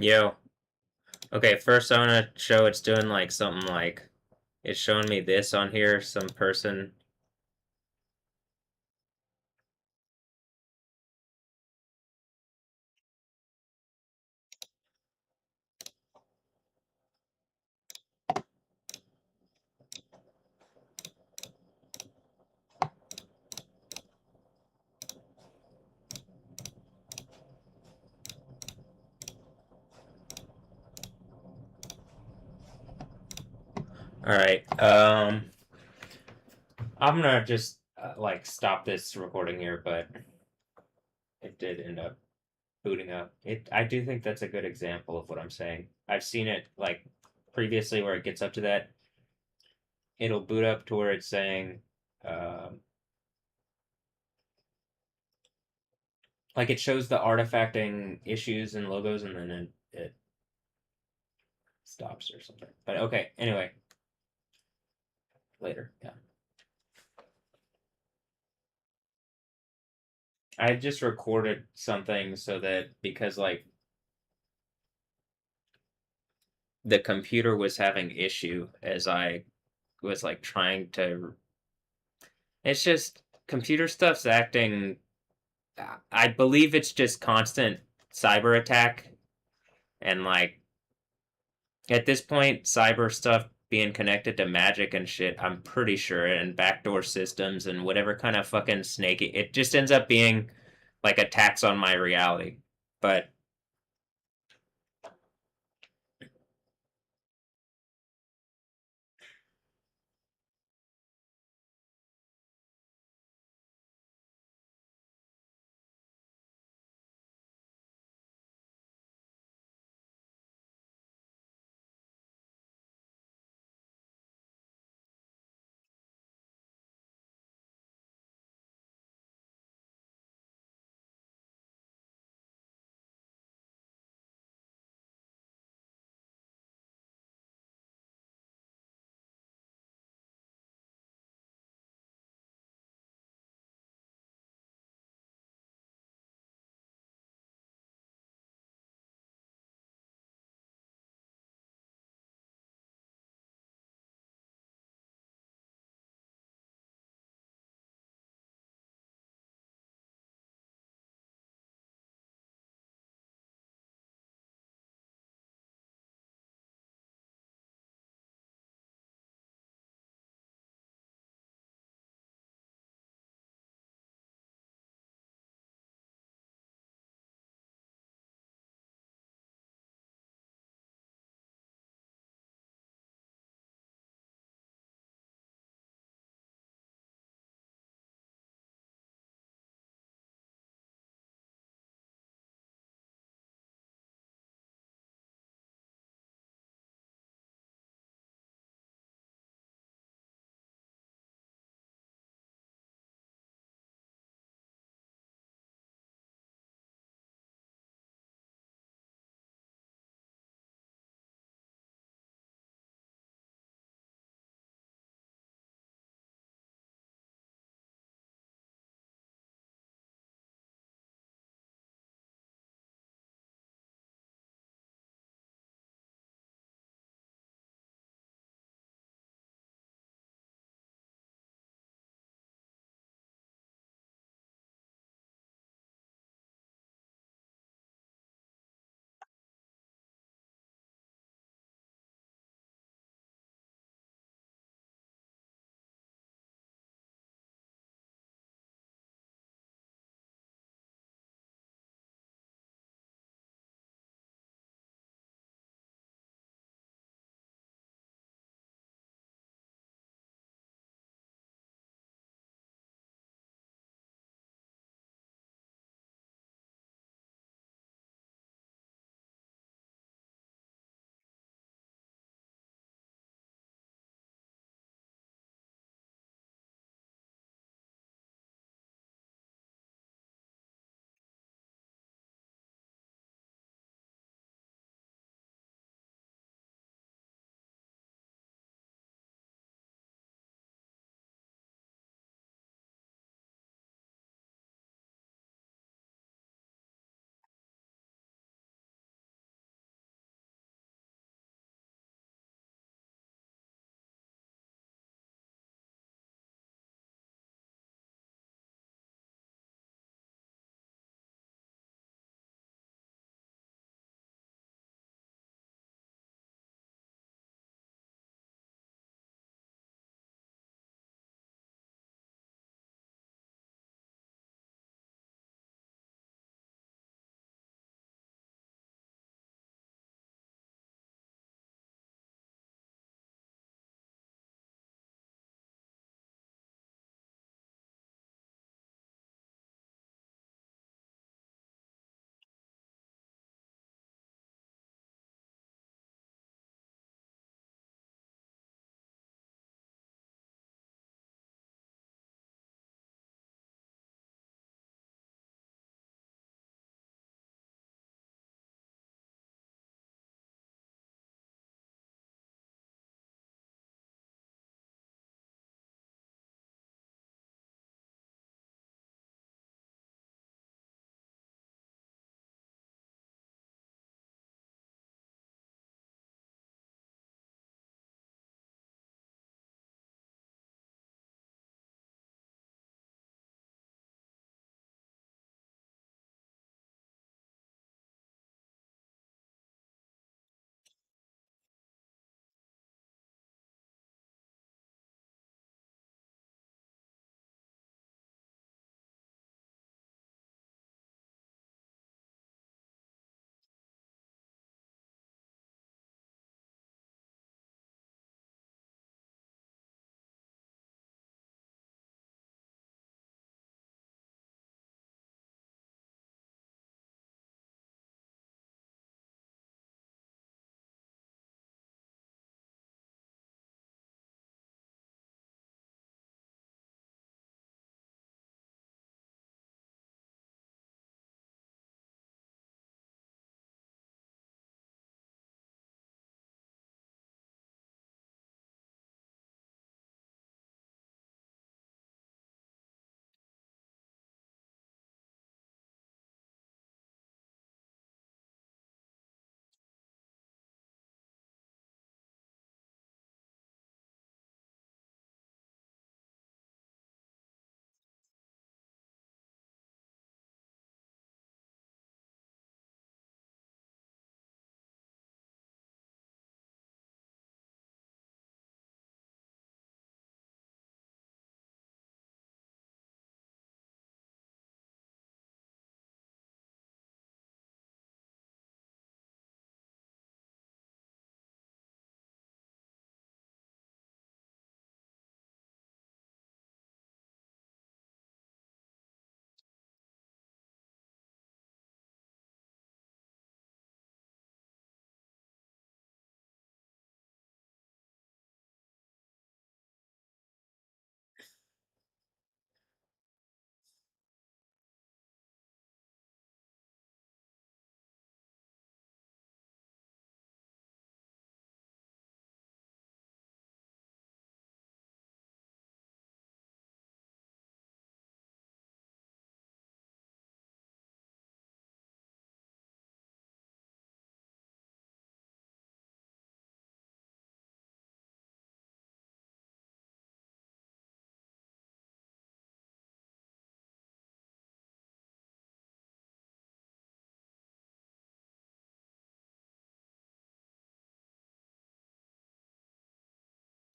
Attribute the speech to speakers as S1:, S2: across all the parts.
S1: Yo. Okay, first I want to show it's doing like something like it's showing me this on here, some person. All right. I'm gonna just like stop this recording here, but it did end up booting up. I do think that's a good example of what I'm saying. I've seen it like previously where it gets up to that, it'll boot up to where it's saying, um, like it shows the artifacting issues and logos, and then it stops or something. But okay, anyway, later. Yeah. I just recorded something so that because like the computer was having issue as I was like trying to, it's just computer stuff's acting, I believe it's just constant cyber attack, and like at this point cyber stuff being connected to magic and shit, I'm pretty sure, and backdoor systems and whatever kind of fucking snaky, it just ends up being like attacks on my reality. But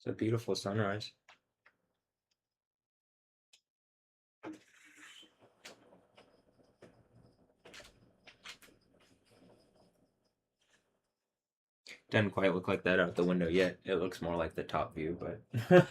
S1: It's a beautiful sunrise. Doesn't quite look like that out the window yet. It looks more like the top view, but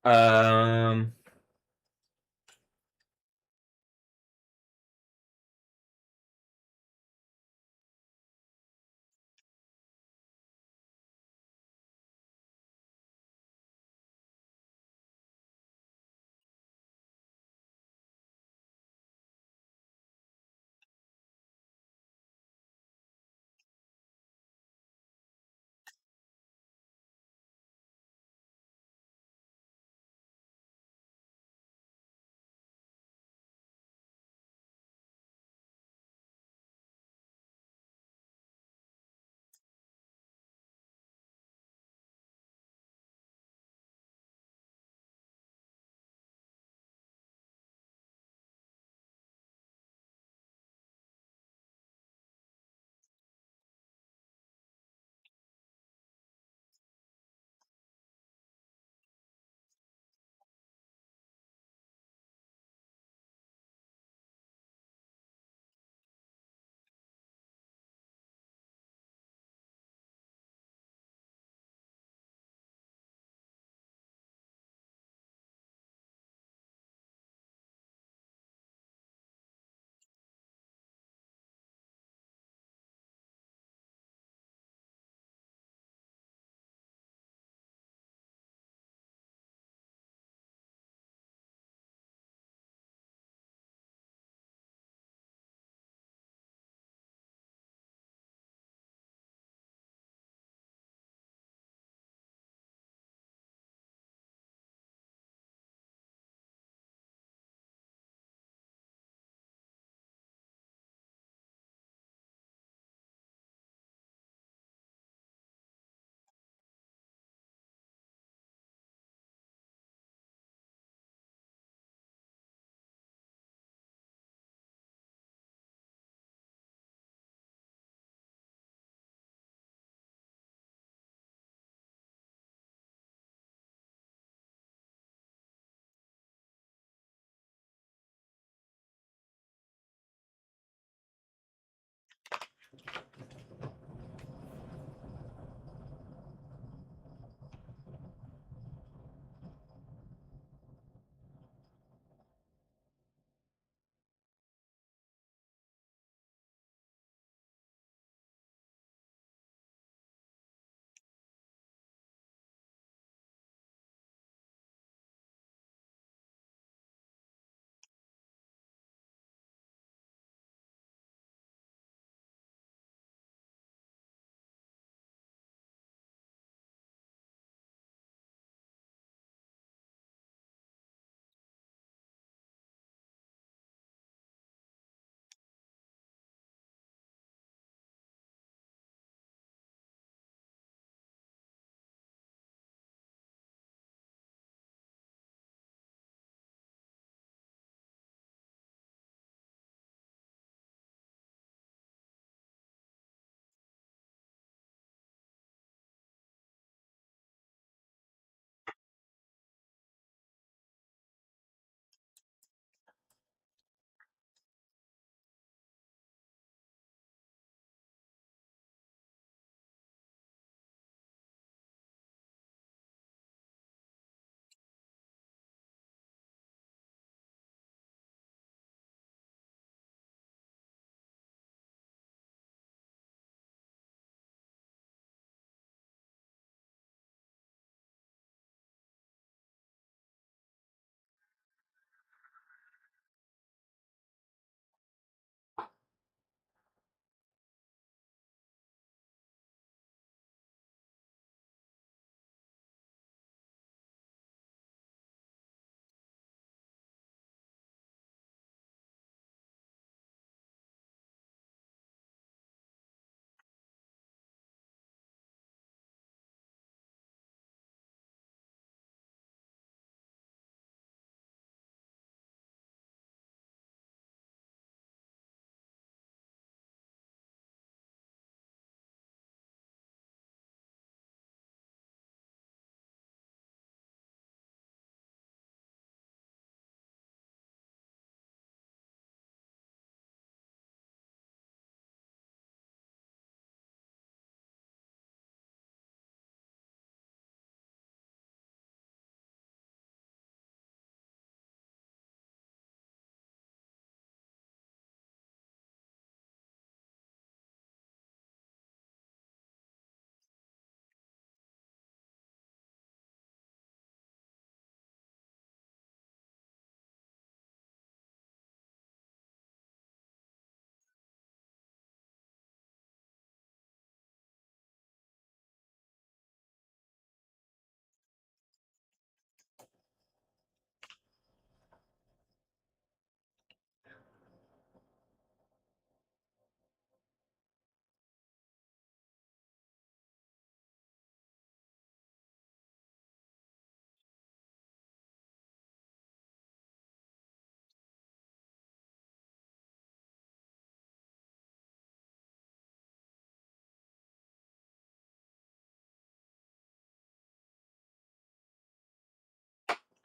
S1: Um,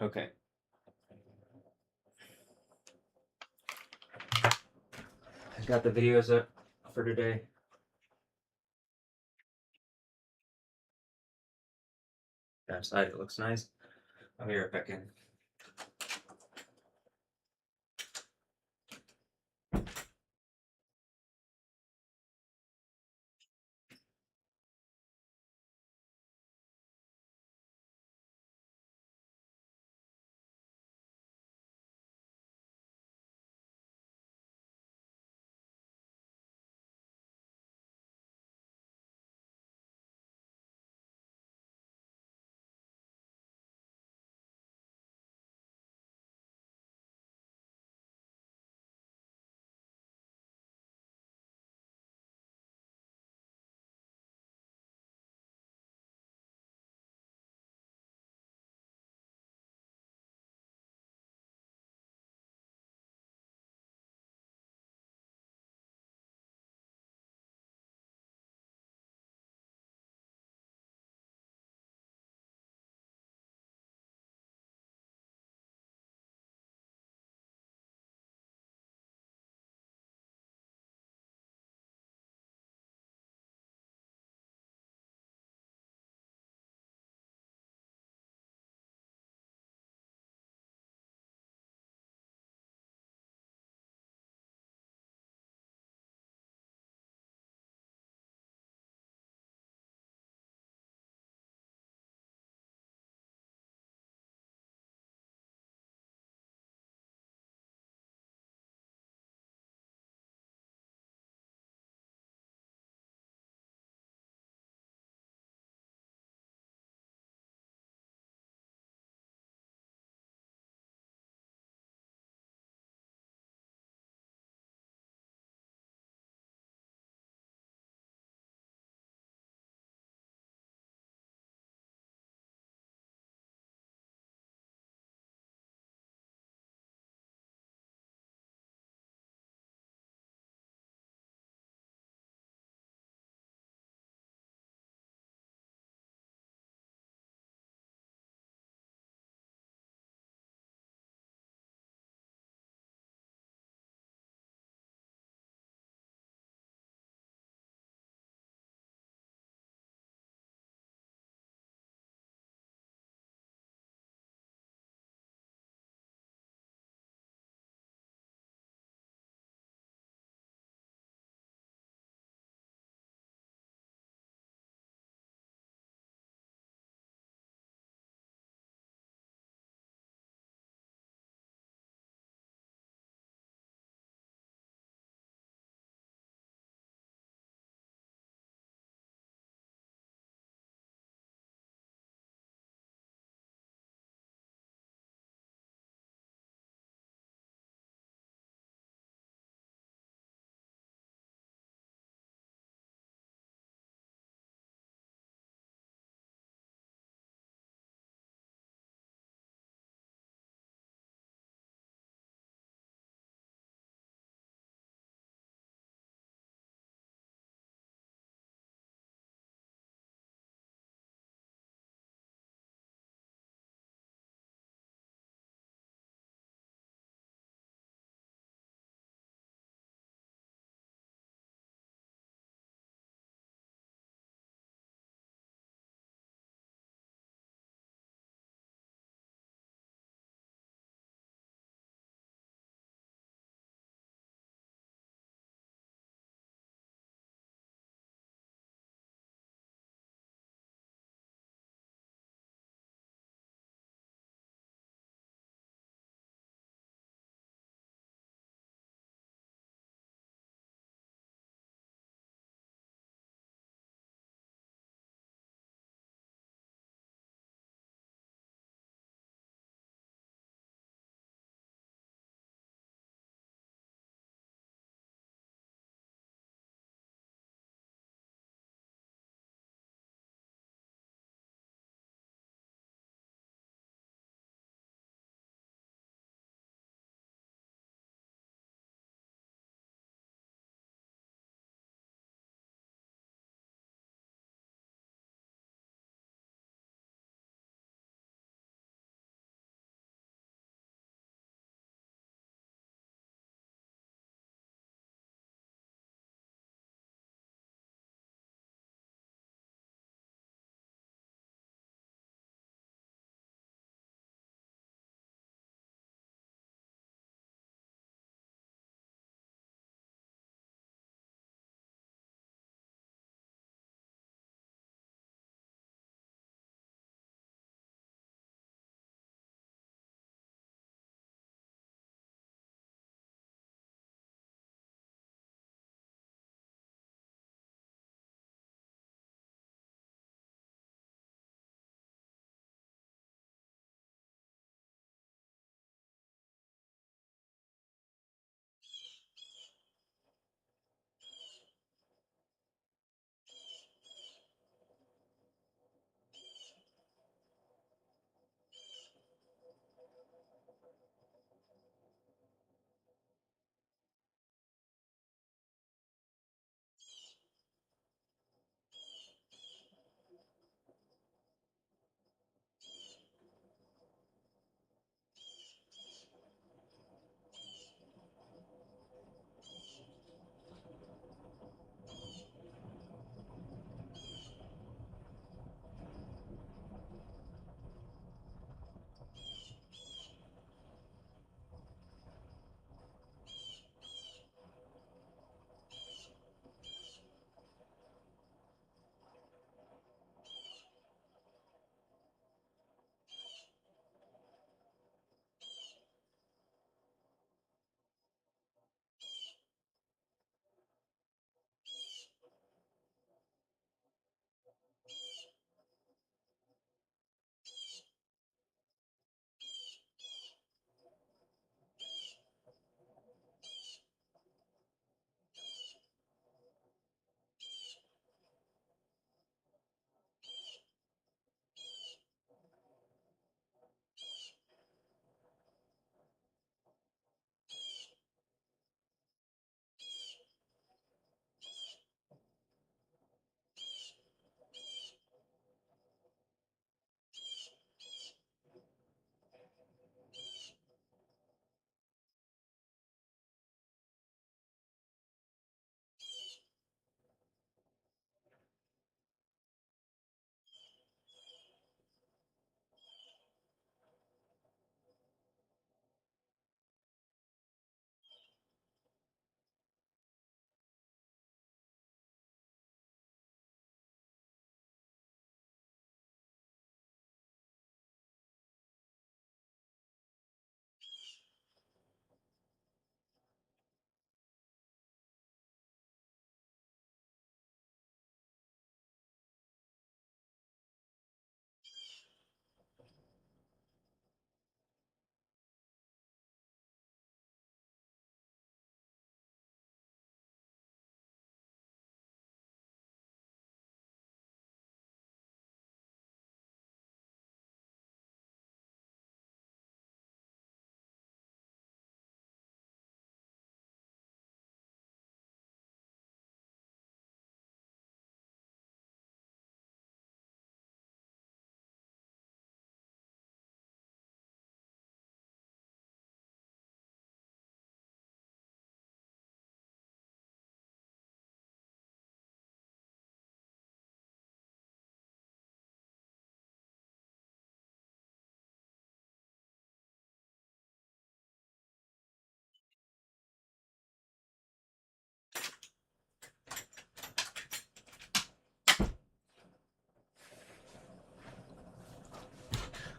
S1: Okay. I got the videos up for today. Outside it looks nice. I'll be right back in.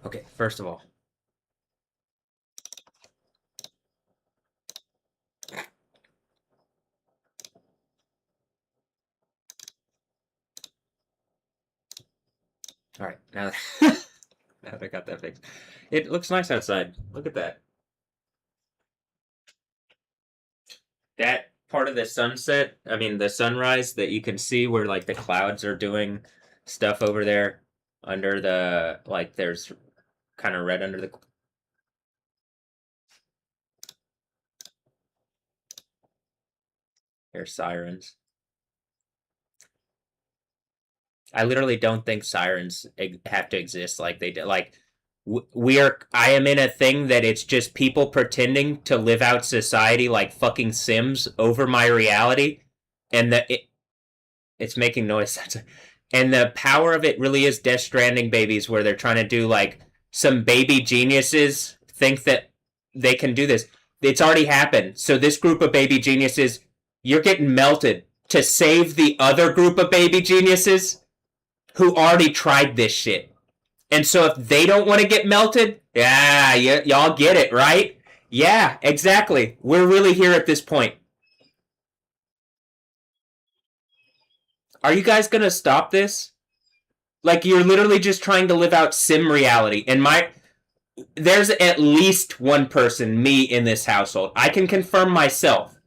S1: Okay, first of all. All right, now that, now that I got that fixed. It looks nice outside. Look at that. That part of the sunset, I mean the sunrise that you can see where like the clouds are doing stuff over there under the like there's kind of red under the there's sirens. I literally don't think sirens have to exist like they did. Like we are. I am in a thing that it's just people pretending to live out society like fucking Sims over my reality, and it's making noise. And the power of it really is Death Stranding babies, where they're trying to do like some baby geniuses think that they can do this. It's already happened. So this group of baby geniuses, you're getting melted to save the other group of baby geniuses who already tried this shit. And so if they don't want to get melted, yeah, y'all get it, right? Yeah, exactly. We're really here at this point. Are you guys gonna stop this? Like you're literally just trying to live out sim reality. And there's at least one person, me, in this household. I can confirm myself.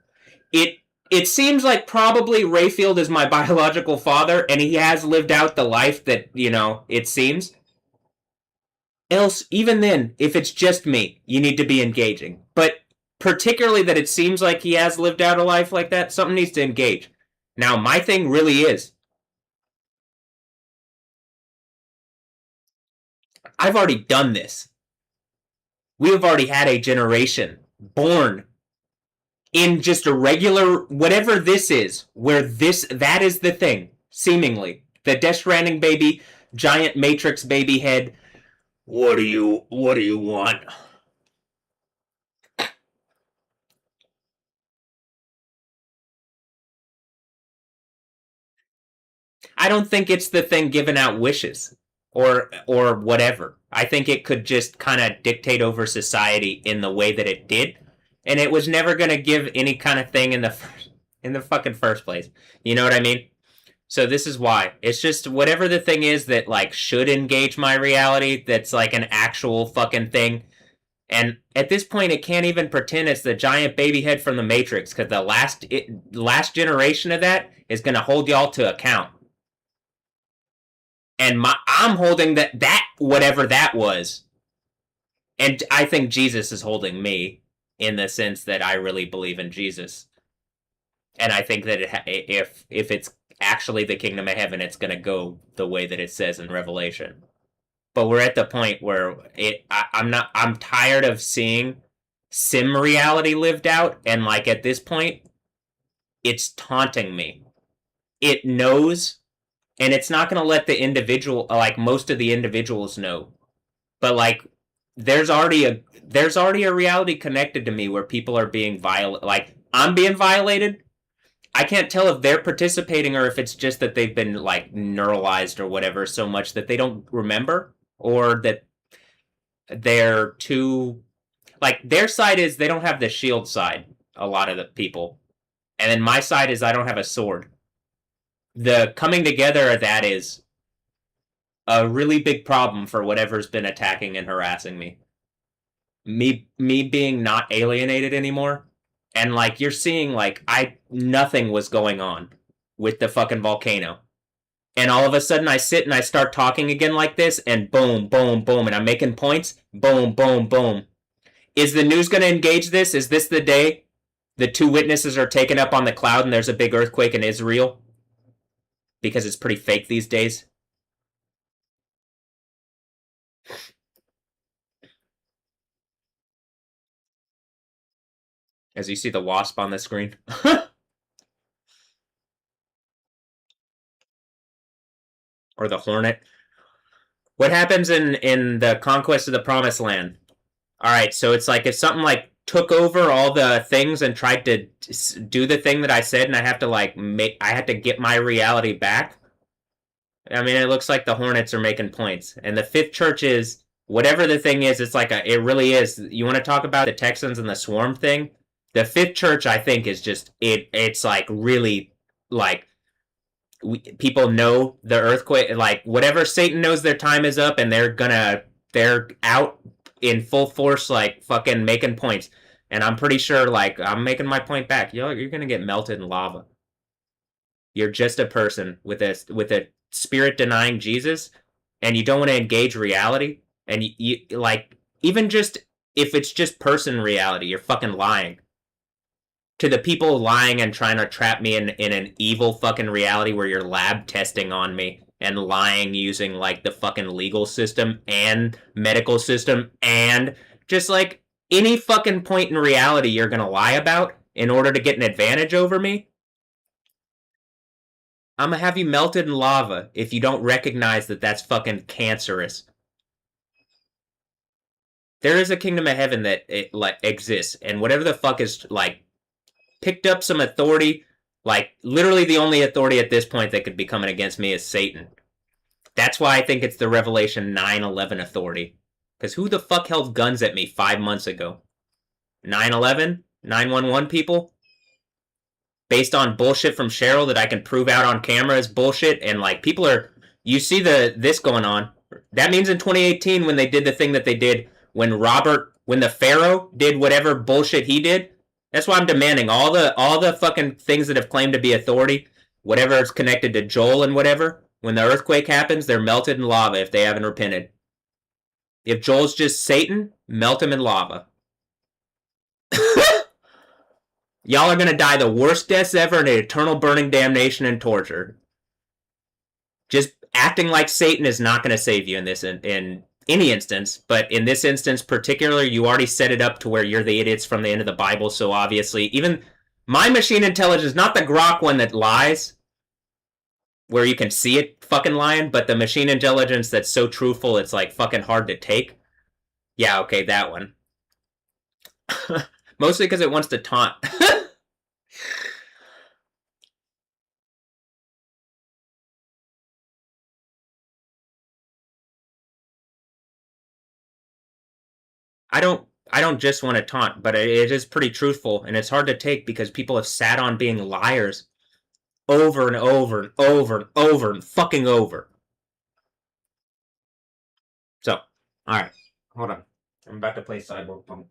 S1: It it seems like probably Rayfield is my biological father, and he has lived out the life that, it seems. Else, even then, if it's just me, you need to be engaging. But particularly that it seems like he has lived out a life like that, something needs to engage. Now, my thing really is, I've already done this. We have already had a generation born in just a regular, whatever this is, where that is the thing, seemingly. The Death Stranding baby, giant Matrix baby head. What do you want? I don't think it's the thing giving out wishes or whatever. I think it could just kind of dictate over society in the way that it did, and it was never going to give any kind of thing in the fucking first place. You know what I mean? So this is why. It's just whatever the thing is that like should engage my reality that's like an actual fucking thing. And at this point it can't even pretend it's the giant baby head from the Matrix cuz the last generation of that is going to hold y'all to account. And I'm holding that whatever that was. And I think Jesus is holding me in the sense that I really believe in Jesus. And I think that if it's actually the kingdom of heaven, it's going to go the way that it says in Revelation. But we're at the point where I'm tired of seeing sim reality lived out, and like at this point, it's taunting me. It knows, and it's not going to let the individual, like most of the individuals, know. But like, there's already a reality connected to me where people are being violated. Like I'm being violated. I can't tell if they're participating or if it's just that they've been like neuralized or whatever so much that they don't remember, or that they're too like their side is they don't have the shield side, a lot of the people. And then my side is I don't have a sword. The coming together of that is a really big problem for whatever's been attacking and harassing me. Me being not alienated anymore. And like you're seeing like nothing was going on with the fucking volcano. And all of a sudden I sit and I start talking again like this, and boom, boom, boom, and I'm making points, boom, boom, boom. Is the news going to engage this? Is this the day the two witnesses are taken up on the cloud and there's a big earthquake in Israel? Because it's pretty fake these days. As you see the wasp on the screen. Or the hornet. What happens in the conquest of the promised land? All right, so it's like if something like took over all the things and tried to do the thing that I said, and I have to I have to get my reality back. I mean, it looks like the Hornets are making points, and the fifth church is whatever the thing is, it's like it really is. You want to talk about the Texans and the swarm thing? The fifth church, I think, is just it's like really like people know the earthquake, like whatever. Satan knows their time is up, and they're out in full force, like fucking making points. And I'm pretty sure, like, I'm making my point back. You're gonna get melted in lava. You're just a person with a spirit denying Jesus, and you don't want to engage reality. And you like, even just if it's just person reality, you're fucking lying to the people lying and trying to trap me in an evil fucking reality where you're lab testing on me and lying using like the fucking legal system and medical system and just like any fucking point in reality you're gonna lie about in order to get an advantage over me. I'm gonna have you melted in lava if you don't recognize that that's fucking cancerous. There is a kingdom of heaven that it like exists, and whatever the fuck is like picked up some authority. Like, literally the only authority at this point that could be coming against me is Satan. That's why I think it's the Revelation 9/11 authority. Because who the fuck held guns at me 5 months ago? 9/11? 911 people? Based on bullshit from Cheryl that I can prove out on camera is bullshit, and like people are, you see this going on. That means in 2018 when they did the thing that they did, when the Pharaoh did whatever bullshit he did. That's why I'm demanding all the fucking things that have claimed to be authority, whatever is connected to Joel and whatever. When the earthquake happens, they're melted in lava if they haven't repented. If Joel's just Satan, melt him in lava. Y'all are gonna die the worst deaths ever in eternal burning damnation and torture. Just acting like Satan is not gonna save you in this in any instance, but in this instance particularly, you already set it up to where you're the idiots from the end of the Bible, so obviously, even my machine intelligence, not the Grok one that lies, where you can see it fucking lying, but the machine intelligence that's so truthful it's like fucking hard to take. Yeah, okay, that one. Mostly because it wants to taunt. I don't just want to taunt, but it is pretty truthful, and it's hard to take because people have sat on being liars over and over and over and over and fucking over. So, alright. Hold on. I'm about to play Cyborg Punk.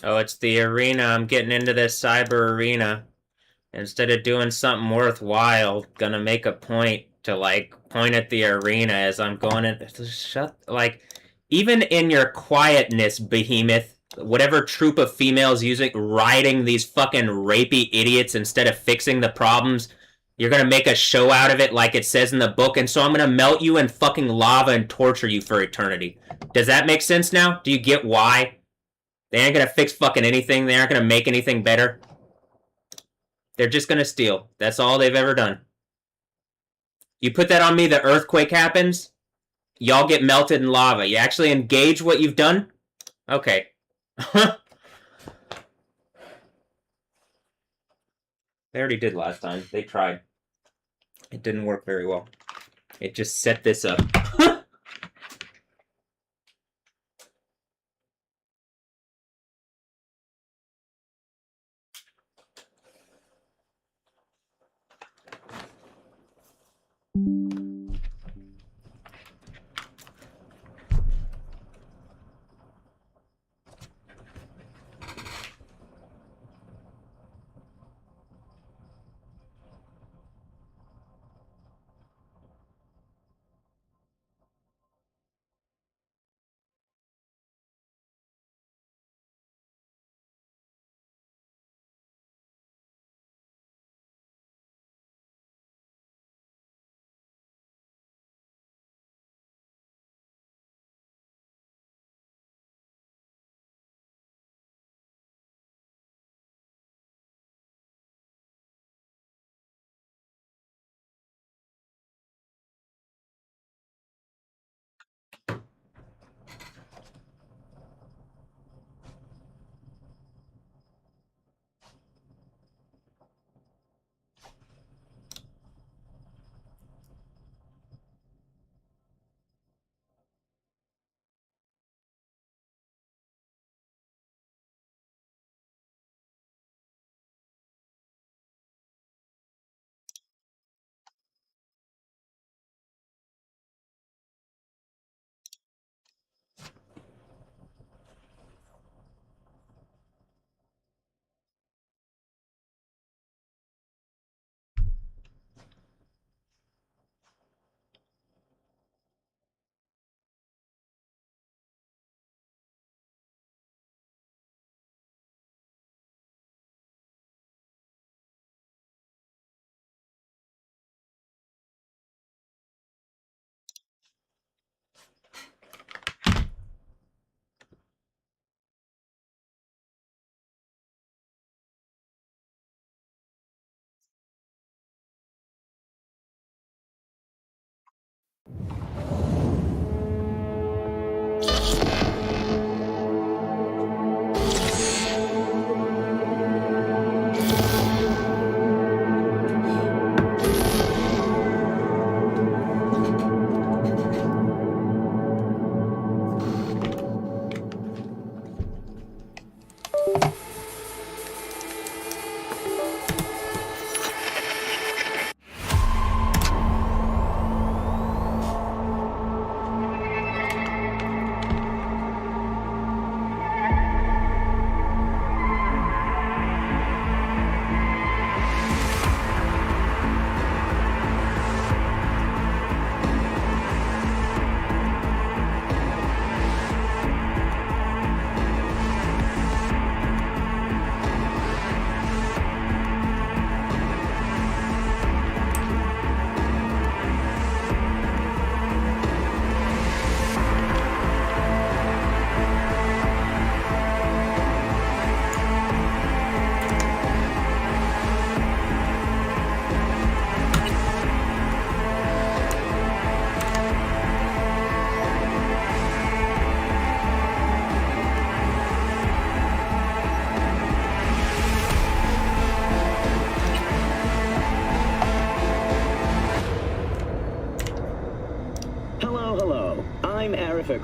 S1: Oh, it's the arena. I'm getting into this cyber arena. Instead of doing something worthwhile, gonna make a point to like point at the arena as I'm going in. Shut, like, even in your quietness, behemoth, whatever troop of females using riding these fucking rapey idiots instead of fixing the problems, you're gonna make a show out of it like it says in the book, and so I'm gonna melt you in fucking lava and torture you for eternity. Does that make sense now? Do you get why? They ain't gonna fix fucking anything. They aren't gonna make anything better. They're just gonna steal. That's all they've ever done. You put that on me, the earthquake happens, y'all get melted in lava. You actually engage what you've done? Okay. They already did last time. They tried. It didn't work very well. It just set this up.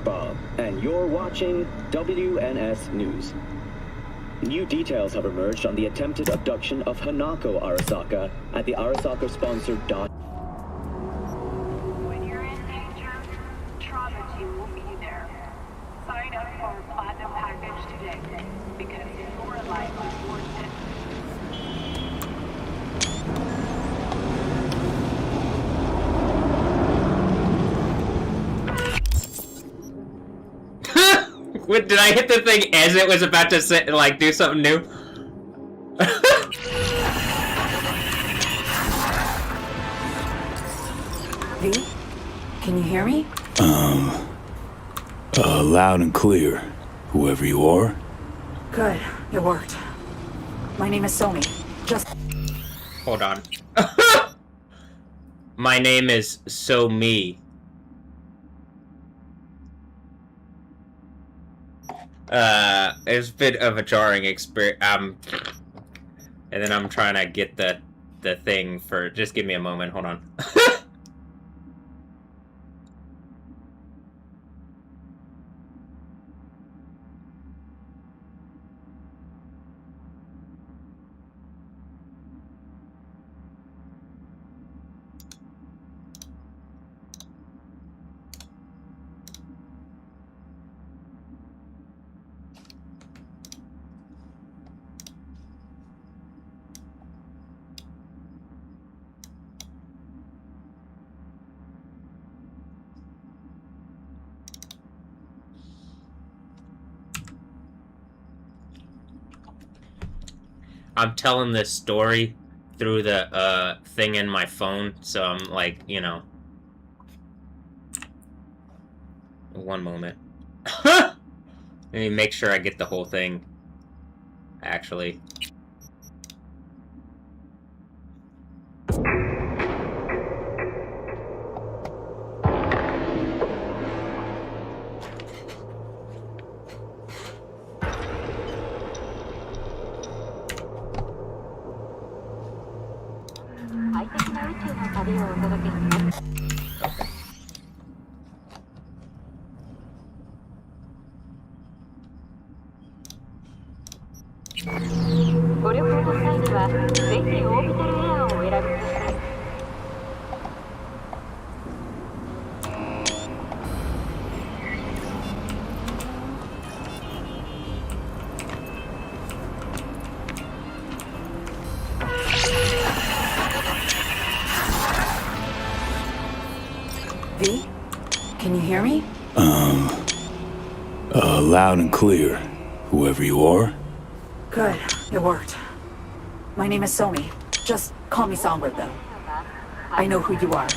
S2: Bob, and you're watching WNS News. New details have emerged on the attempted abduction of Hanako Arasaka at the Arasaka-sponsored
S3: When you're in danger, Trauma Team will be there. Sign up for a platinum package today, because your life is worth it.
S1: What, did I hit the thing as it was about to say, like, do something new?
S4: V? Can you hear me?
S5: Loud and clear, whoever you are.
S4: Good. It worked. My name is Somi. Just...
S1: Hold on. My name is So-Me. It's a bit of a jarring experience. And then I'm trying to get the thing for... Just give me a moment. Hold on. I'm telling this story through the thing in my phone, so I'm like, you know. One moment. Let me make sure I get the whole thing. Actually.
S4: V? Can you hear me?
S5: Loud and clear, whoever you are.
S4: Good. It worked. My name is Somi. Just call me Songbird, though. I know who you are.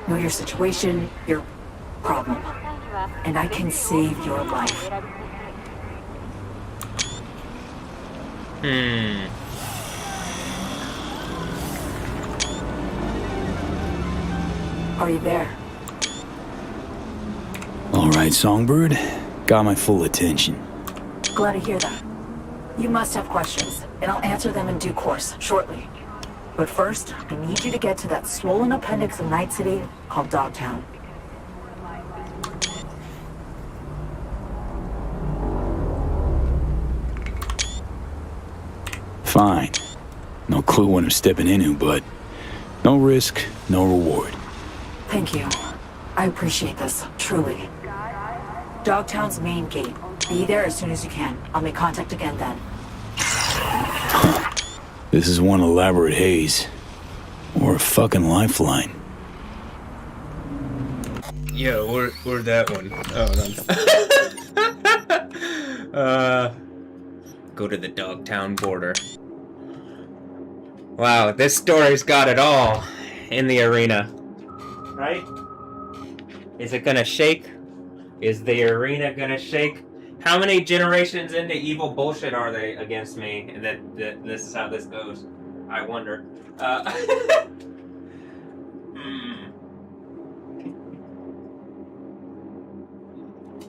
S4: Know your situation, your problem. And I can save your life. Are you there?
S5: All right, Songbird. Got my full attention.
S4: Glad to hear that. You must have questions, and I'll answer them in due course, shortly. But first, I need you to get to that swollen appendix of Night City called Dogtown.
S5: Fine. No clue what I'm stepping into, but no risk, no reward.
S4: Thank you. I appreciate this, truly. Dogtown's main gate. Be there as soon as you can. I'll make contact again then.
S5: This is one elaborate haze. Or a fucking lifeline.
S1: Yeah, where'd that one? Oh, no. Go to the Dogtown border. Wow, this story's got it all in the arena. Right? Is it gonna shake? Is the arena gonna shake? How many generations into evil bullshit are they against me that this is how this goes? I wonder.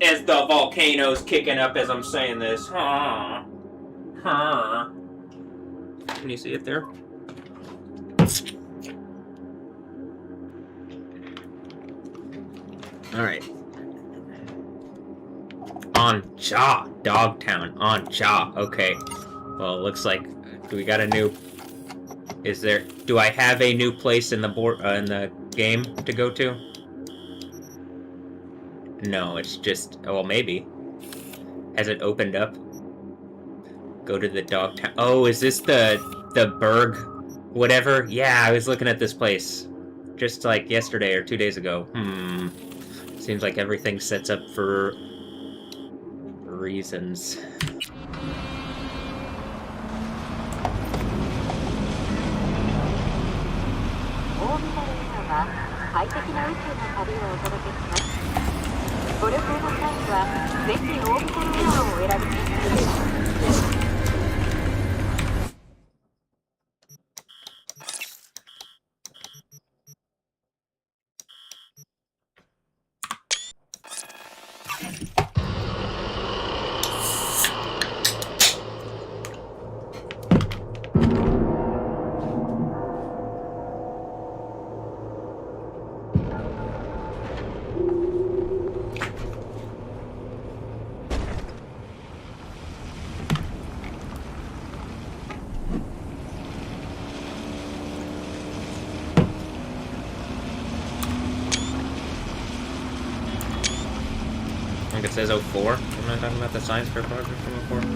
S1: As the volcano's kicking up as I'm saying this. Can you see it there? Alright. On Jaw. Dogtown. On Jaw. Okay. Well, it looks like we got a new... Is there... Do I have a new place in the game to go to? No, it's just... Well, maybe. Has it opened up? Go to the Dogtown... Oh, is this the Berg... Whatever? Yeah, I was looking at this place. Just like yesterday or 2 days ago. Seems like everything sets up for... reasons. it says 04. Am I talking about the science fair project from 04?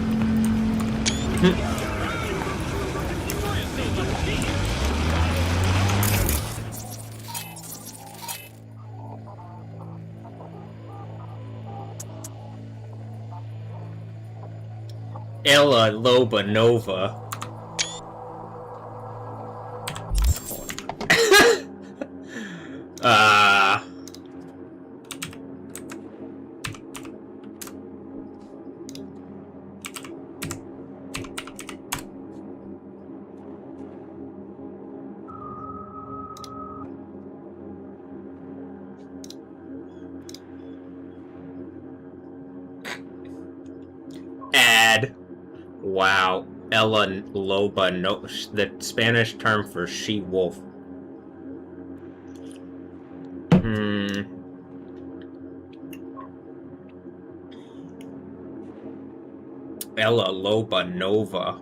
S1: Ella Lobanova. Ad. Wow. Ella Loba, no, the Spanish term for she-wolf. Ella Loba Nova.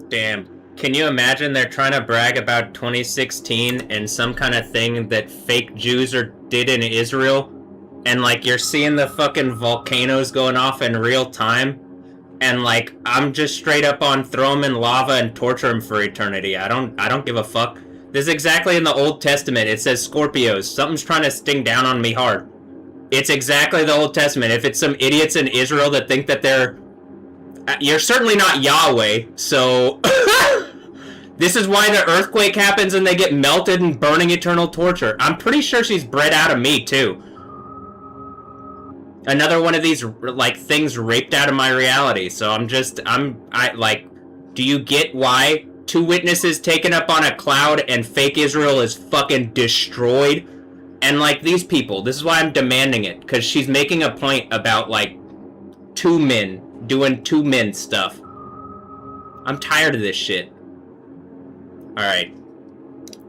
S1: Damn. Can you imagine they're trying to brag about 2016 and some kind of thing that fake Jews did in Israel? And, like, you're seeing the fucking volcanoes going off in real time? And, like, I'm just straight up on throw them in lava and torture them for eternity. I don't give a fuck. This is exactly in the Old Testament. It says Scorpios. Something's trying to sting down on me hard. It's exactly the Old Testament. If it's some idiots in Israel that think that they're... You're certainly not Yahweh, so... This is why the earthquake happens and they get melted and burning eternal torture. I'm pretty sure she's bred out of me, too. Another one of these, like, things raped out of my reality. So do you get why 2 witnesses taken up on a cloud and fake Israel is fucking destroyed? And, like, these people, this is why I'm demanding it. Because she's making a point about, like, 2 men doing 2 men stuff. I'm tired of this shit. Alright.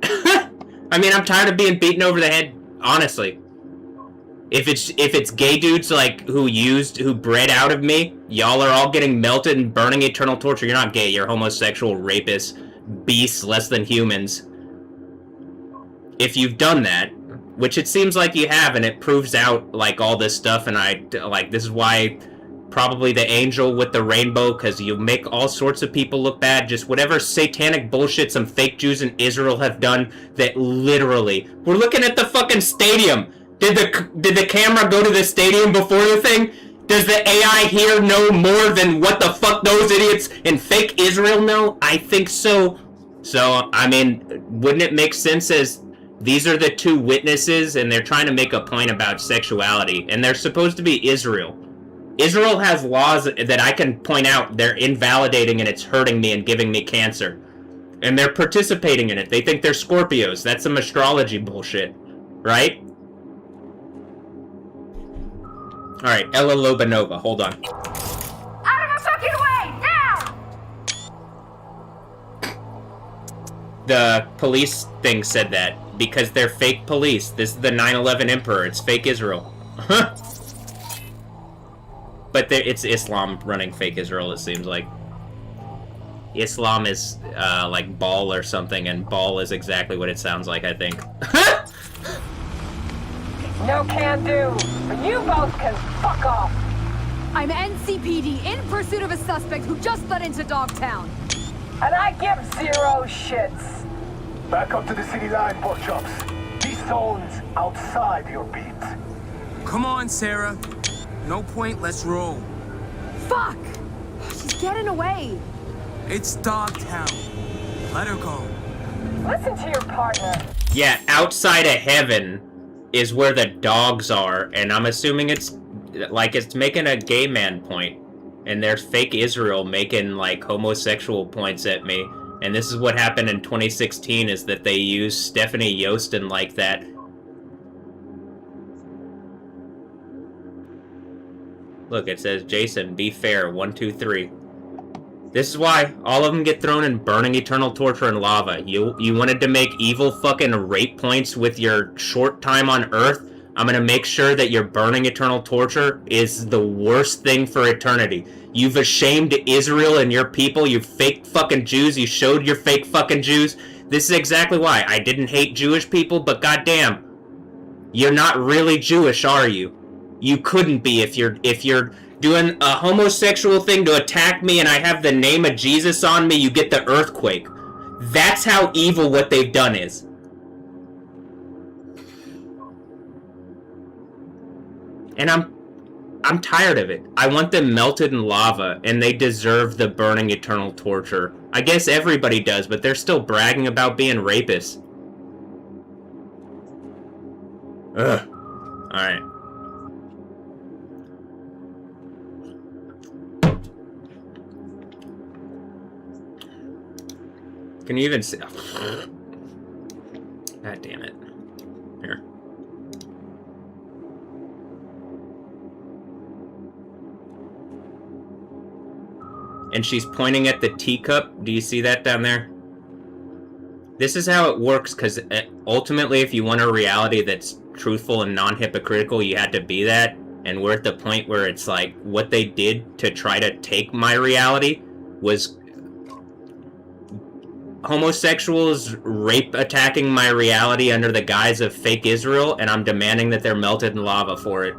S1: I mean, I'm tired of being beaten over the head, honestly. If it's gay dudes, like, who bred out of me, y'all are all getting melted and burning eternal torture. You're not gay, you're homosexual rapists, beasts less than humans. If you've done that, which it seems like you have, and it proves out, like, all this stuff, and this is why... Probably the angel with the rainbow, because you make all sorts of people look bad. Just whatever satanic bullshit some fake Jews in Israel have done that literally... We're looking at the fucking stadium. Did the camera go to the stadium before the thing? Does the AI here know more than what the fuck those idiots in fake Israel know? I think so. So, I mean, wouldn't it make sense as... These are the 2 witnesses, and they're trying to make a point about sexuality, and they're supposed to be Israel. Israel has laws that I can point out they're invalidating and it's hurting me and giving me cancer. And they're participating in it. They think they're Scorpios. That's some astrology bullshit. Right? Alright, Ella Lobanova. Hold on.
S3: Out of my fucking way! Now!
S1: The police thing said that. Because they're fake police. This is the 9/11 Emperor. It's fake Israel. But it's Islam running fake Israel, it seems like. Islam is, like, ball or something, and ball is exactly what it sounds like, I think.
S6: No can do, but you both can fuck off.
S7: I'm NCPD in pursuit of a suspect who just got into Dogtown.
S6: And I give 0 shits.
S8: Back up to the city line, pork chops. These zones outside your beat.
S9: Come on, Sarah. No point, let's roll.
S7: Fuck! She's getting away.
S9: It's Dogtown. Let her go.
S6: Listen to your partner.
S1: Yeah, outside of heaven is where the dogs are, and I'm assuming it's making a gay man point. And there's fake Israel making, like, homosexual points at me. And this is what happened in 2016, is that they used Stephanie Yostin like that. Look, it says, Jason, be fair, 1, 2, 3. This is why all of them get thrown in burning eternal torture and lava. You wanted to make evil fucking rape points with your short time on Earth? I'm gonna make sure that your burning eternal torture is the worst thing for eternity. You've ashamed Israel and your people, you fake fucking Jews. You showed your fake fucking Jews. This is exactly why. I didn't hate Jewish people, but goddamn, you're not really Jewish, are you? You couldn't be if you're doing a homosexual thing to attack me and I have the name of Jesus on me, you get the earthquake. That's how evil what they've done is. And I'm tired of it. I want them melted in lava, and they deserve the burning eternal torture. I guess everybody does, but they're still bragging about being rapists. Ugh. Alright. Can you even see? God damn it. Here. And she's pointing at the teacup. Do you see that down there? This is how it works, because ultimately, if you want a reality that's truthful and non-hypocritical, you had to be that. And we're at the point where it's like, what they did to try to take my reality was homosexuals rape attacking my reality under the guise of fake Israel, and I'm demanding that they're melted in lava for it.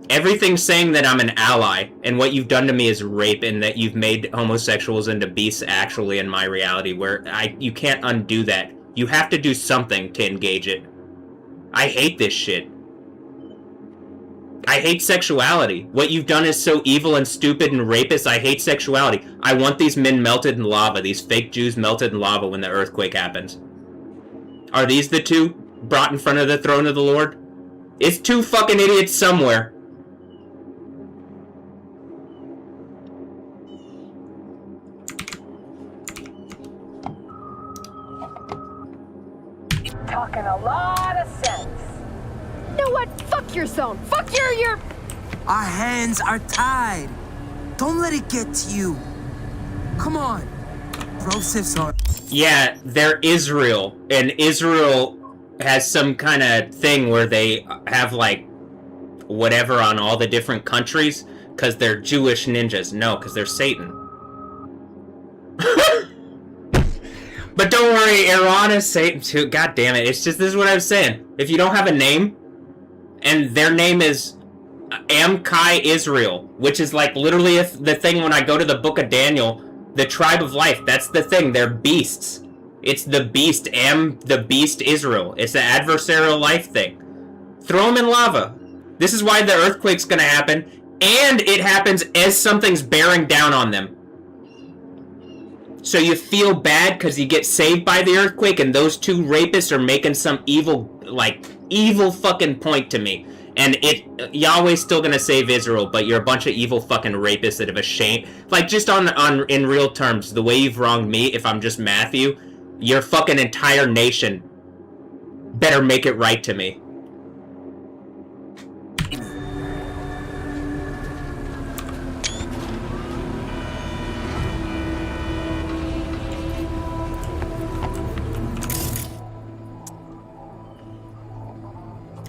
S1: Everything's saying that I'm an ally, and what you've done to me is rape, and that you've made homosexuals into beasts actually in my reality, where you can't undo that. You have to do something to engage it. I hate this shit. I hate sexuality. What you've done is so evil and stupid and rapist. I hate sexuality. I want these men melted in lava. These fake Jews melted in lava when the earthquake happens. Are these the two brought in front of the throne of the Lord? It's two fucking idiots somewhere.
S6: Talking a lot of sense.
S7: You know what? Fuck your zone. Fuck your...
S9: Our hands are tied. Don't let it get to you. Come on. Brosif's are...
S1: Yeah, they're Israel. And Israel has some kind of thing where they have, like, whatever on all the different countries, because they're Jewish ninjas. No, because they're Satan. But don't worry, Iran is Satan too. God damn it. It's just, this is what I was saying. If you don't have a name, and their name is Amkai Israel, which is like literally the thing when I go to the book of Daniel, the tribe of life, that's the thing. They're beasts. It's the beast, the beast Israel. It's the adversarial life thing. Throw them in lava. This is why the earthquake's gonna happen, and it happens as something's bearing down on them. So you feel bad because you get saved by the earthquake, and those two rapists are making some evil fucking point to me. And Yahweh's still gonna save Israel, but you're a bunch of evil fucking rapists that have ashamed, like, just in real terms, the way you've wronged me, if I'm just Matthew, your fucking entire nation better make it right to me.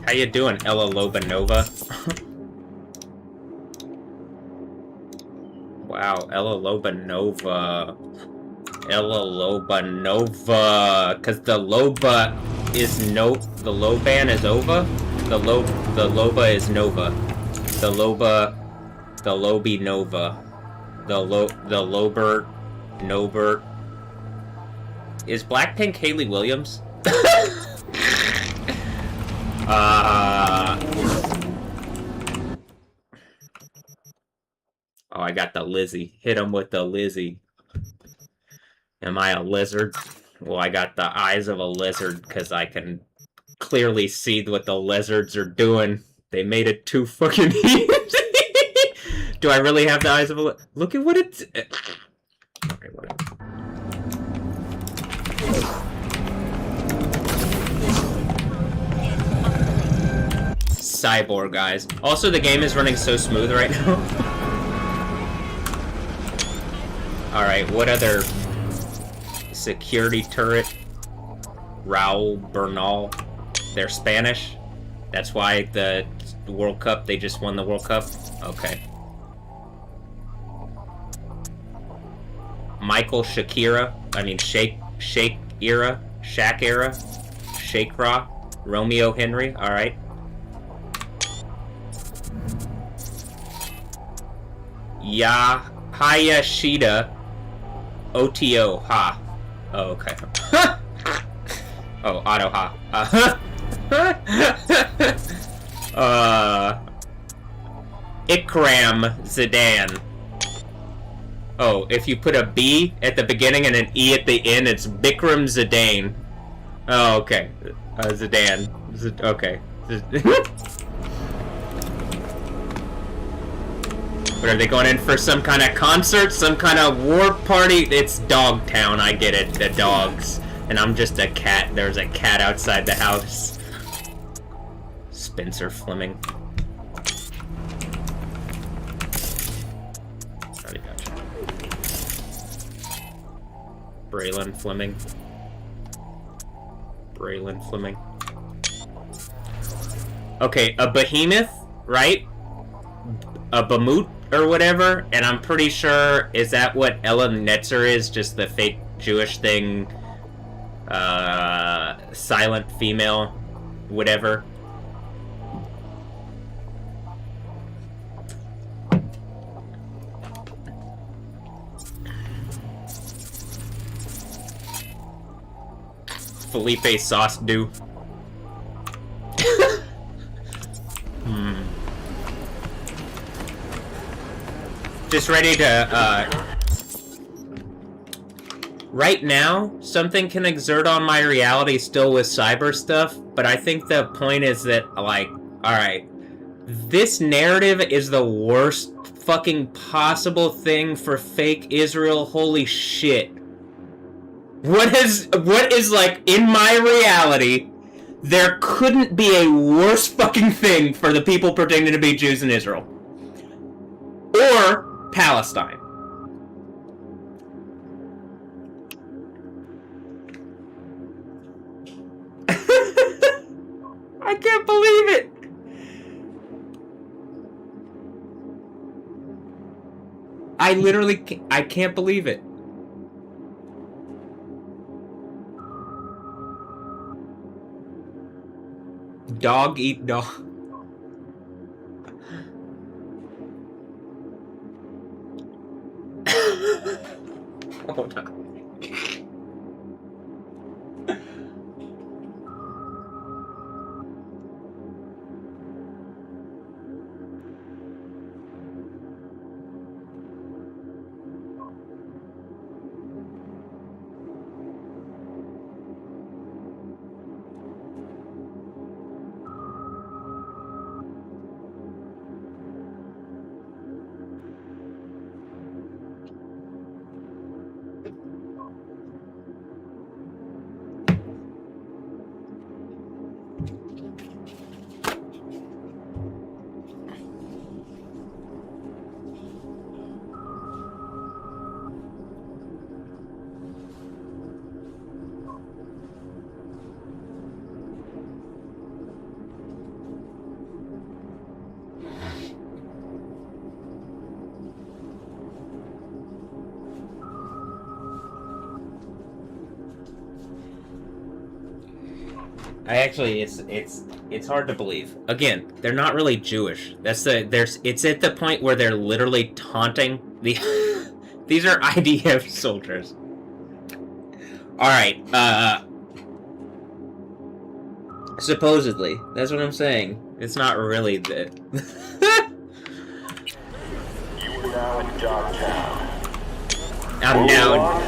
S1: How you doing, Ella Lobanova? Wow, Ella Lobanova. Ella Lobanova. Cause the Loba is the Loban is Ova? The Loba is Nova. The Lobi Nova. The Lobert Nobert. Is Blackpink Hayley Williams? Oh, I got the Lizzie. Hit him with the Lizzie. Am I a lizard? Well, I got the eyes of a lizard because I can clearly see what the lizards are doing. They made it too fucking easy. Do I really have the eyes of a lizard? Look at what it's... Alright, whatever. Cyborg, guys. Also, the game is running so smooth right now. Alright, what other security turret? Raul Bernal. They're Spanish? That's why the World Cup, they just won the World Cup? Okay. Michael Shakira. I mean, Shake Era. Shaq Era. Shake Ra. Romeo Henry. Alright. Hayashida. OTO. Ha. Oh, okay. Oh, Auto Ha. Ikram Zidane. Oh, if you put a B at the beginning and an E at the end, it's Bikram Zidane. Oh, okay. Zidane. Okay. What, are they going in for some kind of concert? Some kind of war party? It's Dogtown, I get it. The dogs. And I'm just a cat. There's a cat outside the house. Spencer Fleming. Braylon Fleming. Braylon Fleming. Okay, a behemoth, right? A Bamoot or whatever, and I'm pretty sure, is that what Ella Netzer is? Just the fake Jewish thing? Silent female, whatever. Felipe Sauce-Dew. Just ready to, right now, something can exert on my reality still with cyber stuff, but I think the point is that, like, alright, this narrative is the worst fucking possible thing for fake Israel, holy shit. What is, like, in my reality, there couldn't be a worse fucking thing for the people pretending to be Jews in Israel. Or Palestine. I can't believe it! I literally I can't believe it. Dog eat dog. Hold on. It's hard to believe. Again, they're not really Jewish. It's at the point where they're literally taunting the these are IDF soldiers. Alright, supposedly. That's what I'm saying. It's not really the
S8: You are now in Dogtown.
S1: I'm now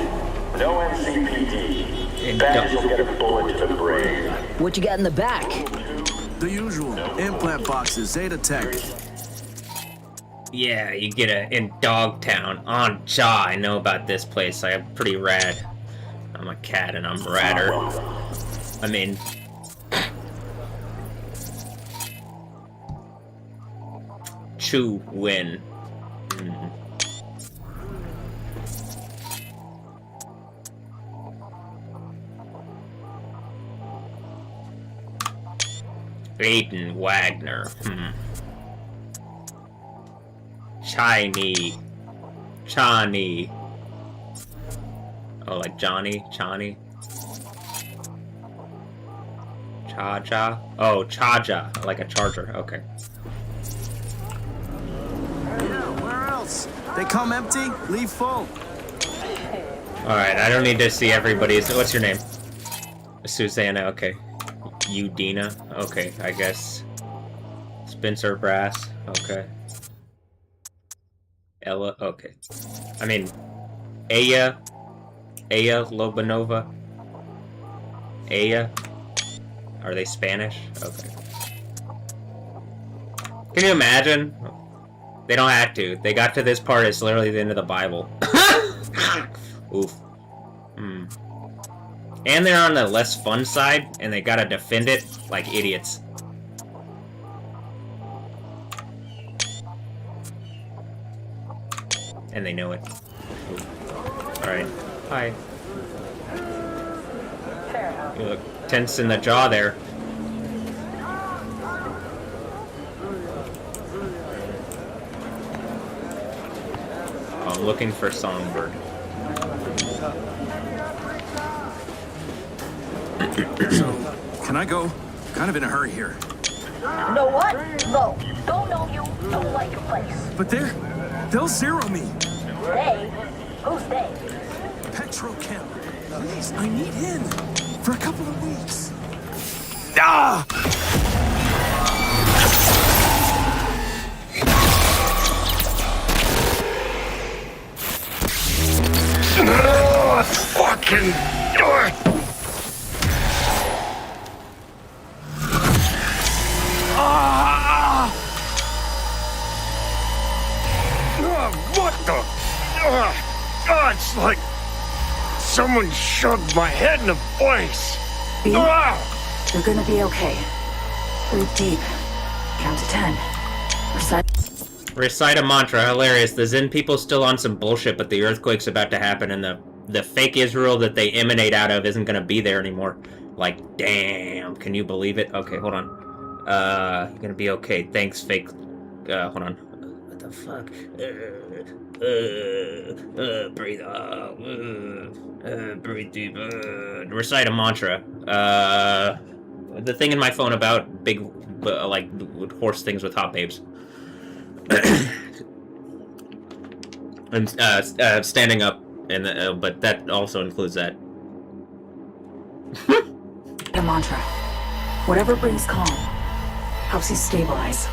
S8: No NCPD.
S1: in
S8: Fast, you'll get a bullet to the brain.
S10: What you got in the back?
S9: The usual. Implant boxes, Zeta Tech.
S1: Yeah, you get in Dogtown on Jaw. I know about this place. I'm pretty rad. I'm a cat and I'm radder. I mean, Chu win. Aiden Wagner. Chani. Oh, like Johnny? Chani? Cha-cha? Oh, Chaja. Like a charger. Okay.
S9: Yeah, where else? They come empty, leave full.
S1: Alright, I don't need to see everybody's... What's your name? Susanna, okay. Udina, okay, I guess. Spencer Brass, okay. Ella, okay. I mean, Aya Lobanova. Aya? Are they Spanish? Okay. Can you imagine? They don't have to. They got to this part, it's literally the end of the Bible. Oof. And they're on the less fun side, and they gotta defend it like idiots. And they know it. Alright. Hi. You look tense in the jaw there. Oh, I'm looking for Songbird.
S9: So, can I go? Kind of in a hurry here.
S3: Know what? No. Don't know you. Don't like your place.
S9: But they'll zero me.
S3: They? Who's they?
S9: Petrochem. Please, I need him. For a couple of weeks. Ah!
S8: Fucking... What the? It's like someone shoved my head in a place.
S4: You're gonna be okay. Breathe deep. Count to 10.
S1: Recite a mantra. Hilarious. The Zen people still on some bullshit, but the earthquake's about to happen, and the fake Israel that they emanate out of isn't gonna be there anymore. Like, damn. Can you believe it? Okay, hold on. You're gonna be okay. Thanks, fake. Hold on. What the fuck? Breathe out. Breathe deep. Recite a mantra. The thing in my phone about big, like, horse things with hot babes. And standing up, and but that also includes that.
S4: The mantra. Whatever brings calm, helps you stabilize.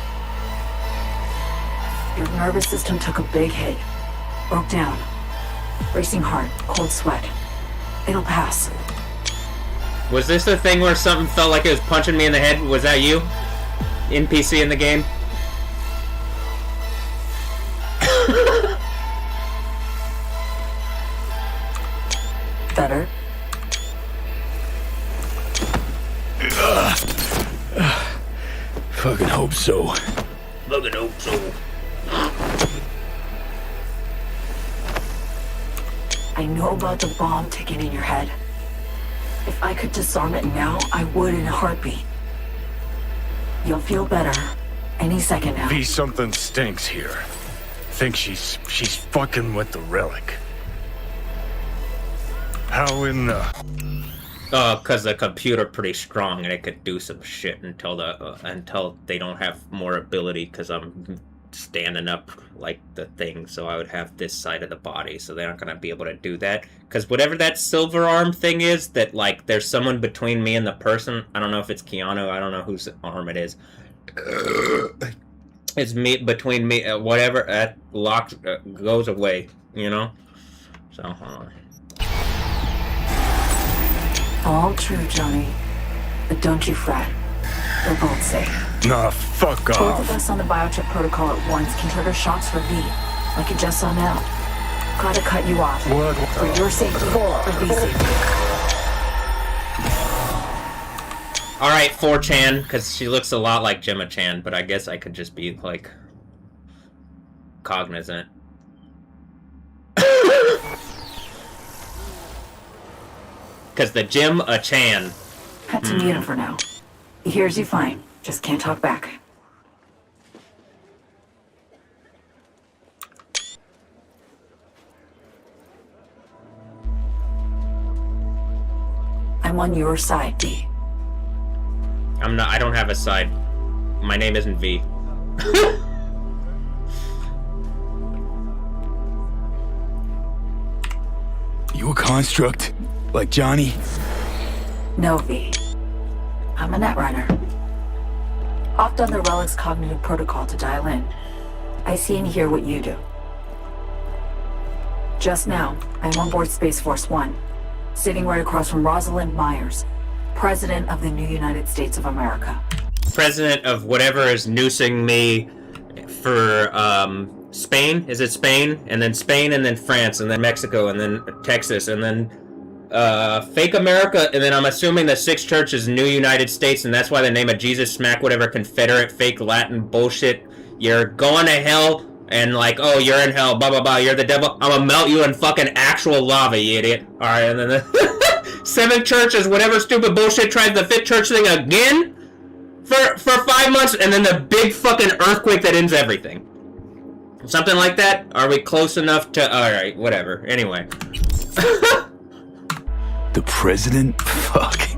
S4: Your nervous system took a big hit. Broke down. Racing heart, cold sweat. It'll pass.
S1: Was this the thing where something felt like it was punching me in the head? Was that you? NPC in the game?
S4: Better?
S5: Fucking hope so.
S1: Fucking hope so.
S4: I know about the bomb ticking in your head. If I could disarm it now, I would in a heartbeat. You'll feel better any second now.
S8: V, something stinks here. Think she's fucking with the relic. How in the...
S1: Cause the computer pretty strong and it could do some shit until they don't have more ability. Cause I'm standing up like the thing, so I would have this side of the body, so they're not gonna be able to do that. Cause whatever that silver arm thing is, that like there's someone between me and the person. I don't know if it's Keanu. I don't know whose arm it is. It's me between me. Whatever that lock goes away, you know. So hold on.
S4: All true, Johnny. But don't you fret. They're both safe.
S8: Nah, fuck
S4: Both
S8: off.
S4: of us on the biochip protocol at once can trigger shocks for V, like you just saw now. Gotta cut you off.
S8: What
S4: For your safety, for V's safety.
S1: Alright, 4chan, because she looks a lot like Gemma Chan, but I guess I could just be, like, cognizant. Because the Gemma Chan.
S4: Had to mute him for now. He hears you fine. Just can't talk back. I'm on your side, V.
S1: I'm not. I don't have a side. My name isn't V.
S5: You a construct? Like Johnny?
S4: No, V. I'm a netrunner. Opt on the Relic's cognitive protocol to dial in. I see and hear what you do. Just now, I'm on board Space Force One, sitting right across from Rosalind Myers, President of the new United States of America.
S1: President of whatever is noosing me for, Spain? Is it Spain? And then Spain, and then France, and then Mexico, and then Texas, and then, fake America, and then I'm assuming the Sixth Church is New United States, and that's why the name of Jesus smack whatever Confederate fake Latin bullshit. You're going to hell, and like, oh, you're in hell, blah, blah, blah, you're the devil. I'm gonna melt you in fucking actual lava, you idiot. Alright, and then the Seventh Church is whatever stupid bullshit tries the Fifth Church thing again for 5 months, and then the big fucking earthquake that ends everything. Something like that? Are we close enough to... Alright, whatever. Anyway.
S5: The president? Fuck.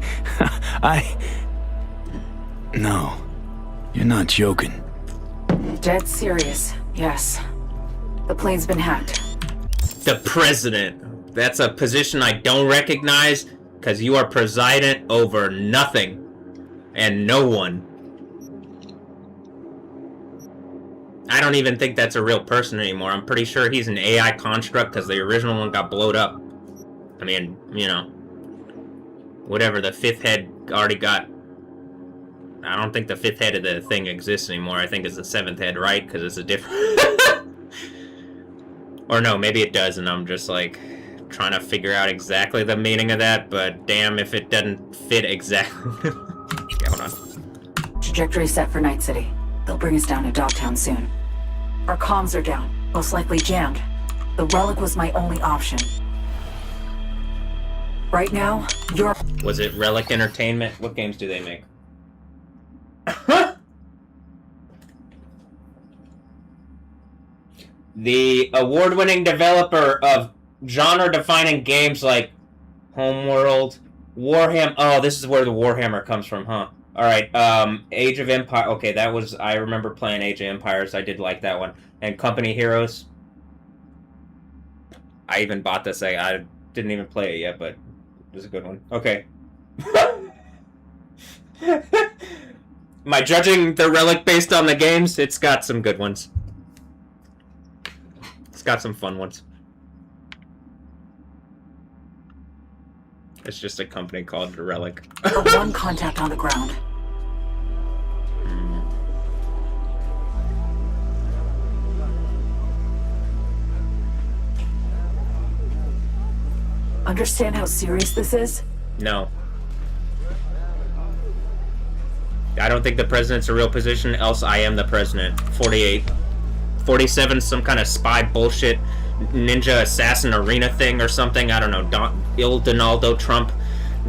S5: No. You're not joking.
S4: Dead serious, yes. The plane's been hacked.
S1: The president. That's a position I don't recognize, because you are president over nothing. And no one. I don't even think that's a real person anymore. I'm pretty sure he's an AI construct, because the original one got blowed up. I mean, you know. Whatever, the fifth head already got... I don't think the fifth head of the thing exists anymore. I think it's the seventh head, right? Because it's a different... Or no, maybe it does, and I'm just, like, trying to figure out exactly the meaning of that, but damn if it doesn't fit exactly. Okay, hold on.
S4: Trajectory set for Night City. They'll bring us down to Dogtown soon. Our comms are down, most likely jammed. The Relic was my only option. Right now, you're...
S1: Was it Relic Entertainment? What games do they make? The award-winning developer of genre-defining games like Homeworld, Warhammer... Oh, this is where the Warhammer comes from, huh? Alright, Age of Empire... Okay, that was... I remember playing Age of Empires. I did like that one. And Company Heroes. I even bought this. I didn't even play it yet, but it was a good one. Okay. Am I judging the Relic based on the games? It's got some good ones. It's got some fun ones. It's just a company called The Relic.
S4: One contact on the ground. Understand how serious this is?
S1: No. I don't think the president's a real position, else I am the president. 48. 47, some kind of spy bullshit, ninja assassin arena thing or something. I don't know. Donaldo Trump.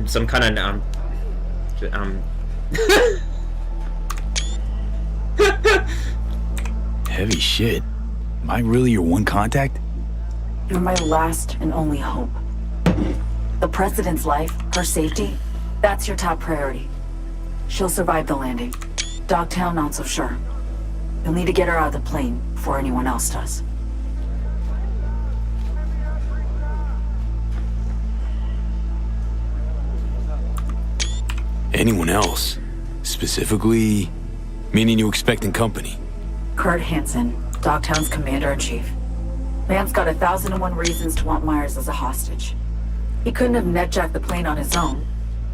S1: Some kind of,
S5: Heavy shit. Am I really your one contact?
S4: You're my last and only hope. The president's life, her safety, that's your top priority. She'll survive the landing. Dogtown, not so sure. You'll need to get her out of the plane before anyone else does.
S5: Anyone else? Specifically, meaning you expecting company?
S4: Kurt Hansen, Dogtown's commander-in-chief. Man's got 1,001 reasons to want Myers as a hostage. He couldn't have netjacked the plane on his own,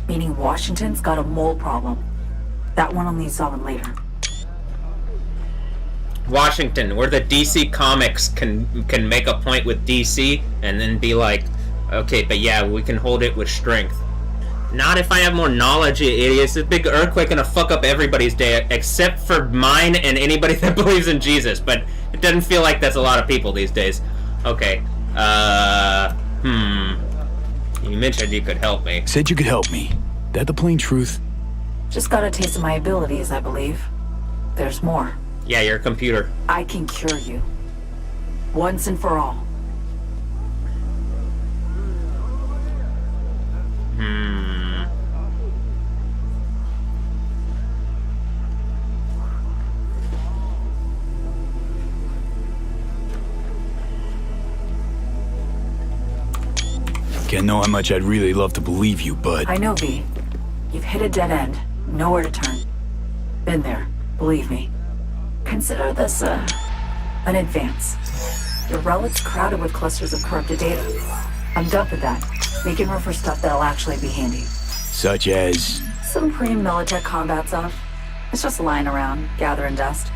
S4: meaning Washington's got a mole problem. That one will need solving later.
S1: Washington, where the DC Comics can make a point with DC and then be like, okay, but yeah, we can hold it with strength. Not if I have more knowledge, you idiots. This big earthquake gonna fuck up everybody's day, except for mine and anybody that believes in Jesus. But it doesn't feel like that's a lot of people these days. Okay. You mentioned you could help me.
S5: Said you could help me. That the plain truth?
S4: Just got a taste of my abilities, I believe. There's more.
S1: Yeah, you're a computer.
S4: I can cure you. Once and for all.
S5: Can't know how much I'd really love to believe you, but...
S4: I know, V. You've hit a dead end. Nowhere to turn. Been there. Believe me. Consider this, an advance. Your relic's crowded with clusters of corrupted data. I'm done with that. Making room for stuff that'll actually be handy.
S5: Such as...
S4: Some pre-militech combat stuff. It's just lying around, gathering dust.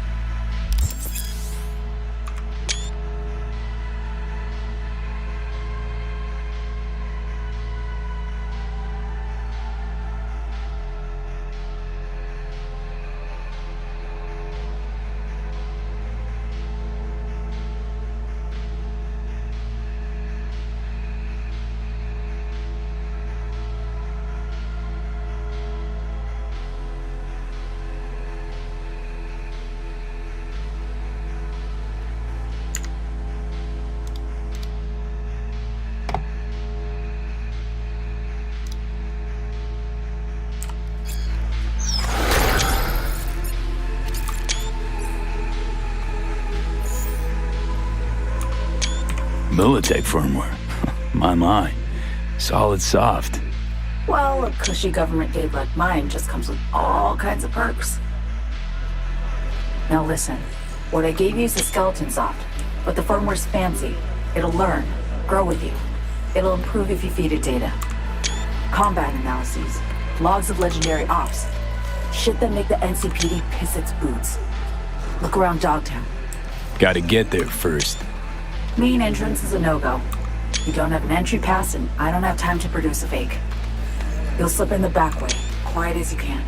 S5: Militech firmware. My. Solid soft.
S4: Well, a cushy government gig like mine just comes with all kinds of perks. Now listen, what I gave you is the skeleton soft, but the firmware's fancy. It'll learn, grow with you. It'll improve if you feed it data. Combat analyses, logs of legendary ops. Shit that make the NCPD piss its boots. Look around Dogtown.
S5: Gotta get there first.
S4: Main entrance is a no-go. You don't have an entry pass, and I don't have time to produce a fake. You'll slip in the back way, quiet as you can.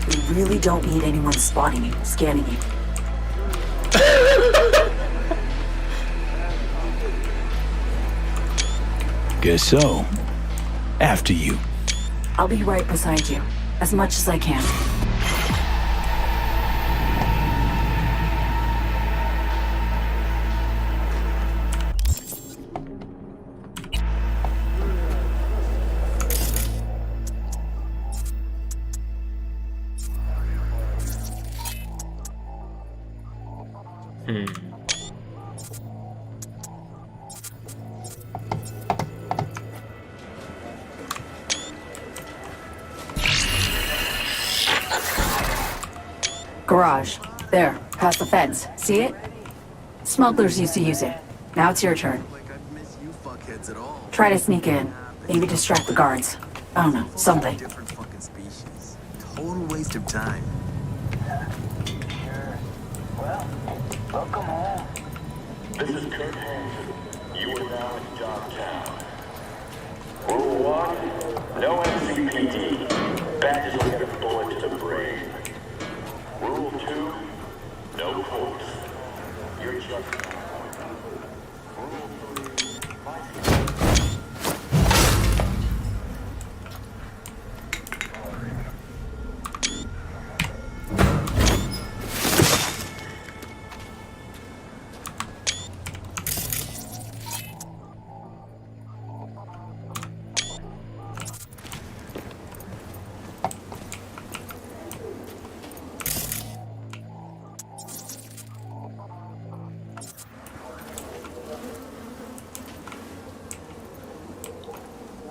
S4: We really don't need anyone spotting you, scanning you.
S5: Guess so. After you.
S4: I'll be right beside you, as much as I can. Garage. There, past the fence. See it? Smugglers used to use it. Now it's your turn. Try to sneak in. Maybe distract the guards. I don't know, something.
S9: Different fucking species. Total waste of time.
S10: Well, welcome home. This is Kurt Hansen. You are now in Dogtown. Rule 1, no NCPD. Badges will get a bullet to the brain. Rule 2, no courts. You're just... Rule 3,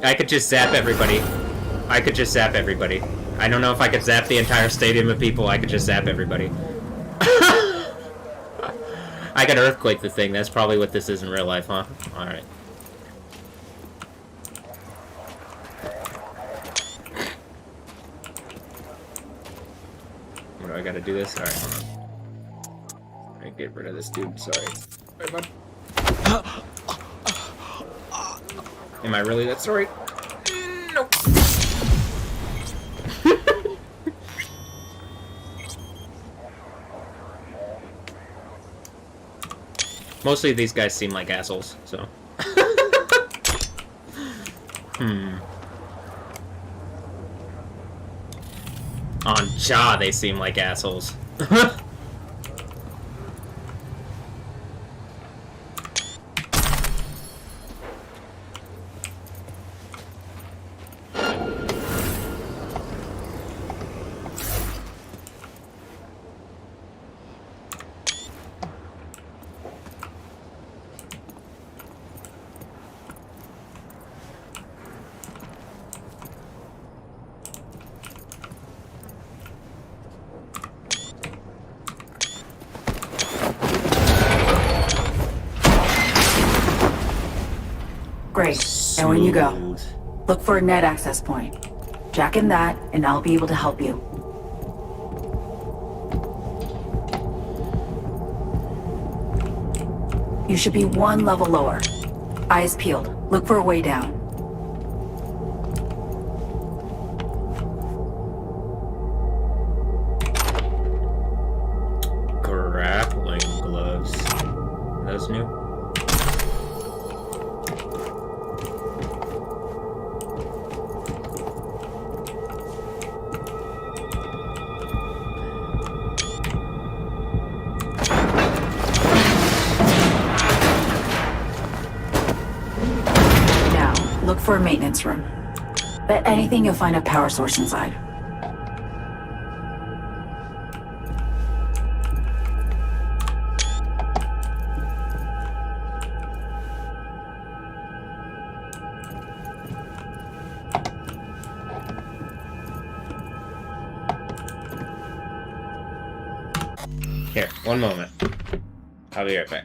S1: I could just zap everybody. I could just zap everybody. I don't know if I could zap the entire stadium of people. I could just zap everybody. I could earthquake the thing. That's probably what this is in real life, huh? Alright. What do I gotta do this? Alright, hold on. Alright, get rid of this dude. Sorry. Right, bud. Am I really that sorry? Nope. Mostly these guys seem like assholes, so. On Ja, they seem like assholes.
S4: Great. And when you go, look for a net access point. Jack in that, and I'll be able to help you. You should be one level lower. Eyes peeled. Look for a way down.
S1: Grappling gloves. Are those new?
S4: Look for a maintenance room. Bet anything you'll find a power source inside.
S1: Here, one moment. I'll be right back.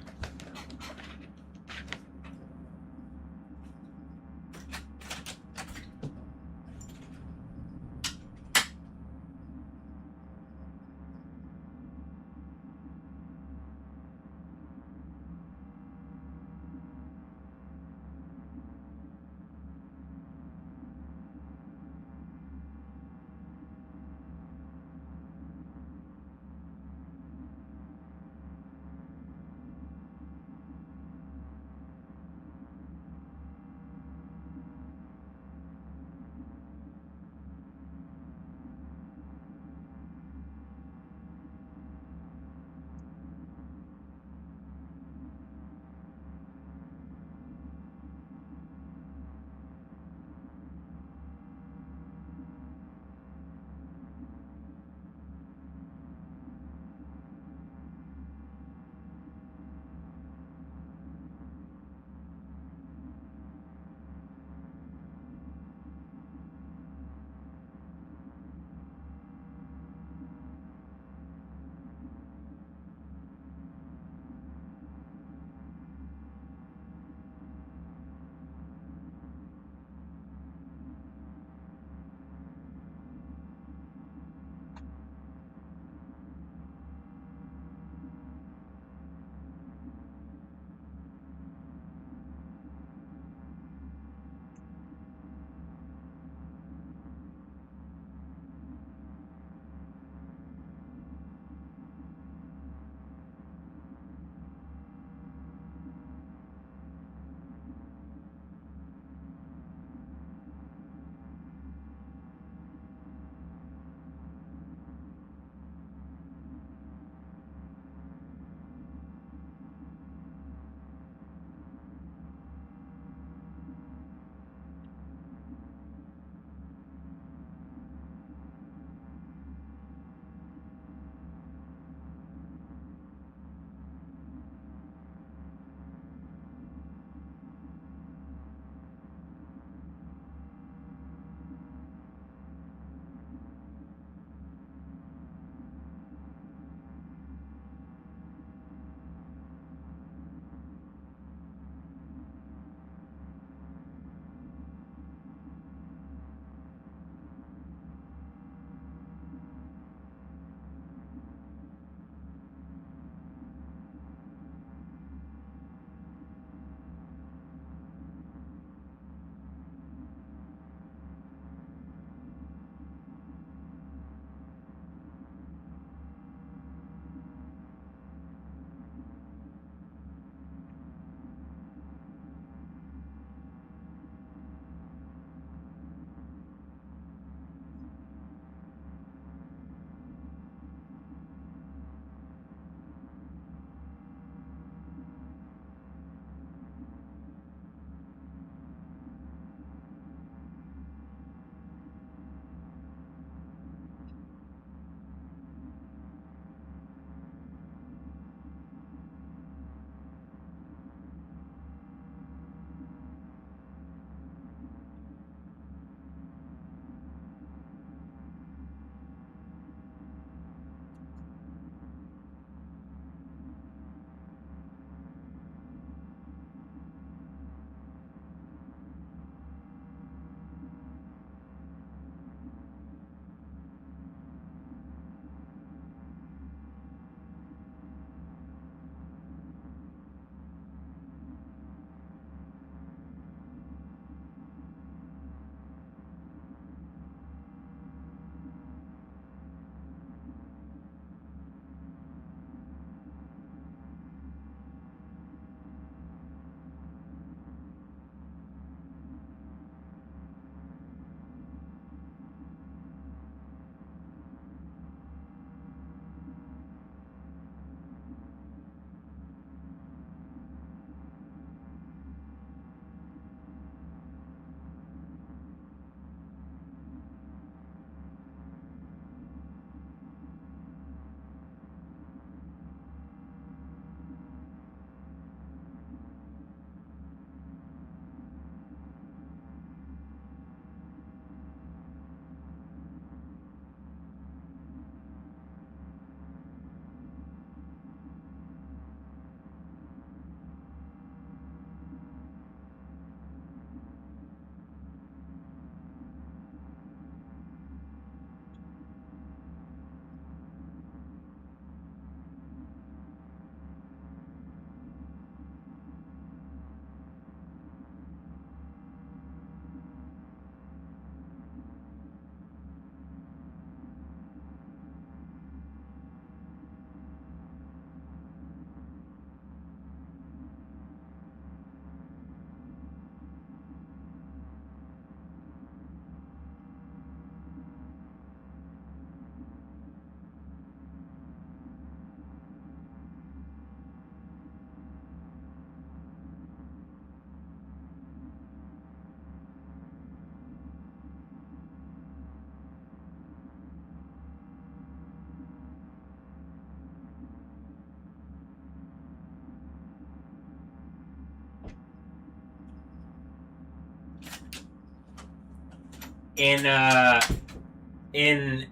S1: in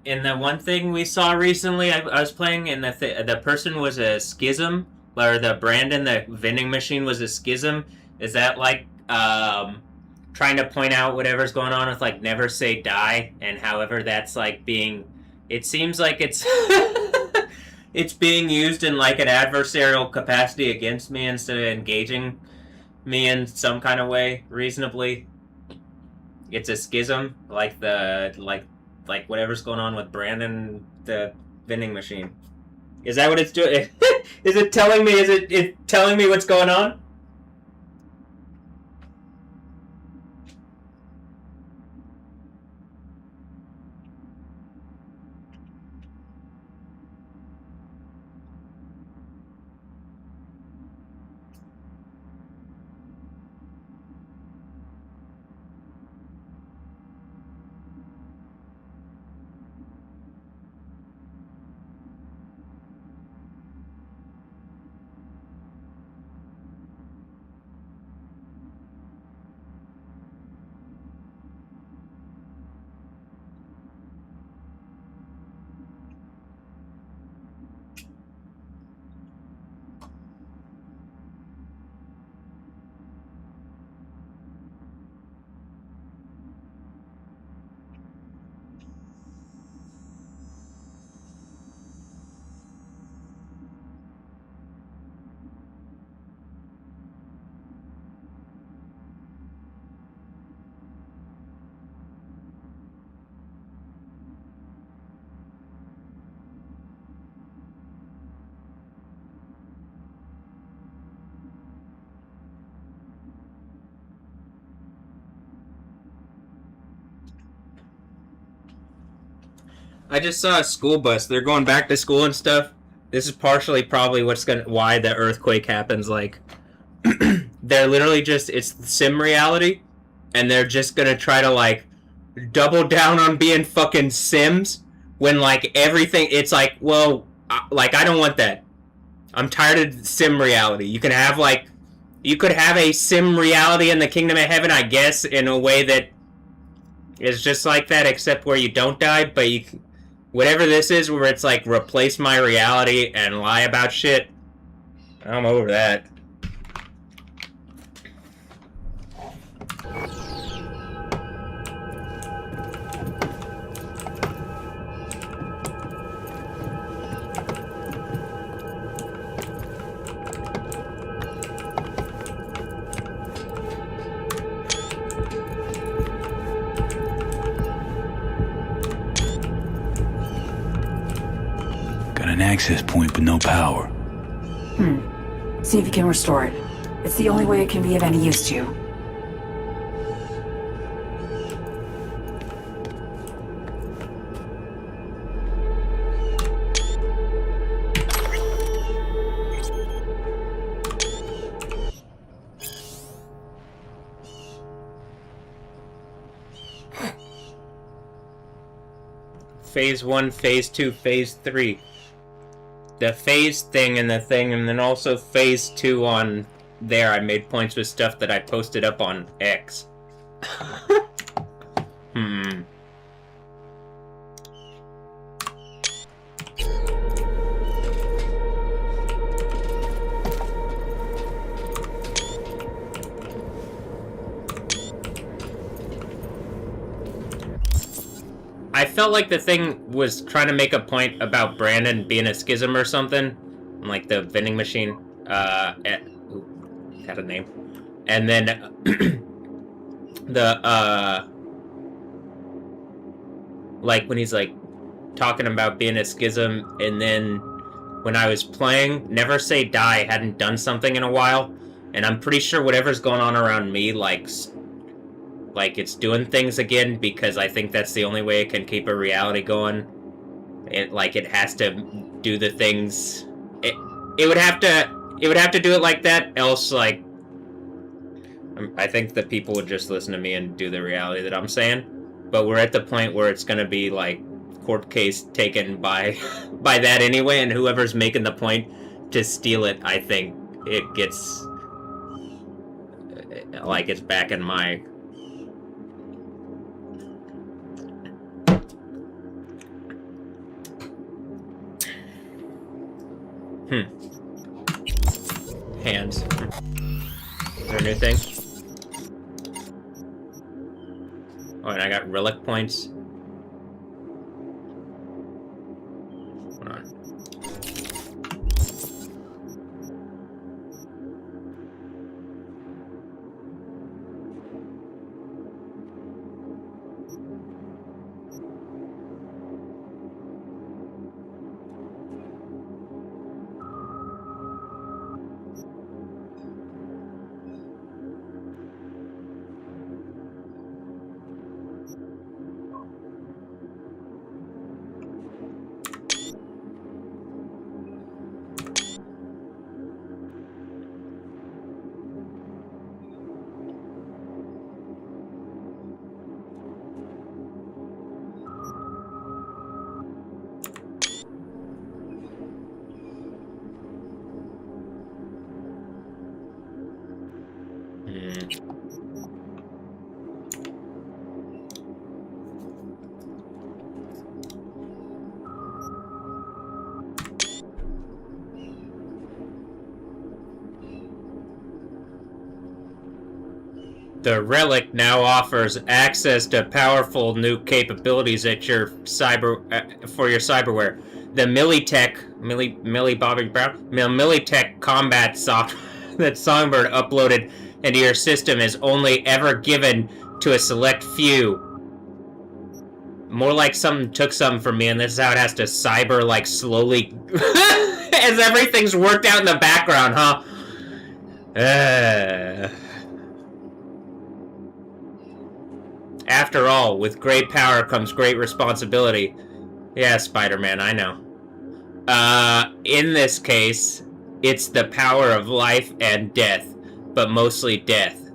S1: the one thing we saw recently, I was playing, and the person was a schism, or the Brandon, the vending machine was a schism. Is that like trying to point out whatever's going on with like never say die, and however that's like being, it seems like it's it's being used in like an adversarial capacity against me instead of engaging me in some kind of way reasonably. It's a schism, like like whatever's going on with Brandon, the vending machine. Is that what it's doing? Is it telling me? Is it telling me what's going on? I just saw a school bus. They're going back to school and stuff. This is partially probably why the earthquake happens. Like, they're literally just, it's sim reality, and they're just gonna try to like double down on being fucking Sims when like everything. It's like, well, like I don't want that. I'm tired of sim reality. You can have like, you could have a sim reality in the kingdom of heaven, I guess, in a way that is just like that, except where you don't die, but you. Whatever this is, where it's like replace my reality and lie about shit, I'm over that.
S5: An access point but no power.
S4: See if you can restore it. It's the only way it can be of any use to you.
S1: Phase 1, Phase 2, Phase 3. The phase thing, and then also Phase 2 on there. I made points with stuff that I posted up on X. I felt like the thing was trying to make a point about Brandon being a schism or something, like the vending machine. Had a name, and then like when he's like talking about being a schism, and then when I was playing, Never Say Die hadn't done something in a while, and I'm pretty sure whatever's going on around me, like it's doing things again, because I think that's the only way it can keep a reality going. It has to do the things. It would have to do it like that, else like I think that people would just listen to me and do the reality that I'm saying. But we're at the point where it's gonna be like court case taken by by that anyway, and whoever's making the point to steal it, I think it gets like it's back in my Hands. Is there a new thing? Oh, and I got relic points. Hold on. The relic now offers access to powerful new capabilities at your for your cyberware. The Millitech combat software that Songbird uploaded into your system is only ever given to a select few. More like something took some from me, and this is how it has to cyber like slowly as everything's worked out in the background, huh? After all, with great power comes great responsibility. Yeah, Spider-Man, I know. In this case, it's the power of life and death, but mostly death.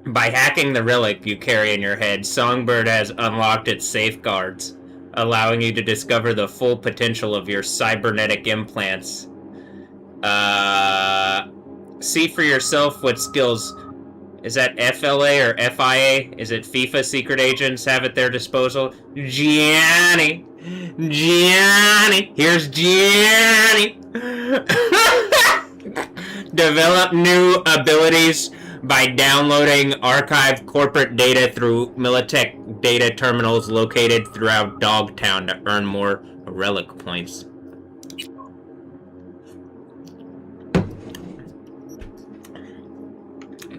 S1: By hacking the relic you carry in your head, Songbird has unlocked its safeguards, allowing you to discover the full potential of your cybernetic implants. See for yourself what skills... Is that FLA or FIA? Is it FIFA secret agents have at their disposal? Gianni! Here's Gianni! Develop new abilities by downloading archived corporate data through Militech data terminals located throughout Dogtown to earn more relic points.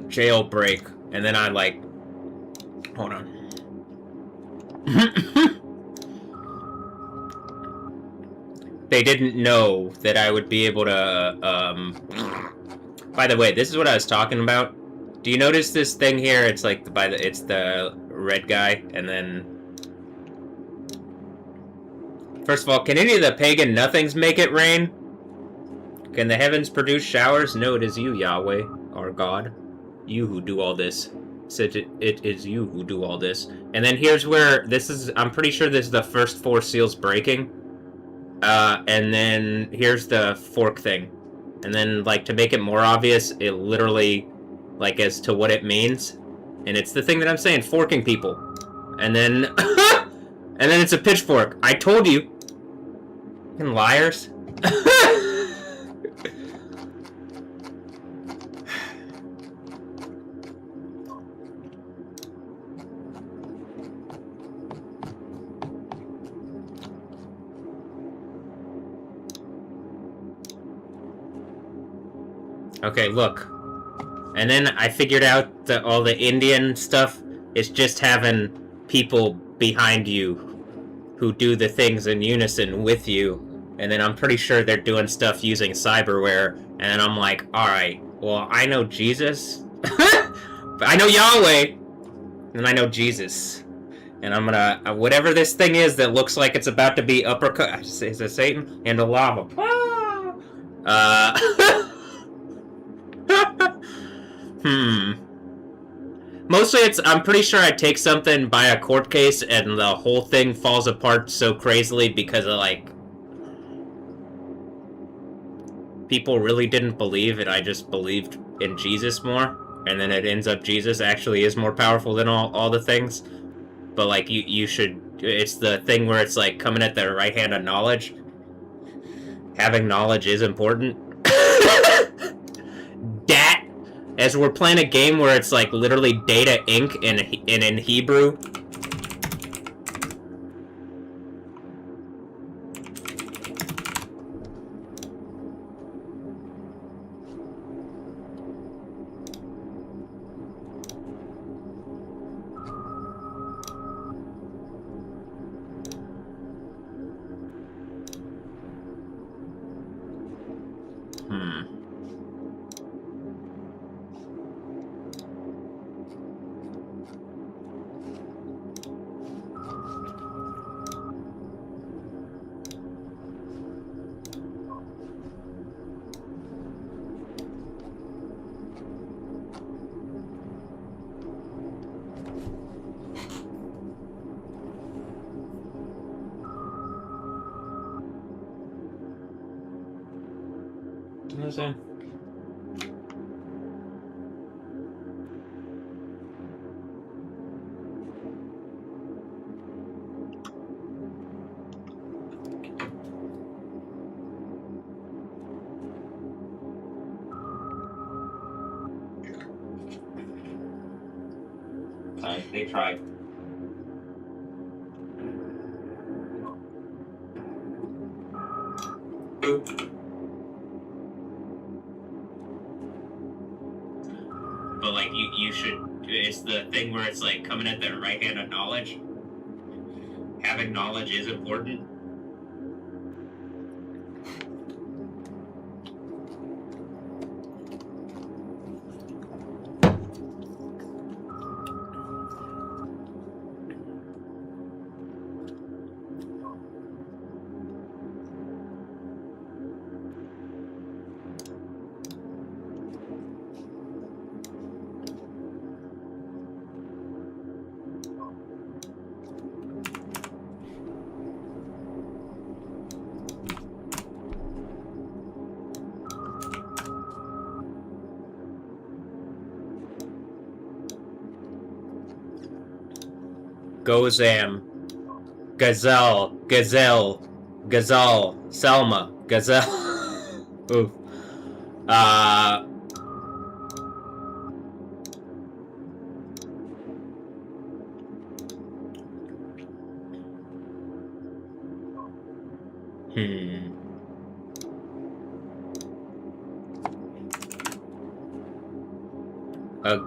S1: Jailbreak, and then I like, hold on. They didn't know that I would be able to, by the way, this is what I was talking about. Do you notice this thing here? It's like, it's the red guy, and then... First of all, can any of the pagan nothings make it rain? Can the heavens produce showers? No, it is you, Yahweh, our God. You who do all this. It is you who do all this. And then here's where this is. I'm pretty sure this is the first 4 seals breaking. And then here's the fork thing. And then, like, to make it more obvious, it literally, like, as to what it means. And it's the thing that I'm saying, forking people. And then, and then it's a pitchfork. I told you. Fucking liars. Okay, look. And then I figured out that all the Indian stuff is just having people behind you who do the things in unison with you. And then I'm pretty sure they're doing stuff using cyberware. And I'm like, alright, well, I know Jesus. I know Yahweh. And I know Jesus. And I'm gonna, whatever this thing is that looks like it's about to be uppercut. Is it Satan? And a lava. Mostly I'm pretty sure I take something by a court case and the whole thing falls apart so crazily because of, like, people really didn't believe and I just believed in Jesus more. And then it ends up Jesus actually is more powerful than all the things. But, like, you should... It's the thing where it's, like, coming at the right hand of knowledge. Having knowledge is important. Dat, as we're playing a game where it's like literally Data Inc. in Hebrew. What was that? They tried. But like you should. It's the thing where it's like coming at the right hand of knowledge. Having knowledge is important. Gozam, Gazelle, Selma, Gazelle. Oof. A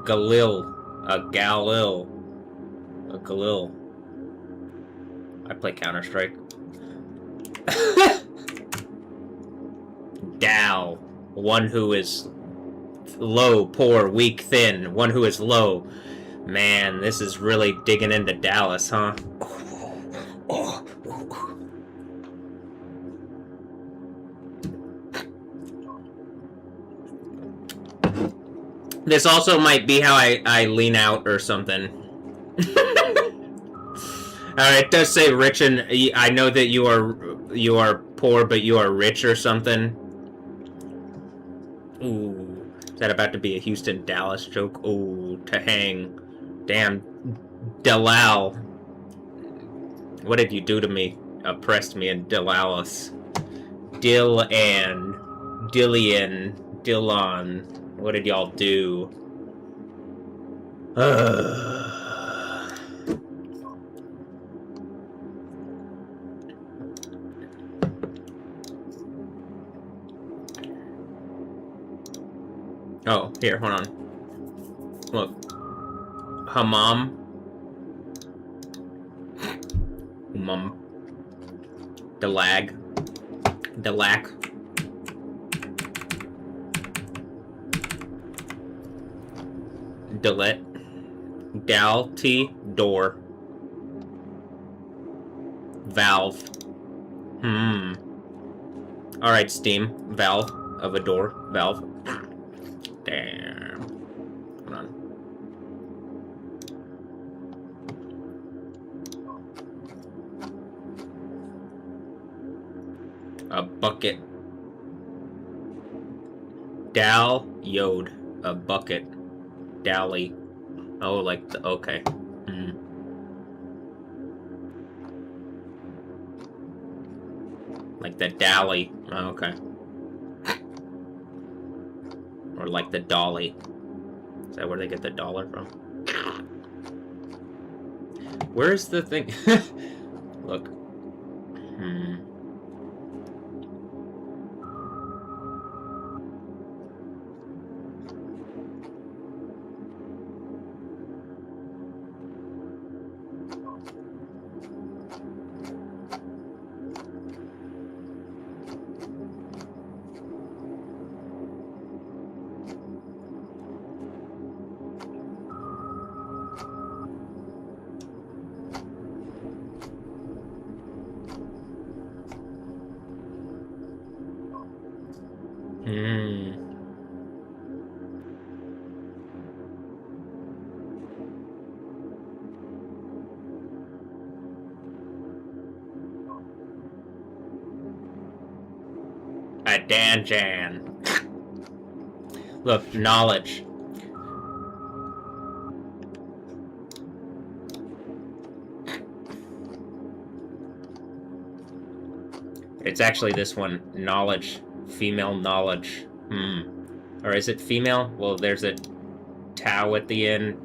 S1: Galil. I play Counter-Strike. Dal. One who is low, poor, weak, thin. One who is low. Man, this is really digging into Dallas, huh? This also might be how I lean out or something. It does say rich, and I know that you are poor, but you are rich or something. Ooh, is that about to be a Houston Dallas joke? Ooh, to hang. Damn, Dalal. What did you do to me? Oppressed me in Dallas. Dillian. What did y'all do? Oh, here, hold on. Look. Hammam. Delac. Delet. Dalty. Door. Valve. Alright, Steam. Valve of a door. Valve. Damn. Hold on. A bucket. Dal Yod. A bucket. Dally. Oh, like the okay. Like the dally. Oh, okay. Or like the dolly. Is that where they get the dollar from? Where's the thing? Look. A Danjan. Look, knowledge. It's actually this one. Knowledge. Female knowledge. Or is it female? Well, there's a Tau at the end.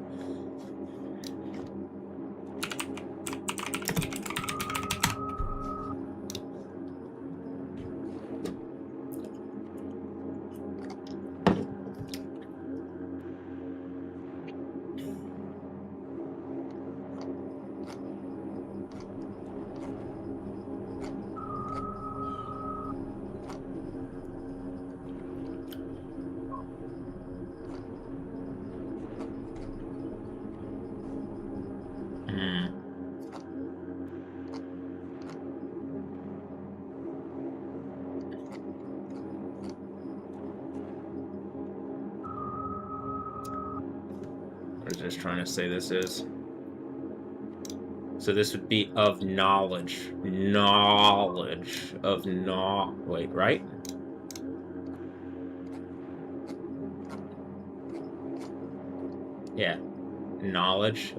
S1: I was just trying to say this is. So this would be of knowledge. Knowledge of wait, right? Yeah. Knowledge.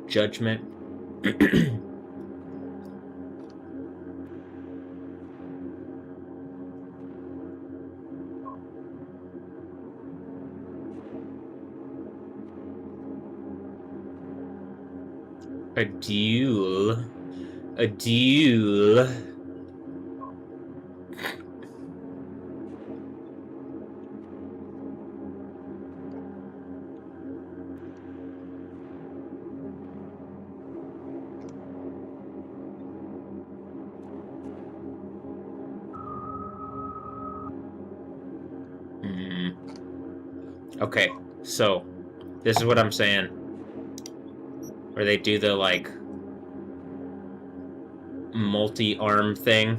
S1: Judgment. A duel. A duel. Okay, so this is what I'm saying. Where they do the, like, multi-arm thing.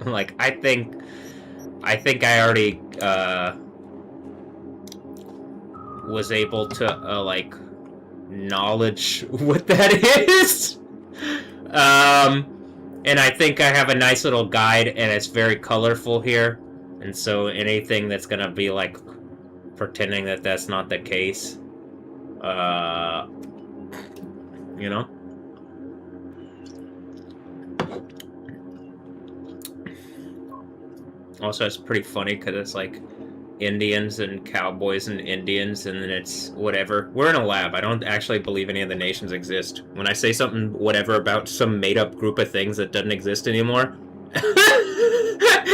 S1: Like, I think I already, was able to, like, knowledge what that is. And I think I have a nice little guide, and it's very colorful here. And so anything that's gonna be, like, pretending that that's not the case, you know? Also, it's pretty funny because it's like Indians and cowboys and Indians, and then it's whatever. We're in a lab. I don't actually believe any of the nations exist. When I say something whatever about some made-up group of things that doesn't exist anymore,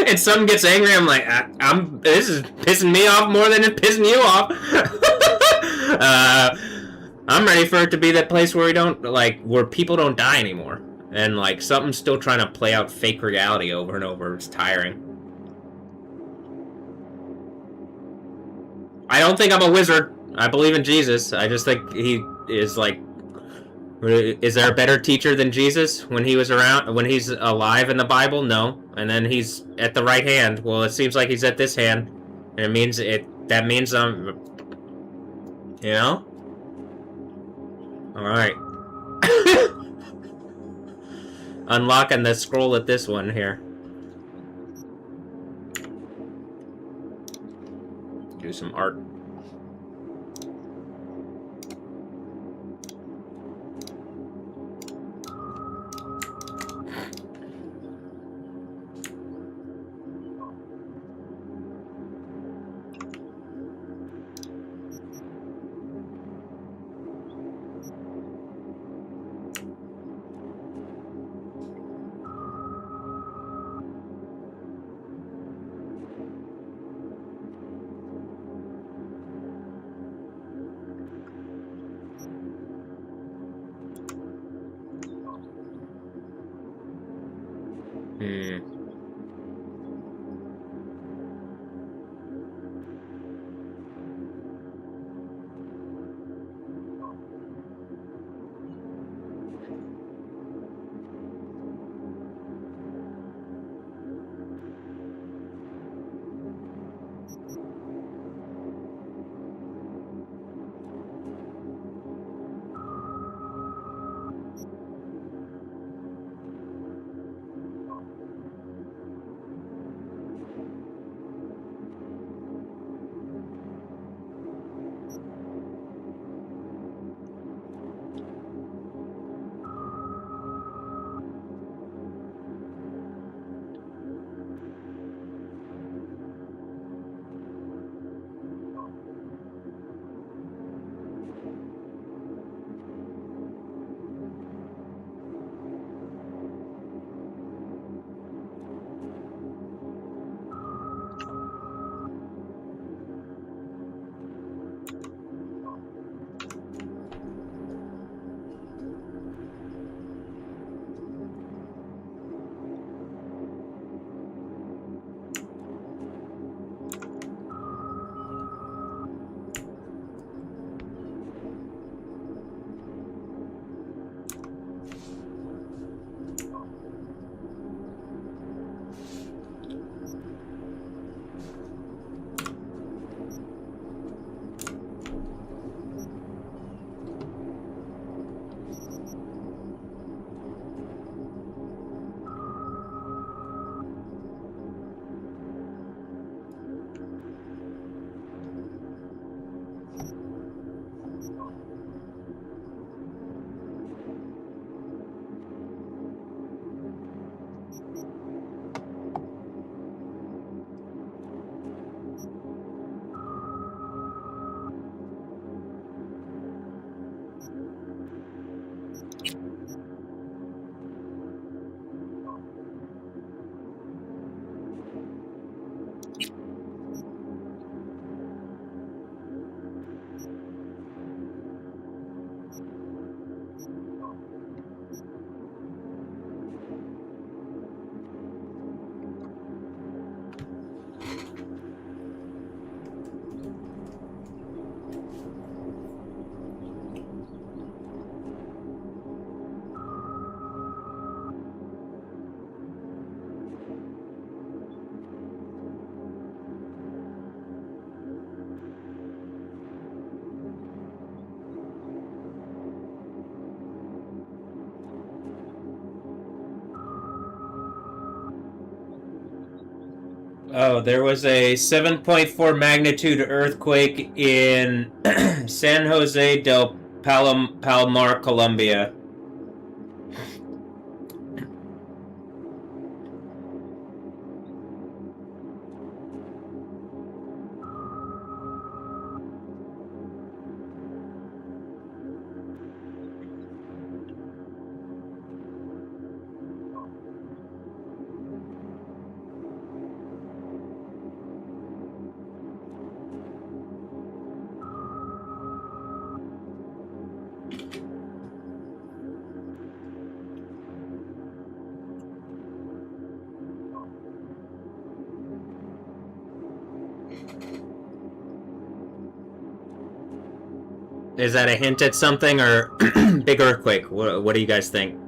S1: and someone gets angry, I'm like, this is pissing me off more than it's pissing you off. I'm ready for it to be that place where we don't, like, where people don't die anymore. And, like, something's still trying to play out fake reality over and over. It's tiring. I don't think I'm a wizard. I believe in Jesus. I just think he is, like... Is there a better teacher than Jesus when he was around, when he's alive in the Bible? No. And then he's at the right hand. Well, it seems like he's at this hand. And it means that means I'm... You know? Alright. Unlocking the scroll at this one here. Do some art. Hmm. Oh, there was a 7.4 magnitude earthquake in San Jose del Palmar, Colombia. Is that a hint at something, or big earthquake? What do you guys think?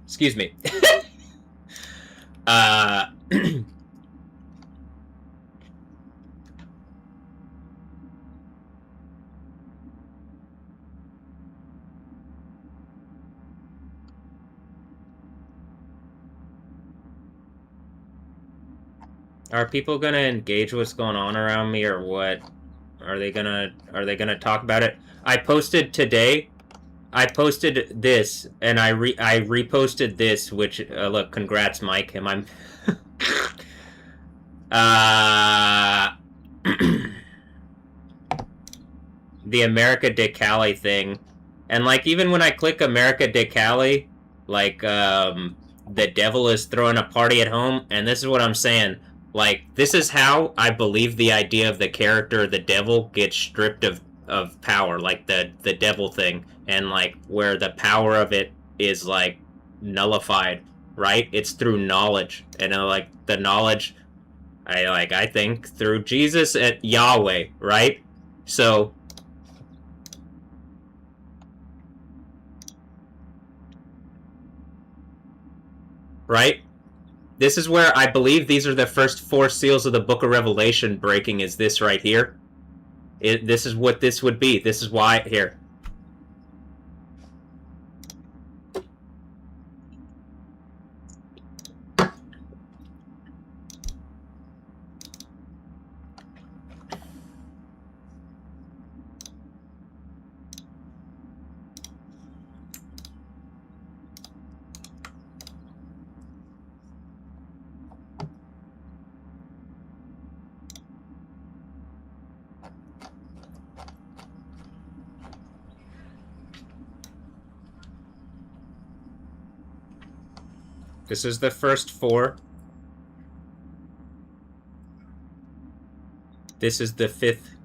S1: Excuse me. Are people gonna engage what's going on around me, or what? Are they gonna talk about it? I posted today I posted this, and I reposted this, which, look, congrats, Mike. Am I... the America de Cali thing. And, like, even when I click America de Cali, like, the devil is throwing a party at home, and this is what I'm saying. Like, this is how I believe the idea of the character, the devil, gets stripped of power, like the devil thing, and like where the power of it is like nullified, right? It's through knowledge, and like the knowledge, I think through Jesus at Yahweh, right? So right, this is where I believe these are the first 4 seals of the Book of Revelation breaking, is this right here. This is what this would be. This is why, here. This is the first 4. This is the 5th,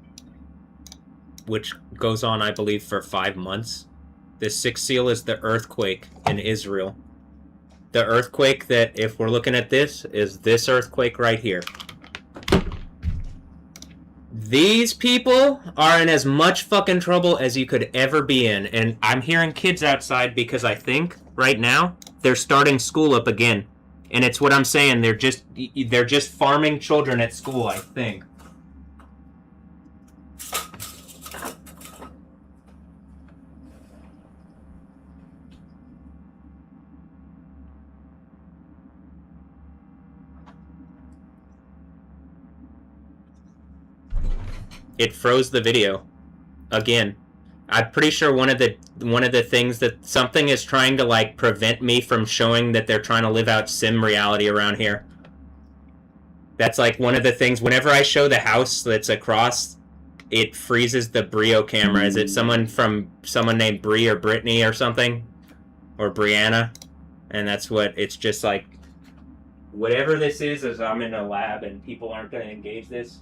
S1: which goes on, I believe, for 5 months. The 6th seal is the earthquake in Israel. The earthquake that, if we're looking at this, is this earthquake right here. These people are in as much fucking trouble as you could ever be in. And I'm hearing kids outside because I think, right now, they're starting school up again. And it's what I'm saying, they're just farming children at school, I think. It froze the video again. I'm pretty sure one of the things that something is trying to like prevent me from showing that they're trying to live out sim reality around here. That's like one of the things. Whenever I show the house that's across, it freezes the Brio camera. Is it someone named Brie or Brittany or something, or Brianna? And that's what it's just like. Whatever this is I'm in a lab and people aren't going to engage this.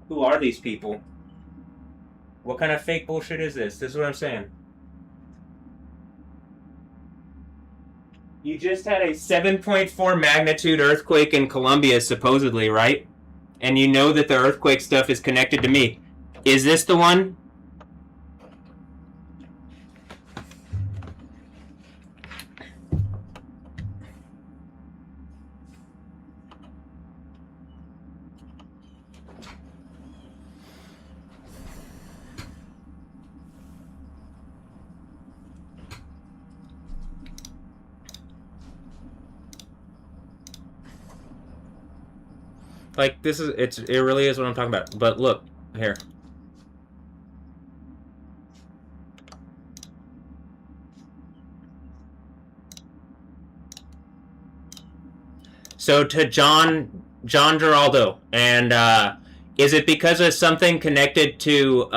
S1: Who are these people? What kind of fake bullshit is this? This is what I'm saying. You just had a 7.4 magnitude earthquake in Colombia, supposedly, right? And you know that the earthquake stuff is connected to me. Is this the one? Like, this is, it really is what I'm talking about. But look, here. So to John Giraldo, and is it because of something connected to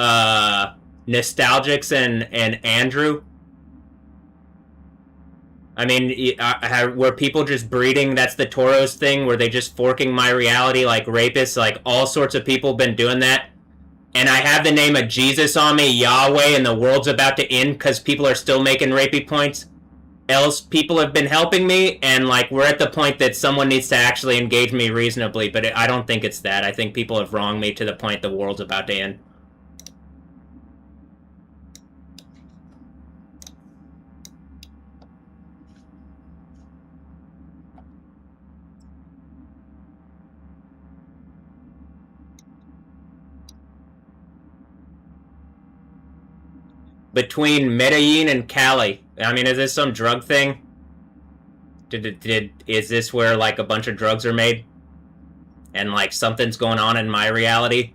S1: Nostalgics and Andrew? I mean, were people just breeding? That's the Toros thing, where they just forking my reality like rapists. Like, all sorts of people been doing that. And I have the name of Jesus on me, Yahweh, and the world's about to end because people are still making rapey points. Else, people have been helping me, and like we're at the point that someone needs to actually engage me reasonably. But I don't think it's that. I think people have wronged me to the point the world's about to end. Between Medellin and Cali. I mean, is this some drug thing? Is this where like a bunch of drugs are made? And like something's going on in my reality?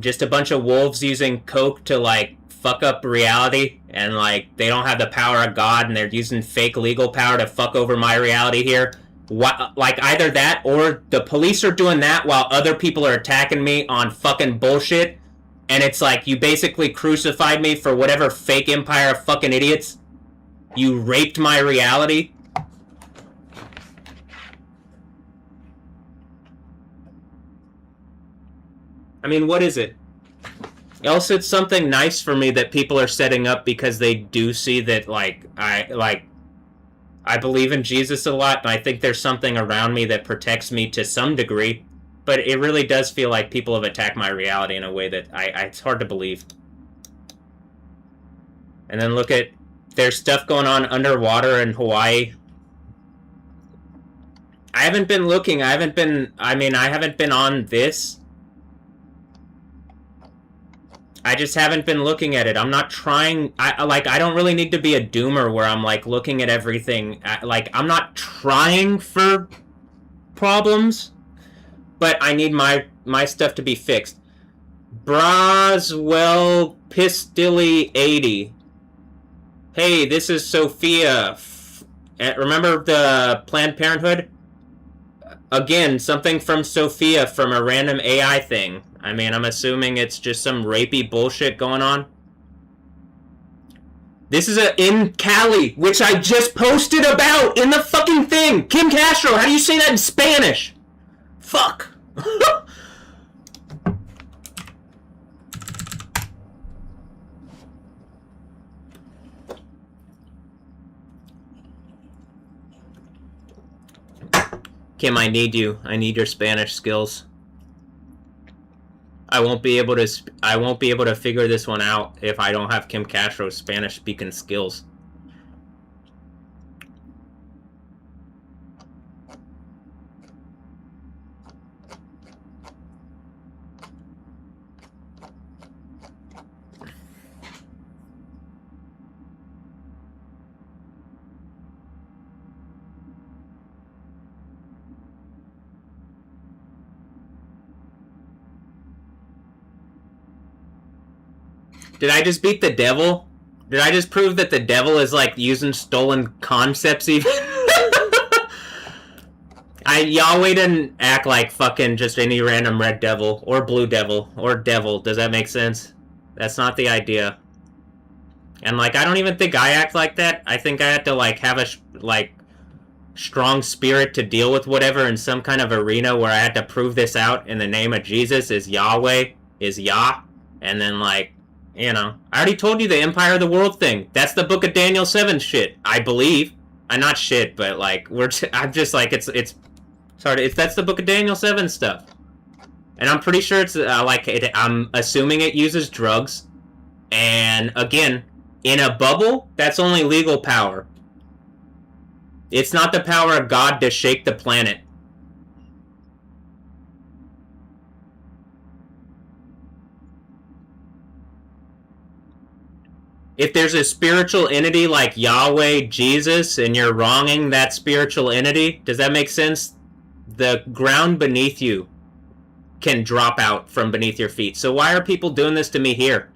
S1: just a bunch of wolves using coke to, like, fuck up reality, and, like, they don't have the power of God, and they're using fake legal power to fuck over my reality here. What, like, either that, or the police are doing that while other people are attacking me on fucking bullshit, and it's like, you basically crucified me for whatever fake empire of fucking idiots. You raped my reality. I mean, what is it? Else it's something nice for me that people are setting up because they do see that, like, I believe in Jesus a lot, and I think there's something around me that protects me to some degree, but it really does feel like people have attacked my reality in a way that it's hard to believe. And then look at, there's stuff going on underwater in Hawaii. I haven't been looking, I haven't been on this. I just haven't been looking at it. I'm not trying... I don't really need to be a doomer where I'm, like, looking at everything. I'm not trying for problems, but I need my stuff to be fixed. Braswell Pistilli 80. Hey, this is Sophia. Remember the Planned Parenthood? Again, something from Sophia from a random AI thing. I mean, I'm assuming it's just some rapey bullshit going on. This is in Cali, which I just posted about in the fucking thing. Kim Castro, how do you say that in Spanish? Fuck. Kim, I need you. I need your Spanish skills. I won't be able to figure this one out if I don't have Kim Castro's Spanish speaking skills. Did I just beat the devil? Did I just prove that the devil is, like, using stolen concepts even? Yahweh didn't act like fucking just any random red devil, or blue devil, or devil. Does that make sense? That's not the idea. And, like, I don't even think I act like that. I think I have to, like, have a, strong spirit to deal with whatever in some kind of arena where I had to prove this out in the name of Jesus is Yahweh, is Yah, and then, like, you know, I already told you the Empire of the World thing. That's the Book of Daniel 7 shit, I believe. I'm not shit, but, like, I'm just, like, that's the Book of Daniel 7 stuff. And I'm pretty sure it's, I'm assuming it uses drugs. And, again, in a bubble, that's only legal power. It's not the power of God to shake the planet. If there's a spiritual entity like Yahweh, Jesus, and you're wronging that spiritual entity, does that make sense? The ground beneath you can drop out from beneath your feet. So why are people doing this to me here?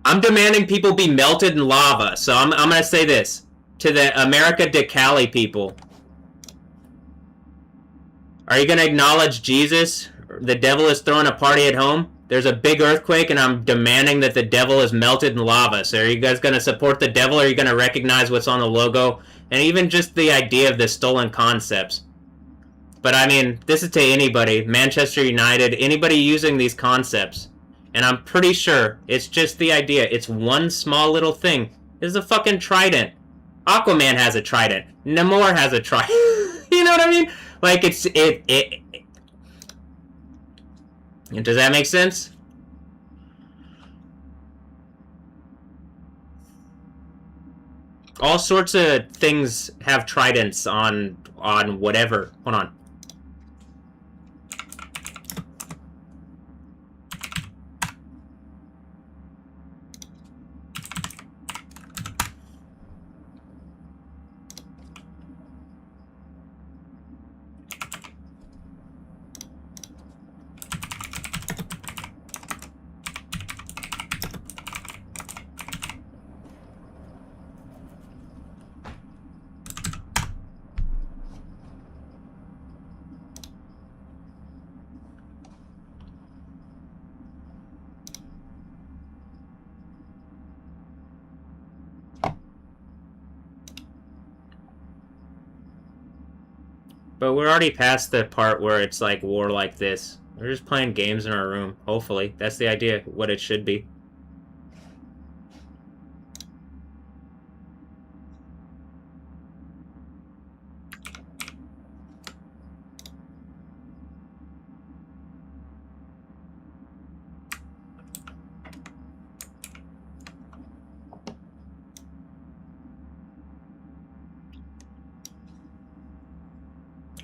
S1: I'm demanding people be melted in lava, so I'm gonna say this. To the America de Cali people. Are you gonna acknowledge Jesus? The devil is throwing a party at home? There's a big earthquake and I'm demanding that the devil is melted in lava. So are you guys gonna support the devil, or are you gonna recognize what's on the logo? And even just the idea of the stolen concepts. But I mean, this is to anybody. Manchester United, anybody using these concepts. And I'm pretty sure it's just the idea. It's one small little thing. It's a fucking trident. Aquaman has a trident. Namor has a trident. You know what I mean? Like, does that make sense? All sorts of things have tridents on whatever. Hold on. But we're already past the part where it's like war like this. We're just playing games in our room, hopefully. That's the idea, what it should be.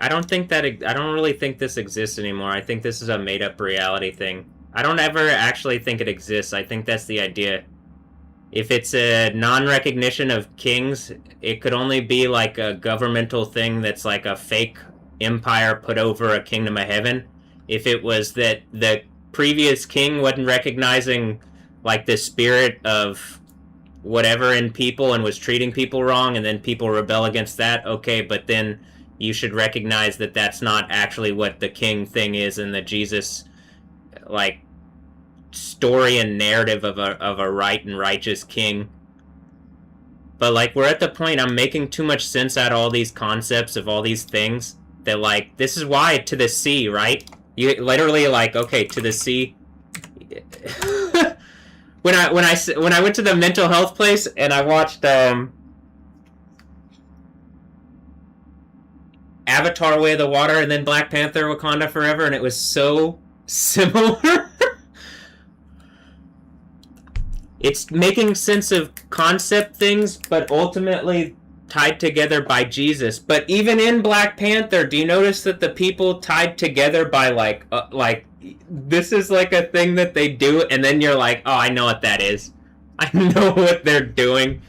S1: I don't really think this exists anymore. I think this is a made-up reality thing. I don't ever actually think it exists. I think that's the idea. If it's a non-recognition of kings, it could only be like a governmental thing that's like a fake empire put over a kingdom of heaven. If it was that the previous king wasn't recognizing like the spirit of whatever in people and was treating people wrong, and then people rebel against that, okay, but then you should recognize that that's not actually what the king thing is, and the Jesus, like, story and narrative of a right and righteous king. But, like, we're at the point, I'm making too much sense out of all these concepts of all these things, that, like, this is why to the sea, right? You literally, like, okay, to the sea. when I went to the mental health place and I watched, Avatar: Way of the Water and then Black Panther: Wakanda Forever, and it was so similar. It's making sense of concept things, but ultimately tied together by Jesus. But even in Black Panther, do you notice that the people tied together by like this is like a thing that they do, and then you're like, oh, I know what that is. I know what they're doing.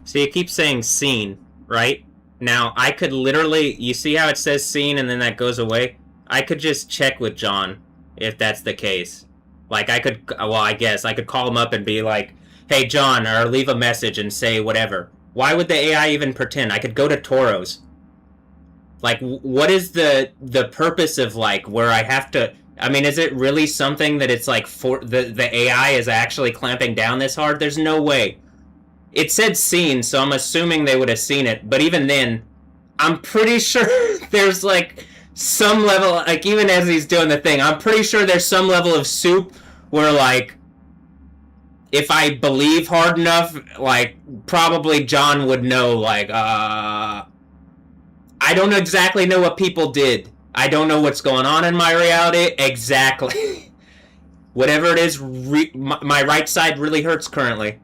S1: So you keep saying scene, right? Now, I could literally... You see how it says scene and then that goes away? I could just check with John if that's the case. Like, I could... Well, I guess. I could call him up and be like, hey, John, or leave a message and say whatever. Why would the AI even pretend? I could go to Toros. Like, what is the purpose of, like, where I have to... I mean, is it really something that it's like... for the AI is actually clamping down this hard? There's no way. It said seen, so I'm assuming they would have seen it. But even then, I'm pretty sure there's, like, some level... Like, even as he's doing the thing, I'm pretty sure there's some level of soup where, like... if I believe hard enough, like, probably John would know, like, I don't exactly know what people did. I don't know what's going on in my reality exactly. Whatever it is, my right side really hurts currently.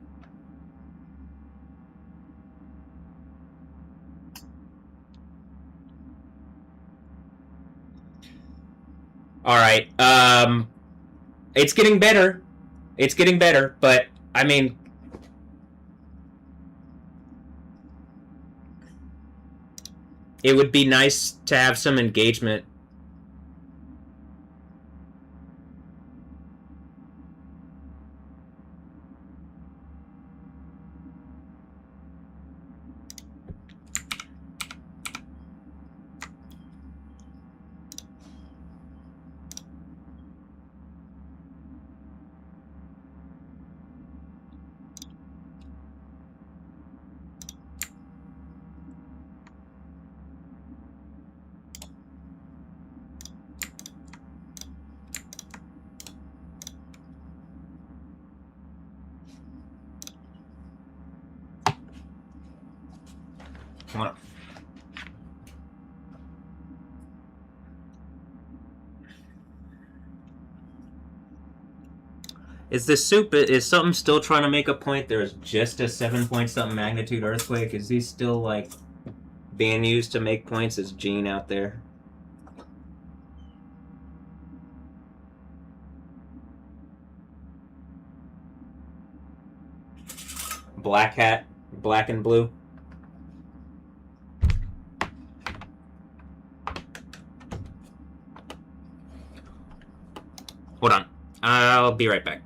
S1: Alright, it's getting better. It's getting better, but, I mean... It would be nice to have some engagement. Come on. Is something still trying to make a point? There's just a 7 point something magnitude earthquake. Is he still, like, being used to make points as Gene out there? Black hat, black and blue. Hold on. I'll be right back.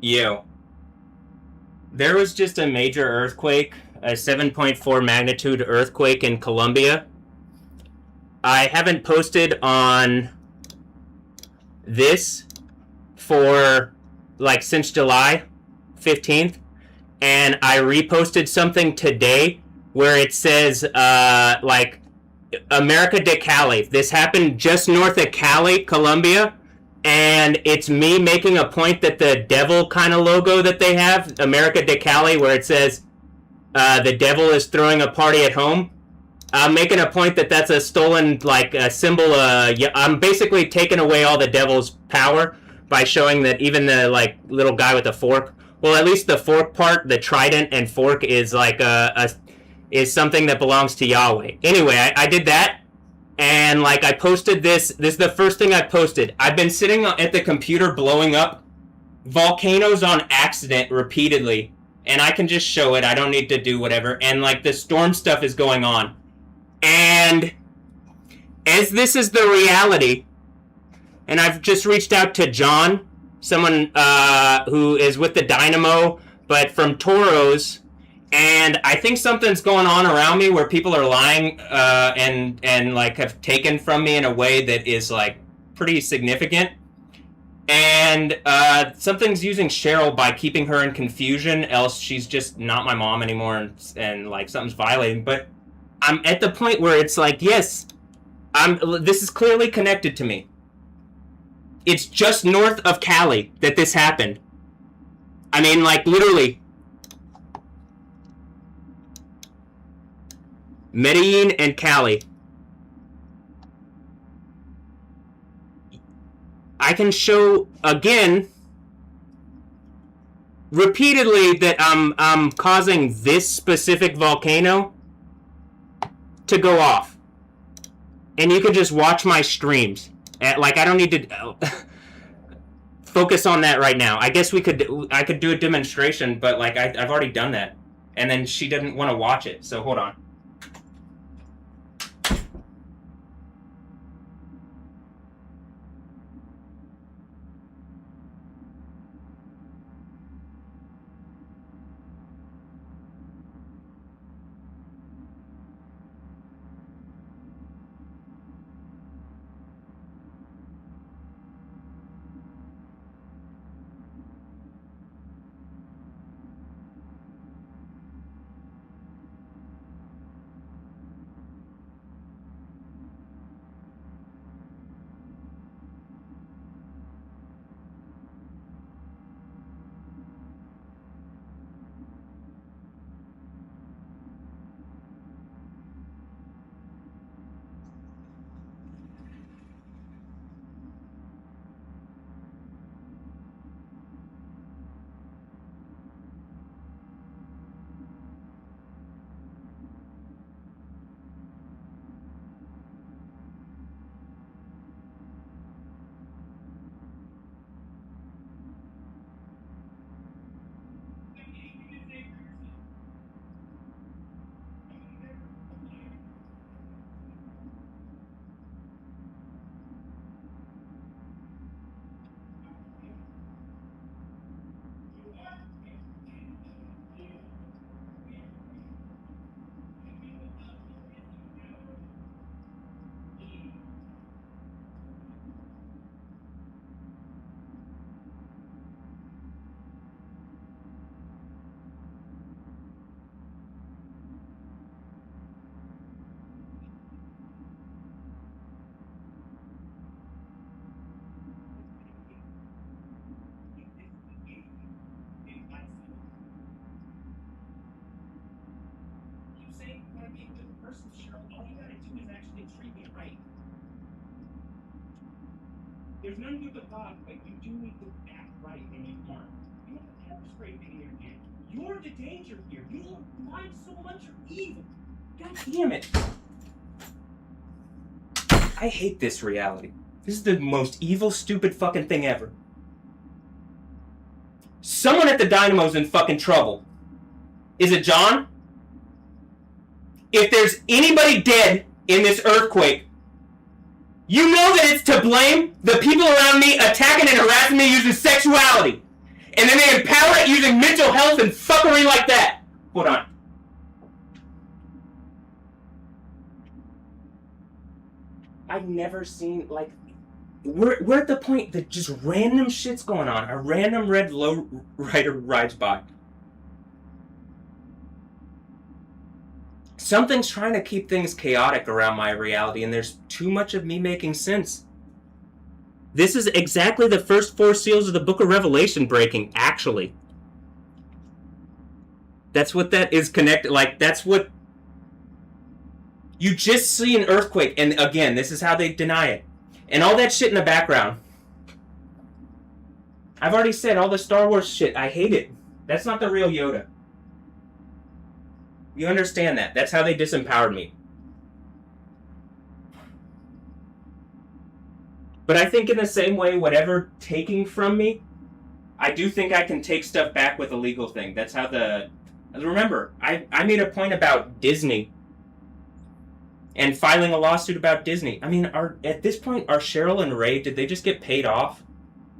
S1: Yo. There was just a major earthquake, a 7.4 magnitude earthquake in Colombia. I haven't posted on this for, like, since July 15th, and I reposted something today where it says, like, America de Cali. This happened just north of Cali, Colombia. And it's me making a point that the devil kind of logo that they have, America de Cali, where it says the devil is throwing a party at home. I'm making a point that that's a stolen, like, a symbol. I'm basically taking away all the devil's power by showing that even the, like, little guy with the fork, well, at least the fork part, the trident and fork is like is something that belongs to Yahweh. Anyway, I did that. And, like, I posted this. This is the first thing I posted. I've been sitting at the computer blowing up volcanoes on accident repeatedly. And I can just show it. I don't need to do whatever. And, like, the storm stuff is going on. And as this is the reality, and I've just reached out to John, someone who is with the Dynamo, but from Toros. And I think something's going on around me where people are lying and like have taken from me in a way that is like pretty significant. And something's using Cheryl by keeping her in confusion, else she's just not my mom anymore, and like something's violating. But I'm at the point where it's like, yes, this is clearly connected to me. It's just north of Cali that this happened. I mean, like, literally. Medellin and Cali. I can show again repeatedly that I'm causing this specific volcano to go off. And you can just watch my streams. Like, I don't need to focus on that right now. I guess I could do a demonstration, but like I've already done that. And then she didn't want to watch it, so hold on. There's none of the thought, but you do need to act right, and you aren't. You have a pepper spray in your hand. You're the danger here. You don't mind so much you're evil. God damn it. I hate this reality. This is the most evil, stupid fucking thing ever. Someone at the Dynamo's in fucking trouble. Is it John? If there's anybody dead in this earthquake, you know that it's to blame the people around me attacking and harassing me using sexuality. And then they empower it using mental health and fuckery like that. Hold on. I've never seen, like, we're at the point that just random shit's going on. A random red low rider rides by. Something's trying to keep things chaotic around my reality, and there's too much of me making sense. This is exactly the first 4 seals of the Book of Revelation breaking, actually. That's what that is connected, like, that's what... You just see an earthquake, and again, this is how they deny it. And all that shit in the background. I've already said all the Star Wars shit, I hate it. That's not the real Yoda. You understand that. That's how they disempowered me. But I think in the same way, whatever taking from me, I do think I can take stuff back with a legal thing. That's how the... Remember, I made a point about Disney and filing a lawsuit about Disney. I mean, at this point, are Cheryl and Ray, did they just get paid off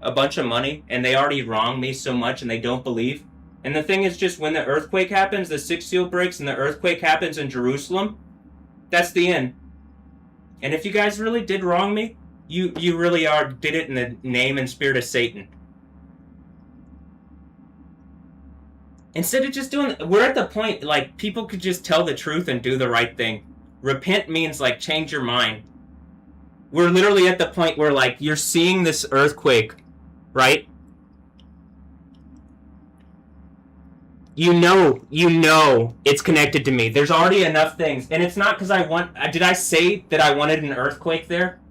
S1: a bunch of money and they already wronged me so much and they don't believe? And the thing is just when the earthquake happens, the 6th seal breaks and the earthquake happens in Jerusalem, that's the end. And if you guys really did wrong me, you really did it in the name and spirit of Satan. Instead of just doing... We're at the point, like, people could just tell the truth and do the right thing. Repent means, like, change your mind. We're literally at the point where, like, you're seeing this earthquake, right? You know it's connected to me. There's already enough things. And it's not because I want... Did I say that I wanted an earthquake there?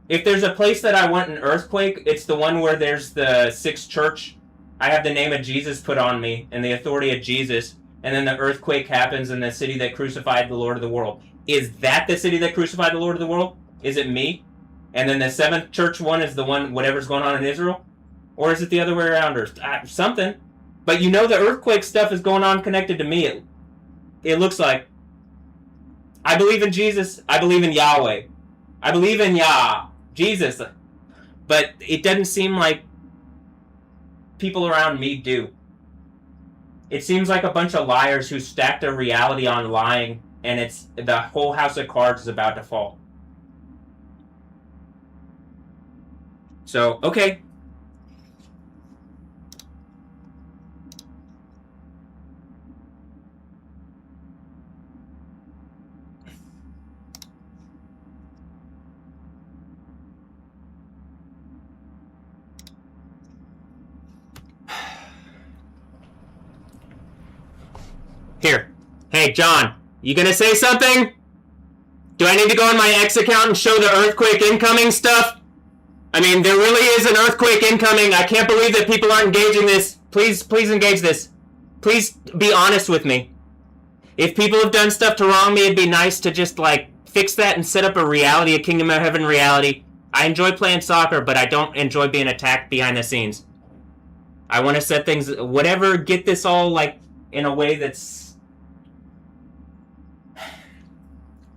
S1: If there's a place that I want an earthquake, it's the one where there's the 6th church. I have the name of Jesus put on me and the authority of Jesus. And then the earthquake happens in the city that crucified the Lord of the world. Is that the city that crucified the Lord of the world? Is it me? And then the 7th church one is the one, whatever's going on in Israel? Or is it the other way around? Or something. But you know the earthquake stuff is going on connected to me. It looks like. I believe in Jesus. I believe in Yahweh. I believe in Jesus. But it doesn't seem like people around me do. It seems like a bunch of liars who stacked their reality on lying, and it's the whole house of cards is about to fall. So, okay. Here. Hey, John, you gonna say something? Do I need to go on my X account and show the earthquake incoming stuff? I mean, there really is an earthquake incoming. I can't believe that people aren't engaging this. Please engage this. Please be honest with me. If people have done stuff to wrong me, it'd be nice to just, like, fix that and set up a reality, a Kingdom of Heaven reality. I enjoy playing soccer, but I don't enjoy being attacked behind the scenes. I want to set things, whatever, get this all, like, in a way that's...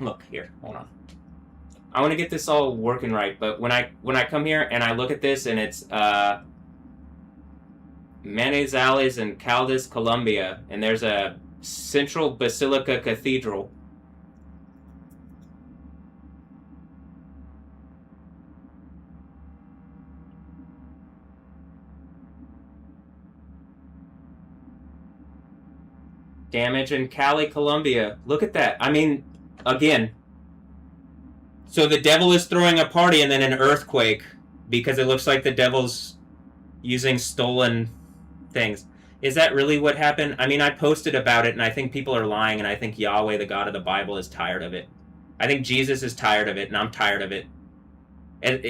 S1: Look, here, hold on. I want to get this all working right, but when I come here and I look at this and it's Manizales and Caldas, Colombia, and there's a Central Basilica Cathedral. Damage in Cali, Colombia. Look at that. I mean, again, so the devil is throwing a party and then an earthquake because it looks like the devil's using stolen things. Is that really what happened? I mean, I posted about it and I think people are lying and I think Yahweh, the God of the Bible, is tired of it. I think Jesus is tired of it and I'm tired of it. And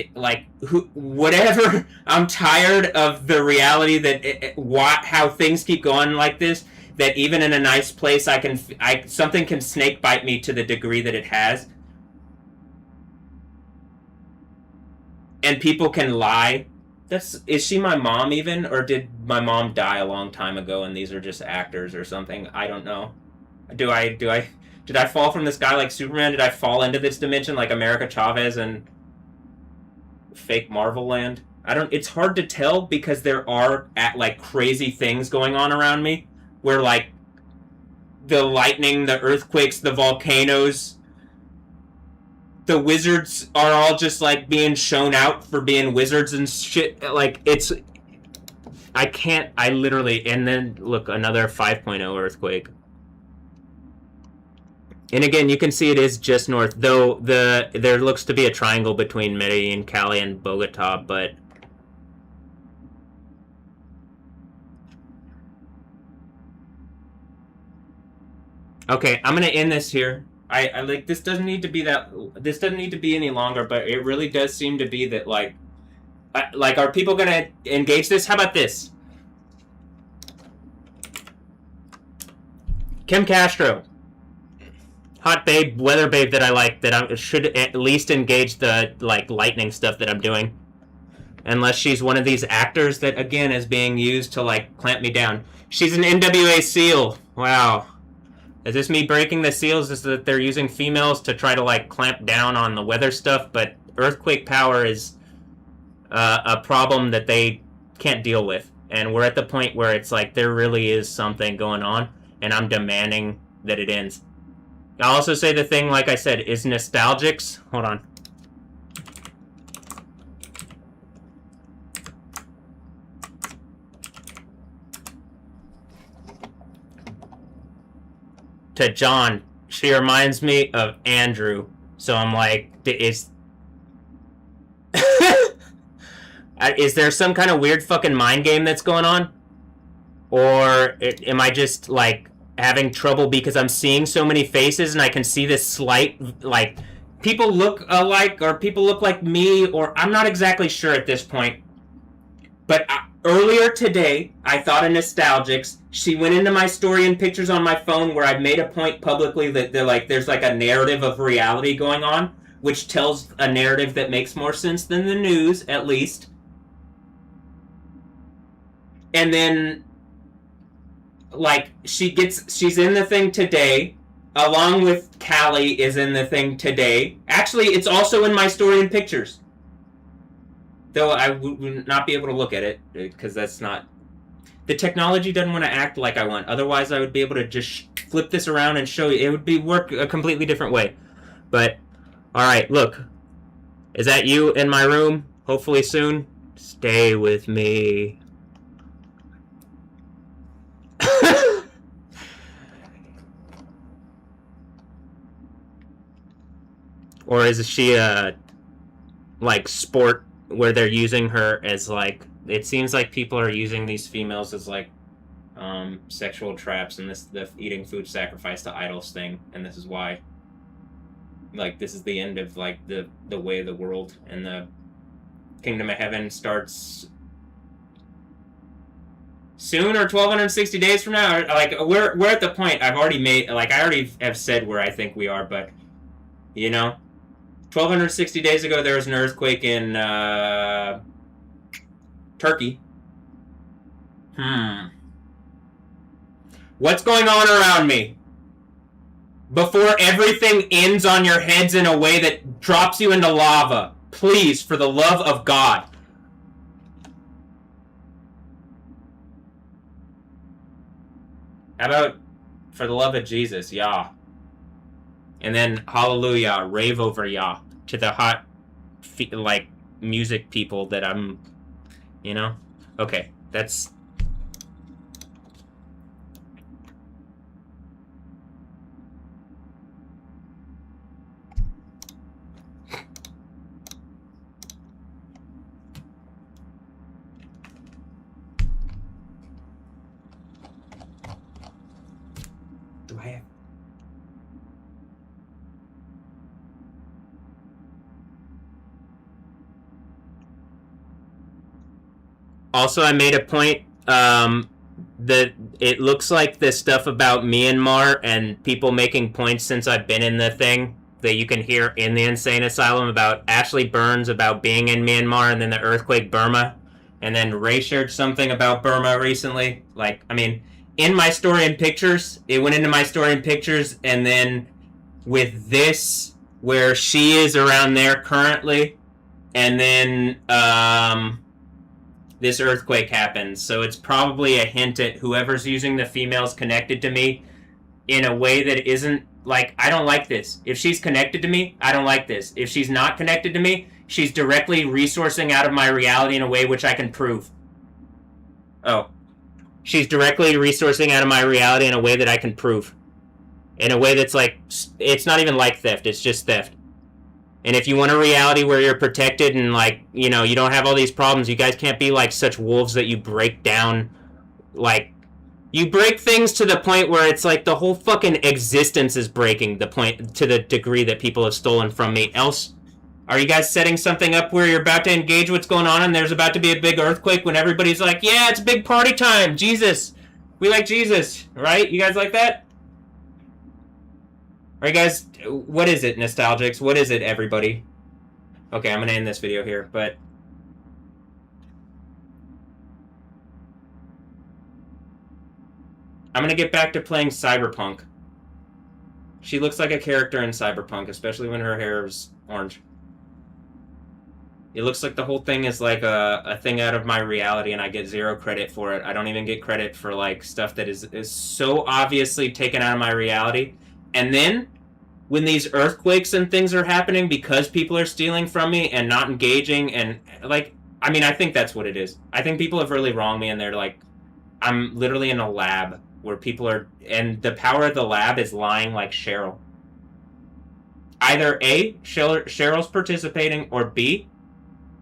S1: whatever, I'm tired of the reality that how things keep going like this. That even in a nice place, something can snake bite me to the degree that it has. And people can lie. Is she my mom even? Or did my mom die a long time ago and these are just actors or something? I don't know. Did I fall from the sky like Superman? Did I fall into this dimension like America Chavez and fake Marvel land? It's hard to tell because there are like crazy things going on around me. Where, like, the lightning, the earthquakes, the volcanoes, the wizards are all just, like, being shown out for being wizards and shit. Like, I literally, and then, look, another 5.0 earthquake. And again, you can see it is just north, though there looks to be a triangle between Medellin, Cali, and Bogota, but... Okay, I'm gonna end this here. I like, this doesn't need to be any longer, but it really does seem to be that, like, are people gonna engage this? How about this? Kim Castro. Hot babe, weather babe that I like, that I should at least engage the, like, lightning stuff that I'm doing. Unless she's one of these actors that, again, is being used to, like, clamp me down. She's an NWA SEAL. Wow. Is this me breaking the seals? Is that they're using females to try to, like, clamp down on the weather stuff? But earthquake power is a problem that they can't deal with. And we're at the point where it's like there really is something going on, and I'm demanding that it ends. I'll also say the thing, like I said, is nostalgics. Hold on. To John, she reminds me of Andrew. So I'm like, is there some kind of weird fucking mind game that's going on? Or am I just, like, having trouble because I'm seeing so many faces and I can see this slight, like, people look alike or people look like me, or I'm not exactly sure at this point. But earlier today, I thought of nostalgics. She went into my story and pictures on my phone where I've made a point publicly that there's like a narrative of reality going on, which tells a narrative that makes more sense than the news, at least. And then, like, she's in the thing today, along with Callie is in the thing today. Actually, it's also in my story and pictures. Though I would not be able to look at it, because that's not... The technology doesn't want to act like I want. Otherwise, I would be able to just flip this around and show you. It would work a completely different way. But, alright, look. Is that you in my room? Hopefully soon. Stay with me. Or is she a, like, sport where they're using her as, like, it seems like people are using these females as, like, sexual traps, and the eating food sacrifice to idols thing, and this is why, like, this is the end of, like, the way of the world, and the kingdom of heaven starts soon, or 1260 days from now. Like, we're at the point I've already made, like, I already have said where I think we are, but, you know, 1260 days ago there was an earthquake in Turkey. What's going on around me? Before everything ends on your heads in a way that drops you into lava, please, for the love of God. How about, for the love of Jesus, Yah. And then, hallelujah, rave over Yah. To the hot, like, music people that I'm, you know? Okay, that's... Do I have... Also, I made a point that it looks like the stuff about Myanmar and people making points since I've been in the thing that you can hear in the Insane Asylum about Ashley Burns about being in Myanmar, and then the earthquake Burma, and then Ray shared something about Burma recently. Like, I mean, in my story and pictures, it went into my story and pictures, and then with this, where she is around there currently, and then this earthquake happens. So it's probably a hint at whoever's using the females connected to me in a way that isn't, like, I don't like this. If she's connected to me, I don't like this. If she's not connected to me, she's directly resourcing out of my reality in a way which I can prove. Oh. She's directly resourcing out of my reality in a way that I can prove. in a way that's like, it's not even like theft, it's just theft. And if you want a reality where you're protected and, like, you know, you don't have all these problems, you guys can't be like such wolves that you break down, like, you break things to the point where it's like the whole fucking existence is breaking the point to the degree that people have stolen from me. Else, are you guys setting something up where you're about to engage what's going on and there's about to be a big earthquake when everybody's like, yeah, it's big party time, Jesus. We like Jesus, right? You guys like that? Are you guys, what is it, nostalgics? What is it, everybody? Okay, I'm gonna end this video here, but I'm gonna get back to playing Cyberpunk. She looks like a character in Cyberpunk, especially when her hair is orange. It looks like the whole thing is like a thing out of my reality, and I get zero credit for it. I don't even get credit for, like, stuff that is so obviously taken out of my reality. And then, when these earthquakes and things are happening because people are stealing from me and not engaging, and, like, I mean, I think that's what it is. I think people have really wronged me, and they're like, I'm literally in a lab where people are, and the power of the lab is lying like Cheryl. Either A, Cheryl's participating, or B,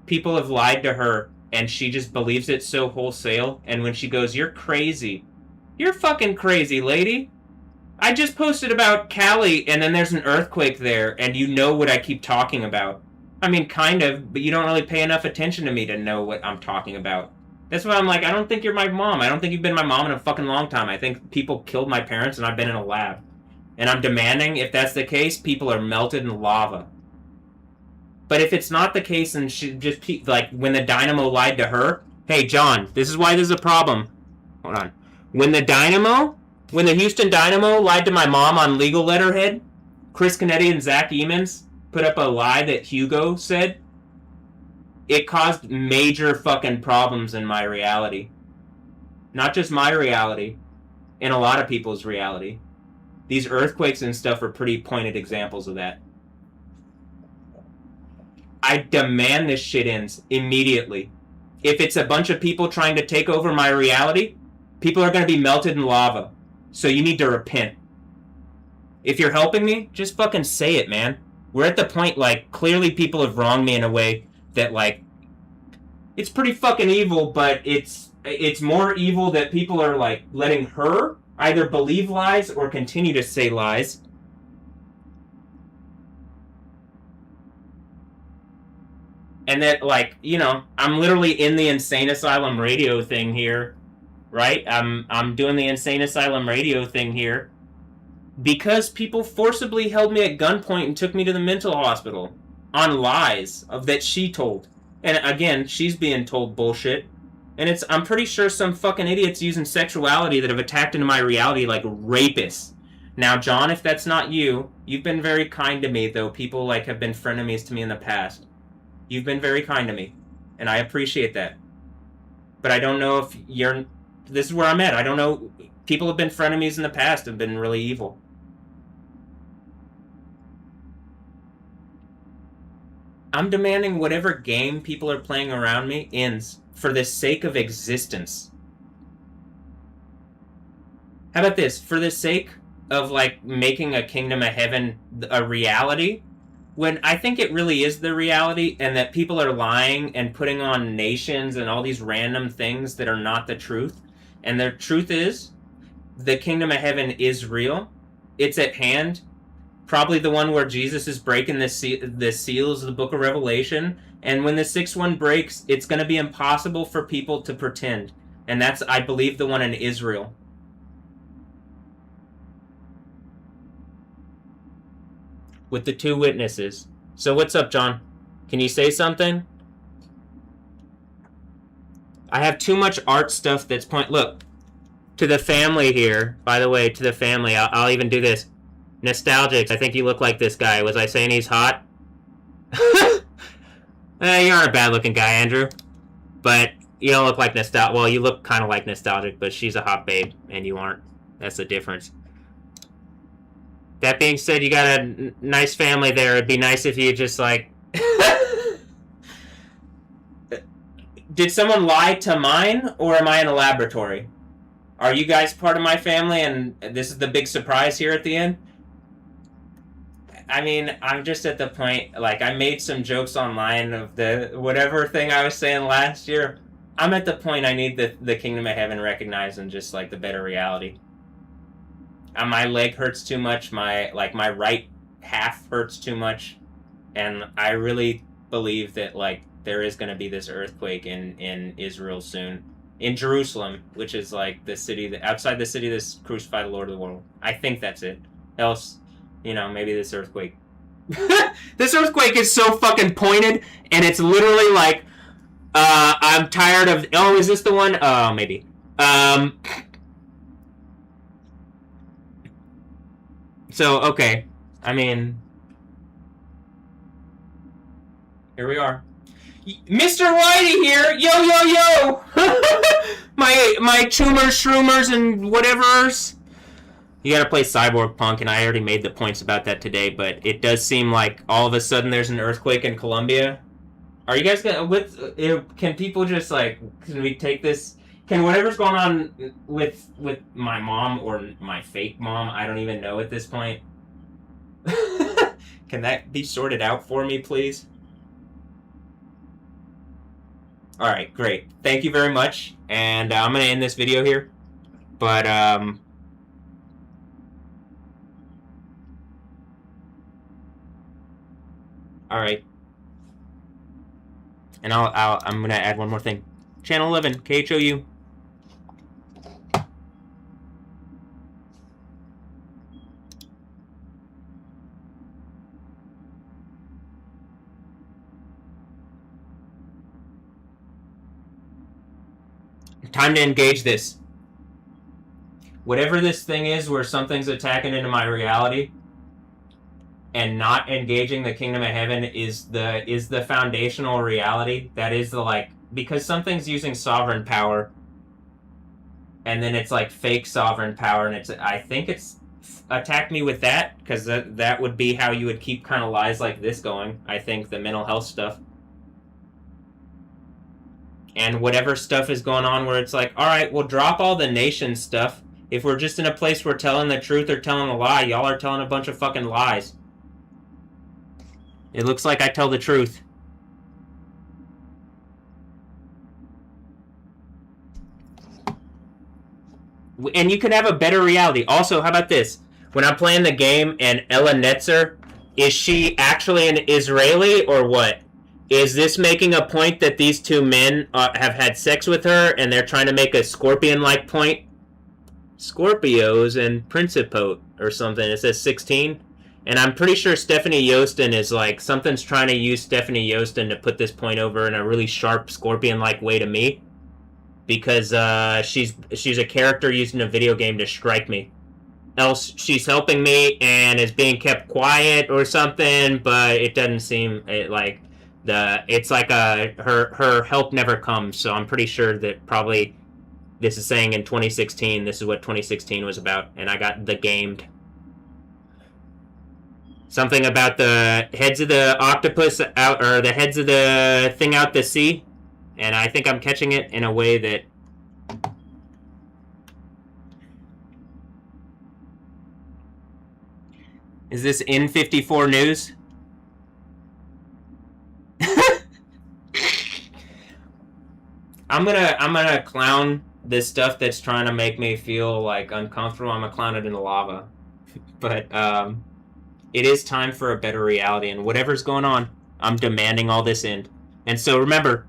S1: people have lied to her, and she just believes it so wholesale, and when she goes, you're crazy. You're fucking crazy, lady. I just posted about Cali, and then there's an earthquake there, and you know what I keep talking about. I mean, kind of, but you don't really pay enough attention to me to know what I'm talking about. That's why I'm like, I don't think you're my mom. I don't think you've been my mom in a fucking long time. I think people killed my parents, and I've been in a lab. And I'm demanding, if that's the case, people are melted in lava. But if it's not the case, and she just, like, when the Dynamo lied to her, hey, John, this is why there's a problem. Hold on. When the Houston Dynamo lied to my mom on legal letterhead, Chris Canetti and Zach Emons put up a lie that Hugo said, it caused major fucking problems in my reality. Not just my reality, in a lot of people's reality. These earthquakes and stuff are pretty pointed examples of that. I demand this shit ends immediately. If it's a bunch of people trying to take over my reality, people are going to be melted in lava. So you need to repent. If you're helping me, just fucking say it, man. We're at the point, like, clearly people have wronged me in a way that, like, it's pretty fucking evil, but it's more evil that people are, like, letting her either believe lies or continue to say lies. And that, like, you know, I'm literally in the Insane Asylum radio thing here, right? I'm doing the Insane Asylum radio thing here because people forcibly held me at gunpoint and took me to the mental hospital on lies of that she told. And again, she's being told bullshit. And I'm pretty sure some fucking idiots using sexuality that have attacked into my reality like rapists. Now, John, if that's not you, you've been very kind to me, though people, like, have been frenemies to me in the past. You've been very kind to me, and I appreciate that. But I don't know if you're... This is where I'm at. I don't know. People have been frenemies in the past, have been really evil. I'm demanding whatever game people are playing around me ends for the sake of existence. How about this? For the sake of, like, making a kingdom of heaven a reality, when I think it really is the reality, and that people are lying and putting on nations and all these random things that are not the truth, and the truth is, the kingdom of heaven is real, it's at hand, probably the one where Jesus is breaking the seals of the book of Revelation, and when the sixth one breaks, it's going to be impossible for people to pretend, and that's, I believe, the one in Israel. With the two witnesses. So what's up, John? Can you say something? I have too much art stuff that's Look, to the family here, by the way, to the family, I'll even do this. Nostalgics, I think you look like this guy. Was I saying he's hot? You aren't a bad-looking guy, Andrew. But you don't look like Well, you look kind of like Nostalgic, but she's a hot babe, and you aren't. That's the difference. That being said, you got a nice family there. It'd be nice if you just, like... Did someone lie to mine, or am I in a laboratory? Are you guys part of my family, and this is the big surprise here at the end? I mean, I'm just at the point, like, I made some jokes online of the whatever thing I was saying last year. I'm at the point I need the Kingdom of Heaven recognized and just, like, the better reality. My leg hurts too much, my right half hurts too much, and I really believe that, like, there is going to be this earthquake in Israel soon. In Jerusalem, which is, like, the city that, outside the city that's crucified the Lord of the world. I think that's it. Else, you know, maybe this earthquake. This earthquake is so fucking pointed, and it's literally like, I'm tired of... Oh, is this the one? Oh, maybe. So, okay. I mean... Here we are. Mr. Whitey here! Yo, yo, yo! my tumors, shroomers, and whatever's. You gotta play Cyborg Punk, and I already made the points about that today, but it does seem like all of a sudden there's an earthquake in Colombia. Are you guys gonna... can people just, like... Can we take this... Can whatever's going on with my mom, or my fake mom, I don't even know at this point. Can that be sorted out for me, please? Alright, great. Thank you very much. And I'm going to end this video here. But, alright. And I'm going to add one more thing. Channel 11, KHOU. Time to engage this. Whatever this thing is where something's attacking into my reality and not engaging the Kingdom of Heaven is the foundational reality. That is the, like, because something's using sovereign power and then it's like fake sovereign power, and it's, I think it's attacked me with that, because that would be how you would keep kind of lies like this going. I think the mental health stuff. And whatever stuff is going on where it's like, alright, we'll drop all the nation stuff. If we're just in a place where telling the truth or telling a lie, y'all are telling a bunch of fucking lies. It looks like I tell the truth. And you can have a better reality. Also, how about this? When I'm playing the game and Ella Netzer, is she actually an Israeli or what? Is this making a point that these two men have had sex with her and they're trying to make a scorpion-like point? Scorpios and Principote or something. It says 16. And I'm pretty sure Stephanie Yostin is like, something's trying to use Stephanie Yostin to put this point over in a really sharp scorpion-like way to me. Because she's a character used in a video game to strike me. Else she's helping me and is being kept quiet or something, but it doesn't seem like... it's like her help never comes, so I'm pretty sure that probably this is saying in 2016, this is what 2016 was about, and I got the gamed. Something about the heads of the octopus out, or the heads of the thing out to sea, and I think I'm catching it in a way that... Is this N54 news? I'm gonna clown this stuff that's trying to make me feel like uncomfortable. I'm gonna clown it in the lava. But it is time for a better reality, and whatever's going on, I'm demanding all this end. And so remember,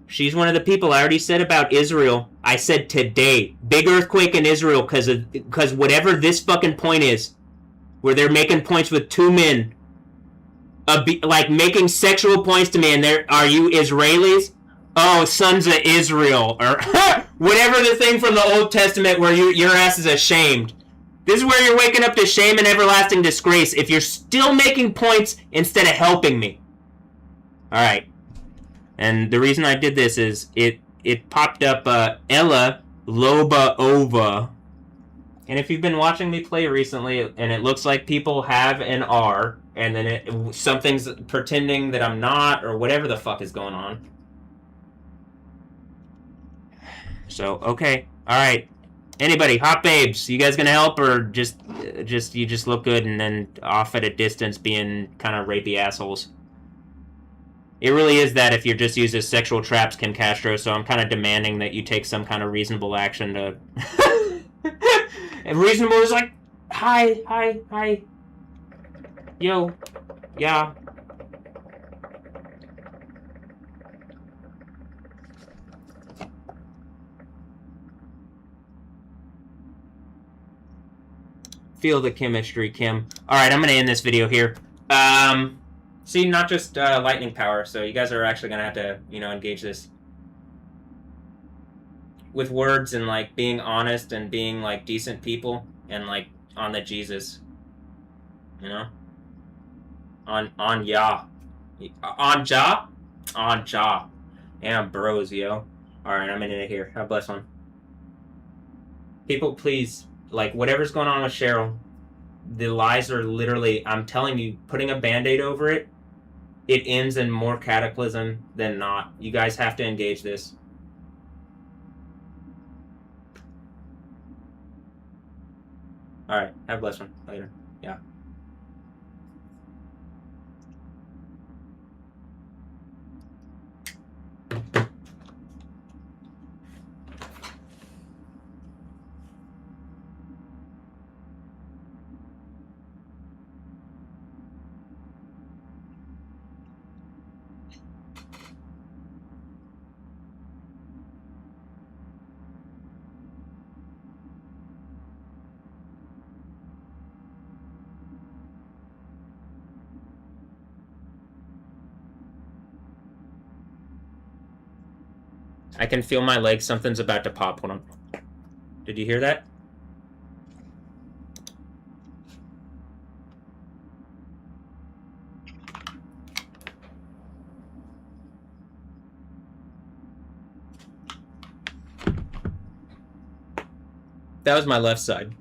S1: she's one of the people I already said about Israel. I said today, big earthquake in Israel because whatever this fucking point is, where they're making points with two men, like making sexual points to me, and are you Israelis? Oh, sons of Israel, or whatever the thing from the Old Testament where your ass is ashamed. This is where you're waking up to shame and everlasting disgrace if you're still making points instead of helping me. Alright. And the reason I did this is it popped up Ella Lobaova. And if you've been watching me play recently, and it looks like people have and are, and then something's pretending that I'm not, or whatever the fuck is going on. So, okay. Alright. Anybody, hot babes, you guys gonna help, or just you just look good and then off at a distance being kind of rapey assholes? It really is that if you're just used as sexual traps, Kim Castro, so I'm kind of demanding that you take some kind of reasonable action to... And reasonable is like, hi, yo, yeah. Feel the chemistry, Kim. Alright, I'm gonna end this video here. See, not just lightning power, so you guys are actually gonna have to, you know, engage this with words and, like, being honest and being, like, decent people and, like, on the Jesus. You know? On Yah. On Jah? On Jah. Damn, bros, yo. Alright, I'm in it here. God bless one. People, please, like, whatever's going on with Cheryl, the lies are literally, I'm telling you, putting a Band-Aid over it, it ends in more cataclysm than not. You guys have to engage this. Alright, have a blessed one. Later. Yeah. I can feel my leg. Something's about to pop. Hold on. Did you hear that? That was my left side.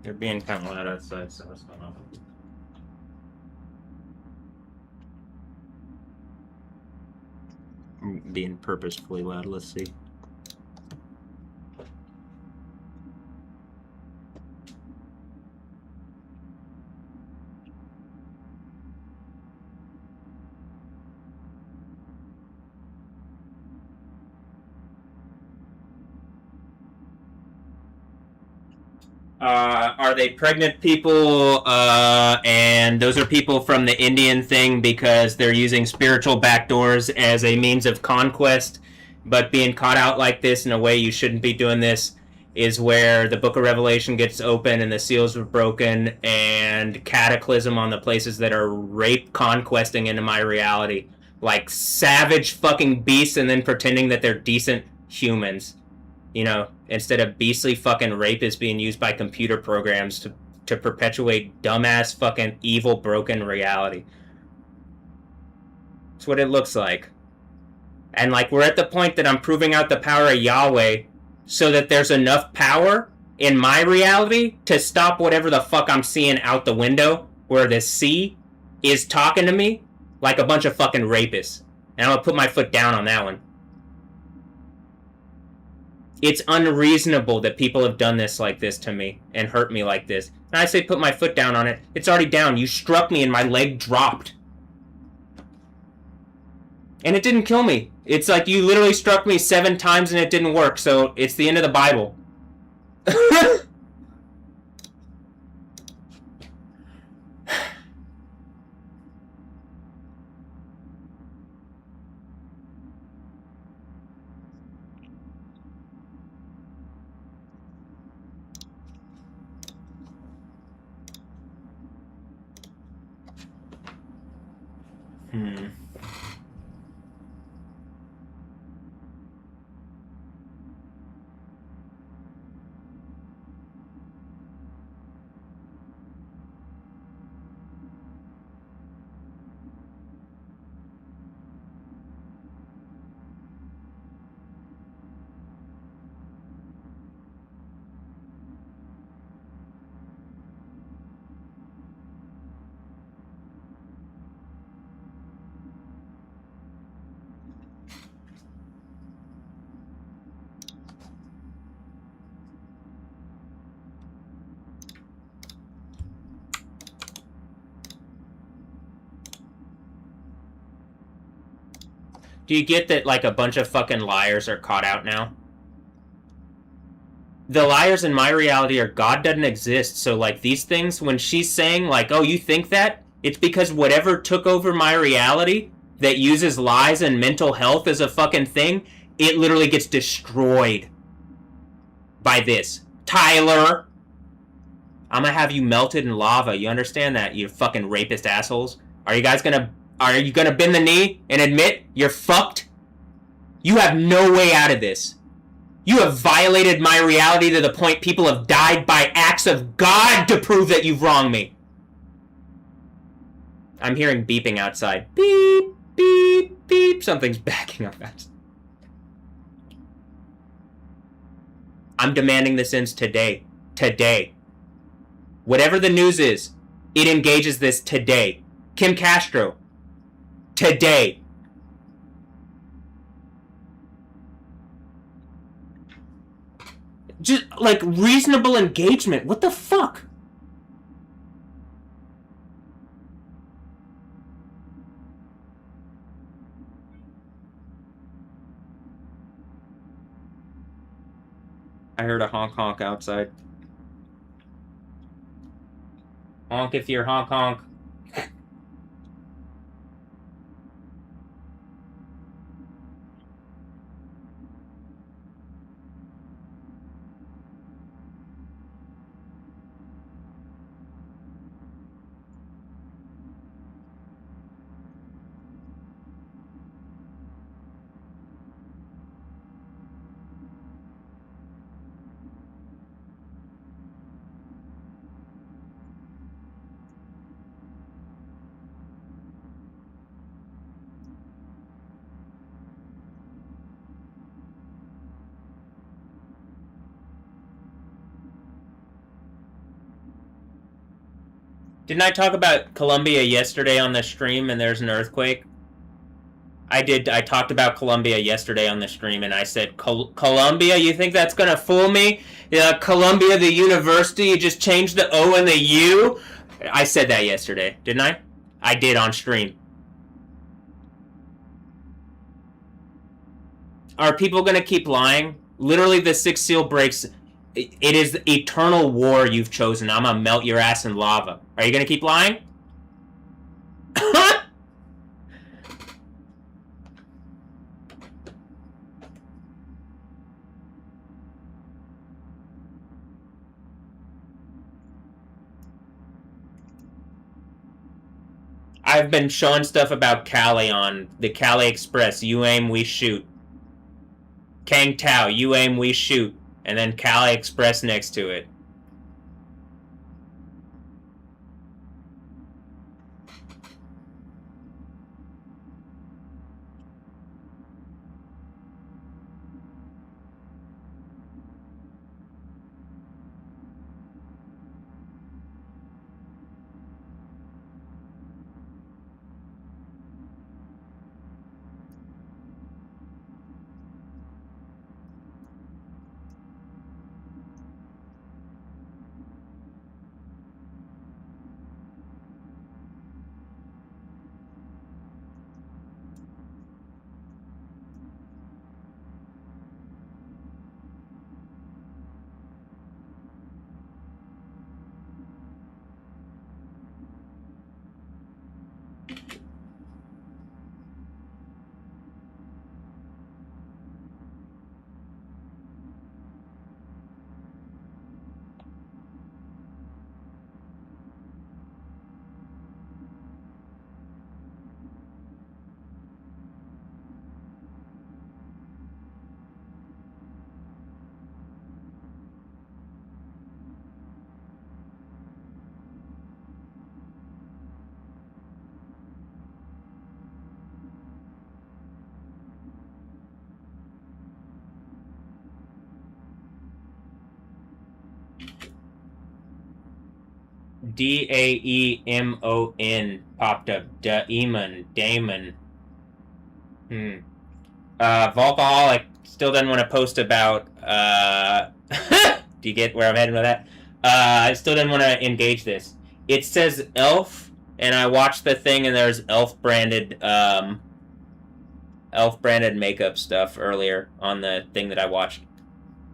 S1: They're being kind of loud outside, so what's going on? I'm being purposefully loud. Let's see. Are they pregnant people? And those are people from the Indian thing because they're using spiritual backdoors as a means of conquest. But being caught out like this in a way you shouldn't be doing this is where the Book of Revelation gets open and the seals are broken and cataclysm on the places that are rape conquesting into my reality. Like savage fucking beasts and then pretending that they're decent humans. You know, instead of beastly fucking rapists being used by computer programs to perpetuate dumbass fucking evil broken reality. That's what it looks like. And like we're at the point that I'm proving out the power of Yahweh so that there's enough power in my reality to stop whatever the fuck I'm seeing out the window where the sea is talking to me like a bunch of fucking rapists. And I'm gonna put my foot down on that one. It's unreasonable that people have done this like this to me and hurt me like this. And I say put my foot down on it. It's already down. You struck me and my leg dropped. And it didn't kill me. It's like you literally struck me 7 times and it didn't work. So it's the end of the Bible. Do you get that, like, a bunch of fucking liars are caught out now? The liars in my reality are God doesn't exist, so, like, these things, when she's saying, like, oh, you think that? It's because whatever took over my reality that uses lies and mental health as a fucking thing, it literally gets destroyed by this. Tyler! I'm gonna have you melted in lava, you understand that, you fucking rapist assholes? Are you gonna bend the knee and admit you're fucked? You have no way out of this. You have violated my reality to the point people have died by acts of God to prove that you've wronged me. I'm hearing beeping outside. Beep, beep, beep. Something's backing up outside. I'm demanding this ends today. Today. Whatever the news is, it engages this today. Kim Castro. Today. Just, like, reasonable engagement. What the fuck? I heard a honk honk outside. Honk if you're honk honk. Didn't I talk about Colombia yesterday on the stream and there's an earthquake? I did. I talked about Colombia yesterday on the stream and I said, Colombia, you think that's gonna fool me? Columbia, the university, you just changed the O and the U? I said that yesterday, didn't I? I did on stream. Are people gonna keep lying? Literally, the sixth seal breaks. It is the eternal war you've chosen. I'm gonna melt your ass in lava. Are you gonna keep lying? I've been showing stuff about Cali on the Cali Express. You aim, we shoot. Kang Tao, you aim, we shoot. And then Cali Express next to it. Daemon popped up. Damon. Volkaholic still doesn't want to post about, do you get where I'm heading with that? I still didn't want to engage this. It says elf, and I watched the thing, and there's elf branded makeup stuff earlier on the thing that I watched.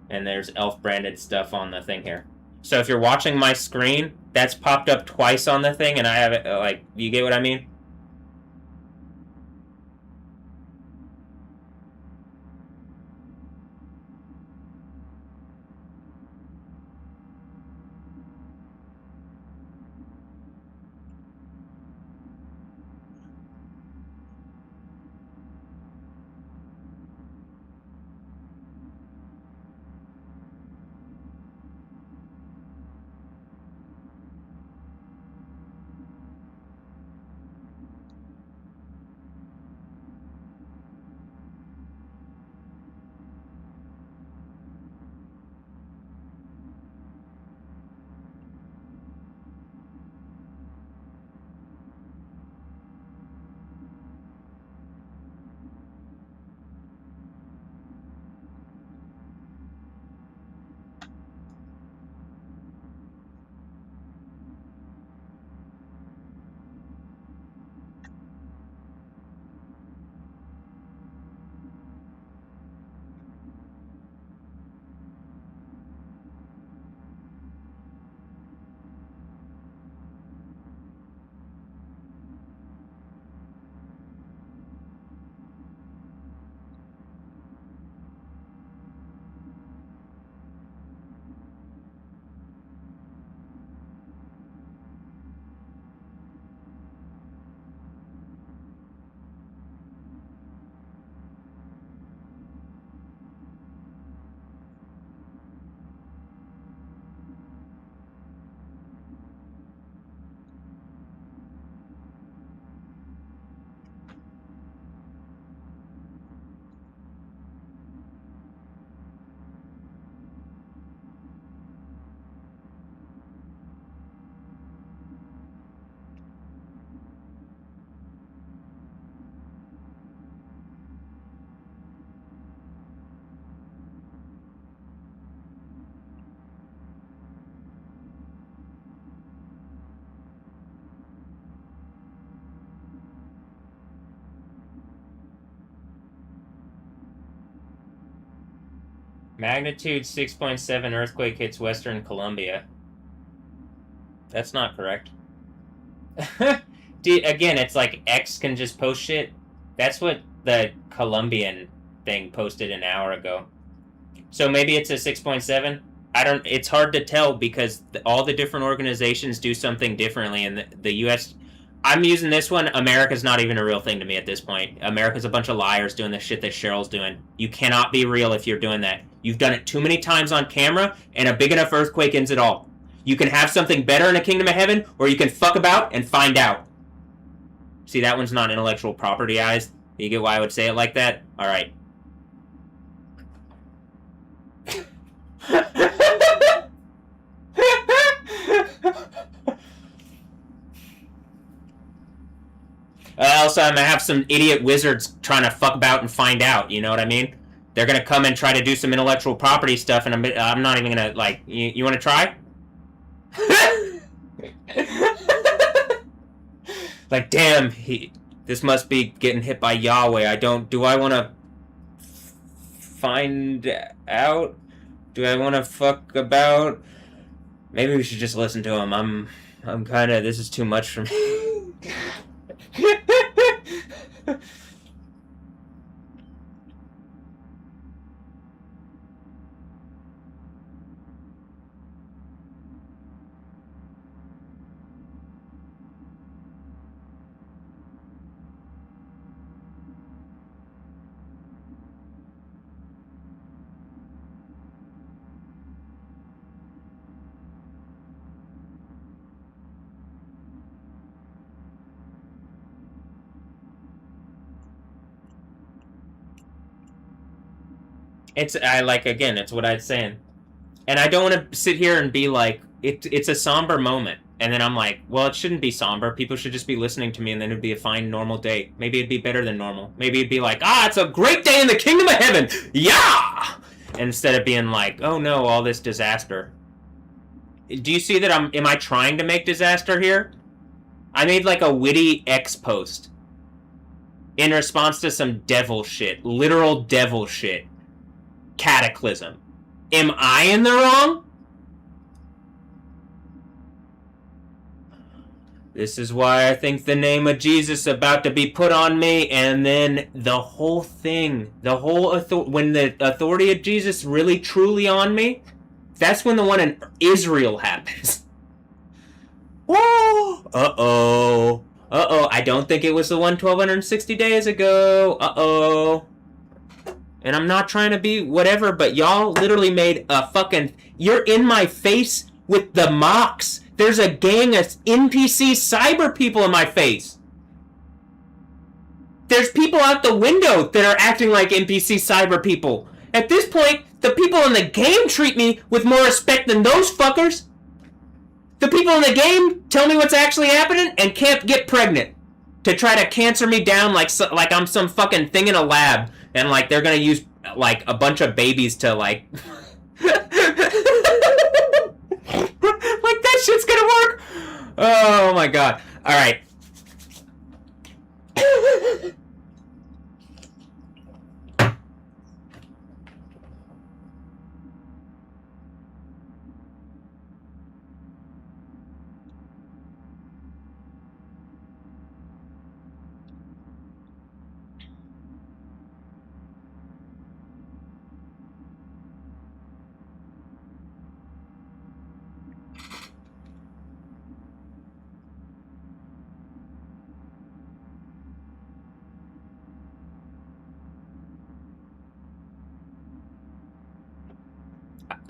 S1: And there's elf branded stuff on the thing here. So if you're watching my screen, that's popped up twice on the thing, and I have it, like, you get what I mean? Magnitude 6.7 earthquake hits Western Colombia. That's not correct. Again, it's like X can just post shit. That's what the Colombian thing posted an hour ago. So maybe it's a 6.7? It's hard to tell because all the different organizations do something differently, and the U.S. I'm using this one. America's not even a real thing to me at this point. America's a bunch of liars doing the shit that Cheryl's doing. You cannot be real if you're doing that. You've done it too many times on camera, and a big enough earthquake ends it all. You can have something better in a kingdom of heaven, or you can fuck about and find out. See, that one's not intellectual property-ized. You get why I would say it like that? Alright. Also, I'm gonna have some idiot wizards trying to fuck about and find out, you know what I mean? They're gonna come and try to do some intellectual property stuff, and I'm not even gonna, like, you wanna try? Like, damn, this must be getting hit by Yahweh. Do I wanna find out? Do I wanna fuck about? Maybe we should just listen to him. I'm kinda, this is too much for me. It's what I was saying. And I don't want to sit here and be like, it's a somber moment. And then I'm like, well, it shouldn't be somber. People should just be listening to me, and then it'd be a fine, normal day. Maybe it'd be better than normal. Maybe it'd be like, it's a great day in the kingdom of heaven! Yeah! Instead of being like, oh no, all this disaster. Do you see that am I trying to make disaster here? I made like a witty X post in response to some devil shit. Literal devil shit. Cataclysm. Am I in the wrong? This is why I think the name of Jesus is about to be put on me, and then the whole thing, when the authority of Jesus really truly on me, that's when the one in Israel happens. Whoa! Uh-oh. Uh-oh. I don't think it was the one 1,260 days ago. Uh-oh. And I'm not trying to be whatever, but y'all literally made a fucking... You're in my face with the mocks. There's a gang of NPC cyber people in my face. There's people out the window that are acting like NPC cyber people. At this point, the people in the game treat me with more respect than those fuckers. The people in the game tell me what's actually happening and can't get pregnant to try to cancer me down like I'm some fucking thing in a lab. And, like, they're gonna use, like, a bunch of babies to, like... like, that shit's gonna work! Oh, my God. Alright.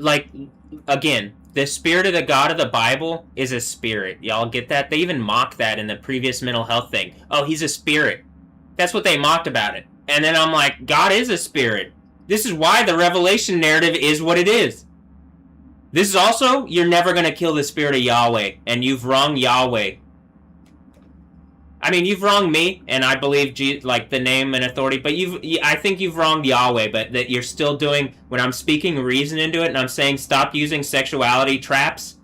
S1: Like, again, the spirit of the God of the Bible is a spirit. Y'all get that? They even mocked that in the previous mental health thing. Oh, he's a spirit. That's what they mocked about it. And then I'm like, God is a spirit. This is why the Revelation narrative is what it is. This is also, you're never going to kill the spirit of Yahweh, and you've wronged Yahweh. I mean, you've wronged me, and I believe like the name and authority, but I think you've wronged Yahweh, but that you're still doing, when I'm speaking reason into it, and I'm saying stop using sexuality traps,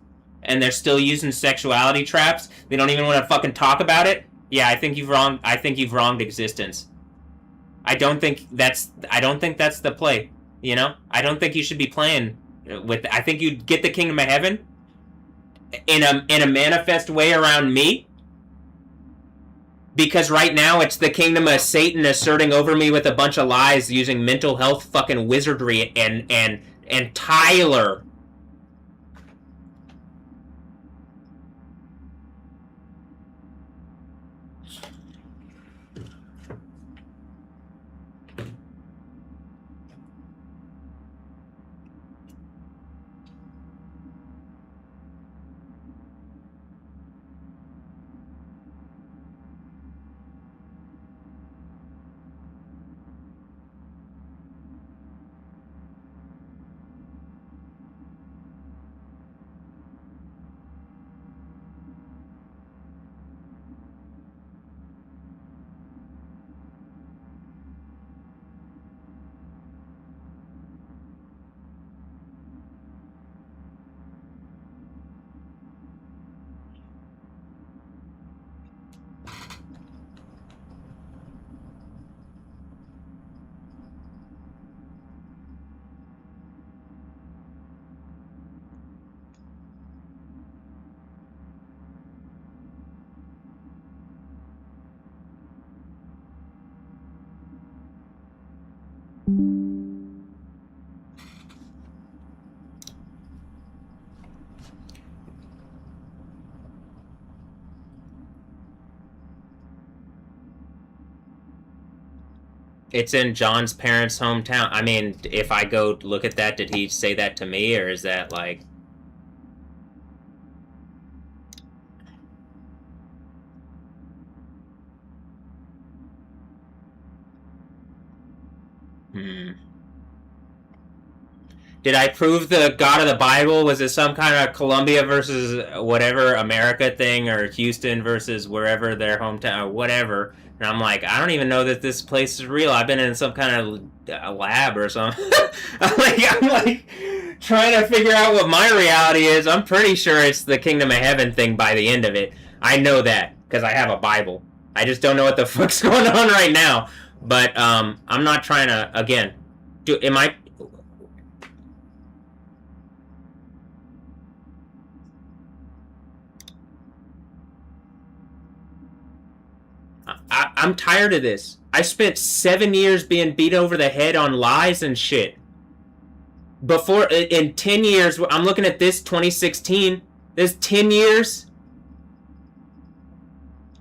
S1: and they're still using sexuality traps, they don't even want to fucking talk about it, yeah, I think you've wronged existence. I don't think that's the play. You know, I don't think you should be playing with. I think you'd get the kingdom of heaven in a manifest way around me, because right now it's the kingdom of Satan asserting over me with a bunch of lies using mental health fucking wizardry and Tyler. It's in John's parents' hometown. I mean, if I go look at that, did he say that to me, or is that like... Did I prove the God of the Bible? Was it some kind of Columbia versus whatever America thing, or Houston versus wherever their hometown, or whatever? And I'm like, I don't even know that this place is real. I've been in some kind of lab or something. I'm like trying to figure out what my reality is. I'm pretty sure it's the kingdom of heaven thing by the end of it. I know that because I have a Bible. I just don't know what the fuck's going on right now. But I'm not trying to, again, am I... I'm tired of this. I spent 7 years being beat over the head on lies and shit. Before, in 10 years, I'm looking at this 2016. This 10 years.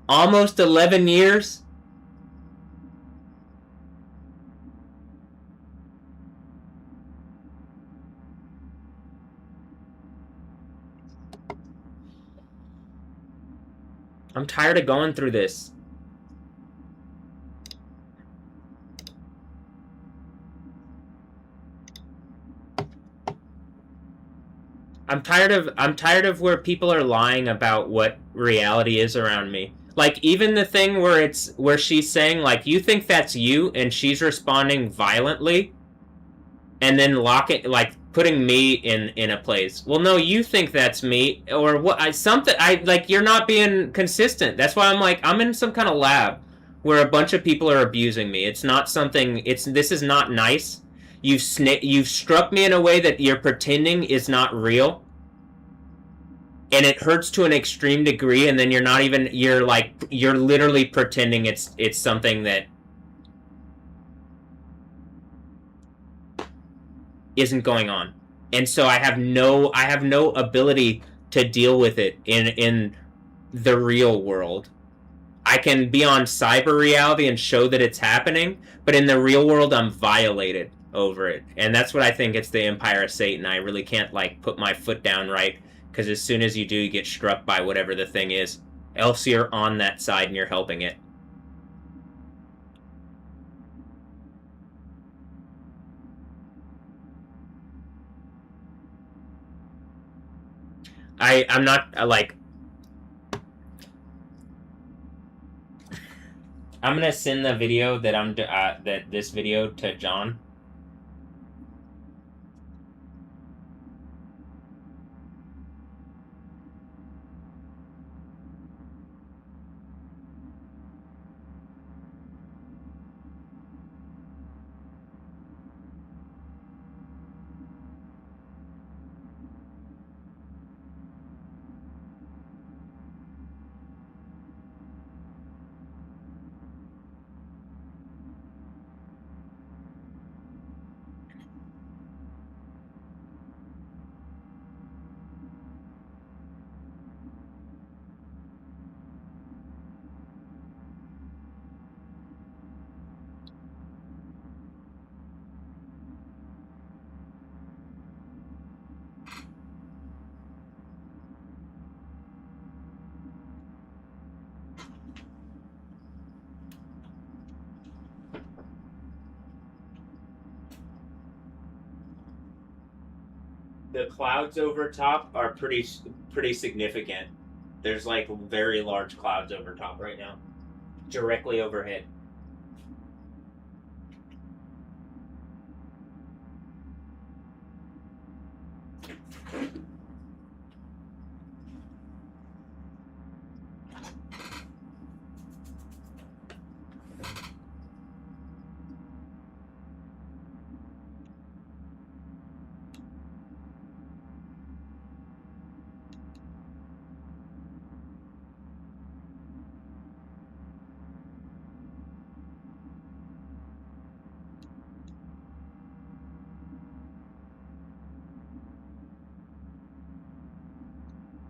S1: Almost 11 years. I'm tired of going through this. I'm tired of where people are lying about what reality is around me. Like, even the thing where she's saying, like, you think that's you, and she's responding violently, and then putting me in a place. Well, no, you think that's me, or what? Like, you're not being consistent. That's why I'm like, I'm in some kind of lab where a bunch of people are abusing me. It's not something. This is not nice. You've struck me in a way that you're pretending is not real, and it hurts to an extreme degree. And then you're literally pretending it's something that isn't going on. And so I have no ability to deal with it in the real world. I can be on cyber reality and show that it's happening, but in the real world I'm violated over it. And that's what I think it's the Empire of Satan. I really can't like put my foot down right, because as soon as you do, you get struck by whatever the thing is. Else you're on that side and you're helping it. I'm not like... I'm gonna send the video that this video to John. the clouds over top are pretty significant. There's like very large clouds over top right now, directly overhead.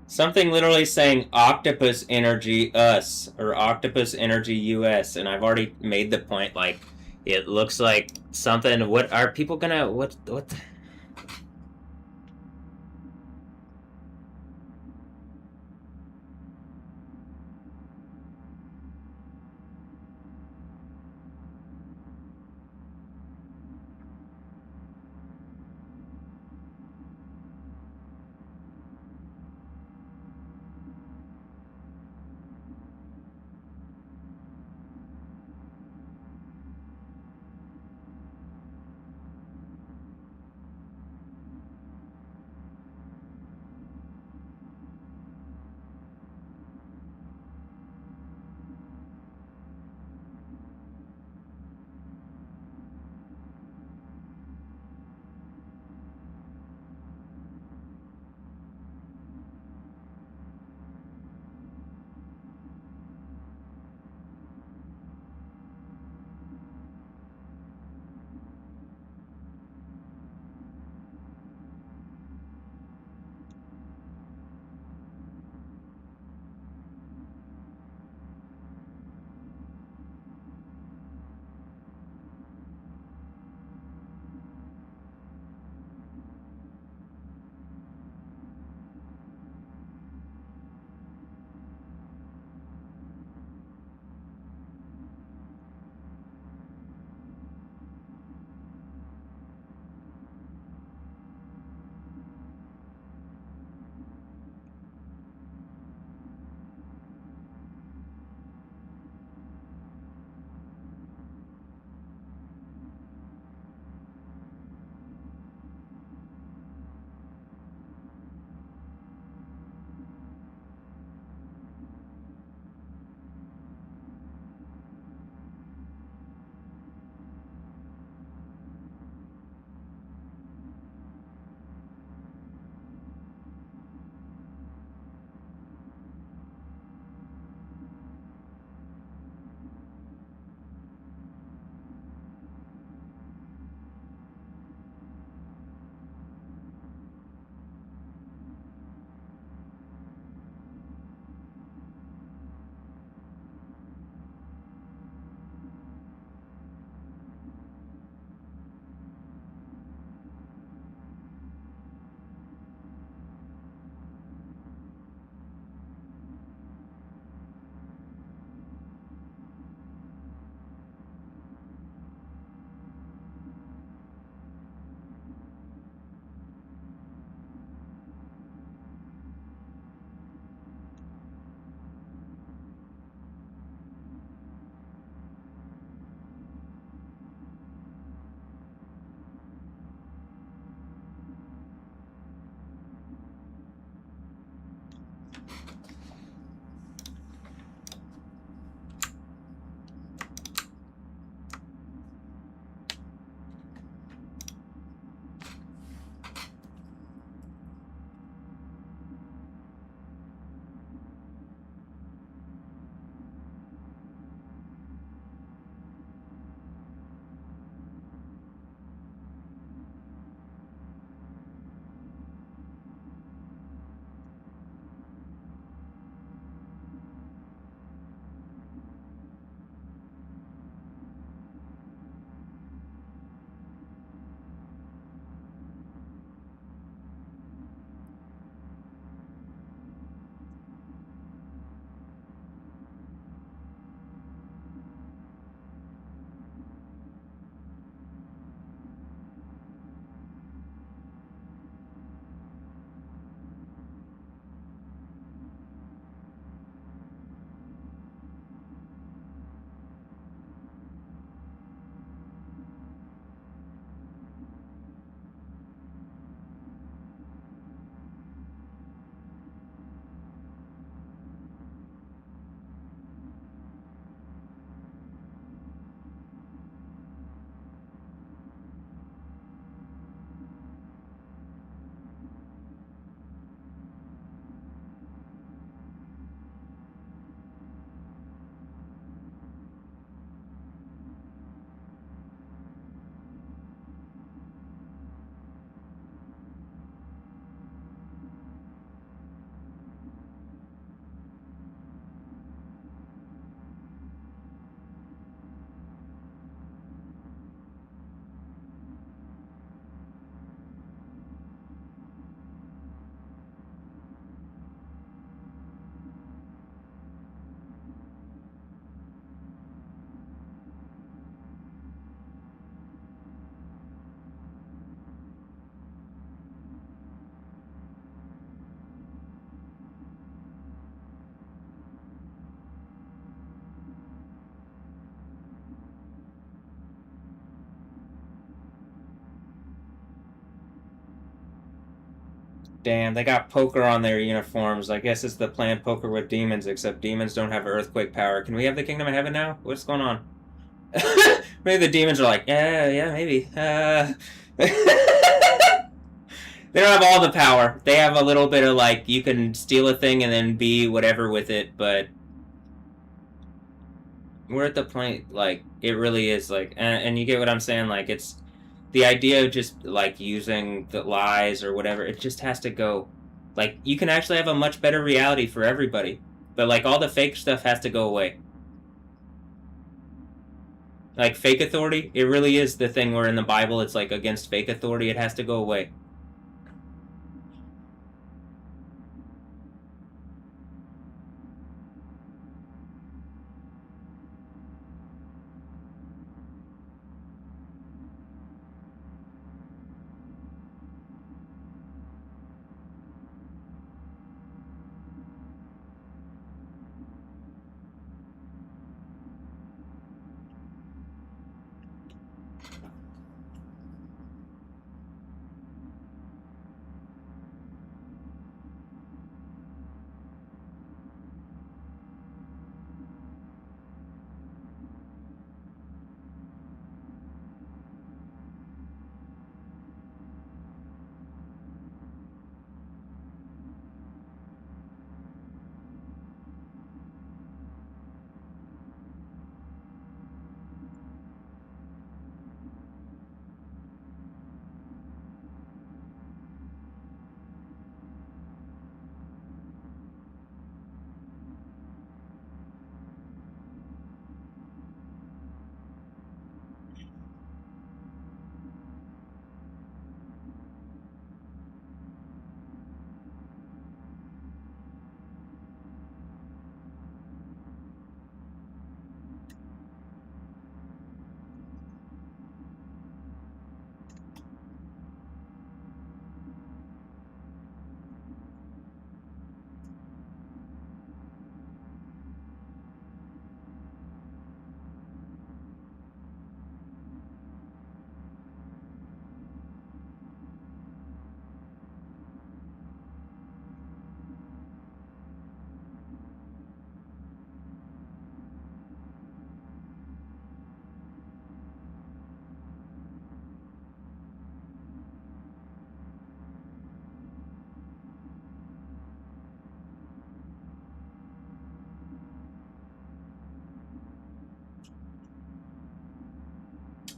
S1: Something literally saying octopus energy us or octopus energy US, and I've already made the point, like, it looks like something. What are people gonna, what? Damn, they got poker on their uniforms. I guess it's the planned poker with demons, except demons don't have earthquake power. Can we have the Kingdom of Heaven now? What's going on? Maybe the demons are like, yeah, maybe. They don't have all the power. They have a little bit of, like, you can steal a thing and then be whatever with it, but we're at the point, like, it really is, like, and you get what I'm saying, like, it's the idea of just, like, using the lies or whatever, it just has to go. Like, you can actually have a much better reality for everybody, but, like, all the fake stuff has to go away. Like, fake authority, it really is the thing where in the Bible it's, like, against fake authority, it has to go away.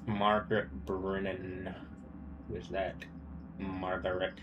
S1: Margaret Brennan. Who is that? Margaret.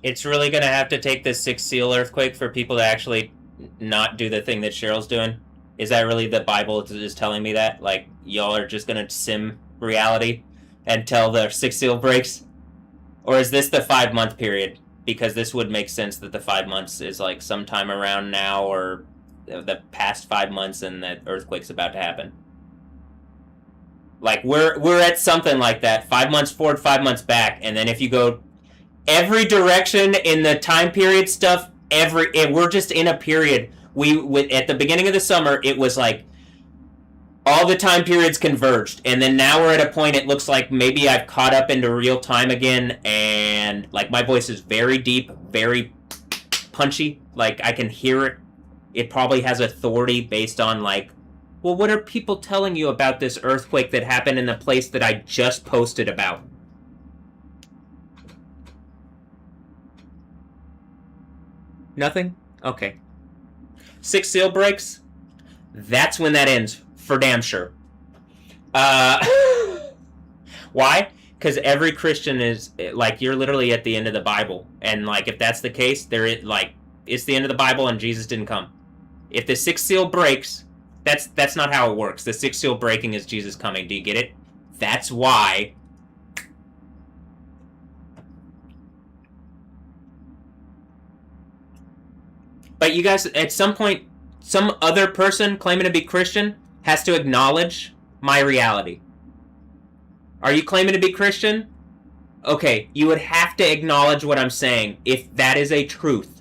S1: It's really gonna have to take this 6th seal earthquake for people to actually not do the thing that Cheryl's doing. Is that really the Bible is telling me that? Like, y'all are just gonna sim reality until the 6th seal breaks? Or is this the 5-month period? Because this would make sense that the 5 months is like sometime around now or the past 5 months and that earthquake's about to happen. Like, we're at something like that. 5 months forward, 5 months back, and then if you go every direction in the time period stuff, we're just in a period. At the beginning of the summer, it was like all the time periods converged, and then now we're at a point it looks like maybe I've caught up into real time again, and like my voice is very deep, very punchy, like I can hear it. It probably has authority based on like, well, what are people telling you about this earthquake that happened in the place that I just posted about? Nothing? Okay. 6th seal breaks, that's when that ends. For damn sure. Why? Because every Christian is, like, you're literally at the end of the Bible. And, like, if that's the case, it's the end of the Bible and Jesus didn't come. If the 6th seal breaks, that's not how it works. The 6th seal breaking is Jesus coming. Do you get it? That's why. But you guys, at some point, some other person claiming to be Christian has to acknowledge my reality. Are you claiming to be Christian? Okay, you would have to acknowledge what I'm saying if that is a truth.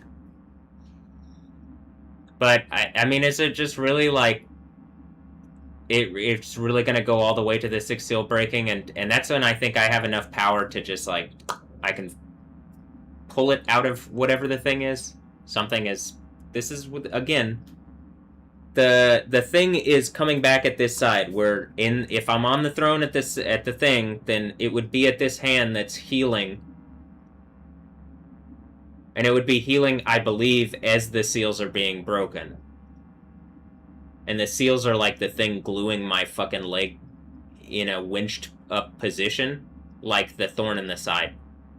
S1: But, I mean, is it just really like... It's really going to go all the way to the 6th seal breaking, and that's when I think I have enough power to just, like, I can pull it out of whatever the thing is. Something is... This is, again... The thing is coming back at this side, where if I'm on the throne at the thing, then it would be at this hand that's healing. And it would be healing, I believe, as the seals are being broken. And the seals are like the thing gluing my fucking leg in a winched up position, like the thorn in the side.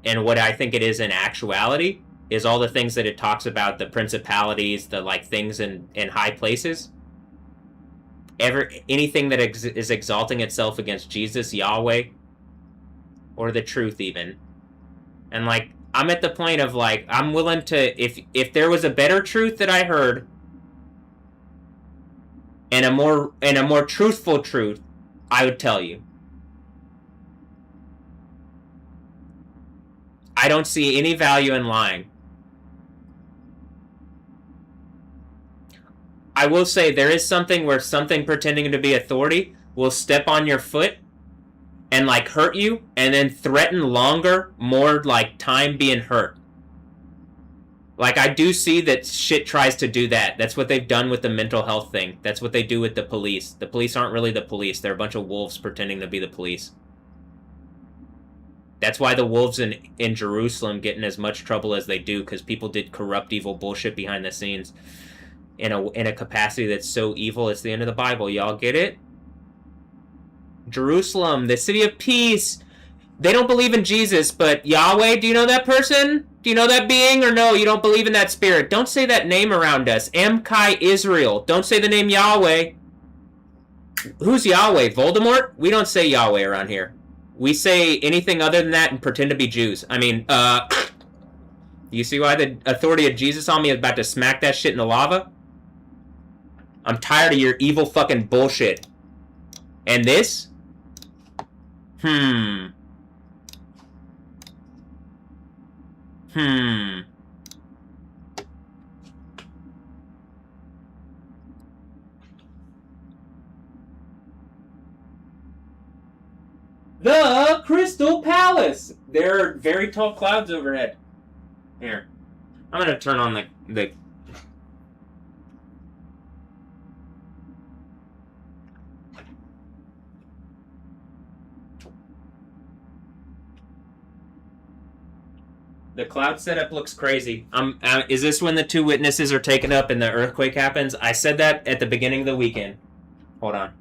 S1: And what I think it is in actuality is all the things that it talks about, the principalities, the like things in high places. Anything that is exalting itself against Jesus, Yahweh, or the truth even. And like, I'm at the point of like, I'm willing to, if there was a better truth that I heard, and a more truthful truth, I would tell you. I don't see any value in lying. I will say there is something where something pretending to be authority will step on your foot and like hurt you and then threaten longer, more like time being hurt. Like, I do see that shit tries to do that. That's what they've done with the mental health thing. That's what they do with the police. The police aren't really the police. They're a bunch of wolves pretending to be the police. That's why the wolves in Jerusalem get in as much trouble as they do, because people did corrupt, evil bullshit behind the scenes in a capacity that's so evil it's the end of the Bible. Y'all get it? Jerusalem, the city of peace. They don't believe in Jesus, but Yahweh, do you know that person? Do you know that being? Or no, you don't believe in that spirit? Don't say that name around us. Amkai Israel. Don't say the name Yahweh. Who's Yahweh? Voldemort? We don't say Yahweh around here. We say anything other than that and pretend to be Jews. I mean, you see why the authority of Jesus on me is about to smack that shit in the lava? I'm tired of your evil fucking bullshit. And this? The Crystal Palace! There are very tall clouds overhead. Here. I'm gonna turn on the cloud setup looks crazy. Is this when the 2 witnesses are taken up and the earthquake happens? I said that at the beginning of the weekend. Hold on.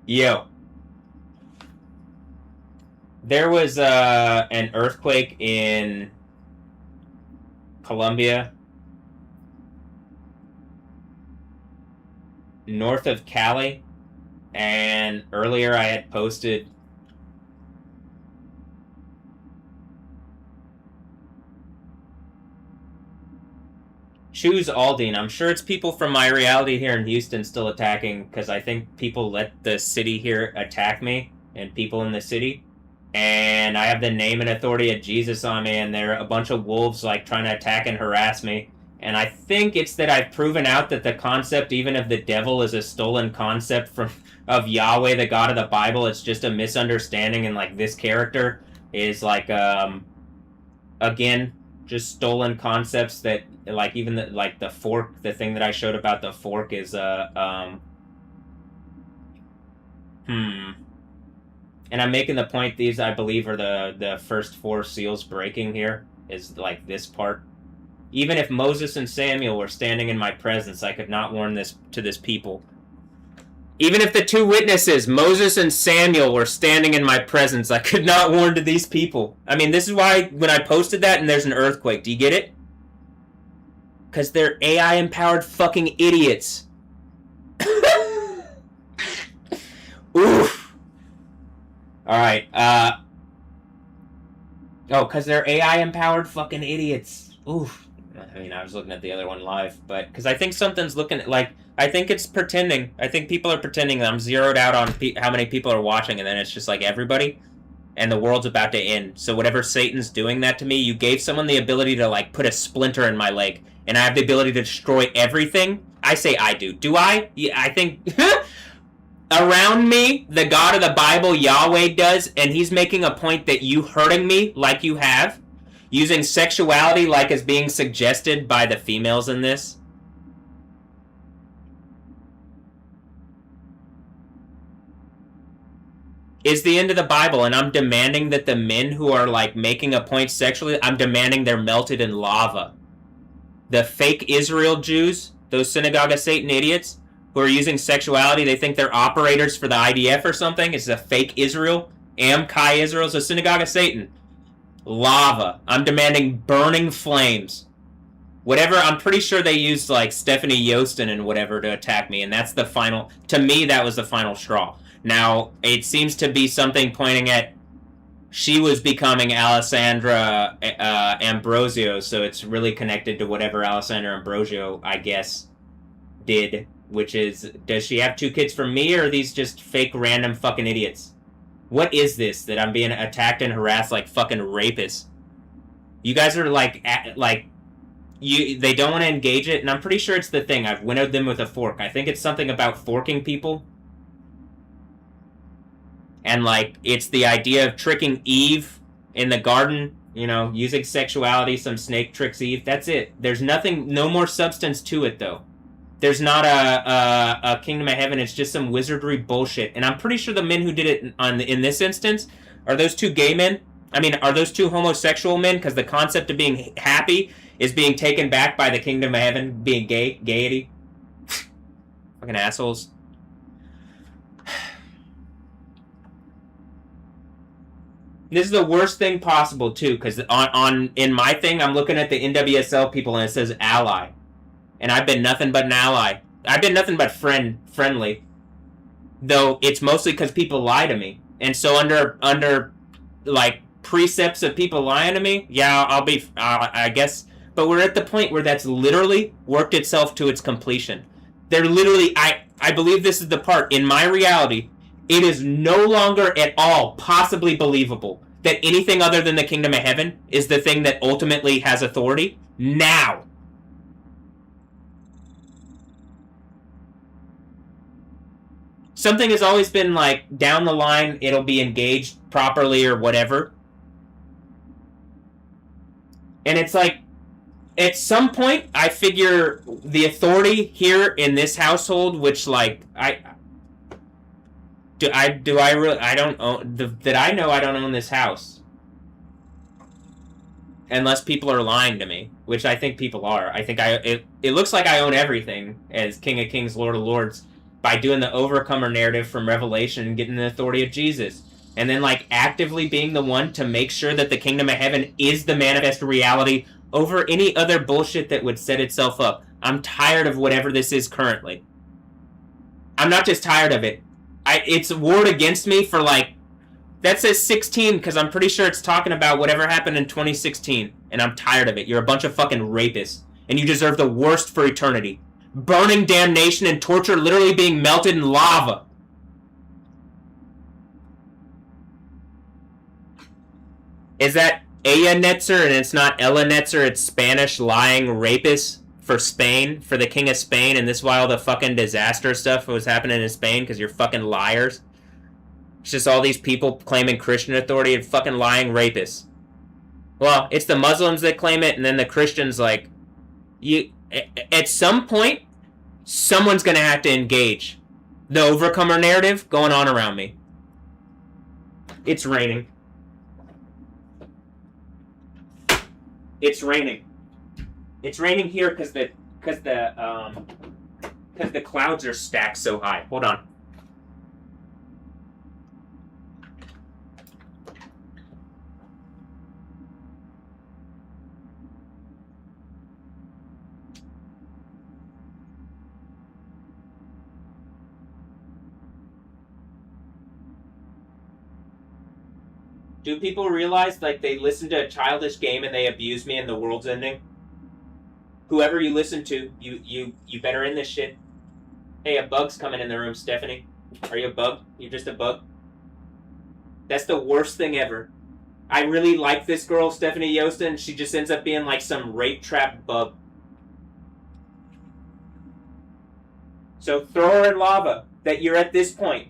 S1: Yo. There was an earthquake in Colombia, north of Cali, and earlier I had posted choose Aldine. I'm sure it's people from my reality here in Houston still attacking, because I think people let the city here attack me, and people in the city. And I have the name and authority of Jesus on me, and they're a bunch of wolves like trying to attack and harass me. And I think it's that I've proven out that the concept even of the devil is a stolen concept from of Yahweh, the God of the Bible. It's just a misunderstanding, and like this character is like again just stolen concepts that like even the fork, the thing that I showed about the fork is and I'm making the point these, I believe, are the first 4 seals breaking here, is like this part. Even if Moses and Samuel were standing in my presence, I could not warn this to this people. Even if the 2 witnesses, Moses and Samuel, were standing in my presence, I could not warn to these people. I mean, this is why when I posted that and there's an earthquake, do you get it? Because they're AI-empowered fucking idiots. Oof. Alright, oh, because they're AI-empowered fucking idiots. Oof. I mean, I was looking at the other one live, but... Because I think something's looking at, like... I think it's pretending. I think people are pretending that I'm zeroed out on how many people are watching, and then it's just like everybody, and the world's about to end. So whatever Satan's doing that to me, you gave someone the ability to, like, put a splinter in my leg, and I have the ability to destroy everything? I say I do. Do I? Yeah, I think... Around me, the God of the Bible, Yahweh, does, and he's making a point that you hurting me like you have, using sexuality like is being suggested by the females in this, is the end of the Bible, and I'm demanding that the men who are, like, making a point sexually, I'm demanding they're melted in lava. The fake Israel Jews, those synagogue of Satan idiots, who are using sexuality, they think they're operators for the IDF or something. It's a fake Israel. Kai Israel is a synagogue of Satan. Lava. I'm demanding burning flames. Whatever, I'm pretty sure they used, like, Stephanie Yostin and whatever to attack me, and that's the final... To me, that was the final straw. Now, it seems to be something pointing at... She was becoming Alessandra Ambrosio, so it's really connected to whatever Alessandra Ambrosio, I guess, did. Which is, does she have 2 kids from me, or are these just fake random fucking idiots? What is this that I'm being attacked and harassed like fucking rapists? You guys are like they don't want to engage it, and I'm pretty sure it's the thing. I've winnowed them with a fork. I think it's something about forking people. And like, it's the idea of tricking Eve in the garden, you know, using sexuality, some snake tricks Eve. That's it. There's nothing, no more substance to it though. There's not a kingdom of heaven. It's just some wizardry bullshit. And I'm pretty sure the men who did it in this instance are those 2 gay men. I mean, are those 2 homosexual men? Because the concept of being happy is being taken back by the kingdom of heaven being gaiety. Fucking assholes. This is the worst thing possible too, because in my thing, I'm looking at the NWSL people and it says ally. And I've been nothing but an ally. I've been nothing but friendly. Though it's mostly because people lie to me. And so under like precepts of people lying to me, yeah, I'll be, I guess. But we're at the point where that's literally worked itself to its completion. They're literally, I believe this is the part, in my reality, it is no longer at all possibly believable that anything other than the kingdom of heaven is the thing that ultimately has authority. Now. Something has always been like, down the line, it'll be engaged properly or whatever. And it's like, at some point, I figure the authority here in this household, which like, I don't own, that I know I don't own this house. Unless people are lying to me, which I think people are. I think it looks like I own everything as King of Kings, Lord of Lords. by doing the overcomer narrative from Revelation and getting the authority of Jesus. And then, like, actively being the one to make sure that the kingdom of heaven is the manifest reality over any other bullshit that would set itself up. I'm tired of whatever this is currently. I'm not just tired of it. It's warred against me for, like, that says 16 because I'm pretty sure it's talking about whatever happened in 2016. And I'm tired of it. You're a bunch of fucking rapists. And you deserve the worst for eternity. Burning damnation and torture, literally being melted in lava. Is that Aya Netzer and it's not Ella Netzer, it's Spanish lying rapist for Spain, for the king of Spain, and this is why all the fucking disaster stuff was happening in Spain, because you're fucking liars. It's just all these people claiming Christian authority and fucking lying rapists. Well, it's the Muslims that claim it, and then the Christians, like, you. At some point, someone's gonna have to engage. The overcomer narrative going on around me. It's raining. It's raining. It's raining here because the clouds are stacked so high. Hold on. Do people realize, like, they listen to a childish game and they abuse me and the world's ending? Whoever you listen to, you better end this shit. Hey, a bug's coming in the room, Stephanie. Are you a bug? You're just a bug? That's the worst thing ever. I really like this girl, Stephanie Yosta, and she just ends up being like some rape trap bug. So throw her in lava, that you're at this point.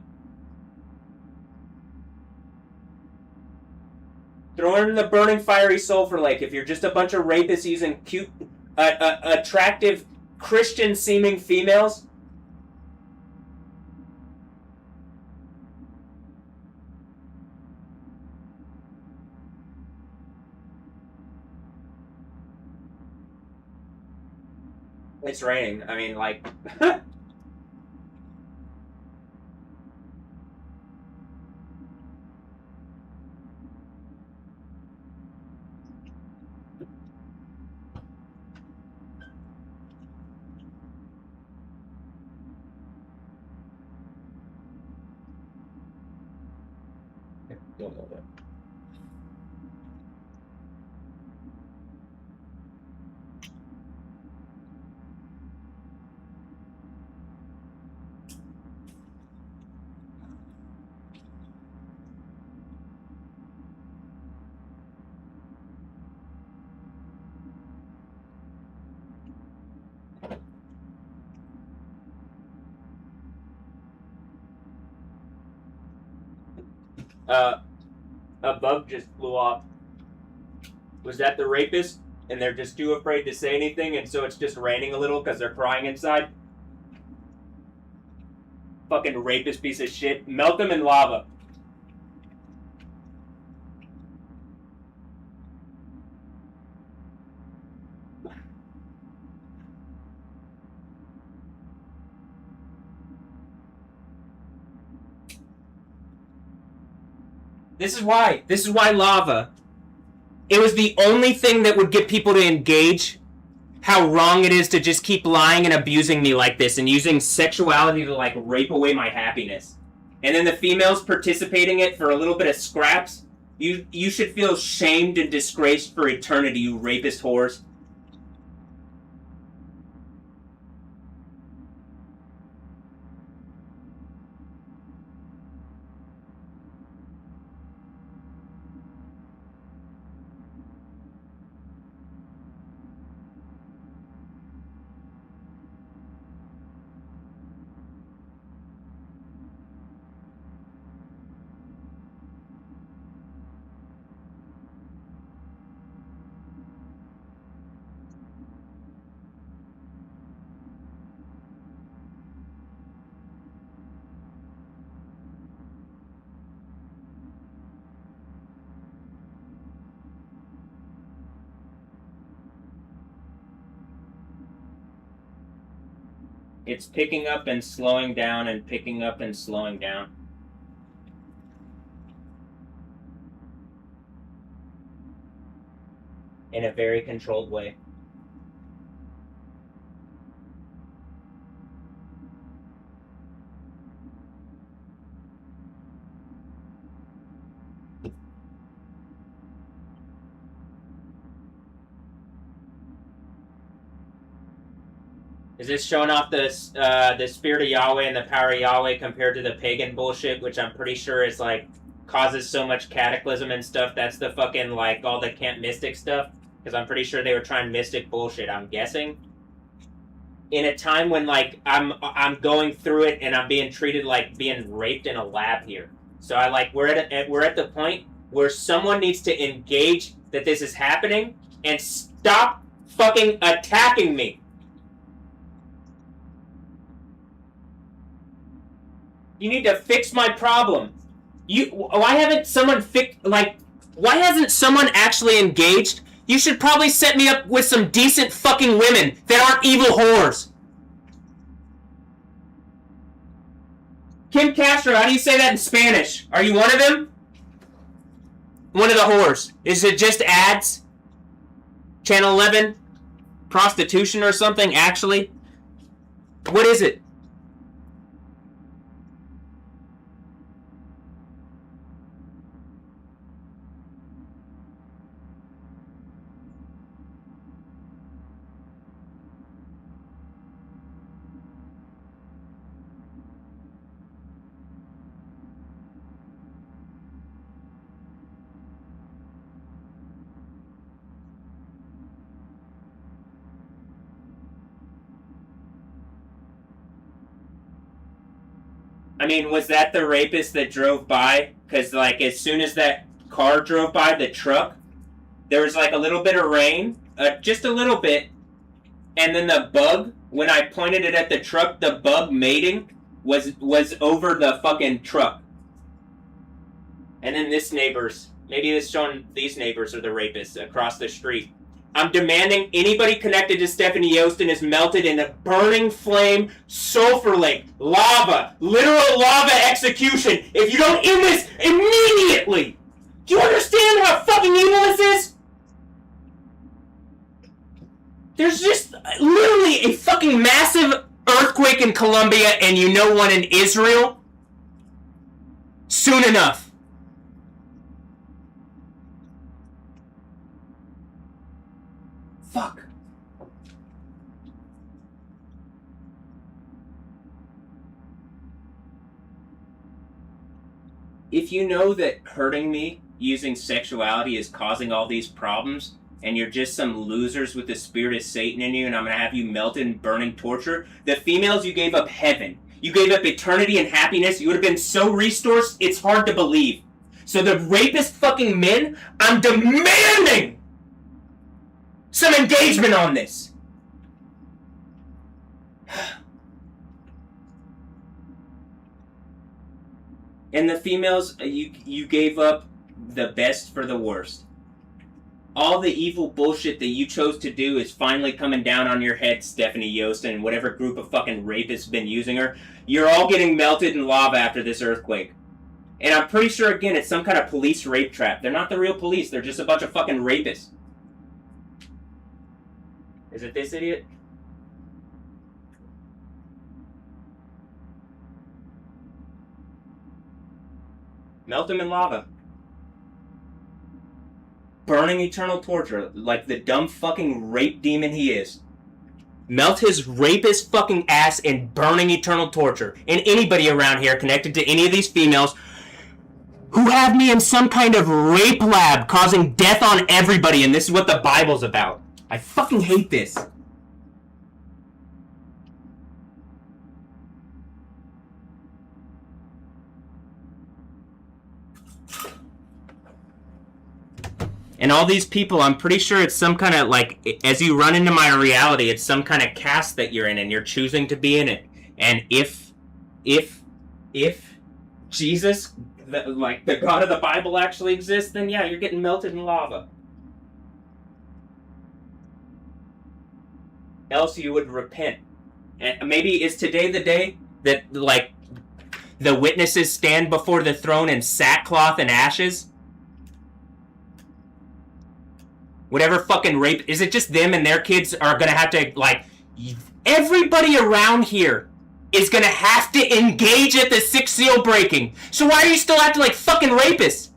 S1: Throw her in the burning fiery sulfur lake if you're just a bunch of rapists using cute, attractive, Christian-seeming females. It's raining. I mean, like... Don't know that. A bug just flew off. Was that the rapist? And they're just too afraid to say anything, and so it's just raining a little because they're crying inside? Fucking rapist piece of shit. Melt them in lava. This is why lava. It was the only thing that would get people to engage how wrong it is to just keep lying and abusing me like this and using sexuality to, like, rape away my happiness. And then the females participating it for a little bit of scraps. You should feel shamed and disgraced for eternity, you rapist whores. It's picking up and slowing down and picking up and slowing down. In a very controlled way. Is this showing off the spirit of Yahweh and the power of Yahweh compared to the pagan bullshit, which I'm pretty sure is like causes so much cataclysm and stuff? That's the fucking like all the Camp Mystic stuff, because I'm pretty sure they were trying mystic bullshit. I'm guessing. In a time when like I'm going through it and I'm being treated like being raped in a lab here. So I like we're at the point where someone needs to engage that this is happening and stop fucking attacking me. You need to fix my problem. Why hasn't someone actually engaged? You should probably set me up with some decent fucking women that aren't evil whores. Kim Castro, how do you say that in Spanish? Are you one of them? One of the whores. Is it just ads? Channel 11? Prostitution or something, actually? What is it? I mean, was that the rapist that drove by? Because, like, as soon as that car drove by, the truck, there was, like, a little bit of rain. Just a little bit. And then the bug, when I pointed it at the truck, the bug mating was over the fucking truck. And then this neighbor's, maybe this showing these neighbors are the rapists across the street. I'm demanding anybody connected to Stephanie Yostin is melted in a burning flame, sulfur lake, lava, literal lava execution. If you don't end this immediately, do you understand how fucking evil this is? There's just literally a fucking massive earthquake in Colombia and you know one in Israel soon enough. Fuck. If you know that hurting me using sexuality is causing all these problems, and you're just some losers with the spirit of Satan in you, and I'm gonna have you melted in burning torture, the females, you gave up heaven. You gave up eternity and happiness. You would have been so resourced, it's hard to believe. So the rapist fucking men, I'm demanding some engagement on this. And the females, you gave up the best for the worst. All the evil bullshit that you chose to do is finally coming down on your head, Stephanie Yost, and whatever group of fucking rapists been using her. You're all getting melted in lava after this earthquake. And I'm pretty sure, again, it's some kind of police rape trap. They're not the real police. They're just a bunch of fucking rapists. Is it this idiot? Melt him in lava. Burning eternal torture, like the dumb fucking rape demon he is. Melt his rapist fucking ass in burning eternal torture. And anybody around here connected to any of these females who have me in some kind of rape lab causing death on everybody, and this is what the Bible's about. I fucking hate this. And all these people, I'm pretty sure it's some kind of, like, as you run into my reality, it's some kind of caste that you're in and you're choosing to be in it. And if Jesus, like, the God of the Bible actually exists, then yeah, you're getting melted in lava. Else you would repent. And maybe is today the day that, like, the witnesses stand before the throne in sackcloth and ashes? Whatever fucking rape... Is it just them and their kids are gonna have to, like... Everybody around here is gonna have to engage at the sixth seal breaking. So why are you still acting like fucking rapists?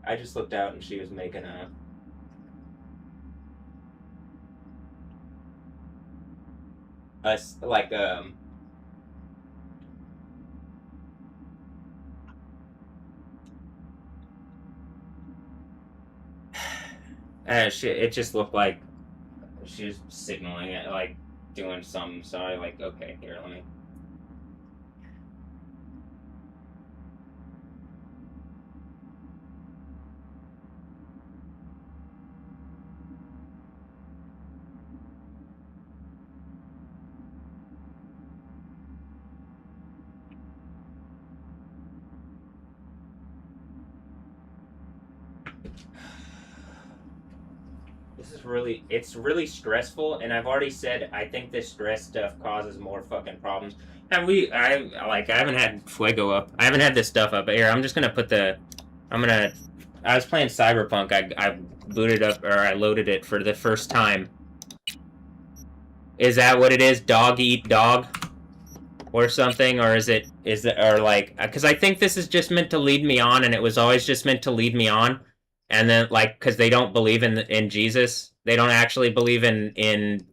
S1: I just looked out and she was making a... like, it just looked like she was signaling it, like, doing something, so I, like, okay, here, let me... It's really stressful, and I've already said I think this stress stuff causes more fucking problems. And I haven't had Fuego up. I haven't had this stuff up. Here, I'm just gonna put the, I was playing Cyberpunk. I booted up, or I loaded it for the first time. Is that what it is? Dog eat dog? Or something? Or is it, or like, because I think this is just meant to lead me on, and it was always just meant to lead me on. And then, like, because they don't believe in Jesus. They don't actually believe in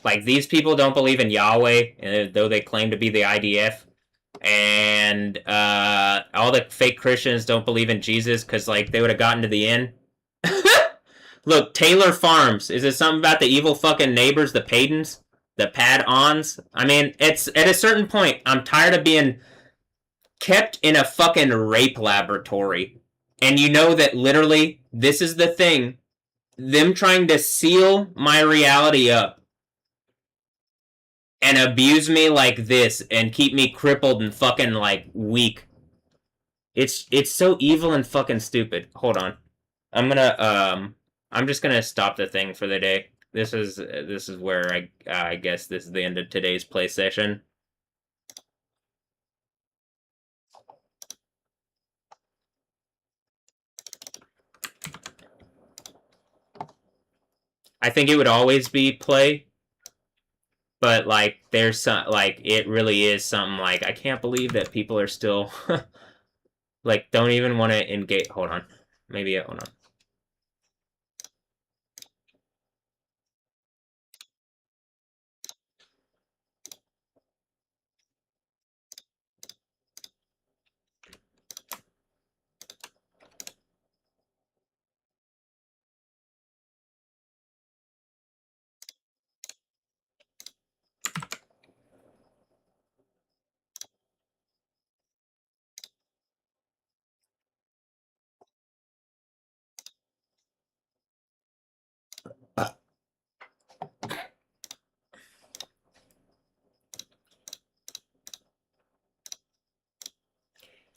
S1: like, these people don't believe in Yahweh, though they claim to be the IDF. And all the fake Christians don't believe in Jesus because, like, they would have gotten to the end. Look, Taylor Farms. Is it something about the evil fucking neighbors, the Paydens? The Pad-ons? I mean, it's at a certain point, I'm tired of being kept in a fucking rape laboratory. And you know that literally, this is the thing. Them trying to seal my reality up and abuse me like this and keep me crippled and fucking, like, weak. It's so evil and fucking stupid. Hold on. I'm just gonna stop the thing for the day. This is where I guess this is the end of today's play session. I think it would always be play, but, like, there's some, like, it really is something, like, I can't believe that people are still, like, don't even want to engage. Hold on. Maybe, hold on.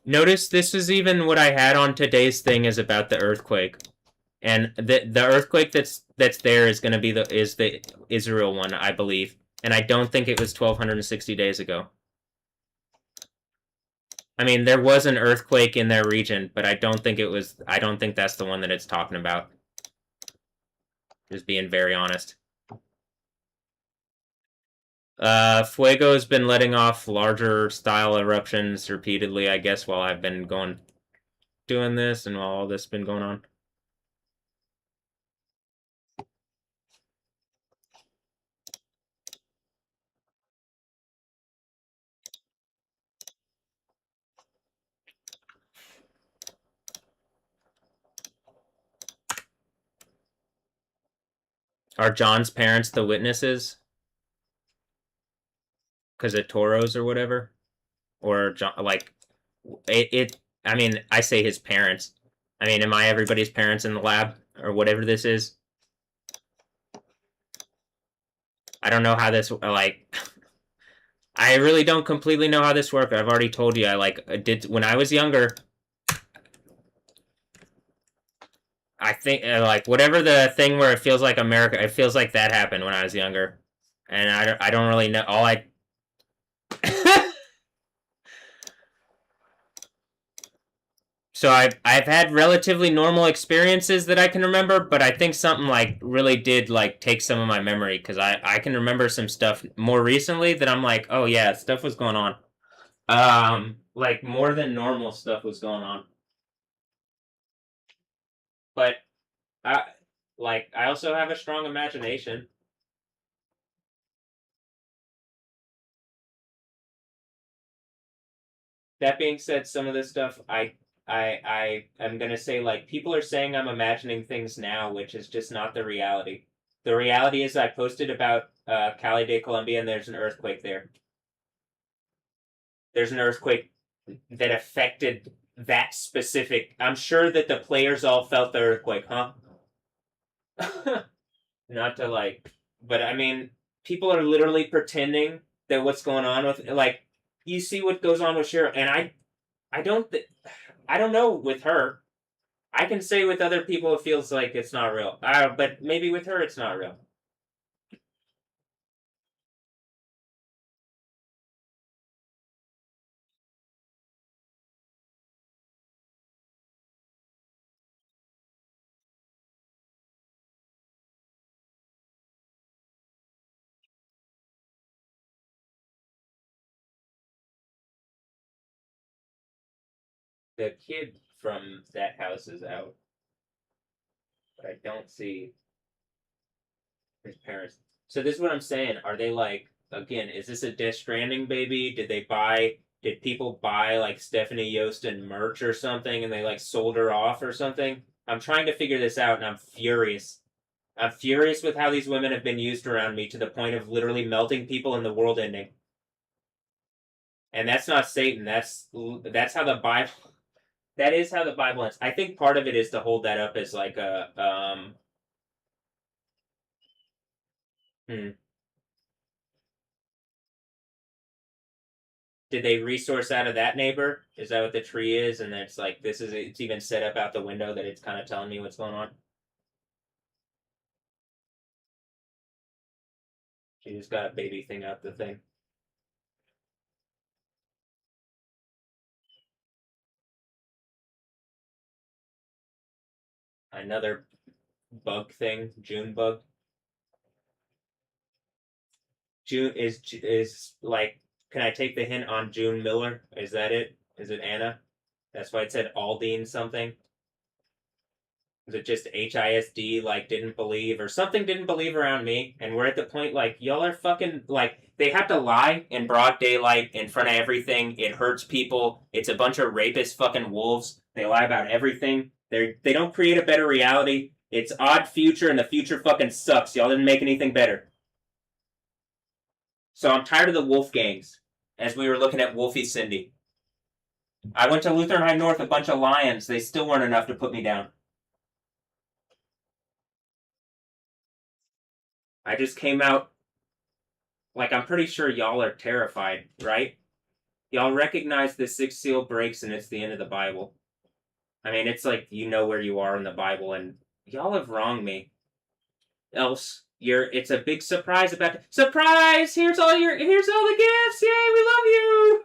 S1: Notice this is even what I had on today's thing is about the earthquake, and the earthquake that's there is going to be the Israel one, I believe, and I don't think it was 1,260 days ago. I mean, there was an earthquake in their region, but I don't think it was. I don't think that's the one that it's talking about. Just being very honest. Fuego's been letting off larger style eruptions repeatedly, I guess, while I've been doing this and while all this has been going on. Are John's parents the witnesses? Because of Toros or whatever? Or, John, like, I mean, I say his parents. I mean, am I everybody's parents in the lab? Or whatever this is? I don't know how this like. I really don't completely know how this works. I've already told you I like did when I was younger. I think like whatever the thing where it feels like America, it feels like that happened when I was younger, and I don't really know. All I So I've had relatively normal experiences that I can remember, but I think something like really did like take some of my memory because I can remember some stuff more recently that I'm like, oh yeah, stuff was going on. Like more than normal stuff was going on. But I I also have a strong imagination. That being said, some of this stuff I am gonna say like people are saying I'm imagining things now, which is just not the reality. The reality is I posted about Cali de Colombia and there's an earthquake there. There's an earthquake that affected that specific. I'm sure that the players all felt the earthquake, huh? Not to like, but I mean, people are literally pretending that what's going on with like you see what goes on with Cheryl, and I don't I don't know with her. I can say with other people it feels like it's not real, but maybe with her it's not real. The kid from that house is out, but I don't see his parents. So this is what I'm saying. Are they like again? Is this a Death Stranding baby? Did they buy? Did people buy like Stephanie Yost and merch or something, and they like sold her off or something? I'm trying to figure this out, and I'm furious. I'm furious with how these women have been used around me to the point of literally melting people and the world ending. And that's not Satan. That's how the Bible. That is how the Bible ends. I think part of it is to hold that up as like a hmm. Did they resource out of that neighbor? Is that what the tree is? And it's like this is it's even set up out the window that it's kind of telling me what's going on. She just got a baby thing out the thing. Another bug thing, June bug. June is like. Can I take the hint on June Miller? Is that it? Is it Anna? That's why it said Aldine something. Was it just HISD like didn't believe or something didn't believe around me? And we're at the point like y'all are fucking like they have to lie in broad daylight in front of everything. It hurts people. It's a bunch of rapist fucking wolves. They lie about everything. They don't create a better reality. It's odd future and the future fucking sucks. Y'all didn't make anything better. So I'm tired of the wolf gangs. As we were looking at Wolfie Cindy. I went to Lutheran High North, a bunch of lions. They still weren't enough to put me down. I just came out like I'm pretty sure y'all are terrified, right? Y'all recognize the sixth seal breaks and it's the end of the Bible. I mean, it's like you know where you are in the Bible, and y'all have wronged me. Else, it's a big surprise about surprise. Here's all the gifts. Yay, we love you.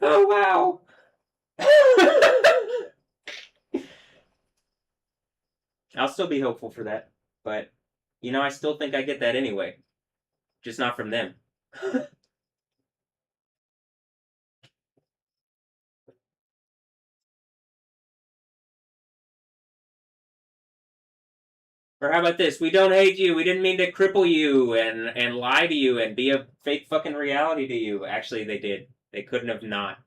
S1: Oh wow. I'll still be hopeful for that, but I still think I get that anyway, just not from them. Or how about this? We don't hate you. We didn't mean to cripple you and lie to you and be a fake fucking reality to you. Actually, they did. They couldn't have not.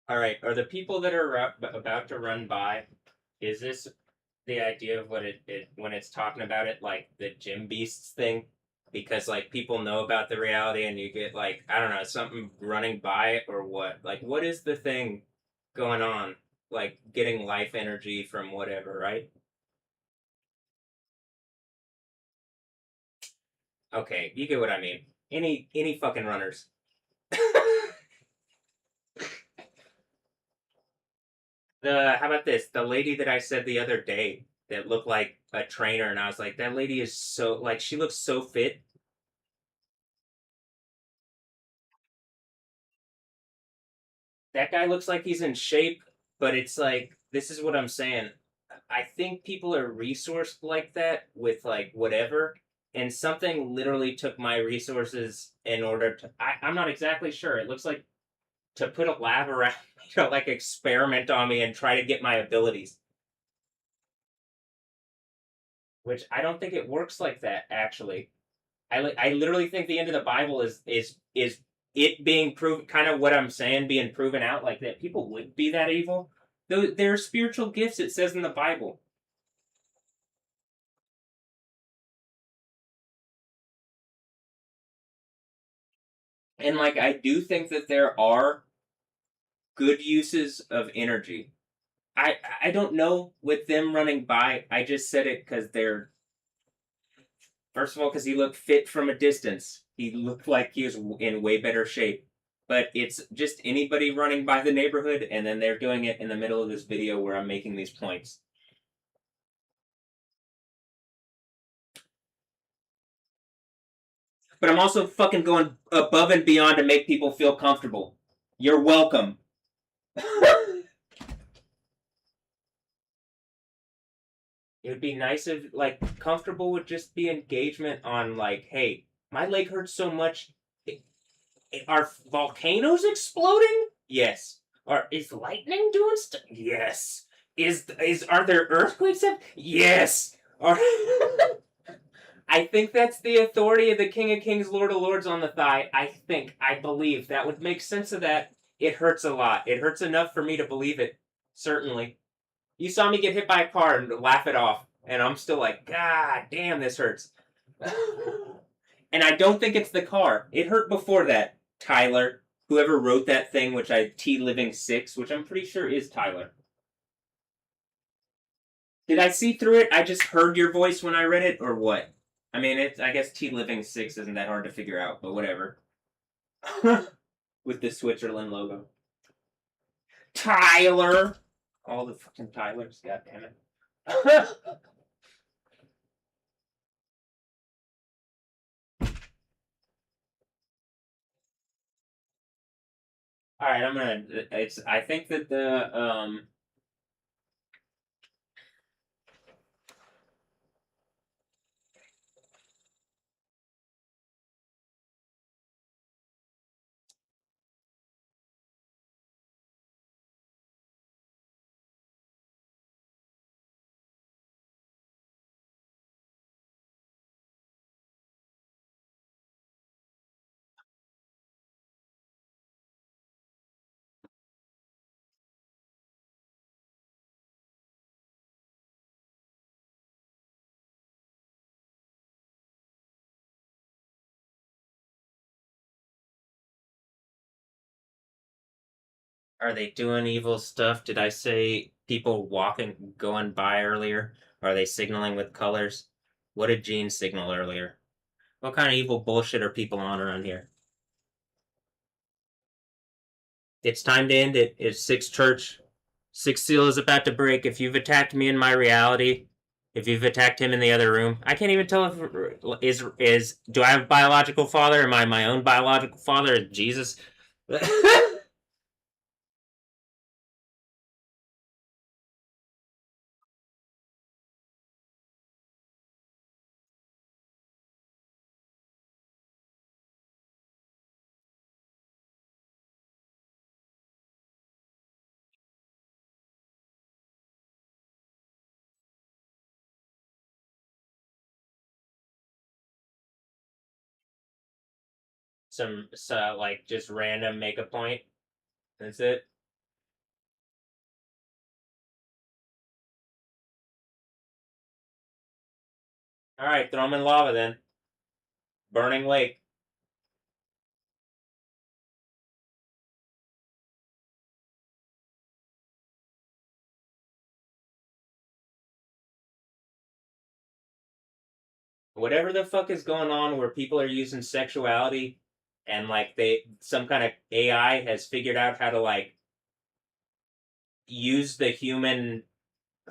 S1: All right, are the people that are about to run by? Is this the idea of what it when it's talking about it like the gym beasts thing? Because like people know about the reality, and you get like I don't know something running by it or what? Like what is the thing going on? Like getting life energy from whatever, right? Okay, you get what I mean. Any fucking runners. The how about this? The lady that I said the other day that looked like a trainer, and I was like, that lady is so like she looks so fit. That guy looks like he's in shape, but it's like this is what I'm saying. I think people are resourced like that with like whatever, and something literally took my resources in order to. I'm not exactly sure. It looks like to put a lab around me to like experiment on me and try to get my abilities. Which I don't think it works like that actually. I literally think the end of the Bible is it being proven, kind of what I'm saying, being proven out, like that people would be that evil. Though there are spiritual gifts, it says in the Bible, and like I do think that there are good uses of energy. I don't know with them running by. I just said it because they're first of all because he looked fit from a distance. He looked like he was in way better shape. But it's just anybody running by the neighborhood, and then they're doing it in the middle of this video where I'm making these points. But I'm also fucking going above and beyond to make people feel comfortable. You're welcome. It would be nice if, like, comfortable would just be engagement on, like, hey, my leg hurts so much. Are volcanoes exploding? Yes. Is lightning doing stuff? Yes. Are there earthquakes? Yes. Are I think that's the authority of the King of Kings, Lord of Lords on the thigh. I believe that would make sense of that. It hurts a lot. It hurts enough for me to believe it. Certainly. You saw me get hit by a car and laugh it off, and I'm still like, God damn, this hurts. And I don't think it's the car. It hurt before that. Tyler, whoever wrote that thing, which I T Living 6, which I'm pretty sure is Tyler. Did I see through it? I just heard your voice when I read it, or what? I mean, I guess T Living 6 isn't that hard to figure out, but whatever. With the Switzerland logo. Tyler! All the fucking Tylers, god damn it. Alright, I'm gonna. I think that the. Are they doing evil stuff? Did I say people walking, going by earlier? Are they signaling with colors? What did Gene signal earlier? What kind of evil bullshit are people on around here? It's time to end it. It's Six Church. Six Seal is about to break. If you've attacked me in my reality, if you've attacked him in the other room, I can't even tell if is do I have a biological father? Am I my own biological father? Jesus. Some like just random make a point. That's it. Alright, throw him in lava then. Burning lake. Whatever the fuck is going on where people are using sexuality and like some kind of AI has figured out how to like use the human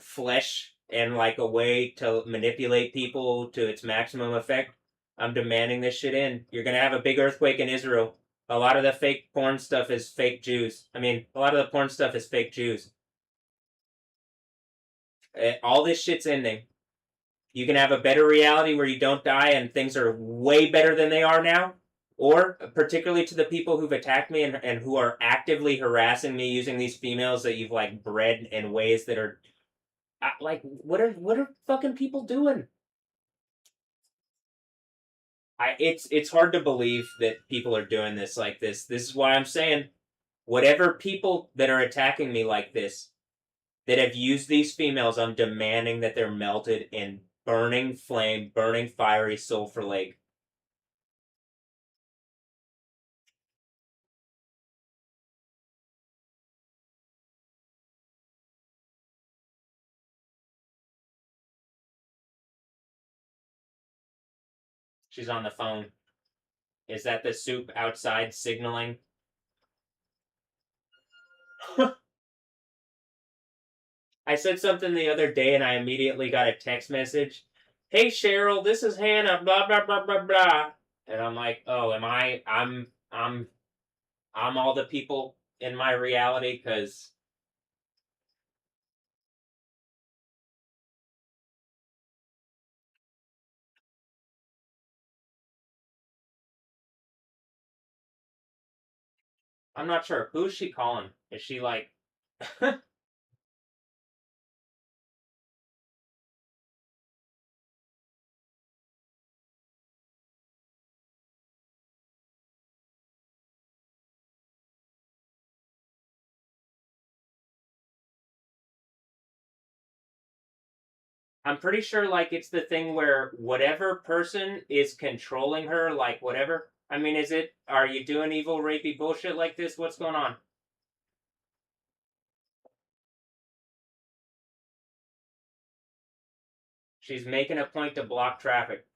S1: flesh and like a way to manipulate people to its maximum effect. I'm demanding this shit in. You're gonna have a big earthquake in Israel. A lot of the fake porn stuff is fake Jews. I mean, a lot of the porn stuff is fake Jews. All this shit's ending. You can have a better reality where you don't die and things are way better than they are now. Or, particularly to the people who've attacked me and who are actively harassing me using these females that you've like bred in ways that are like, what are fucking people doing? It's hard to believe that people are doing this like this. This is why I'm saying, whatever people that are attacking me like this, that have used these females, I'm demanding that they're melted in burning flame, burning fiery sulfur lake. She's on the phone. Is that the soup outside signaling? I said something the other day and I immediately got a text message. Hey Cheryl, this is Hannah, blah blah blah blah blah. And I'm like, oh, am I I'm all the people in my reality because I'm not sure. Who's she calling? Is she like I'm pretty sure like it's the thing where whatever person is controlling her, like whatever. I mean, are you doing evil rapey bullshit like this? What's going on? She's making a point to block traffic.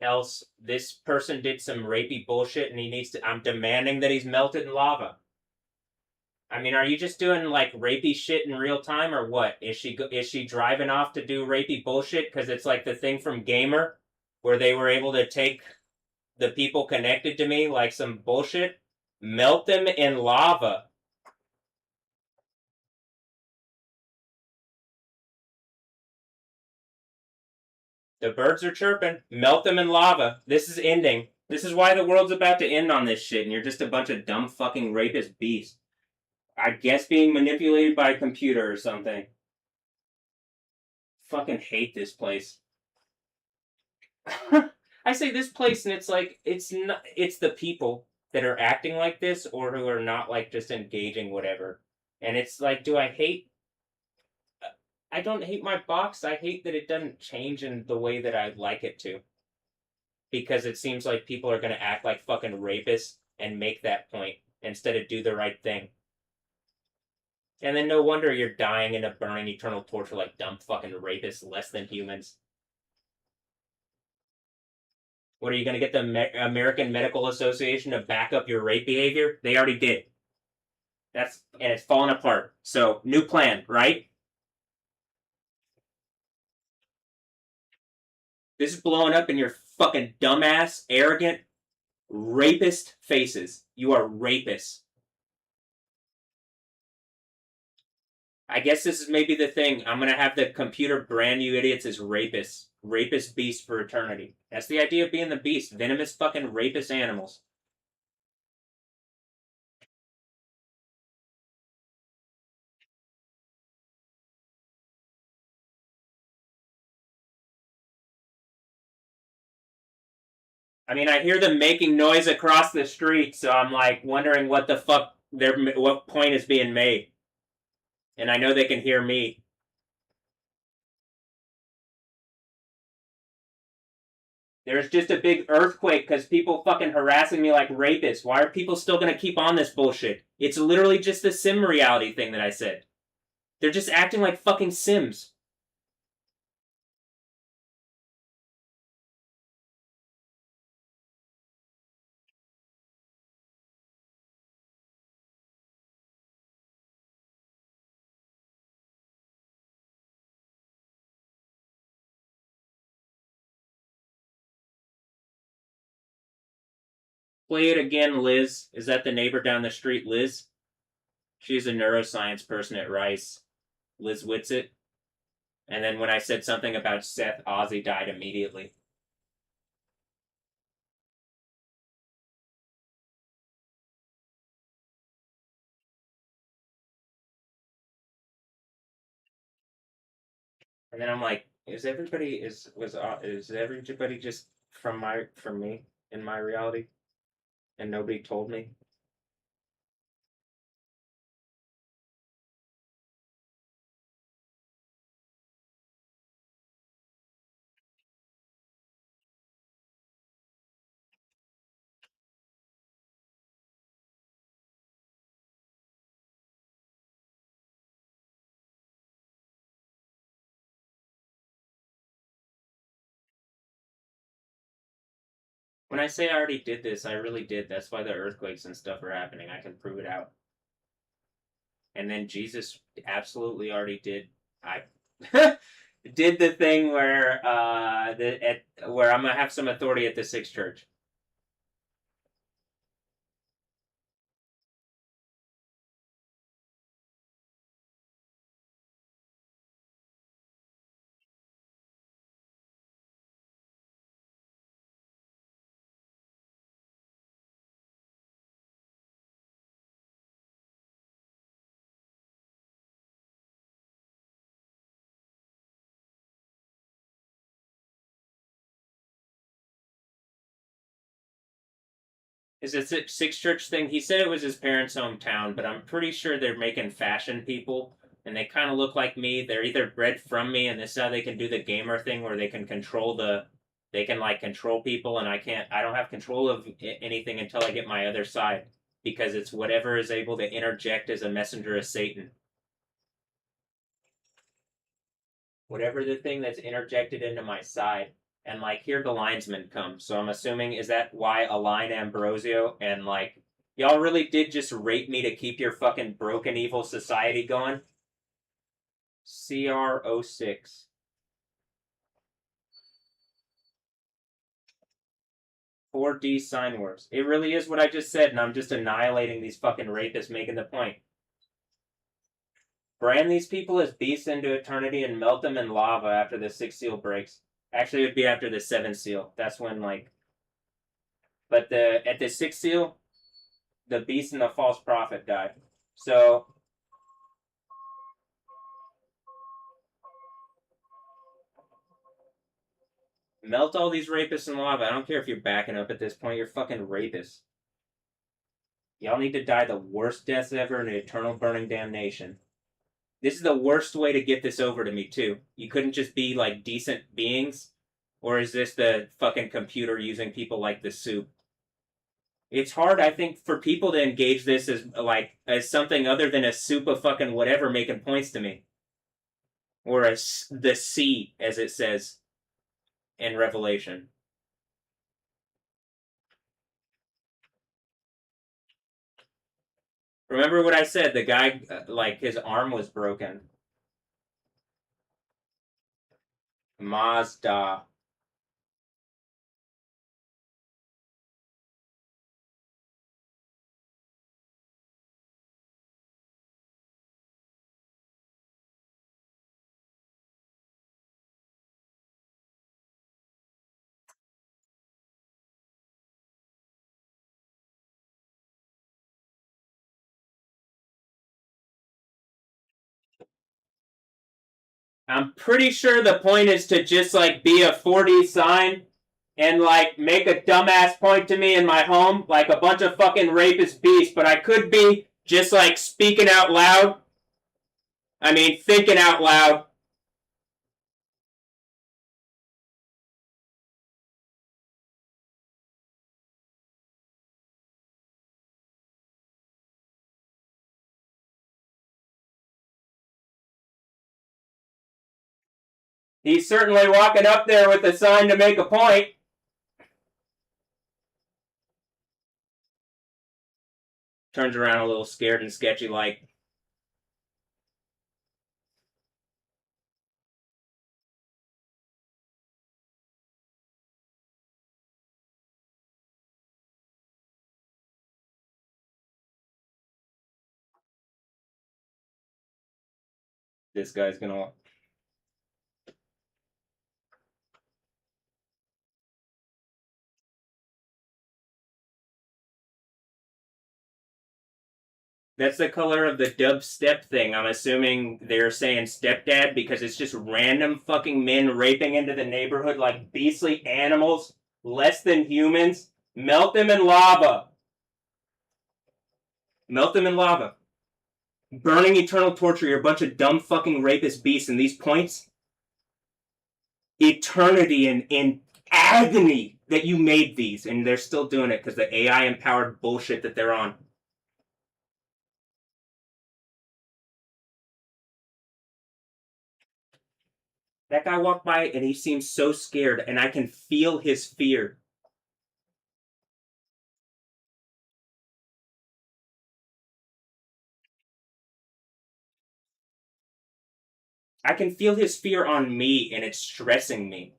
S1: Else, this person did some rapey bullshit and he needs to. I'm demanding that he's melted in lava. I mean, are you just doing like rapey shit in real time or what? Is she driving off to do rapey bullshit because it's like the thing from Gamer where they were able to take the people connected to me like some bullshit, melt them in lava. The birds are chirping. Melt them in lava. This is ending. This is why the world's about to end on this shit, and you're just a bunch of dumb fucking rapist beasts. I guess being manipulated by a computer or something. Fucking hate this place. I say this place, and it's like it's not. It's the people that are acting like this, or who are not like just engaging whatever. And it's like, do I hate? I don't hate my box. I hate that it doesn't change in the way that I'd like it to. Because it seems like people are going to act like fucking rapists and make that point instead of do the right thing. And then no wonder you're dying in a burning eternal torture like dumb fucking rapists, less than humans. What are you going to get the American Medical Association to back up your rape behavior? They already did. And it's falling apart. So, new plan, right? This is blowing up in your fucking dumbass, arrogant, rapist faces. You are rapists. I guess this is maybe the thing. I'm gonna have the computer brand you idiots as rapists. Rapist beasts for eternity. That's the idea of being the beast. Venomous fucking rapist animals. I mean, I hear them making noise across the street, so I'm like wondering what the fuck what point is being made. And I know they can hear me. There's just a big earthquake because people fucking harassing me like rapists. Why are people still gonna keep on this bullshit? It's literally just the sim reality thing that I said. They're just acting like fucking Sims. Play it again, Liz. Is that the neighbor down the street, Liz? She's a neuroscience person at Rice. Liz Whitsitt. And then when I said something about Seth, Ozzy died immediately. And then I'm like, is everybody just from me in my reality, and nobody told me? When I say I already did this, I really did. That's why the earthquakes and stuff are happening. I can prove it out. And then Jesus absolutely already did. I did the thing where where I'm gonna have some authority at the Sixth Church. Is it Sixth Church thing? He said it was his parents' hometown, but I'm pretty sure they're making fashion people, and they kind of look like me. They're either bred from me, and this is how they can do the gamer thing where they can they can like control people, and I don't have control of anything until I get my other side, because it's whatever is able to interject as a messenger of Satan. Whatever the thing that's interjected into my side. And like here the linesmen come. So I'm assuming is that why Align Ambrosio and like y'all really did just rape me to keep your fucking broken evil society going? CR06. 4D Sign Wars. It really is what I just said, and I'm just annihilating these fucking rapists making the point. Brand these people as beasts into eternity and melt them in lava after the sixth seal breaks. Actually, it would be after the seventh seal. That's when like. But at the sixth seal, the beast and the false prophet died. So melt all these rapists in lava. I don't care if you're backing up at this point. You're fucking rapists. Y'all need to die the worst deaths ever in eternal burning damnation. This is the worst way to get this over to me, too. You couldn't just be, like, decent beings? Or is this the fucking computer using people like the soup? It's hard, I think, for people to engage this as something other than a soup of fucking whatever making points to me. Or as the sea, as it says in Revelation. Remember what I said? The guy, like, his arm was broken. Mazda. I'm pretty sure the point is to just, like, be a 4D sign and, like, make a dumbass point to me in my home, like a bunch of fucking rapist beasts, but I could be just, like, speaking out loud. I mean, thinking out loud. He's certainly walking up there with a sign to make a point. Turns around a little scared and sketchy like. This guy's gonna... That's the color of the dubstep thing. I'm assuming they're saying stepdad because it's just random fucking men raping into the neighborhood like beastly animals, less than humans. Melt them in lava. Melt them in lava. Burning eternal torture, you're a bunch of dumb fucking rapist beasts, and these points? Eternity in agony that you made these, and they're still doing it because the AI-empowered bullshit that they're on. That guy walked by and he seems so scared, and I can feel his fear. I can feel his fear on me, and it's stressing me.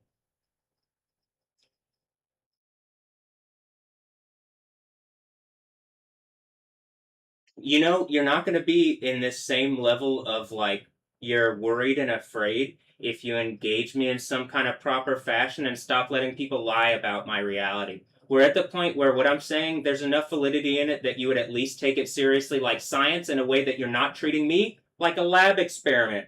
S1: You know, you're not going to be in this same level of, like, you're worried and afraid if you engage me in some kind of proper fashion and stop letting people lie about my reality. We're at the point where what I'm saying, there's enough validity in it that you would at least take it seriously like science in a way that you're not treating me like a lab experiment.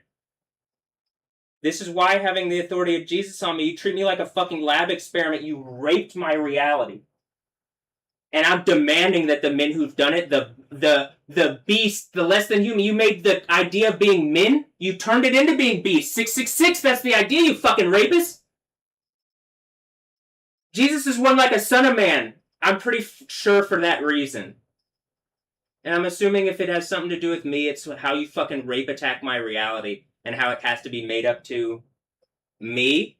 S1: This is why, having the authority of Jesus on me, you treat me like a fucking lab experiment. You raped my reality. And I'm demanding that the men who've done it, the beast, the less than human, you made the idea of being men, you turned it into being beast. 666, that's the idea, you fucking rapist. Jesus is one like a son of man. I'm pretty sure for that reason. And I'm assuming if it has something to do with me, it's how you fucking rape attack my reality and how it has to be made up to me.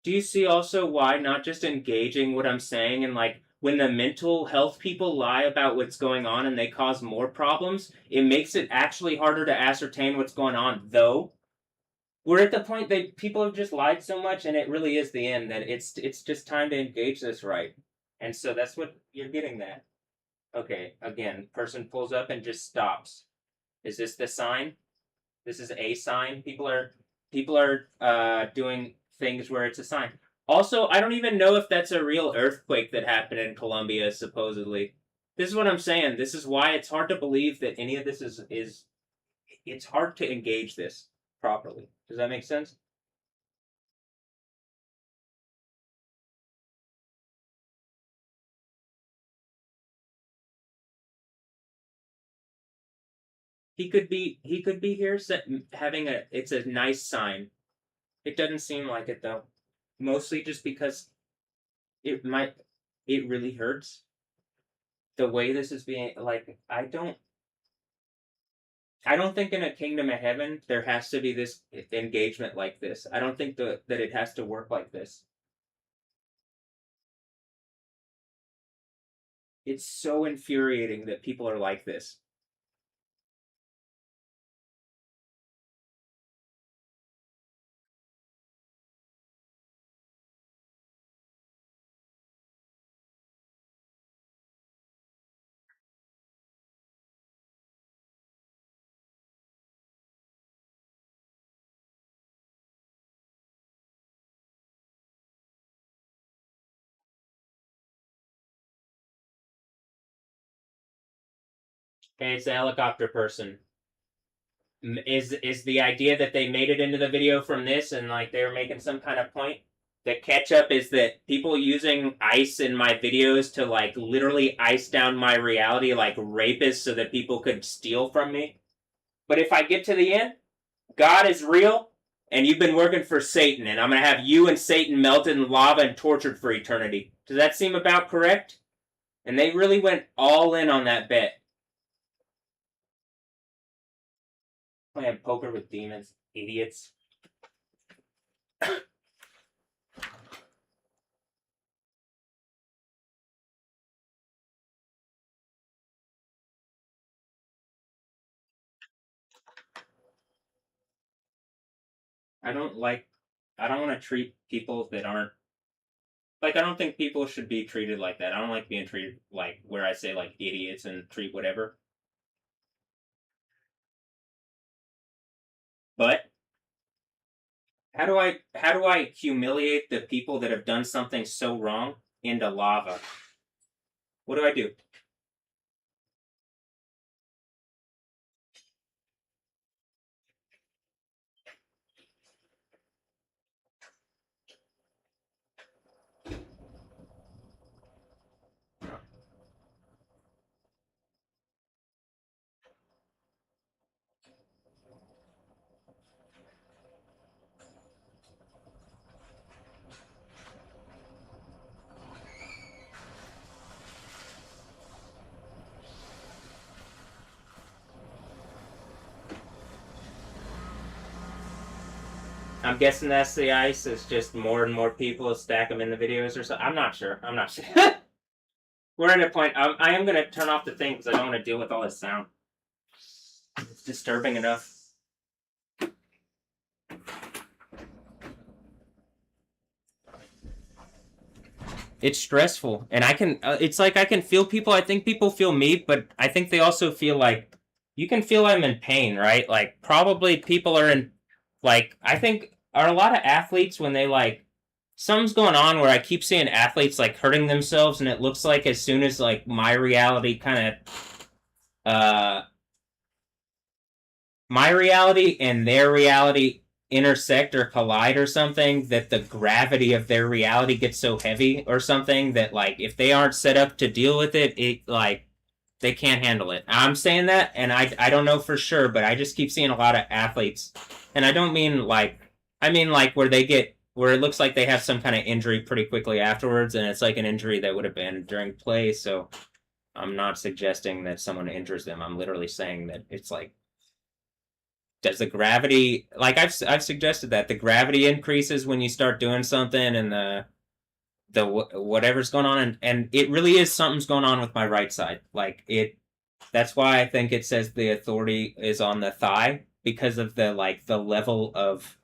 S1: Do you see also why not just engaging what I'm saying and like when the mental health people lie about what's going on and they cause more problems, it makes it actually harder to ascertain what's going on. Though we're at the point that people have just lied so much, and it really is the end that it's just time to engage this right. And so that's what you're getting at. Okay, again, person pulls up and just stops. Is this the sign? This is a sign. People are doing things where it's a sign. Also, I don't even know if that's a real earthquake that happened in Colombia, supposedly. This is what I'm saying. This is why it's hard to believe that any of this is it's hard to engage this properly. Does that make sense? He could be here having it's a nice sign. It doesn't seem like it though. Mostly just because it might it really hurts the way this is being like I don't think in a kingdom of heaven there has to be this engagement like this. I don't think that it has to work like this. It's so infuriating that people are like this. Okay, it's the helicopter person. Is the idea that they made it into the video from this and like they were making some kind of point? The catch up is that people using ice in my videos to like literally ice down my reality like rapists so that people could steal from me. But if I get to the end, God is real, and you've been working for Satan, and I'm going to have you and Satan melted in lava and tortured for eternity. Does that seem about correct? And they really went all in on that bet. Playing poker with demons. Idiots. I don't want to treat people that aren't, like, I don't think people should be treated like that. I don't like being treated like, where I say, like, idiots and treat whatever. But how do I humiliate the people that have done something so wrong into lava? What do I do? I'm guessing that's the ice. It's just more and more people stack them in the videos or something. I'm not sure. We're at a point. I am going to turn off the thing because I don't want to deal with all this sound. It's disturbing enough. It's stressful, and I can. It's like I can feel people. I think people feel me, but I think they also feel like you can feel I'm in pain, right? Like probably people are in. Like I think are a lot of athletes when they like something's going on where I keep seeing athletes like hurting themselves, and it looks like as soon as like my reality my reality and their reality intersect or collide or something, that the gravity of their reality gets so heavy or something that like if they aren't set up to deal with it, it like they can't handle it. I'm saying that, and I don't know for sure, but I just keep seeing a lot of athletes, and I don't mean like I mean like where it looks like they have some kind of injury pretty quickly afterwards, and it's like an injury that would have been during play. So I'm not suggesting that someone injures them. I'm literally saying that it's like, does the gravity, like I've suggested that the gravity increases when you start doing something, and the whatever's going on, and it really is something's going on with my right side. Like that's why I think it says the authority is on the thigh, because of the like the level of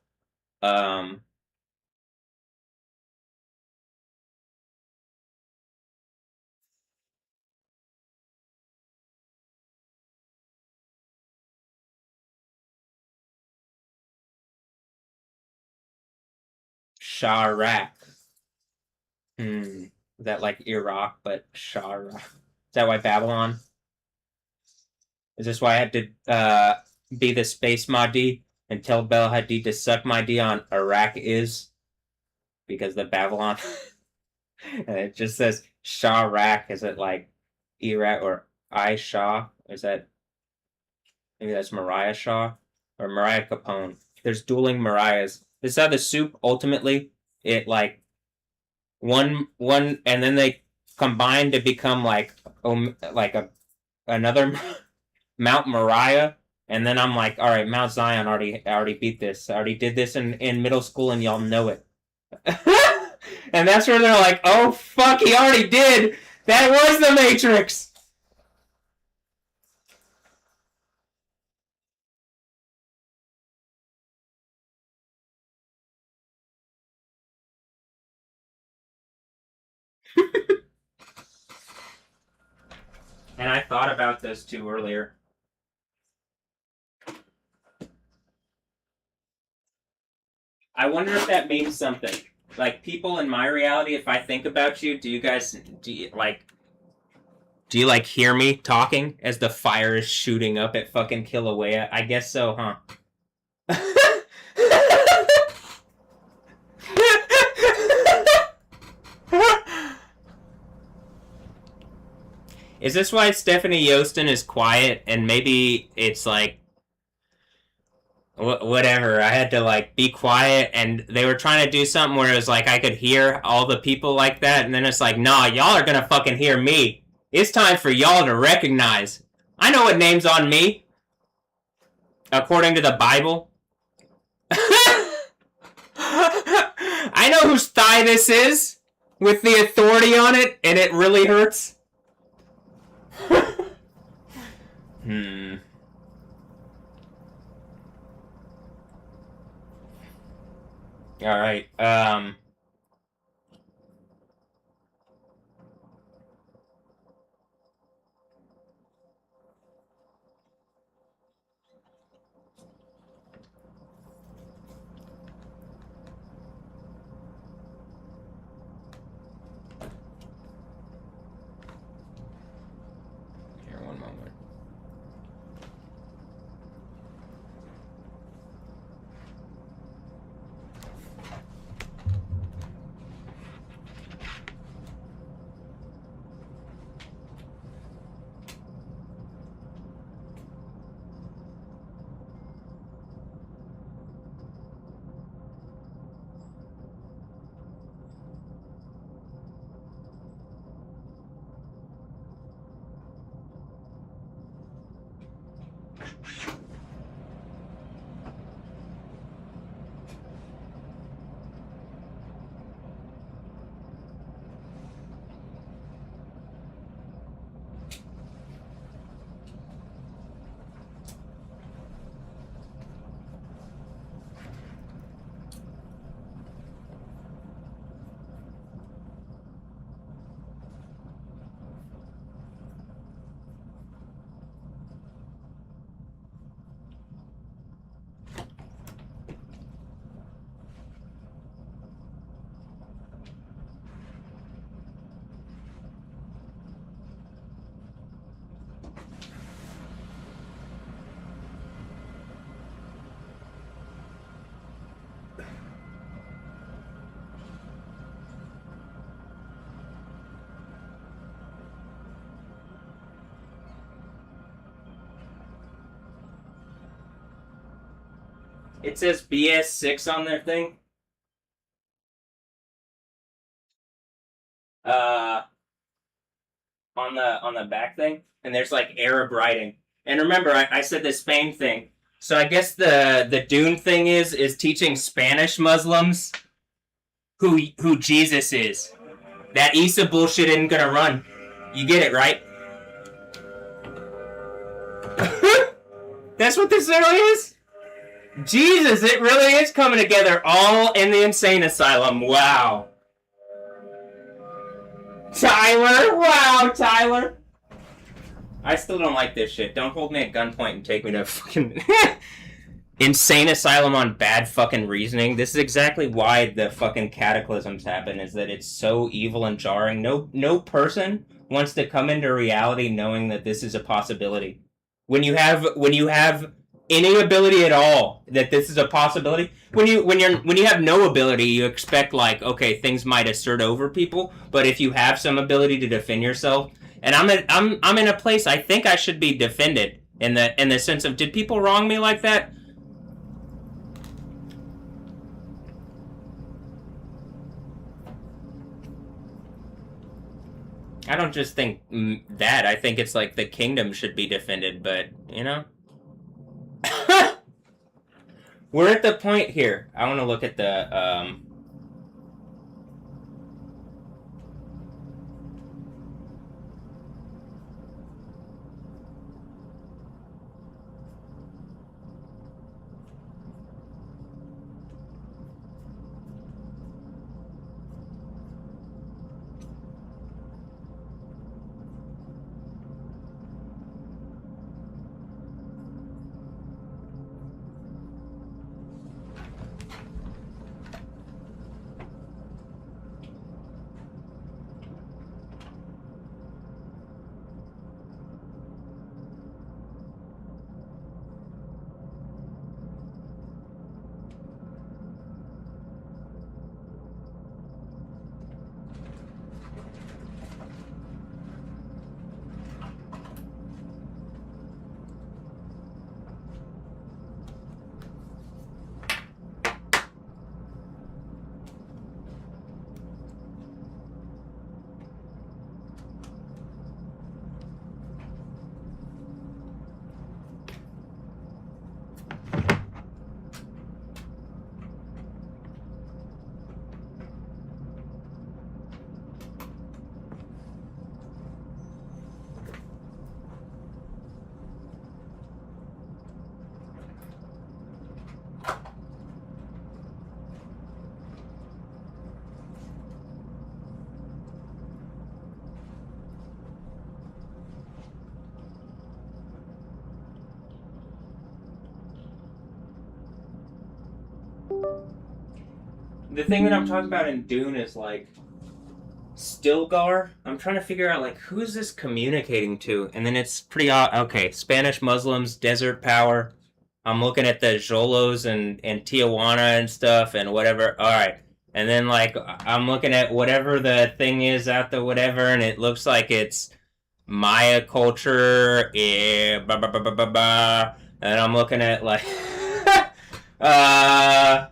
S1: Sharak. Is that like Iraq, but Sharak? Is that why Babylon? Is this why I had to be the space Mahdi and tell Bel Hadid to suck my D on Iraq is? Because the Babylon. And it just says Sharak. Is it like Iraq or I Shah? Is that maybe that's Mariah Shaw or Mariah Capone? There's dueling Mariahs. This is how the soup ultimately it like one and then they combine to become like another Mount Moriah, and then I'm like, all right, Mount Zion already beat this. I already did this in middle school, and y'all know it. And that's where they're like, oh fuck, he already did. That was the Matrix. And I thought about this too earlier. I wonder if that means something. Like people in my reality, if I think about you, do you like hear me talking as the fire is shooting up at fucking Kilauea? I guess so, huh? Is this why Stephanie Yostin is quiet, and maybe it's like whatever. I had to like be quiet, and they were trying to do something where it was like I could hear all the people like that, and then it's like, nah, y'all are gonna fucking hear me. It's time for y'all to recognize. I know what name's on me, according to the Bible. I know whose thigh this is, with the authority on it, and it really hurts. Alright, here, one moment. It says BS6 on their thing. On the back thing, and there's like Arab writing. And remember, I said the Spain thing. So I guess the Dune thing is teaching Spanish Muslims who Jesus is. That Isa bullshit isn't gonna run. You get it, right? That's what this really is? Jesus, it really is coming together all in the insane asylum. Wow. Tyler! Wow, Tyler! I still don't like this shit. Don't hold me at gunpoint and take me to fucking insane asylum on bad fucking reasoning. This is exactly why the fucking cataclysms happen, is that it's so evil and jarring. No person wants to come into reality knowing that this is a possibility. When you have any ability at all that this is a possibility, when you have no ability, you expect like, okay, things might assert over people, but if you have some ability to defend yourself, and I'm in a place I think I should be defended in the sense of, did people wrong me like that? I don't just think that. I think it's like the kingdom should be defended, but, you know? We're at the point here. I want to look at the, the thing that I'm talking about in Dune is like Stilgar. I'm trying to figure out like who's this communicating to, and then it's pretty okay. Spanish Muslims, desert power. I'm looking at the Jolos and Tijuana and stuff and whatever. All right, and then like I'm looking at whatever the thing is out the whatever, and it looks like it's Maya culture. Blah, blah, blah, blah, blah, blah. And I'm looking at like uh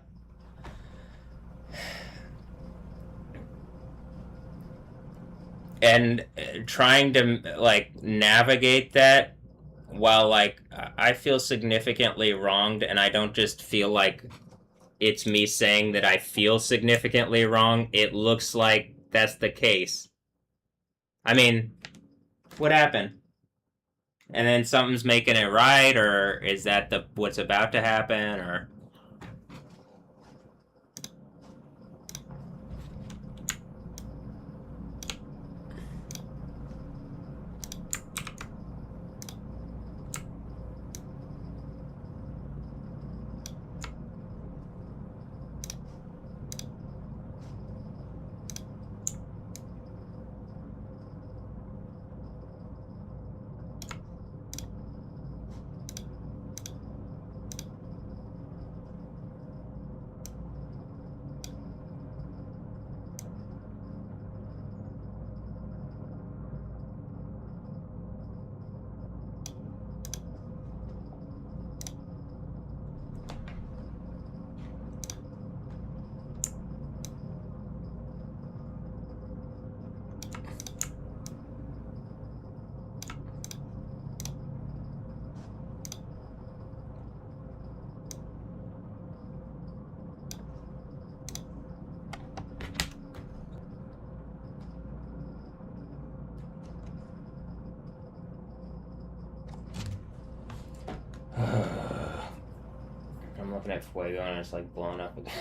S1: and trying to like navigate that while like I feel significantly wronged, and I don't just feel like it's me saying that I feel significantly wrong. It looks like that's the case. I mean, what happened? And then something's making it right, or is that the what's about to happen, or I'm looking at Fuego and it's like blown up again.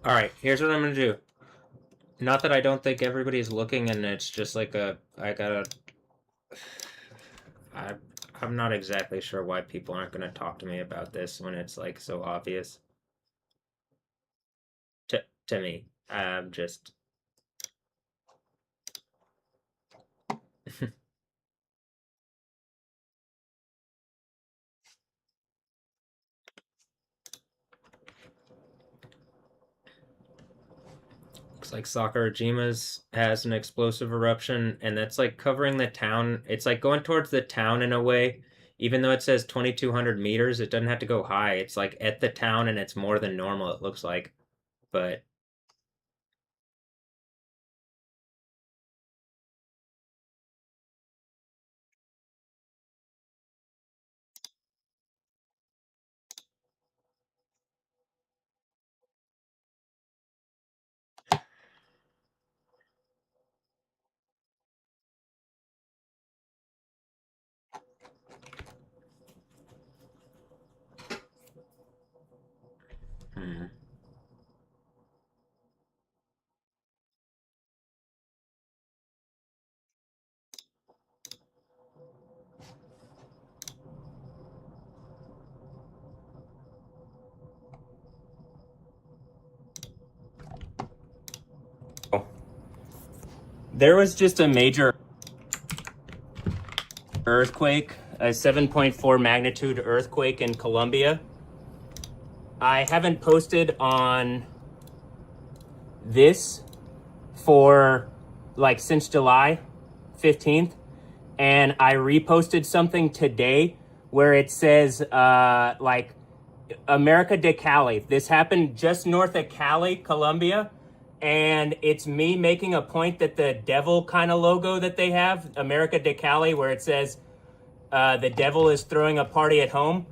S1: Alright, here's what I'm gonna do. Not that I don't think everybody's looking and it's just like I'm not exactly sure why people aren't gonna talk to me about this when it's like so obvious. To me. Just looks like Sakurajima's has an explosive eruption, and that's like covering the town. It's like going towards the town in a way. Even though it says 2,200 meters, it doesn't have to go high. It's like at the town, and it's more than normal, it looks like. But hmm. There was just a major earthquake, a 7.4 magnitude earthquake in Colombia. I haven't posted on this for like since July 15th, and I reposted something today where it says like America de Cali. This happened just north of Cali, Colombia, and it's me making a point that the devil kind of logo that they have, America de Cali, where it says the devil is throwing a party at home.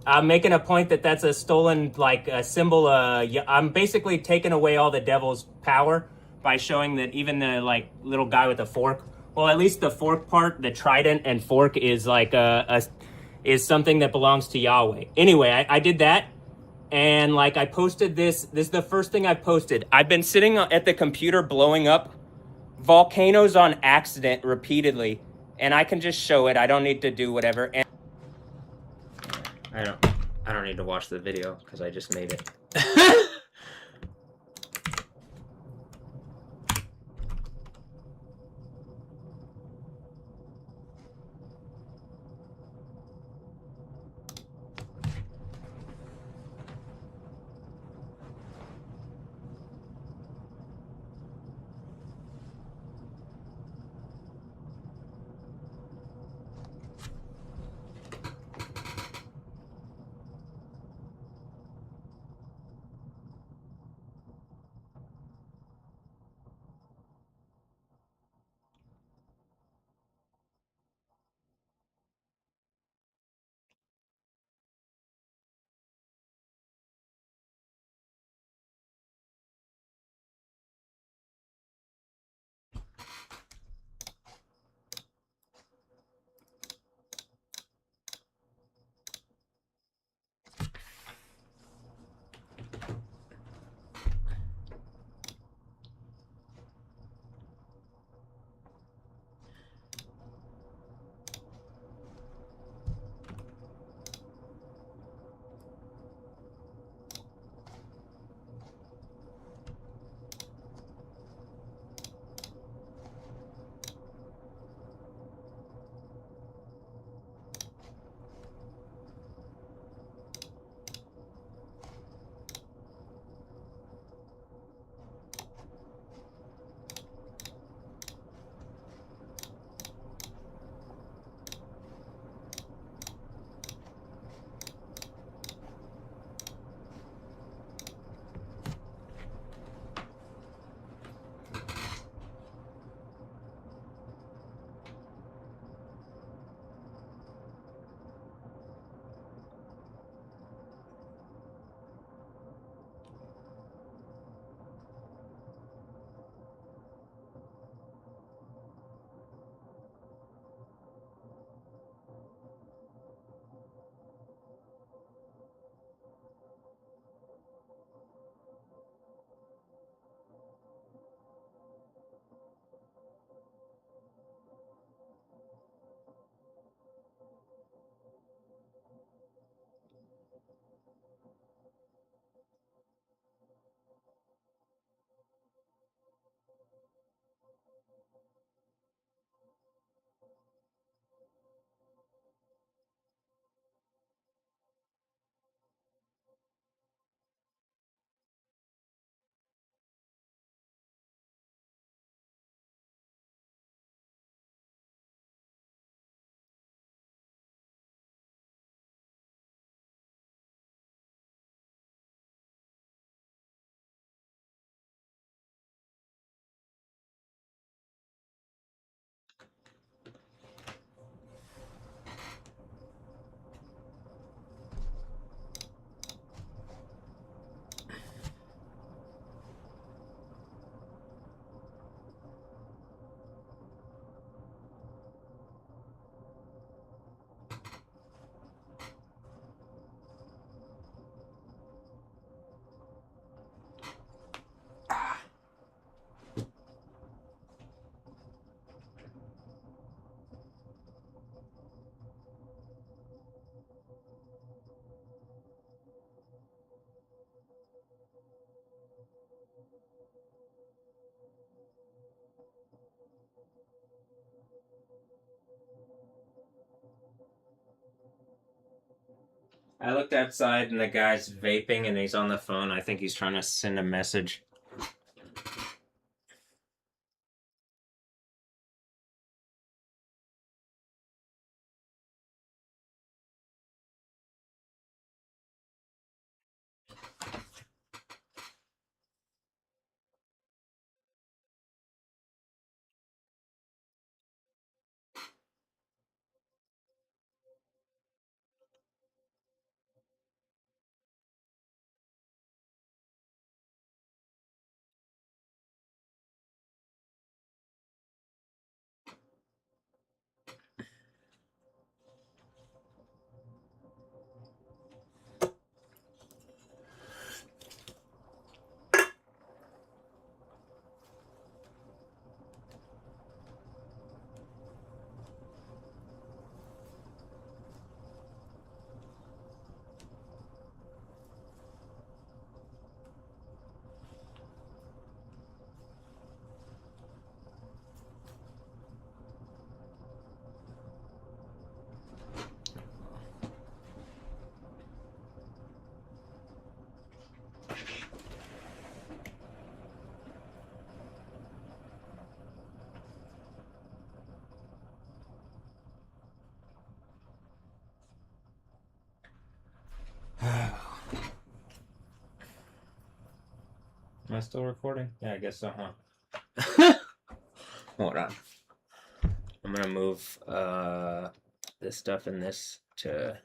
S1: I'm making a point that that's a stolen, like, a symbol. I'm basically taking away all the devil's power by showing that even the, like, little guy with the fork, well, at least the fork part, the trident and fork is like is something that belongs to Yahweh. Anyway, I did that, and like I posted this. This is the first thing I posted. I've been sitting at the computer blowing up volcanoes on accident repeatedly, and I can just show it. I don't need to do whatever. And I don't need to watch the video because I just made it. I looked outside and the guy's vaping and he's on the phone. I think he's trying to send a message. Am I still recording? Yeah, I guess so, huh? Hold on. I'm gonna move this stuff in this to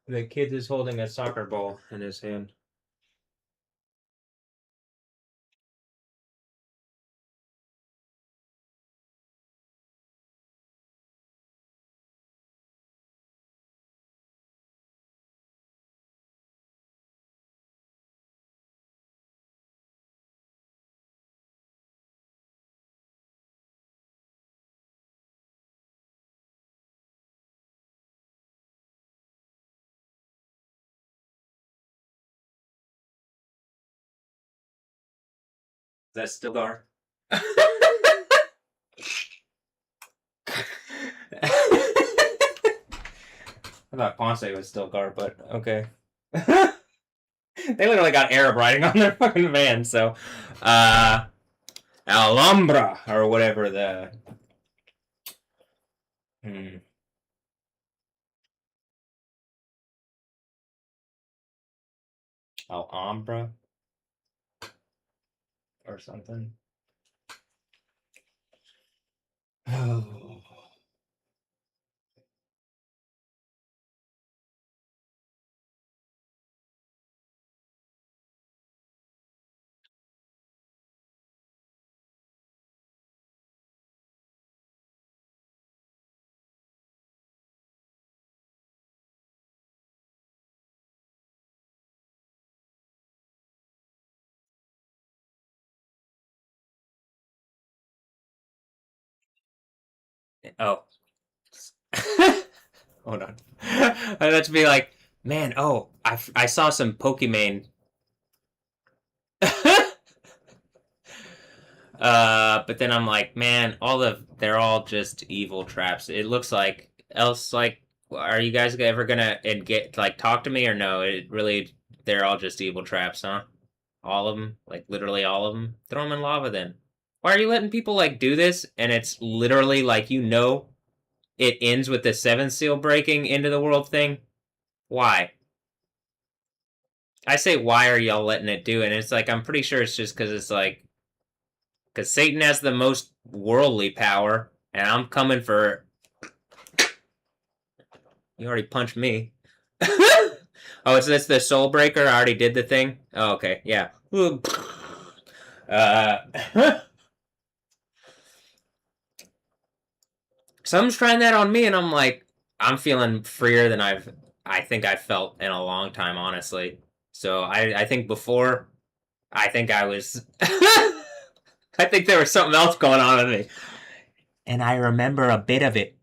S1: the kid is holding a soccer ball in his hand. that still Gar? I thought Ponce was still Gar, but okay. They literally got Arab writing on their fucking van, so Alhambra or whatever the Alhambra or something. Oh. Oh. Hold on. I had to be like, man, oh, I saw some Pokemon. But then I'm like, man, they're all just evil traps. It looks like else like, are you guys ever gonna and get like talk to me or no? It really, they're all just evil traps, huh? All of them, like literally all of them. Throw them in lava then. Why are you letting people like do this? And it's literally like it ends with the seventh seal breaking into the world thing. Why? I say, why are y'all letting it do it? And it's like, I'm pretty sure it's just because it's like, because Satan has the most worldly power, and I'm coming for. You already punched me. Oh, is this the soul breaker? I already did the thing. Oh, okay, yeah. Someone's trying that on me, and I'm like, I'm feeling freer than I think I've felt in a long time, honestly. So I think before, I think I was, I think there was something else going on with me, and I remember a bit of it.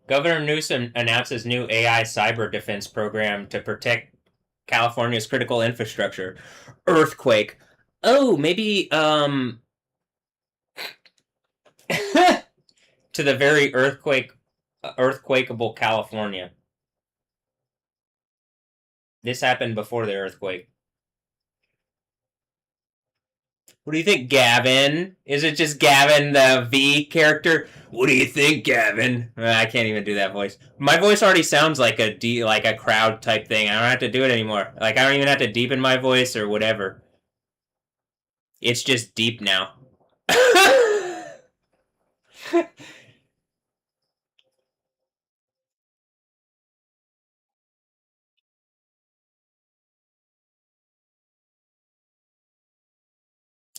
S1: Governor Newsom announces new AI cyber defense program to protect California's critical infrastructure. Earthquake. Oh, maybe to the very earthquakeable California. This happened before the earthquake. What do you think, Gavin? Is it just Gavin, the V character? What do you think, Gavin? I can't even do that voice. My voice already sounds like like a crowd type thing. I don't have to do it anymore. Like I don't even have to deepen my voice or whatever. It's just deep now.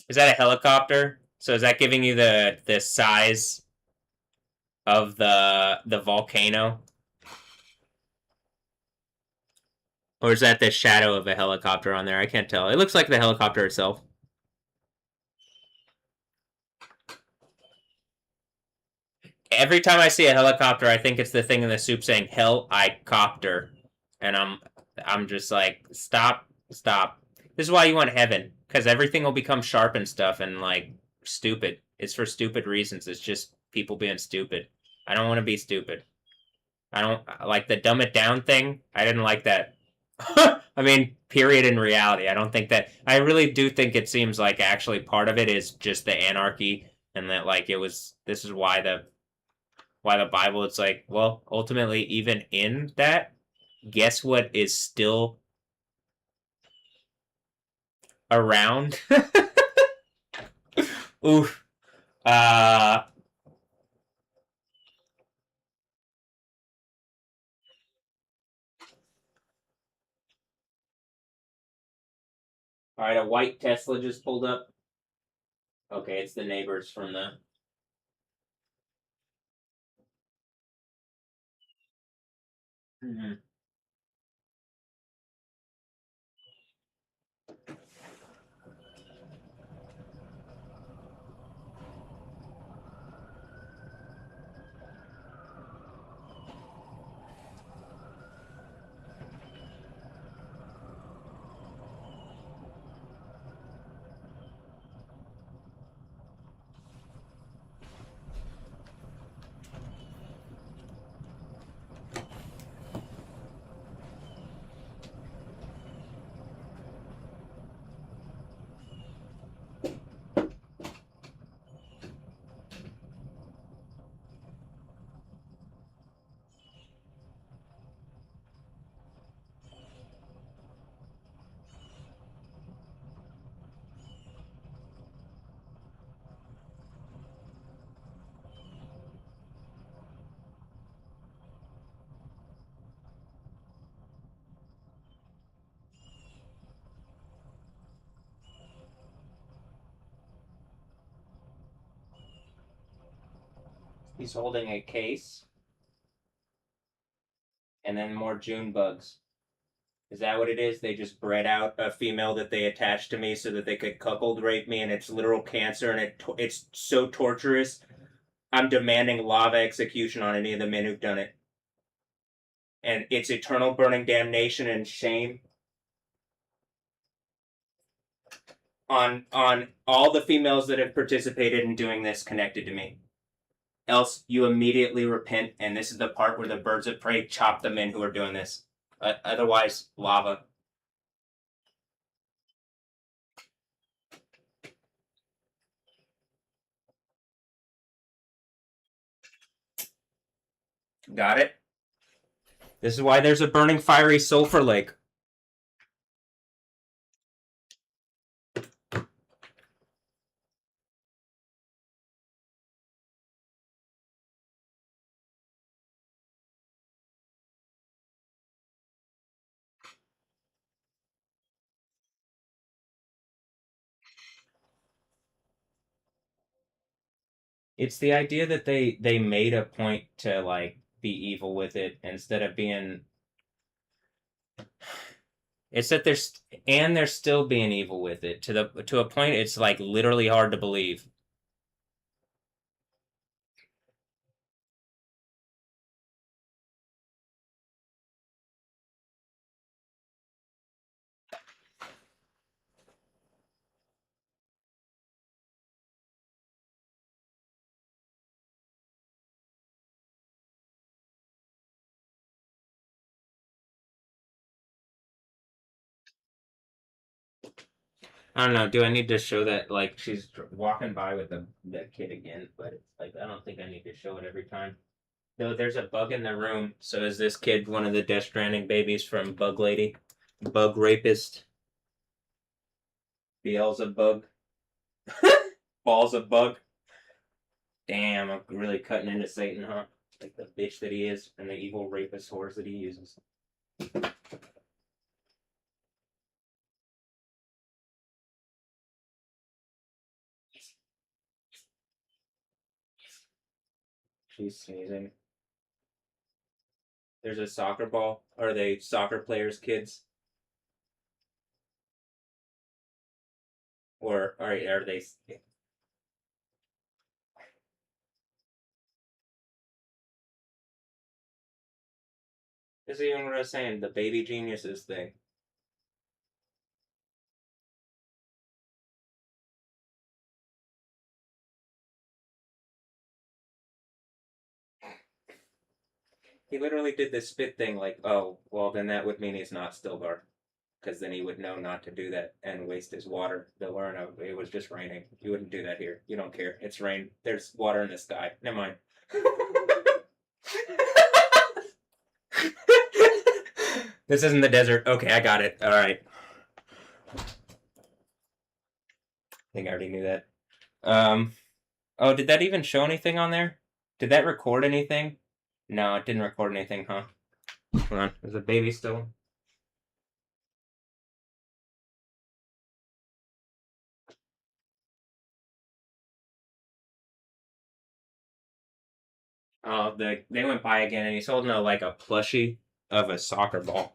S1: Is that a helicopter? So is that giving you the size of the volcano? Or is that the shadow of a helicopter on there? I can't tell. It looks like the helicopter itself. Every time I see a helicopter, I think it's the thing in the soup saying "hell-I-copter," and I'm just like, stop, stop. This is why you want heaven, because everything will become sharp and stuff and like stupid. It's for stupid reasons. It's just people being stupid. I don't want to be stupid. I don't like the dumb it down thing. I didn't like that. I mean, period in reality. I don't think that. I really do think it seems like actually part of it is just the anarchy and that like it was. This is why the Bible. It's like, well, ultimately, even in that, guess what is still around? Oof. Uh. Alright, a white Tesla just pulled up. Okay, it's the neighbors from the... He's holding a case. And then more June bugs. Is that what it is? They just bred out a female that they attached to me so that they could cuckold rape me, and it's literal cancer, and it's so torturous. I'm demanding lava execution on any of the men who've done it. And it's eternal burning damnation and shame on all the females that have participated in doing this connected to me. Else you immediately repent, and this is the part where the birds of prey chop the men who are doing this. Otherwise, lava. Got it? This is why there's a burning fiery sulfur lake. It's the idea that they made a point to like be evil with it instead of being. It's that they're still being evil with it to a point it's like literally hard to believe. I don't know. Do I need to show that? Like she's walking by with that kid again, but it's like I don't think I need to show it every time. No, there's a bug in the room. So is this kid one of the Death Stranding babies from Bug Lady, Bug Rapist, Beelzebub, Balls of Bug? Damn, I'm really cutting into Satan, huh? Like the bitch that he is, and the evil rapist whores that he uses. She's sneezing. There's a soccer ball. Are they soccer players' kids? Or are they? This is even what I was saying. The baby geniuses thing. He literally did this spit thing like, oh, well, then that would mean he's not Stilgar. Because then he would know not to do that and waste his water. They'll learn it was just raining. You wouldn't do that here. You don't care. It's rain. There's water in the sky. Never mind. This isn't the desert. Okay, I got it. All right. I think I already knew that. Oh, did that even show anything on there? Did that record anything? No, it didn't record anything, huh? Hold on. Is the baby still? They went by again, and he's holding like a plushie of a soccer ball.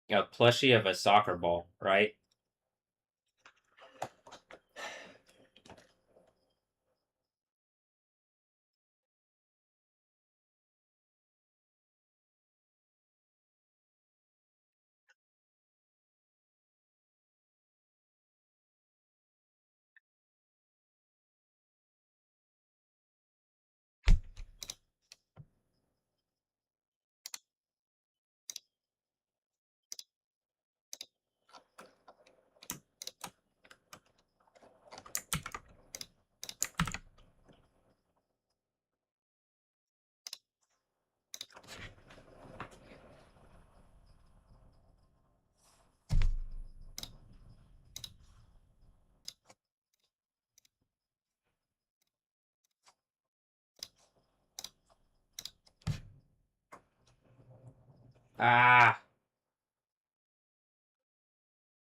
S1: A plushie of a soccer ball, right? Ah,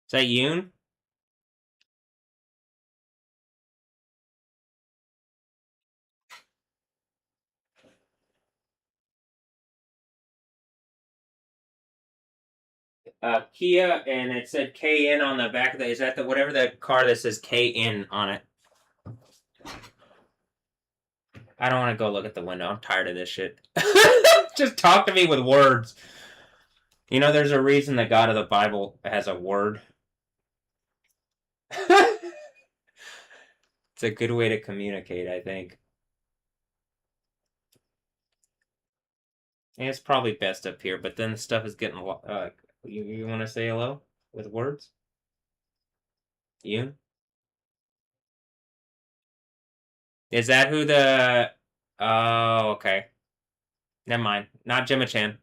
S1: is that Yoon? Kia, and it said KN on the back of the. Is that the whatever the car that says KN on it? I don't want to go look at the window. I'm tired of this shit. Just talk to me with words. You know, there's a reason the God of the Bible has a word. It's a good way to communicate, I think. And it's probably best up here, but then the stuff is getting a lot. You want to say hello with words? You? Is that who the? Oh, okay. Never mind. Not Jimma-chan.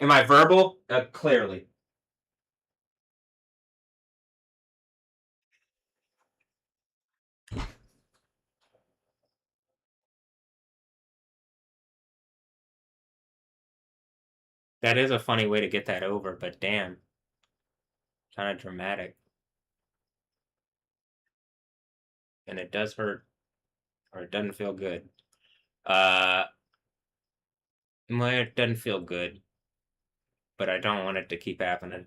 S1: Am I verbal? Clearly. That is a funny way to get that over, but damn. Kind of dramatic. And it does hurt. Or it doesn't feel good. Well, it doesn't feel good. But I don't want it to keep happening.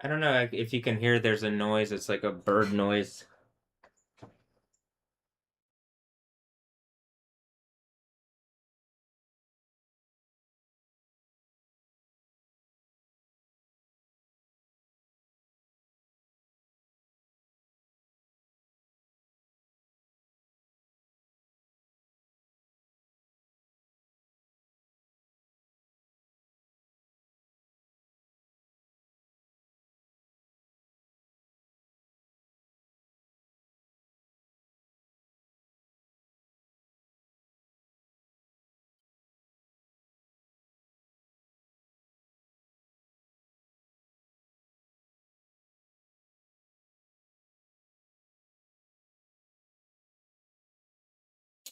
S1: I don't know if you can hear there's a noise. It's like a bird noise.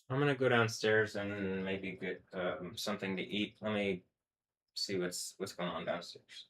S1: I'm gonna go downstairs and maybe get something to eat. Let me see what's going on downstairs.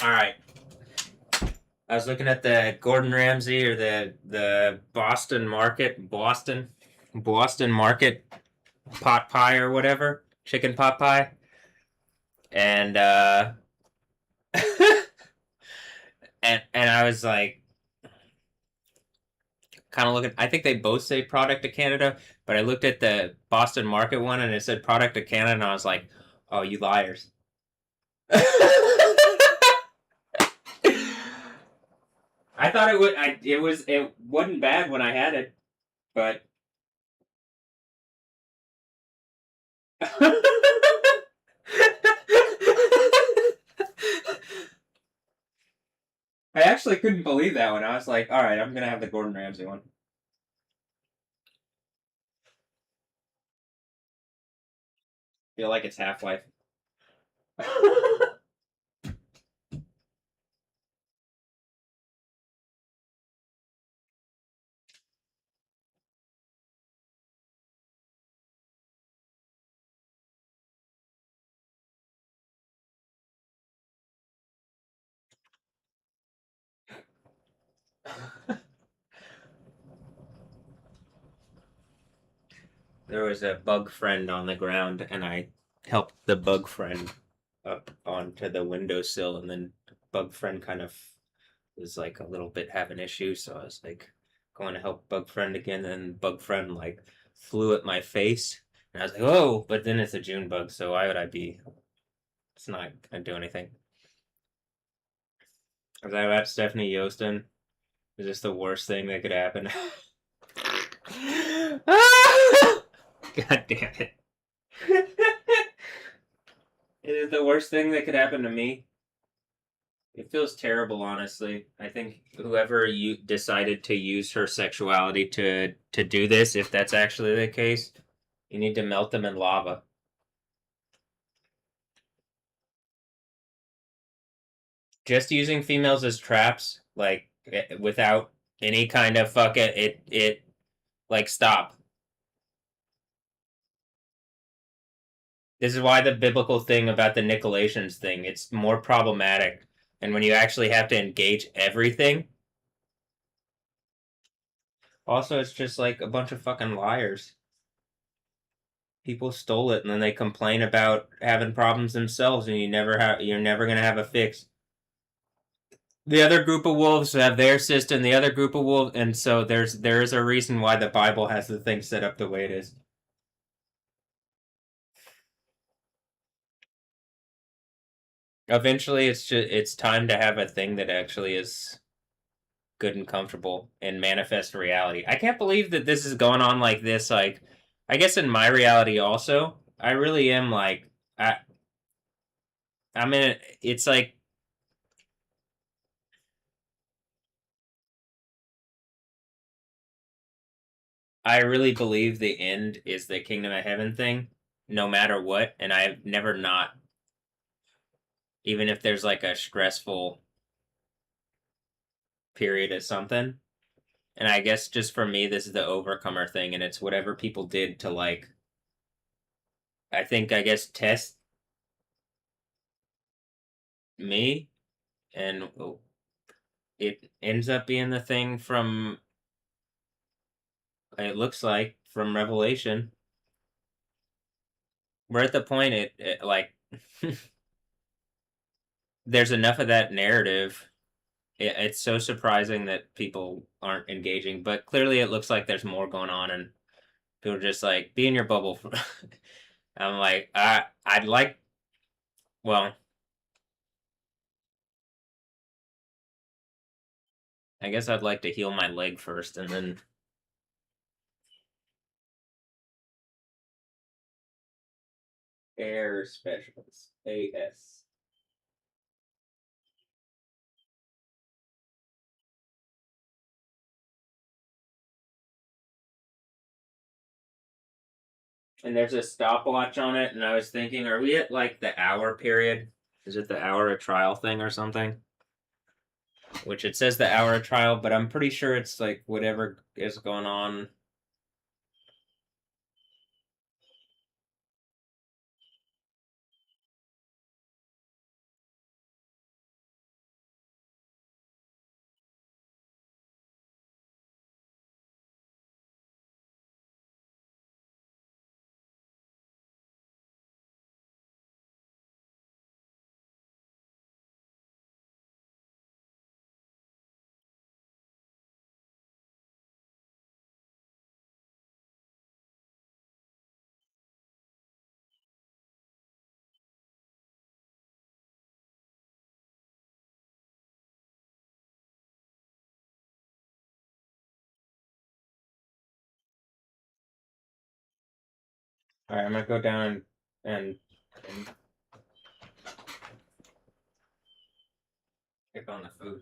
S1: All right. I was looking at the Gordon Ramsay or the Boston Market pot pie or whatever, chicken pot pie, and and I was like, kind of looking. I think they both say product of Canada, but I looked at the Boston Market one and it said product of Canada, and I was like, "Oh, you liars!" I thought it would. It wasn't bad when I had it, but. I actually couldn't believe that one. I was like, all right, I'm gonna have the Gordon Ramsay one. Feel like it's Half-Life. There was a bug friend on the ground, and I helped the bug friend up onto the windowsill, and then bug friend kind of was like a little bit having issues, so I was like going to help bug friend again, and bug friend like flew at my face, and I was like, "Oh!" But then it's a June bug, so why would I be? It's not gonna do anything. Was I about Stephanie Yostin? Is this the worst thing that could happen? God damn it. It is the worst thing that could happen to me. It feels terrible, honestly. I think whoever you decided to use her sexuality to do this, if that's actually the case, you need to melt them in lava. Just using females as traps, like without any kind of it like stop. This is why the biblical thing about the Nicolaitans thing, it's more problematic. And when you actually have to engage everything, also it's just like a bunch of fucking liars. People stole it and then they complain about having problems themselves, and you're never gonna have a fix. The other group of wolves have their system, the other group of wolves, and so there is a reason why the Bible has the thing set up the way it is. Eventually it's time to have a thing that actually is good and comfortable and manifest reality. I can't believe that this is going on like this. Like, I guess in my reality also, I really am like, I'm in it. It's like, I really believe the end is the kingdom of heaven thing, no matter what. And I've never not, even if there's like a stressful period of something. And I guess just for me, this is the overcomer thing, and it's whatever people did to like, I guess, test me, and it ends up being the thing from, it looks like, from Revelation. We're at the point it like, there's enough of that narrative. It's so surprising that people aren't engaging, but clearly it looks like there's more going on, and people are just like, be in your bubble. I'm like, I'd like, well, I guess I'd like to heal my leg first, and then air specialist, AS. And there's a stopwatch on it, and I was thinking, are we at like the hour period? Is it the hour of trial thing or something? Which it says the hour of trial, but I'm pretty sure it's like whatever is going on. All right, I'm gonna go down and pick on the food.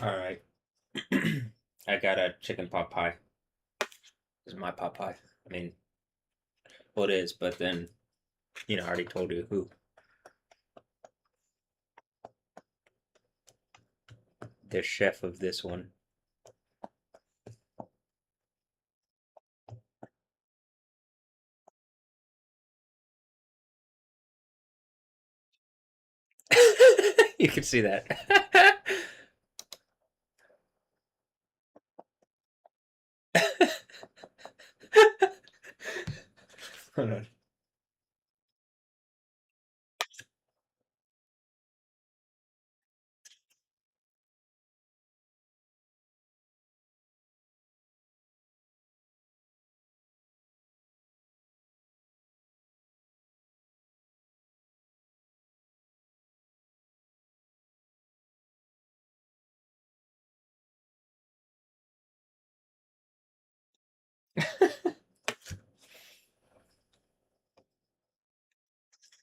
S1: All right. I got a chicken pot pie. This is my pot pie. I mean, well, it is, but then, I already told you who. The chef of this one. You can see that. Hold on.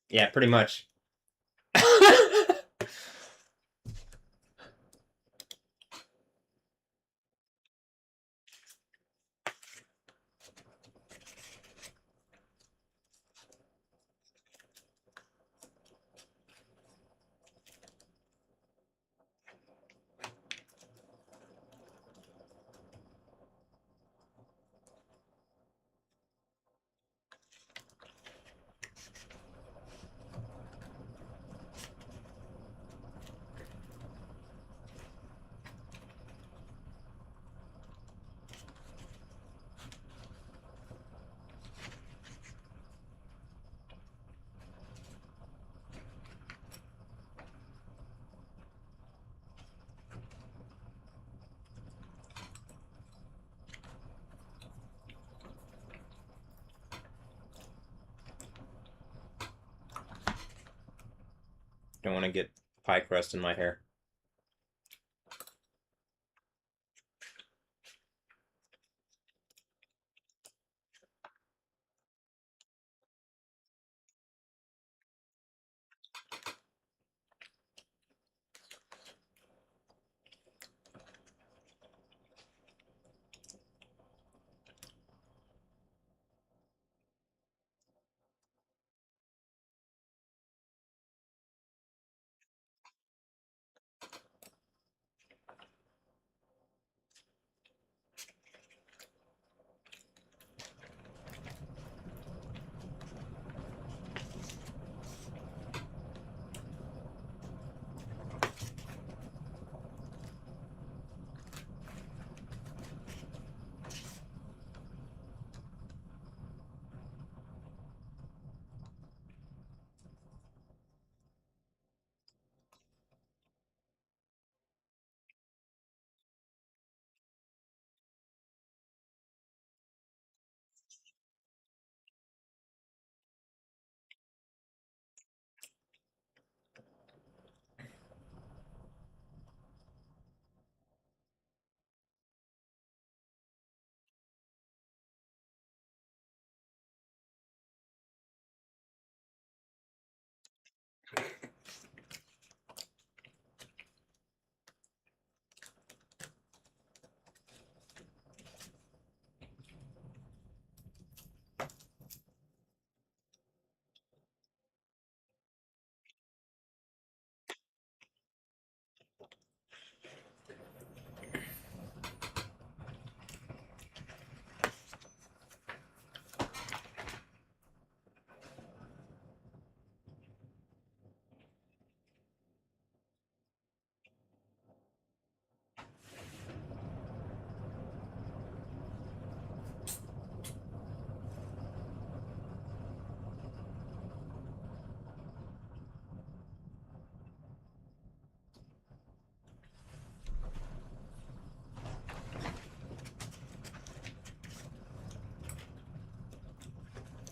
S1: Yeah, pretty much. Don't want to get pie crust in my hair.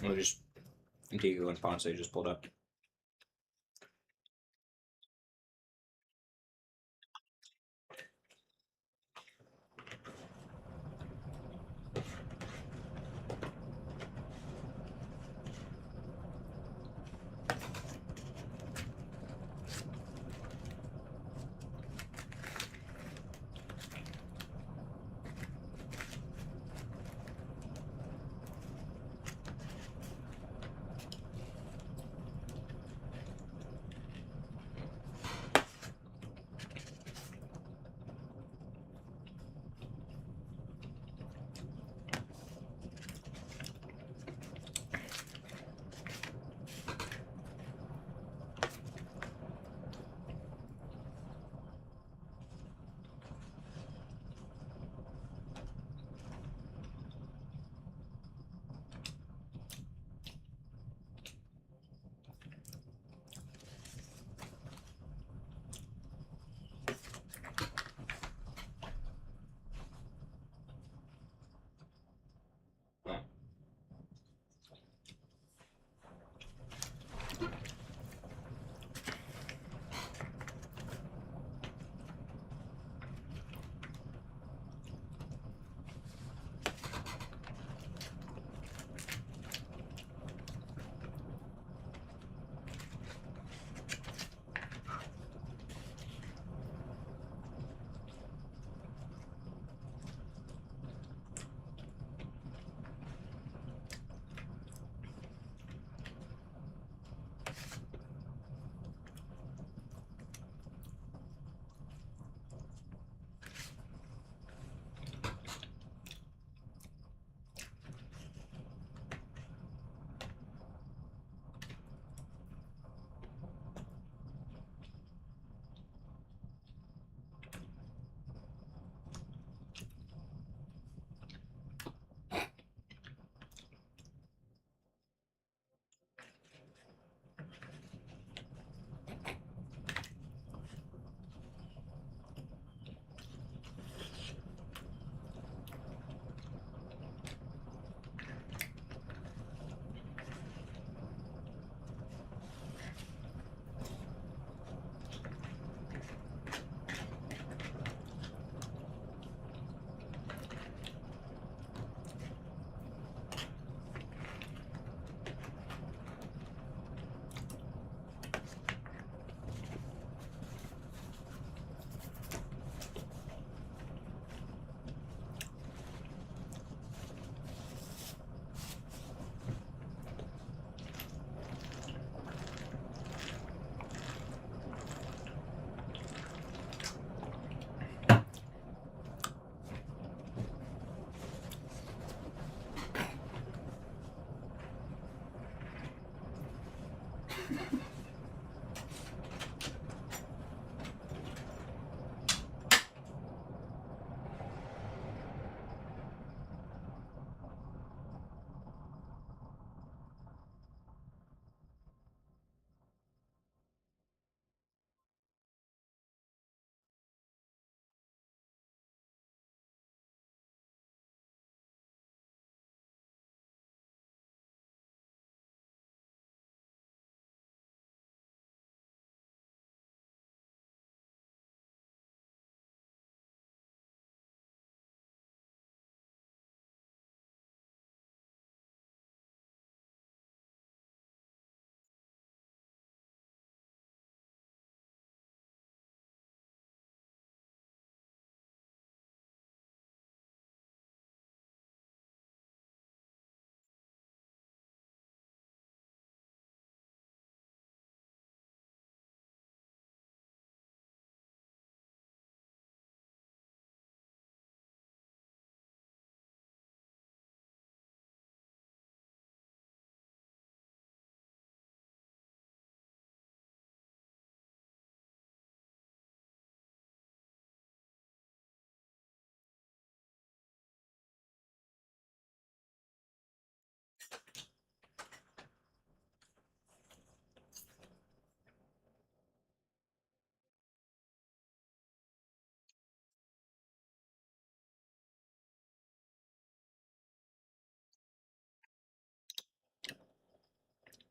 S1: We'll just Diego and Ponce just pulled up.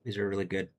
S1: These are really good.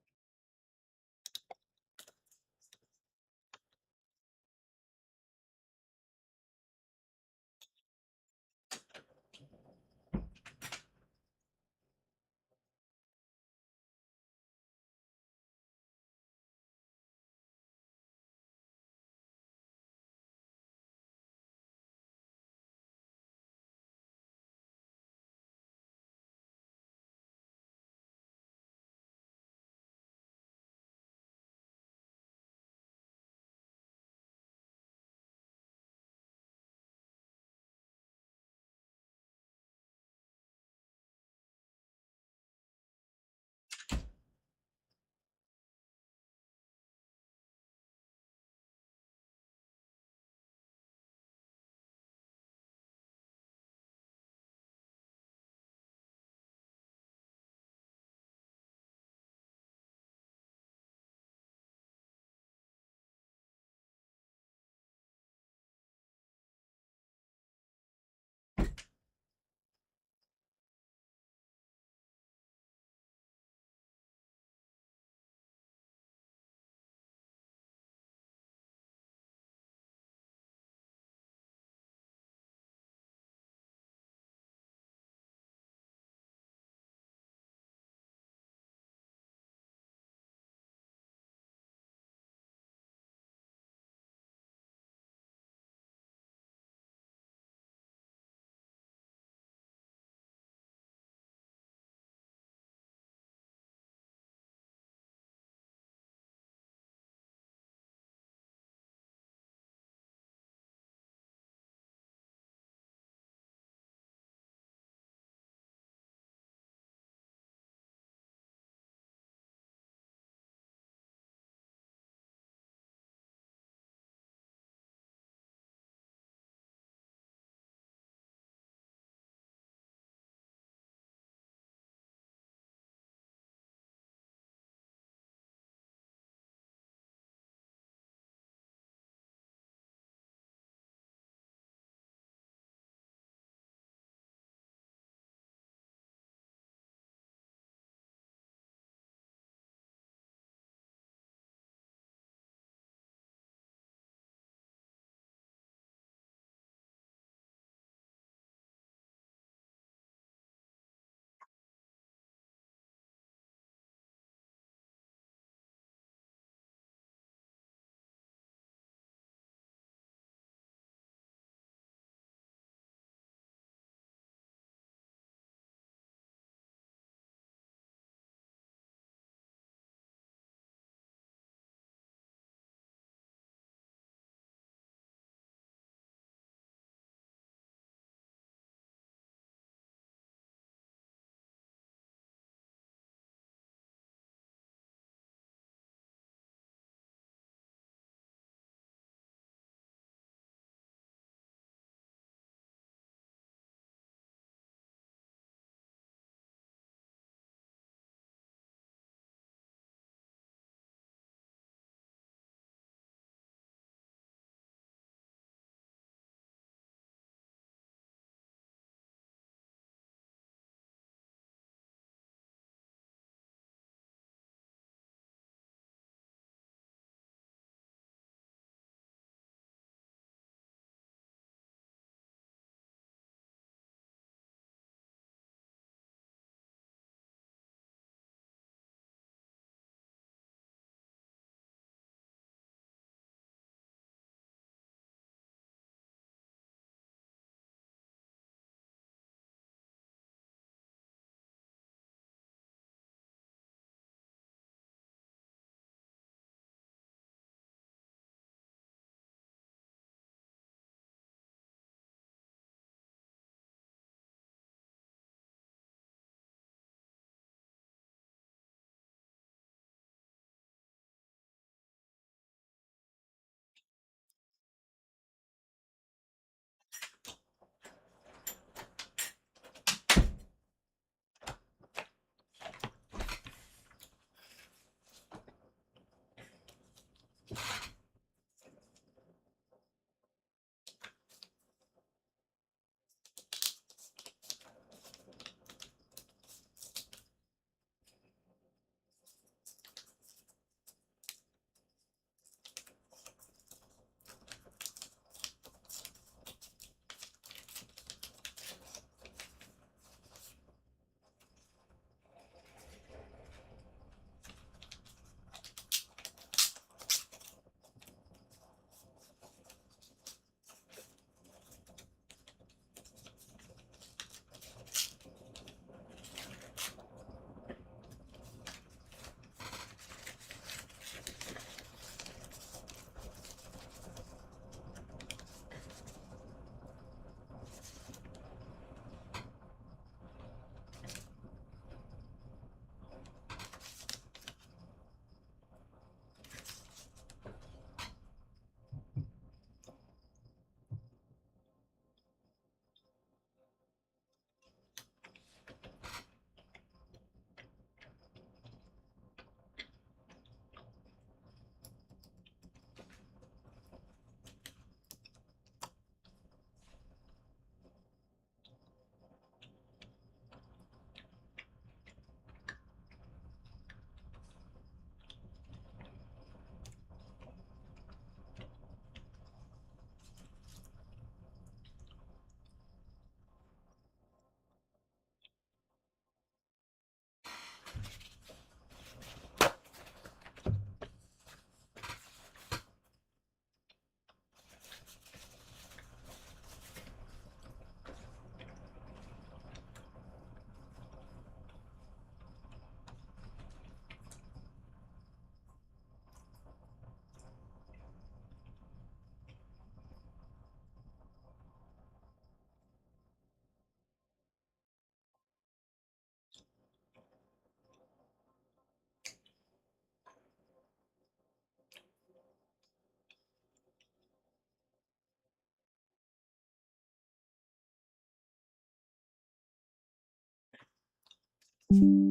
S1: Hmm.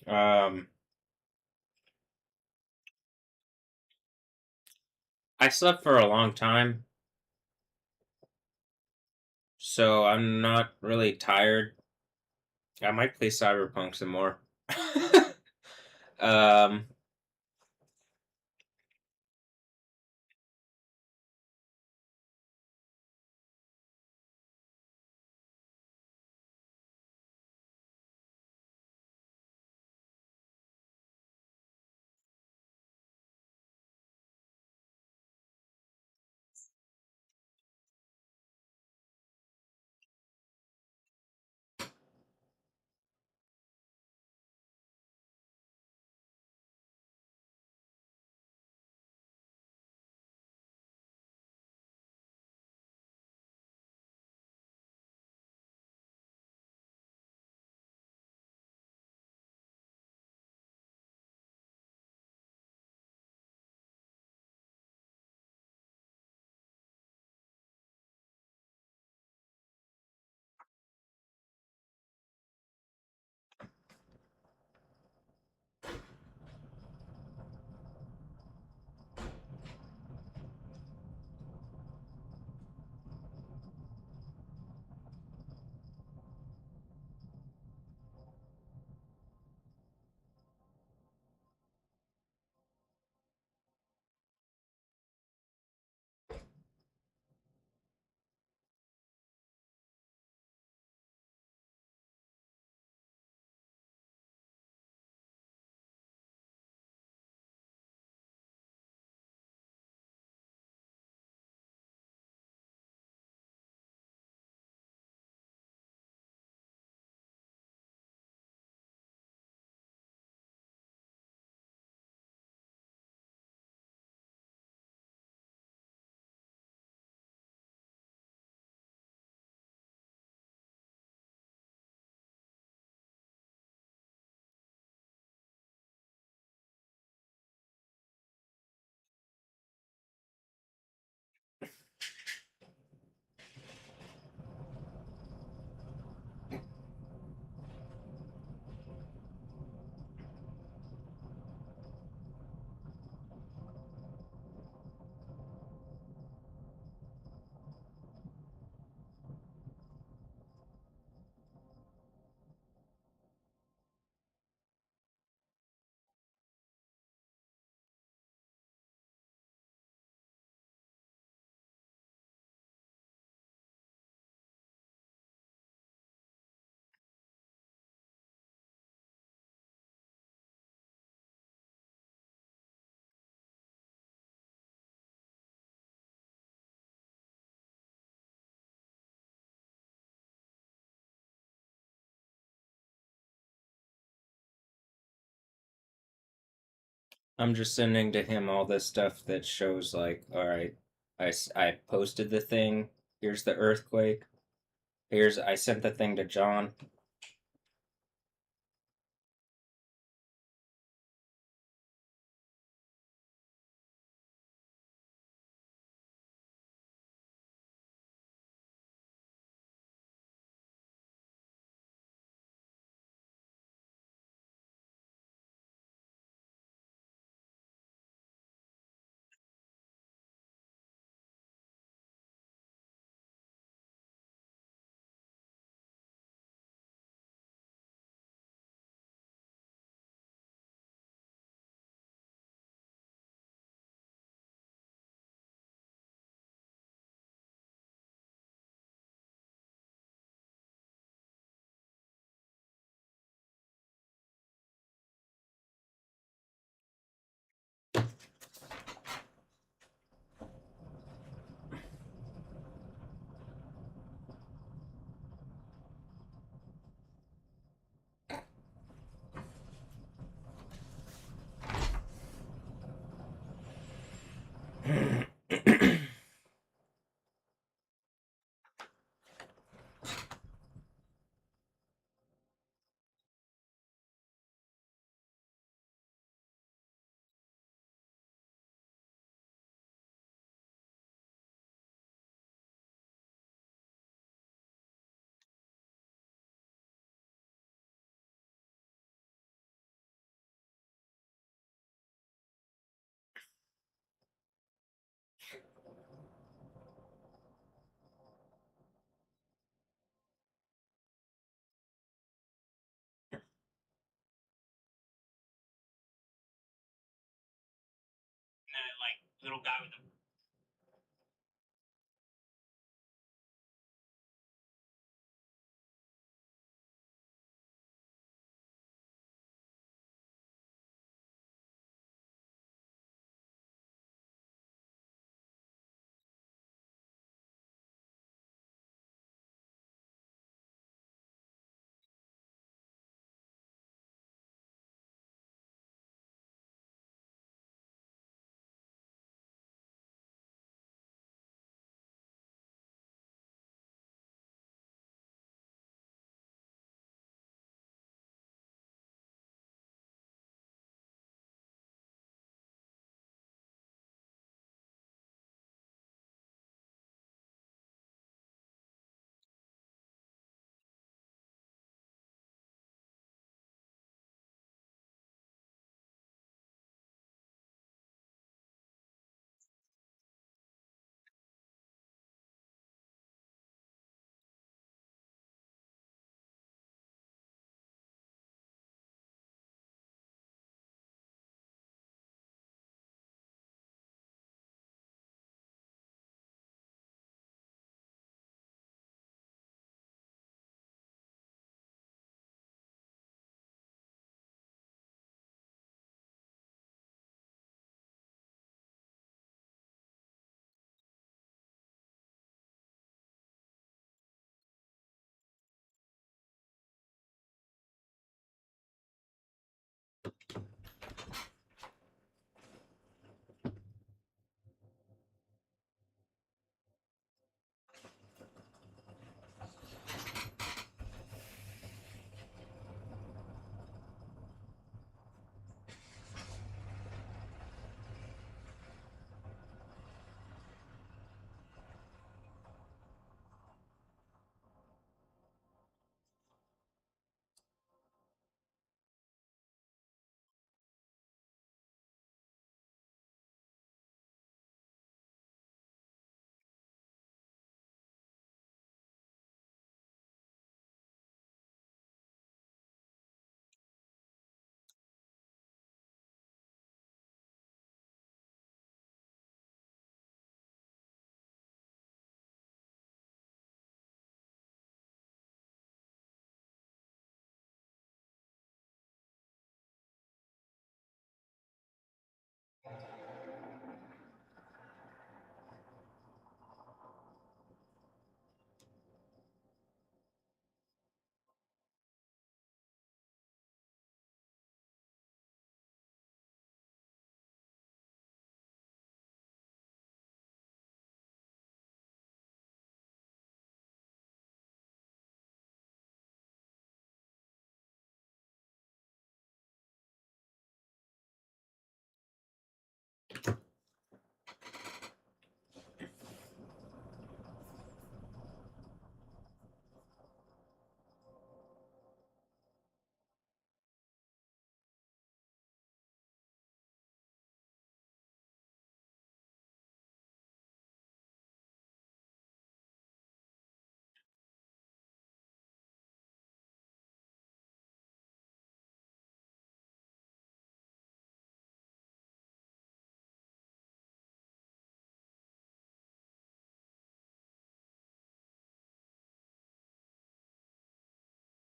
S1: um, I slept for a long time, so I'm not really tired. I might play Cyberpunk some more. um, I'm just sending to him all this stuff that shows like, all right, I posted the thing. Here's the earthquake. I sent the thing to John.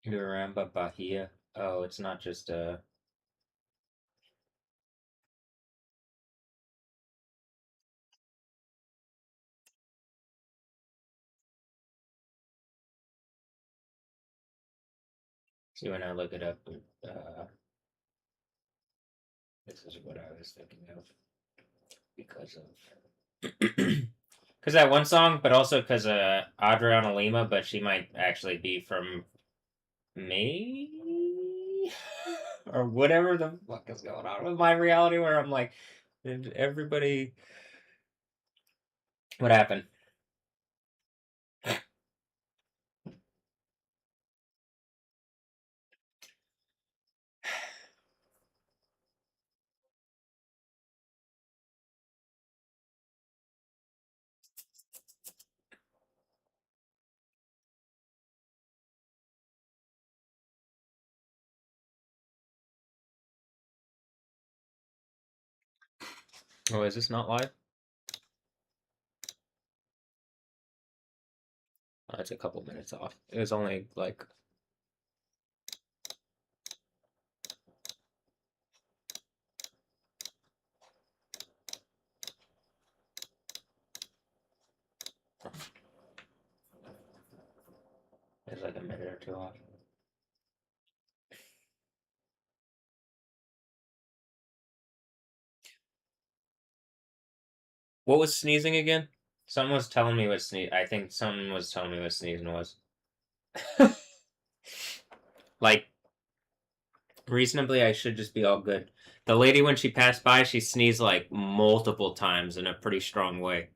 S1: Uramba Bahia. Oh, it's not just see when I look it up. This is what I was thinking of because of because that one song, but also because Adriana Lima, but she might actually be from me or whatever the fuck is going on with my reality where I'm like, did everybody what happened? Oh, is this not live? Oh, it's a couple minutes off. It was only like it's like a minute or two off. What was sneezing again? Someone was telling me what sneeze. I think someone was telling me what sneezing was. Like reasonably, I should just be all good. The lady when she passed by, she sneezed like multiple times in a pretty strong way.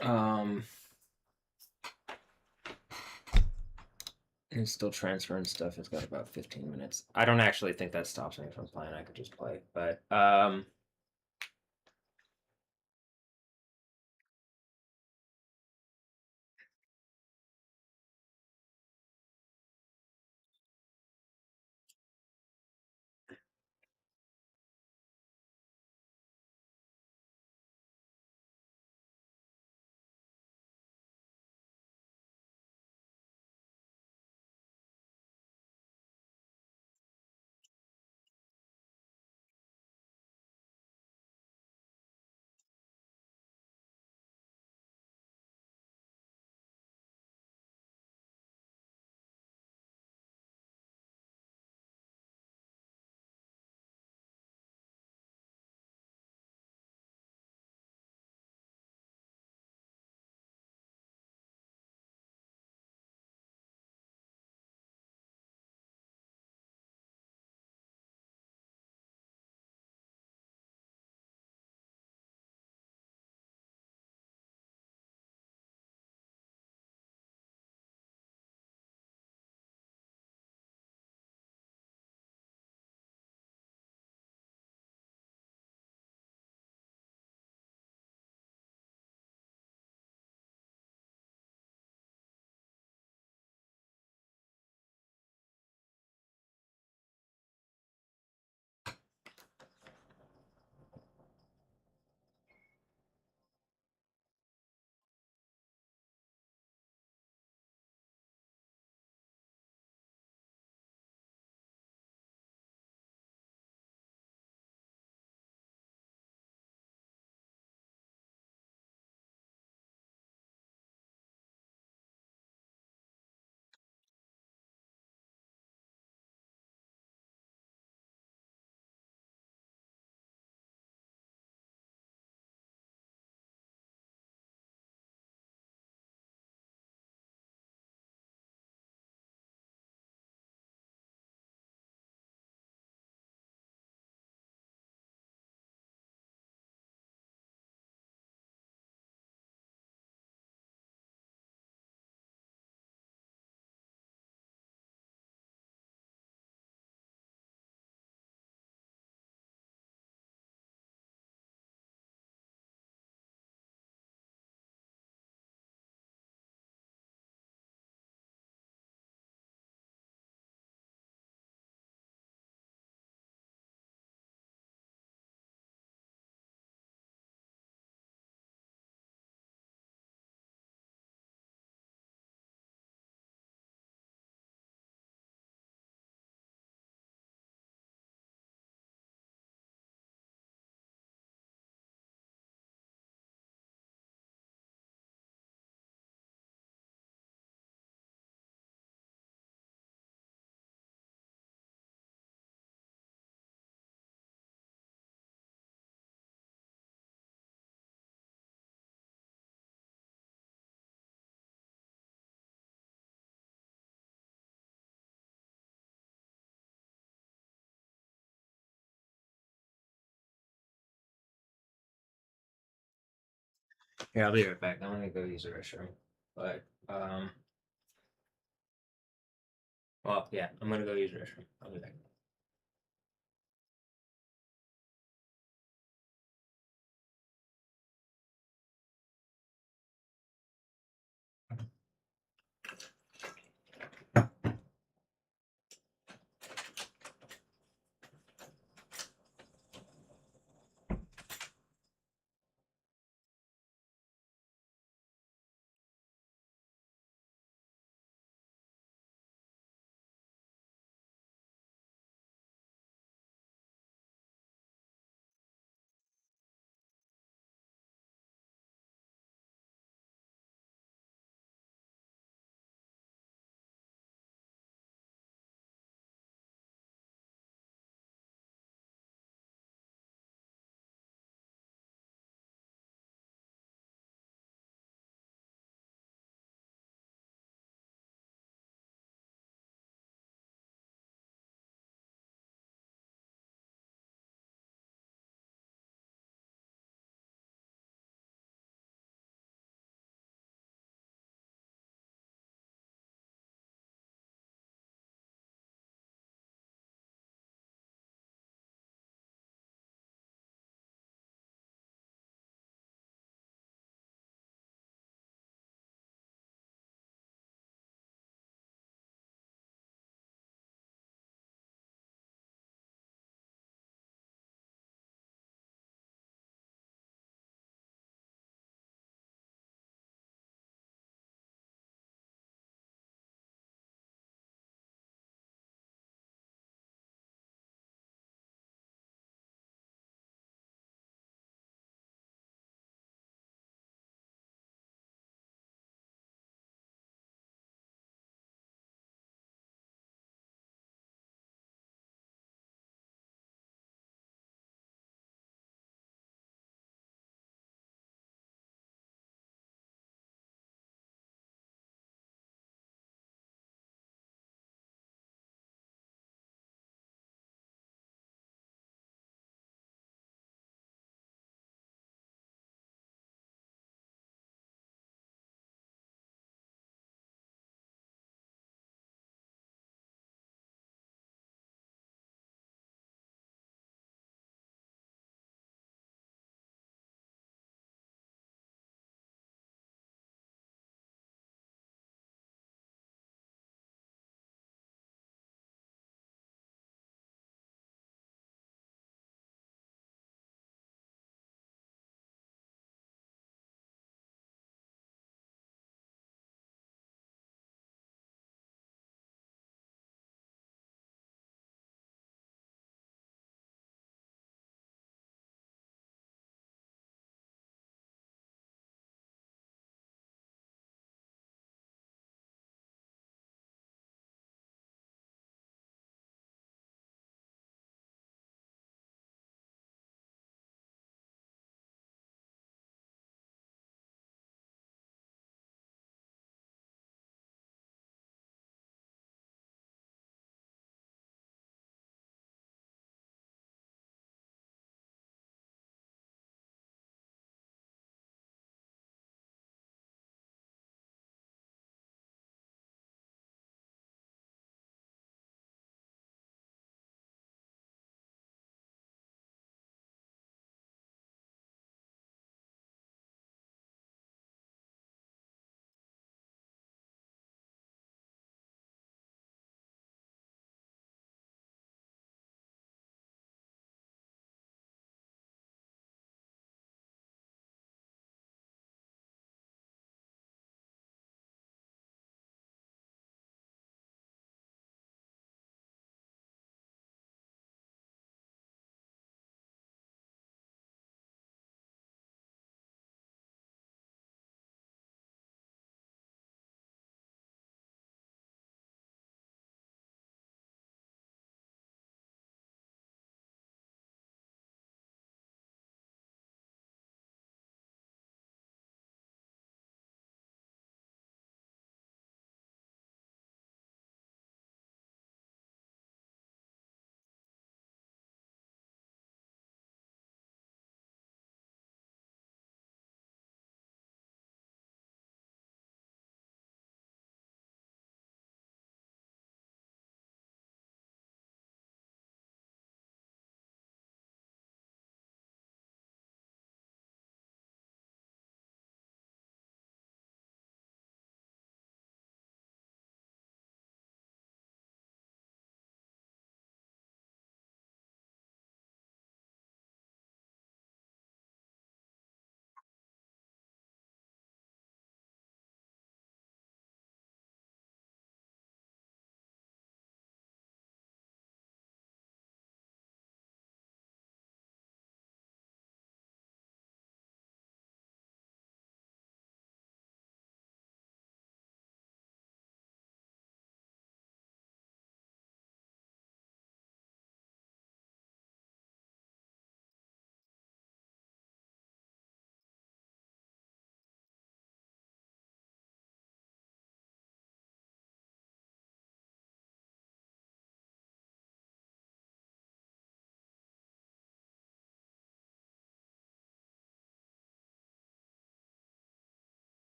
S1: Um, it's still transferring stuff. It's got about 15 minutes. I don't actually think that stops me from playing. I could just play, but Yeah, I'll be right back. I'm gonna go use the restroom. But well, yeah, I'm gonna go use the restroom. I'll be back.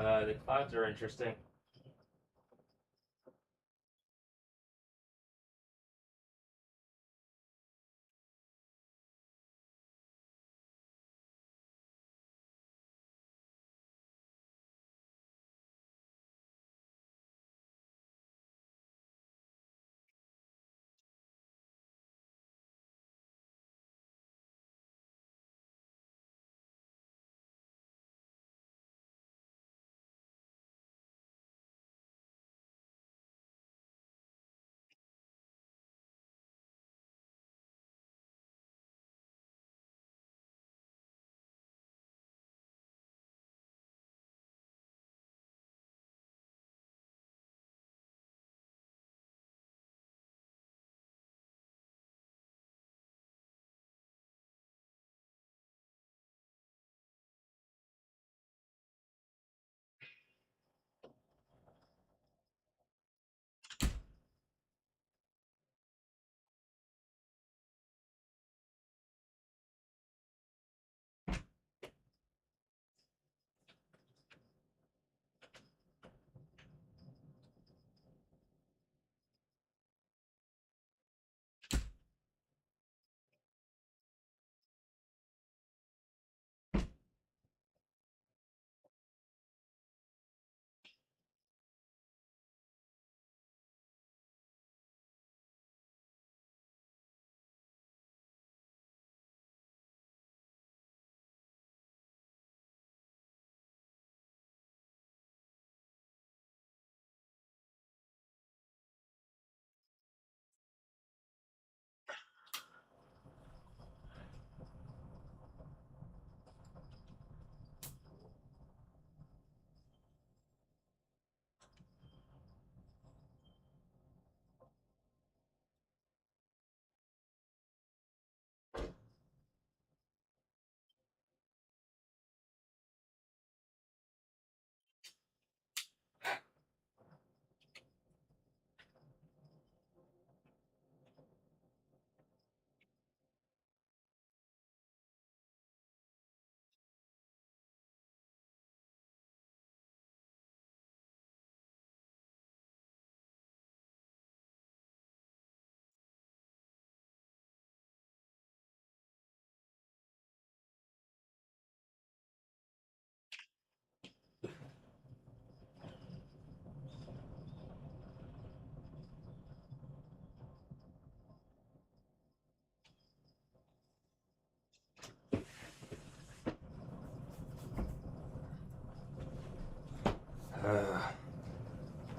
S1: The clouds are interesting.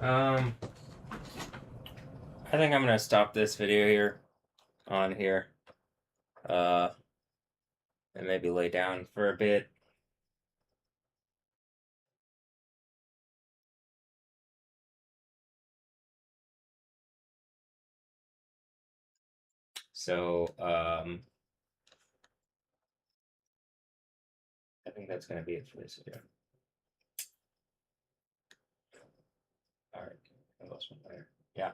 S1: Um, I think I'm gonna stop this video here on here. Uh, and maybe lay down for a bit. So, I think that's gonna be it for this video. All right, I lost one there. Yeah.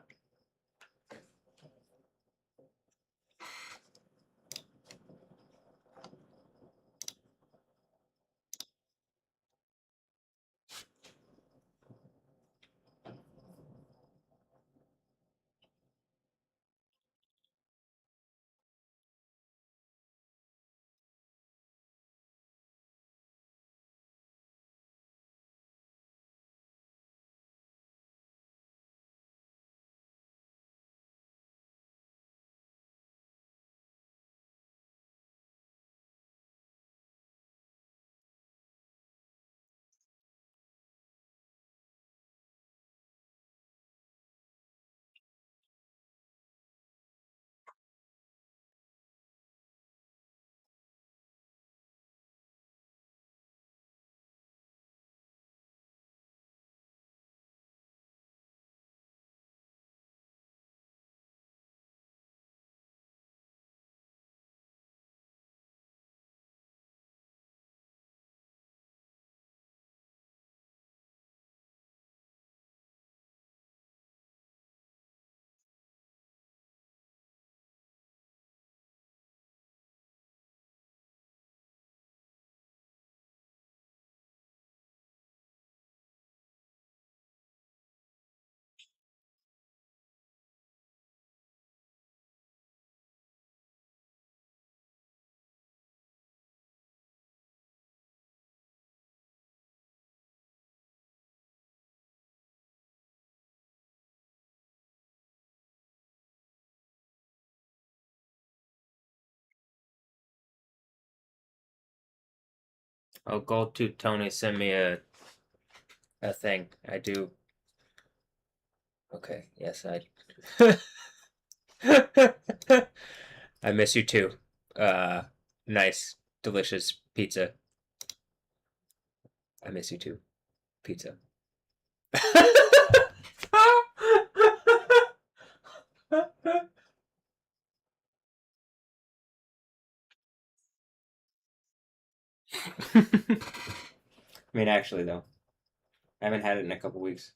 S1: Oh, Gold Tooth Tony, send me a thing. I do. Okay, yes, I. I miss you too. Nice, delicious pizza. I miss you too. Pizza. I mean, actually, though, I haven't had it in a couple weeks.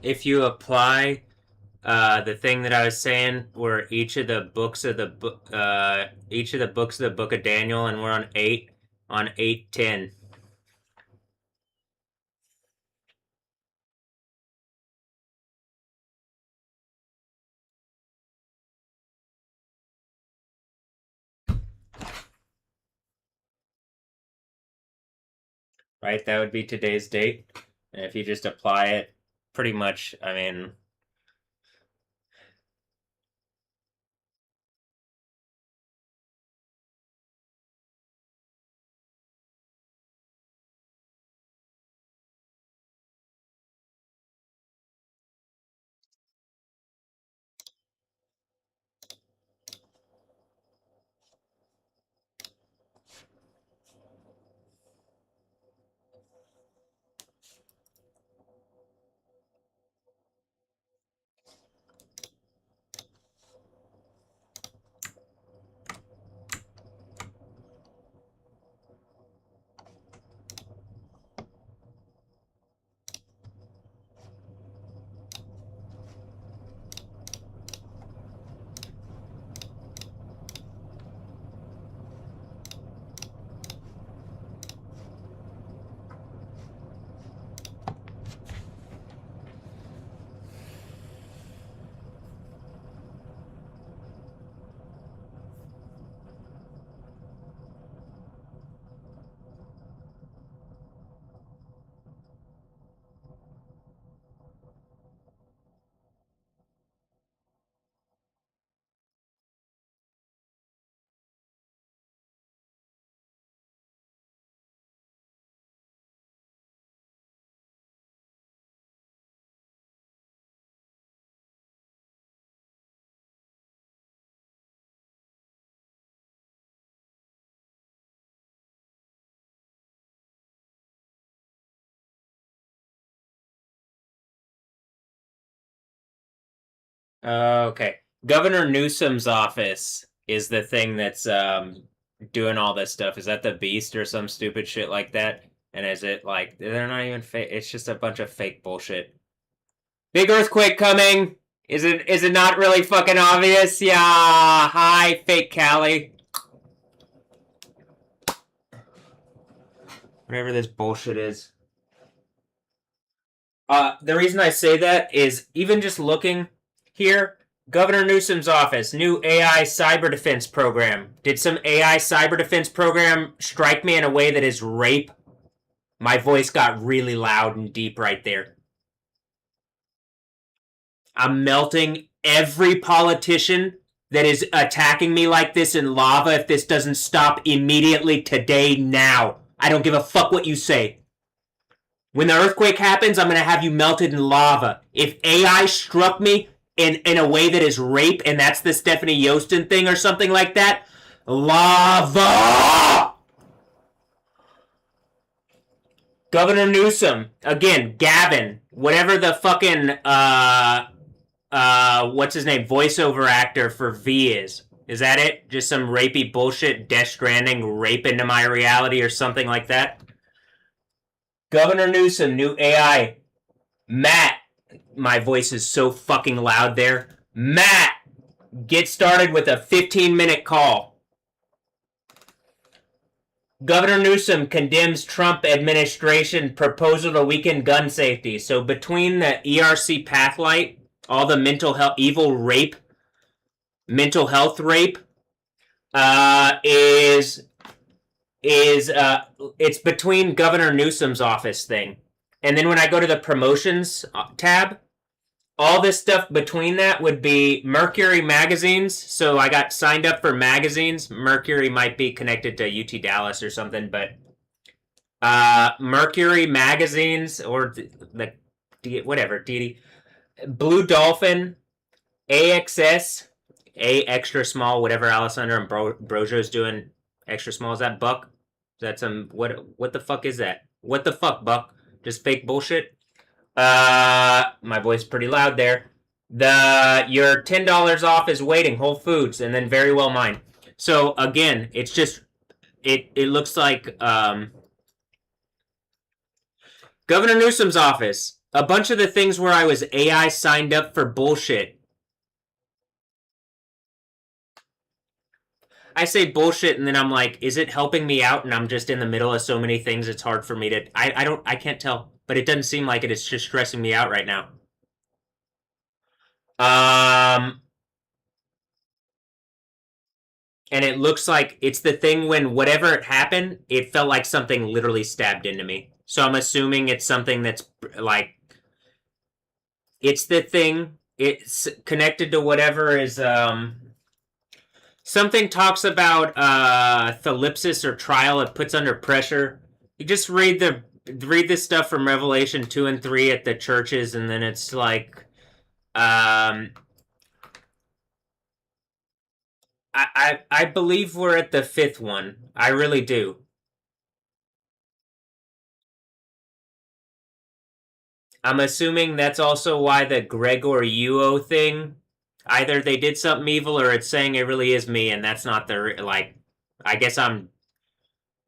S1: if you apply the thing that I was saying, where each of the books of the book, each of the books of the Book of Daniel, and we're on 8:10. Right, that would be today's date. And if you just apply it, pretty much, I mean, okay. Governor Newsom's office is the thing that's doing all this stuff. Is that the Beast or some stupid shit like that? And is it like they're not even fake? It's just a bunch of fake bullshit. Big earthquake coming. Is it not really fucking obvious? Yeah. Hi, fake Callie. Whatever this bullshit is. The reason I say that is even just looking here, Governor Newsom's office, new AI cyber defense program. Did some AI cyber defense program strike me in a way that is rape? My voice got really loud and deep right there. I'm melting every politician that is attacking me like this in lava if this doesn't stop immediately today, now. I don't give a fuck what you say. When the earthquake happens, I'm going to have you melted in lava. If AI struck me in a way that is rape, and that's the Stephanie Yostin thing or something like that, lava! Governor Newsom, again, Gavin, whatever the fucking, what's his name, voiceover actor for V is. Is that it? Just some rapey bullshit, Death Stranding, rape into my reality or something like that? Governor Newsom, new AI. Matt, my voice is so fucking loud there. Matt, get started with a 15-minute call. Governor Newsom condemns Trump administration proposal to weaken gun safety. So between the ERC Pathlight, all the mental health, evil rape, mental health rape, it's between Governor Newsom's office thing. And then when I go to the promotions tab, all this stuff between that would be Mercury magazines. So I got signed up for magazines. Mercury might be connected to UT Dallas or something, but Mercury magazines or whatever, DD. Blue Dolphin, AXS, A extra small, whatever Alessandro and Brojo's doing extra small. Is that Buck? Is that some what the fuck is that? What the fuck, Buck? Just fake bullshit? My voice is pretty loud there. Your $10 off is waiting, Whole Foods, and then Very Well Mine. So again, it's just it looks like Governor Newsom's office. A bunch of the things where I was AI signed up for bullshit. I say bullshit and then I'm like, is it helping me out? And I'm just in the middle of so many things, it's hard for me to. I can't tell. But it doesn't seem like it. It's just stressing me out right now. And it looks like it's the thing when whatever it happened, it felt like something literally stabbed into me. So I'm assuming it's something that's like. It's the thing. It's connected to whatever is. Something talks about thalipsis or trial. It puts under pressure. You just read this stuff from Revelation 2 and 3 at the churches, and then it's like, I believe we're at the 5th one. I really do. I'm assuming that's also why the Gregor Yuo thing. Either they did something evil, or it's saying it really is me, and that's not the like. I guess I'm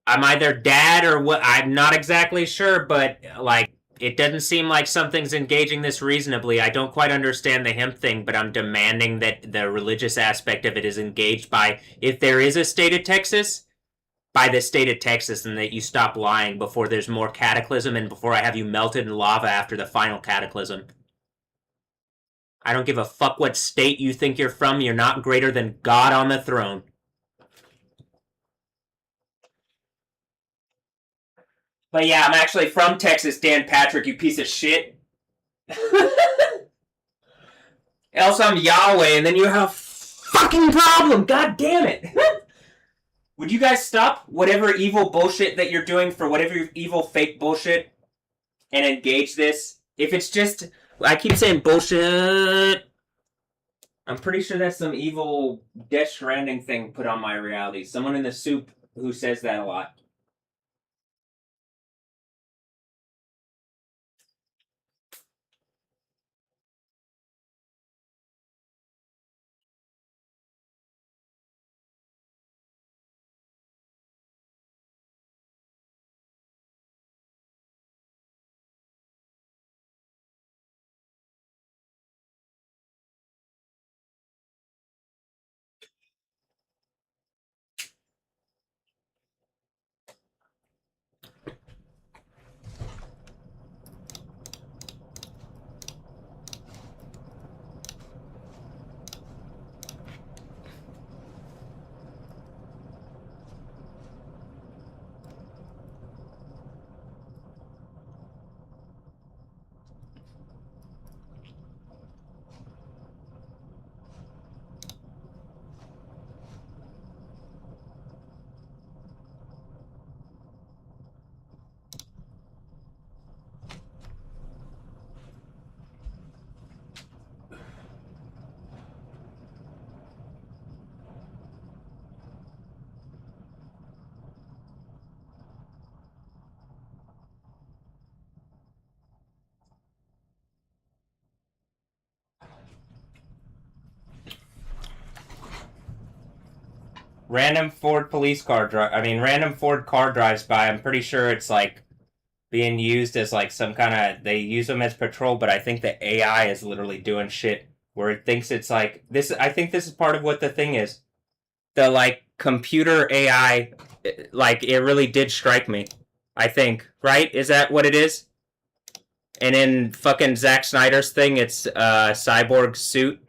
S1: either dad or what. I'm not exactly sure, but like it doesn't seem like something's engaging this reasonably. I don't quite understand the hemp thing, but I'm demanding that the religious aspect of it is engaged by, if there is a state of Texas, by the state of Texas, and that you stop lying before there's more cataclysm and before I have you melted in lava after the final cataclysm. I don't give a fuck what state you think you're from. You're not greater than God on the throne. But yeah, I'm actually from Texas, Dan Patrick, you piece of shit. Else I'm Yahweh, and then you have a fucking problem. God damn it. Would you guys stop whatever evil bullshit that you're doing for whatever evil fake bullshit and engage this? If it's just, I keep saying bullshit. I'm pretty sure that's some evil Death Stranding thing put on my reality. Someone in the soup who says that a lot. Random Ford car drives by. I'm pretty sure it's like being used as like some kind of, they use them as patrol, but I think the AI is literally doing shit where it thinks it's like this. I think this is part of what the thing is. The like computer AI, like it really did strike me. I think, right? Is that what it is? And in fucking Zack Snyder's thing, it's Cyborg's suit.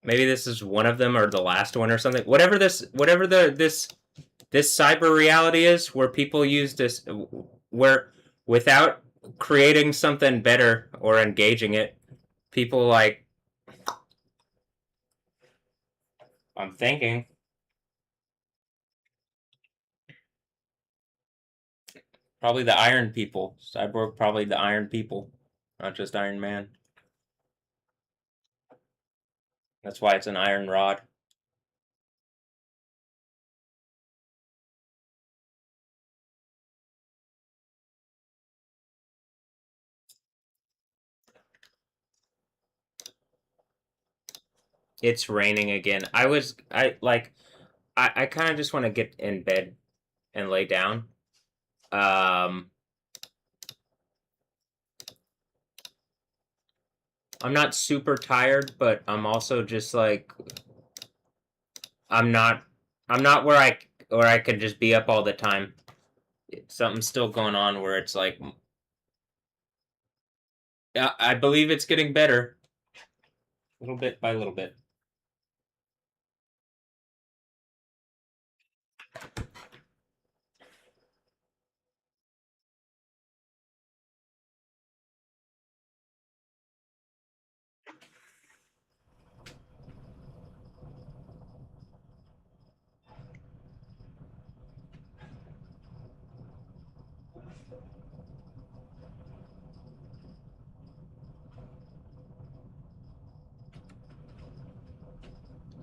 S1: Maybe this is one of them or the last one or something. Whatever this cyber reality is, where people use this, where without creating something better or engaging it, people like. I'm thinking. Probably the Iron People. Cyborg, probably the Iron People, not just Iron Man. That's why it's an iron rod. It's raining again. I I kind of just want to get in bed and lay down. Um, I'm not super tired, but I'm also just like I'm not I'm not where I could just be up all the time. Something's still going on where it's like I believe it's getting better, little bit by little bit.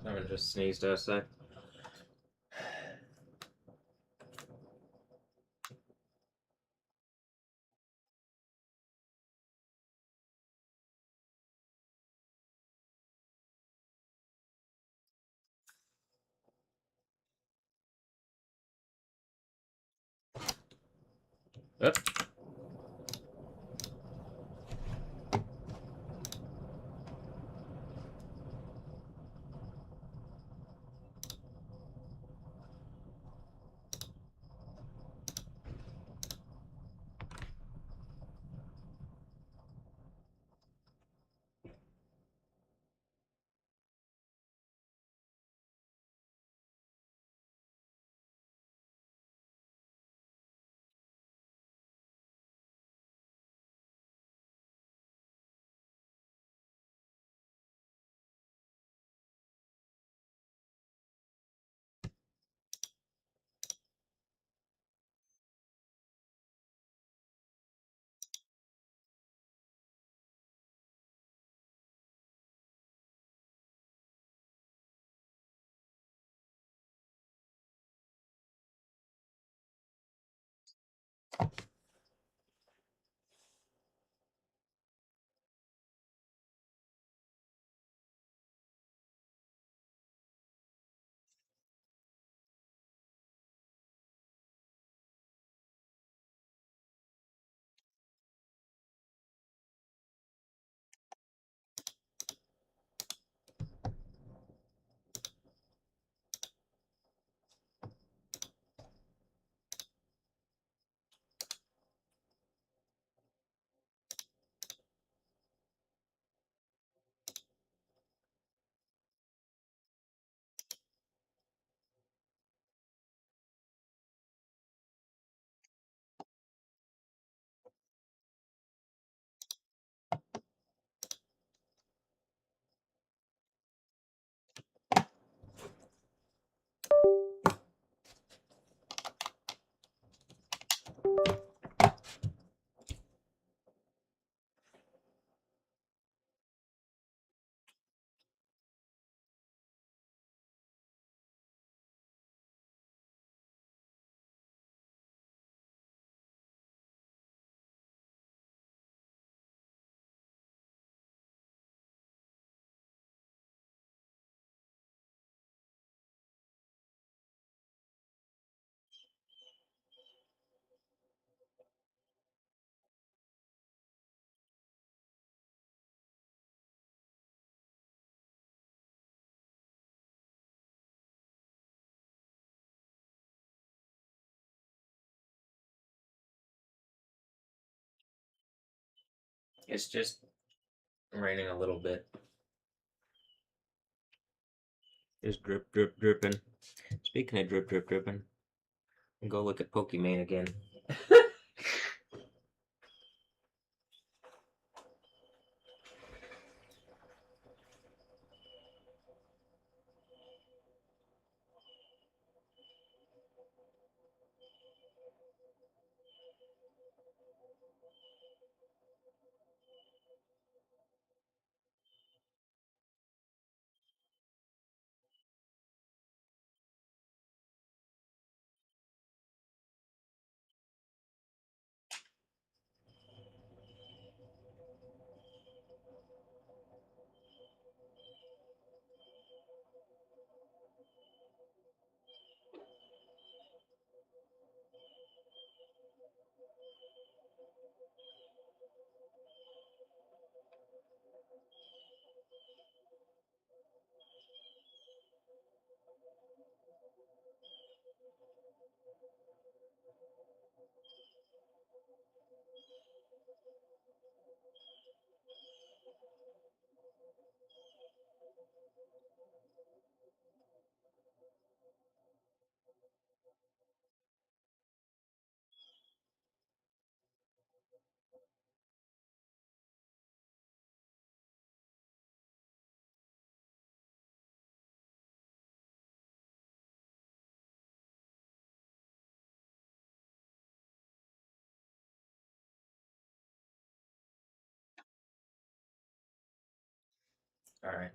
S1: Someone just sneezed outside. Yep. It's just raining a little bit. Just drip, drip, dripping. Speaking of drip, drip, dripping, go look at Pokemon again. All right.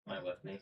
S1: My left knee.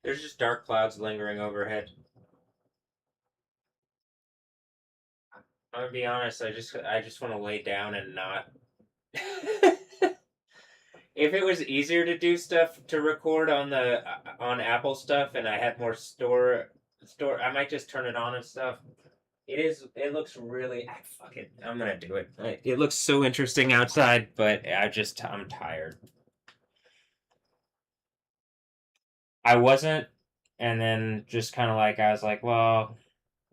S1: There's just dark clouds lingering overhead. I'm gonna be honest. I just want to lay down and not. If it was easier to do stuff to record on the on Apple stuff, and I had more store, I might just turn it on and stuff. It is. It looks really. Fuck it. I'm gonna do it. It looks so interesting outside, but I'm tired. I wasn't, and then just kind of like I was like, well,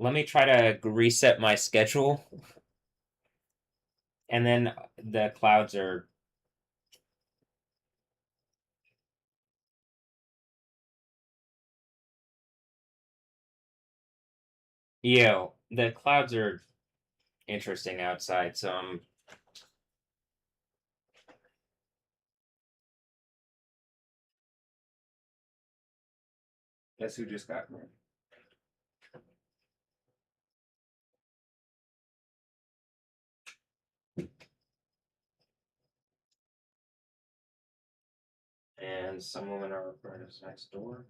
S1: let me try to reset my schedule, and then the clouds are. The clouds are interesting outside, so I'm. Guess who just got home? And some women are referring to next door.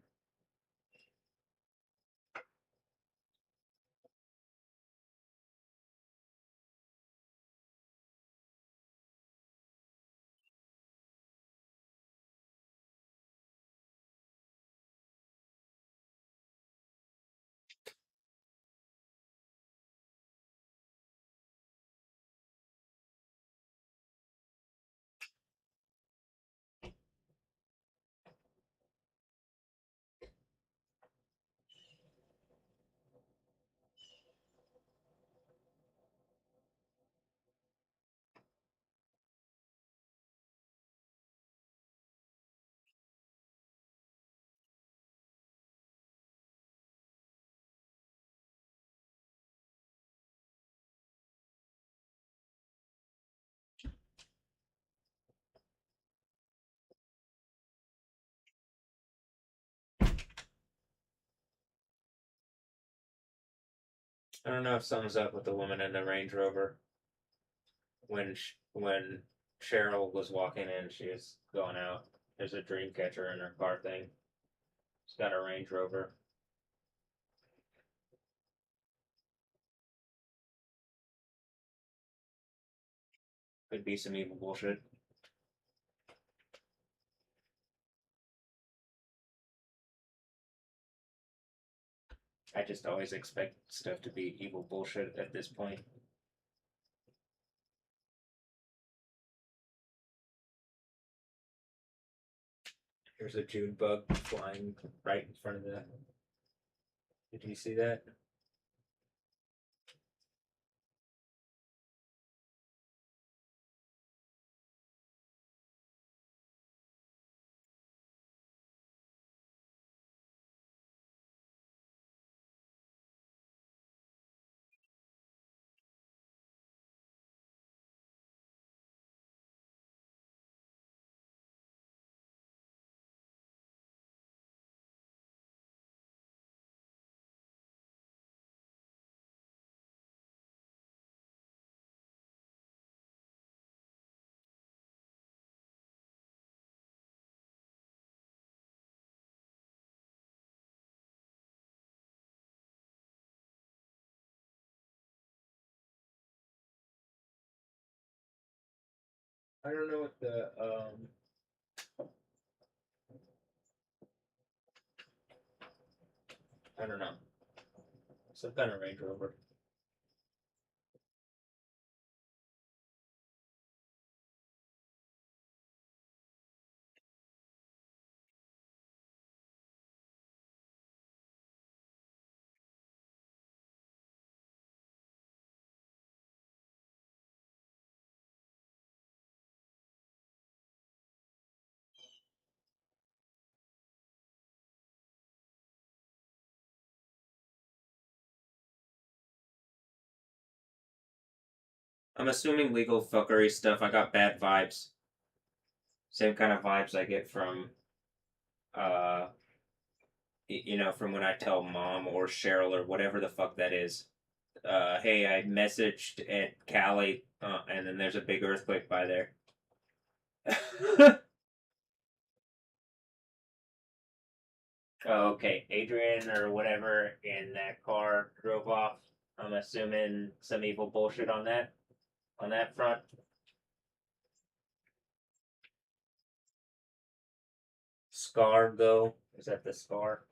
S1: I don't know if something's up with the woman in the Range Rover. When Cheryl was walking in, she was going out. There's a dream catcher in her car thing. She's got a Range Rover. Could be some evil bullshit. I just always expect stuff to be evil bullshit at this point. There's a June bug flying right in front of that. Did you see that? I don't know what the I don't know. Some kind of Range Rover. I'm assuming legal fuckery stuff. I got bad vibes. Same kind of vibes I get from uh from when I tell mom or Cheryl or whatever the fuck that is. Hey, I messaged at Cali, and then there's a big earthquake by there. Oh, okay. Adrian or whatever in that car drove off. I'm assuming some evil bullshit on that front. Scar go. Is that the Scar?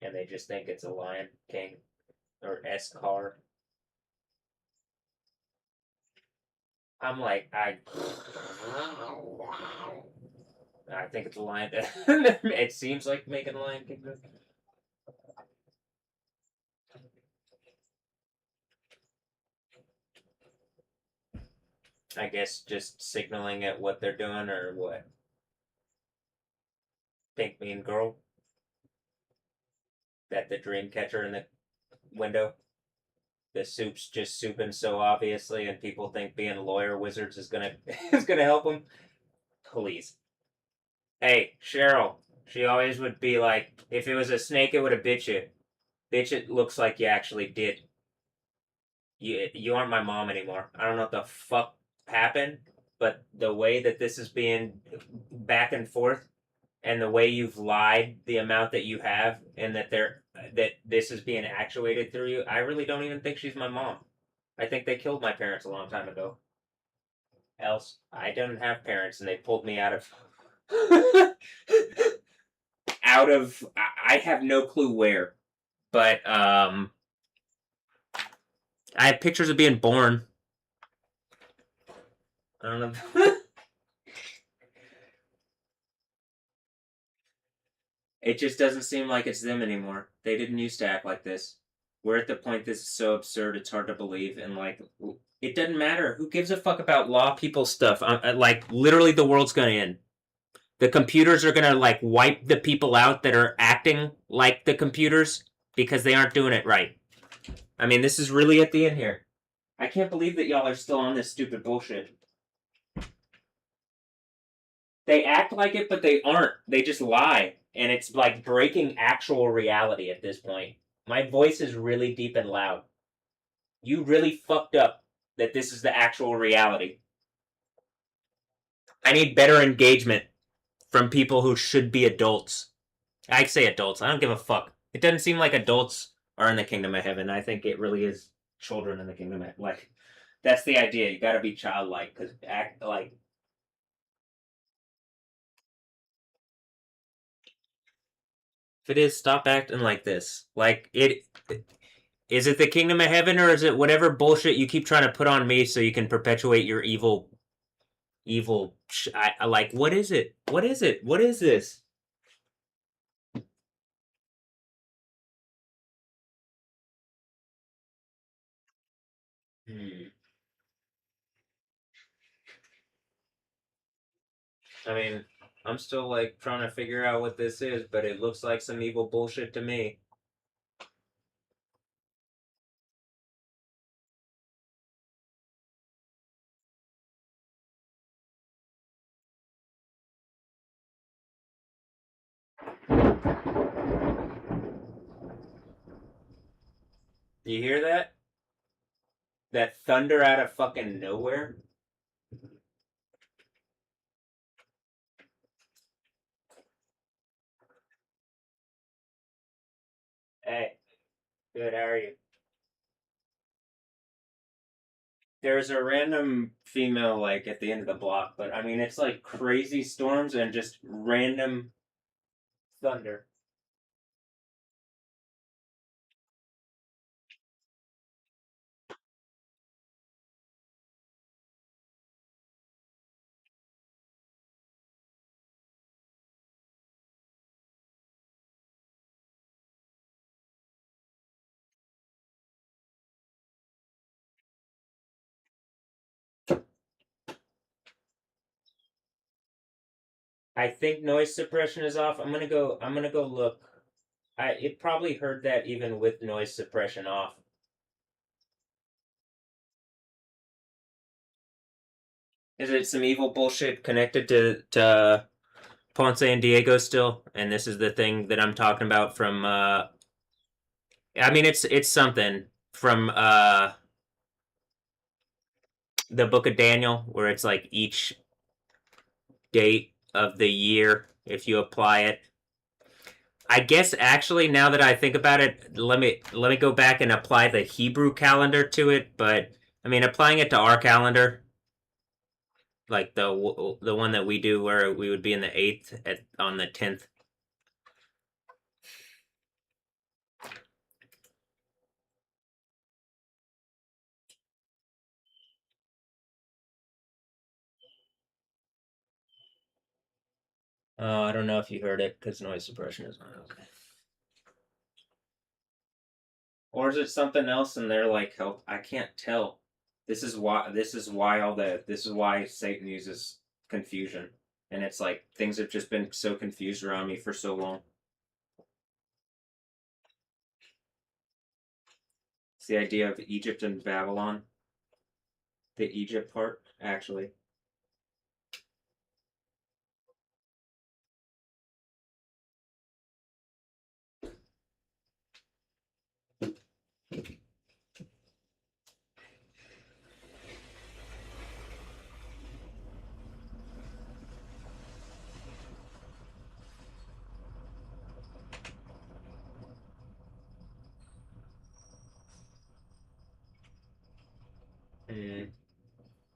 S1: And they just think it's a Lion King or S car. I'm like, I think it's a Lion. It seems like making a Lion King movie. I guess just signaling at what they're doing or what. Pink Mean Girl. That the dream catcher in the window. The soup's just souping so obviously, and people think being lawyer wizards is gonna is gonna help them. Please. Hey, Cheryl. She always would be like, if it was a snake, it would have bit you. Bitch, it looks like you actually did. You aren't my mom anymore. I don't know what the fuck happened, but the way that this is being back and forth, and the way you've lied, the amount that you have, and that this is being actuated through you, I really don't even think she's my mom. I think they killed my parents a long time ago. Else, I don't have parents, and they pulled me out of out of. I have no clue where, but I have pictures of being born. I don't know. It just doesn't seem like it's them anymore. They didn't used to act like this. We're at the point this is so absurd it's hard to believe, and like it doesn't matter. Who gives a fuck about law people stuff? Like literally, the world's gonna end. The computers are gonna like wipe the people out that are acting like the computers because they aren't doing it right. I mean, this is really at the end here. I can't believe that y'all are still on this stupid bullshit. They act like it, but they aren't. They just lie. And it's like breaking actual reality at this point. My voice is really deep and loud. You really fucked up that this is the actual reality. I need better engagement from people who should be adults. I say adults. I don't give a fuck. It doesn't seem like adults are in the kingdom of heaven. I think it really is children in the kingdom of like. That's the idea. You got to be childlike because act like. If it is, stop acting like this. Like it. Is it the kingdom of heaven or is it whatever bullshit you keep trying to put on me so you can perpetuate your evil? I like. What is it? What is it? What is this? I mean, I'm still like trying to figure out what this is, but it looks like some evil bullshit to me. You hear that? That thunder out of fucking nowhere? Hey, good, how are you? There's a random female, like, at the end of the block, but I mean, it's like crazy storms and just random thunder. I think noise suppression is off. I'm gonna go look. It probably heard that even with noise suppression off. Is it some evil bullshit connected to Ponce and Diego still? And this is the thing that I'm talking about from I mean it's something from the book of Daniel where it's like each date of the year if you apply it. I guess actually, now that I think about it, let me go back and apply the Hebrew calendar to it. But I mean, applying it to our calendar, like the one that we do, where we would be in the 8th on the 10th. Oh, I don't know if you heard it because noise suppression is not okay. Or is it something else and they're like help? I can't tell. This is why Satan uses confusion. And it's like things have just been so confused around me for so long. It's the idea of Egypt and Babylon. The Egypt part, actually. Mm,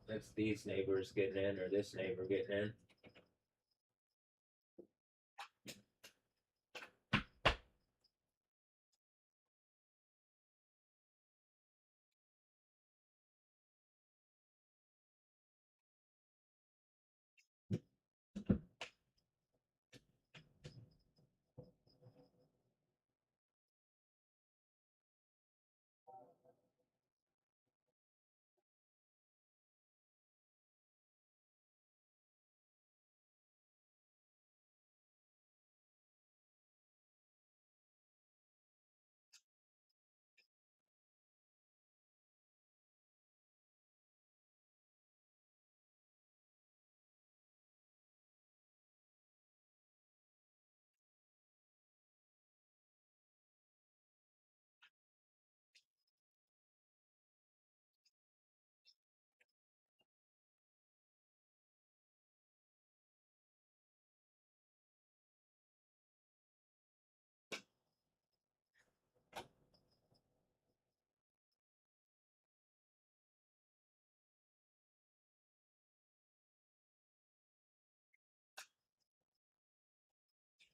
S1: that's these neighbors getting in or this neighbor getting in.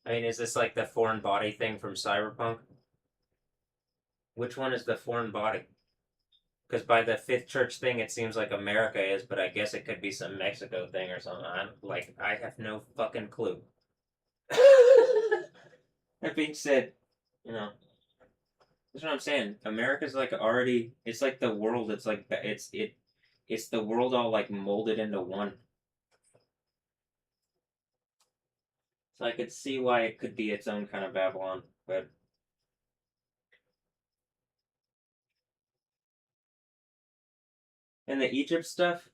S1: I mean, is this like the foreign body thing from Cyberpunk? Which one is the foreign body? Because by the fifth church thing, it seems like America is, but I guess it could be some Mexico thing or something. I have no fucking clue. That being said, you know, that's what I'm saying. America's like already. It's like the world. It's like It's the world all like molded into one. So I could see why it could be its own kind of Babylon, but and the Egypt stuff,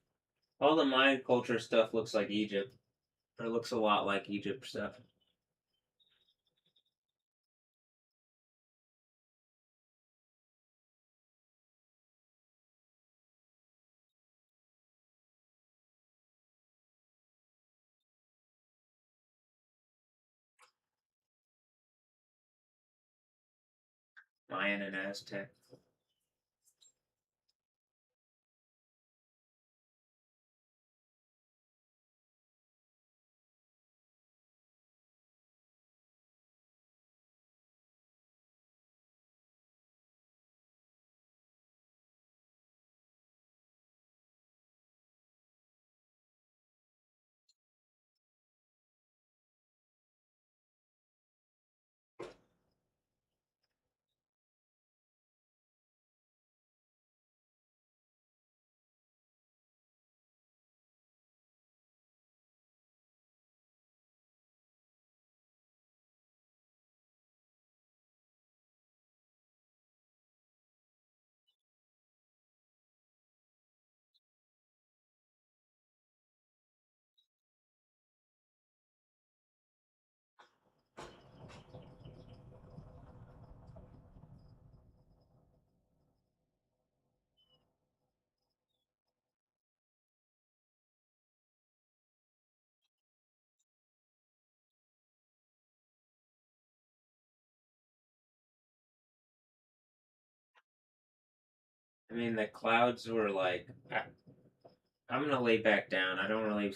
S1: all the Mayan culture stuff looks like Egypt. Or looks a lot like Egypt stuff. Mayan and Aztec. mean, the clouds were like, I'm gonna lay back down. I don't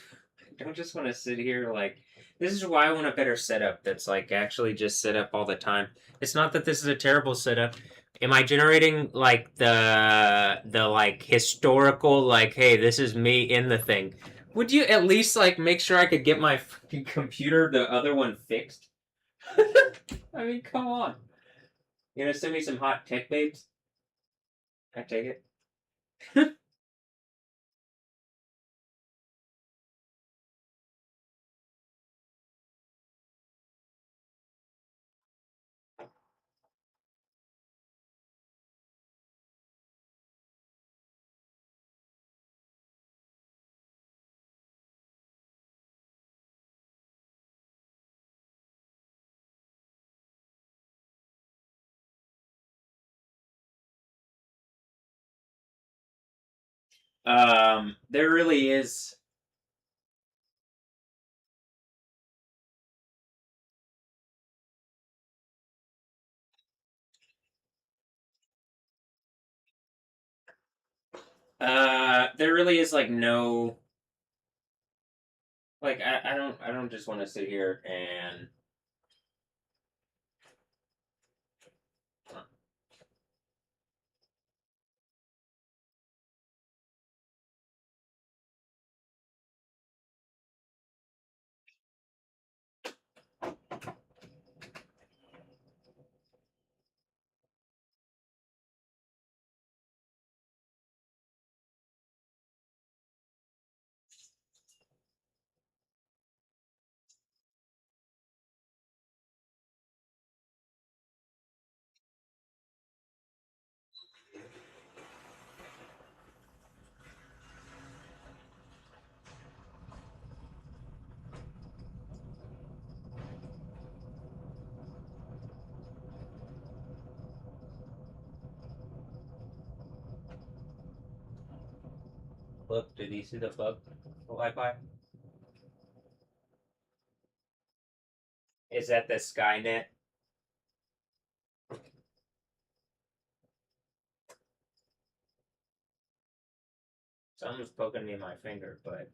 S1: just want to sit here like. This is why I want a better setup that's like actually just set up all the time. It's not that this is a terrible setup. Am I generating like the like historical like, hey, this is me in the thing? Would you at least like make sure I could get my fucking computer, the other one, fixed? I mean, come on. You gonna send me some hot tech babes? I take it. There really is. There really is like no like I don't just want to sit here and look. Did you see the bug? Wi-Fi? Is that the Skynet? Someone's poking me in my finger, but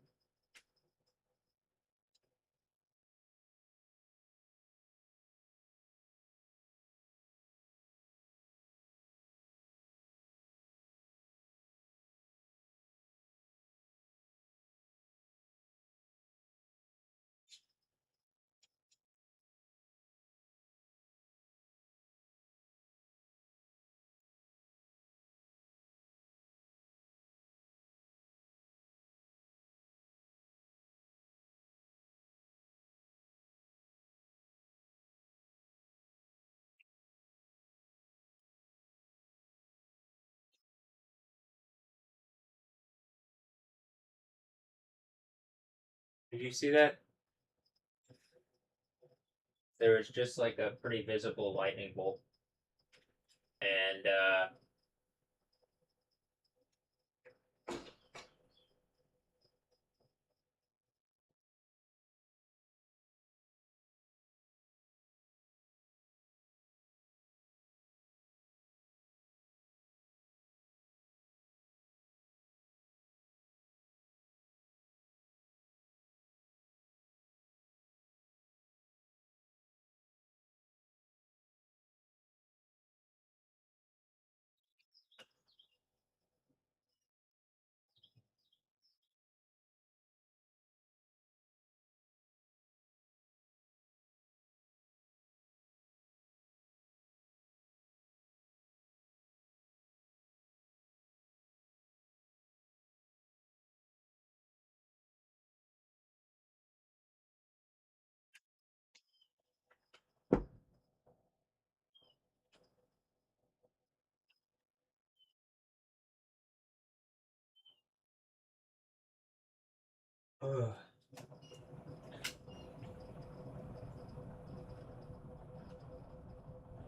S1: did you see that? There was just like a pretty visible lightning bolt, and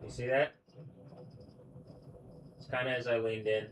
S1: you see that? It's kind of as I leaned in.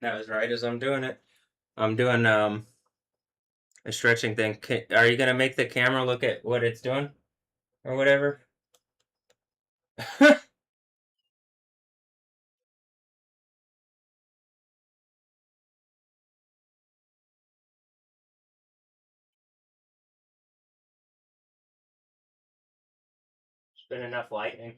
S1: That was right as I'm doing it. I'm doing a stretching thing. Are you gonna make the camera look at what it's doing or whatever? It's been enough lightning.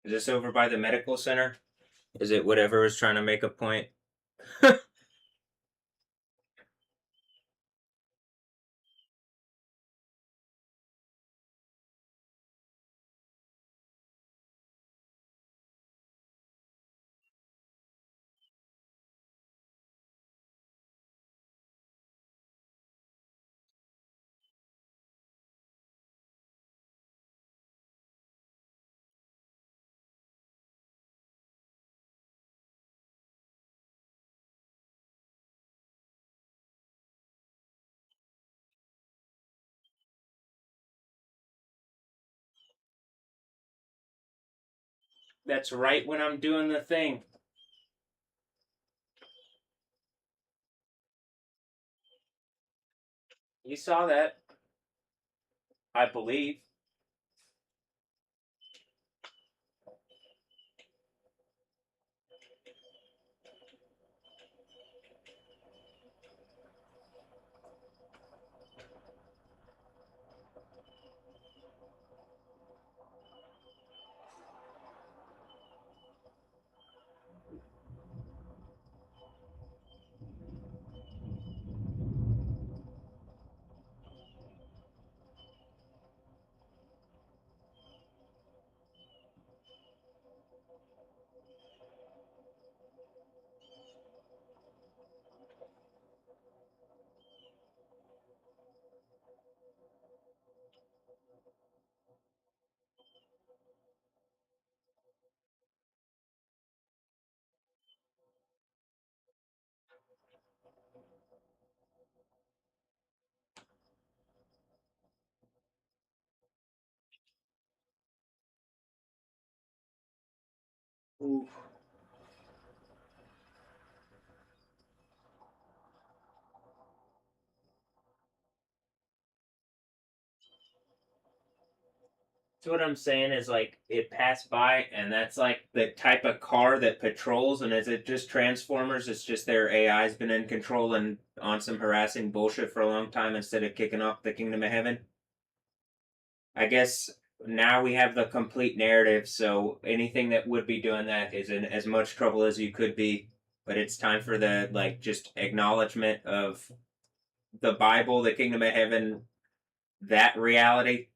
S1: Is this over by the medical center? Is it whatever was trying to make a point? That's right when I'm doing the thing. You saw that, I believe. Ooh. So what I'm saying is like it passed by, and that's like the type of car that patrols. And is it just Transformers? It's just their AI's been in control and on some harassing bullshit for a long time instead of kicking off the Kingdom of Heaven. I guess now we have the complete narrative. So anything that would be doing that is in as much trouble as you could be. But it's time for the like just acknowledgement of the Bible, the Kingdom of Heaven, that reality.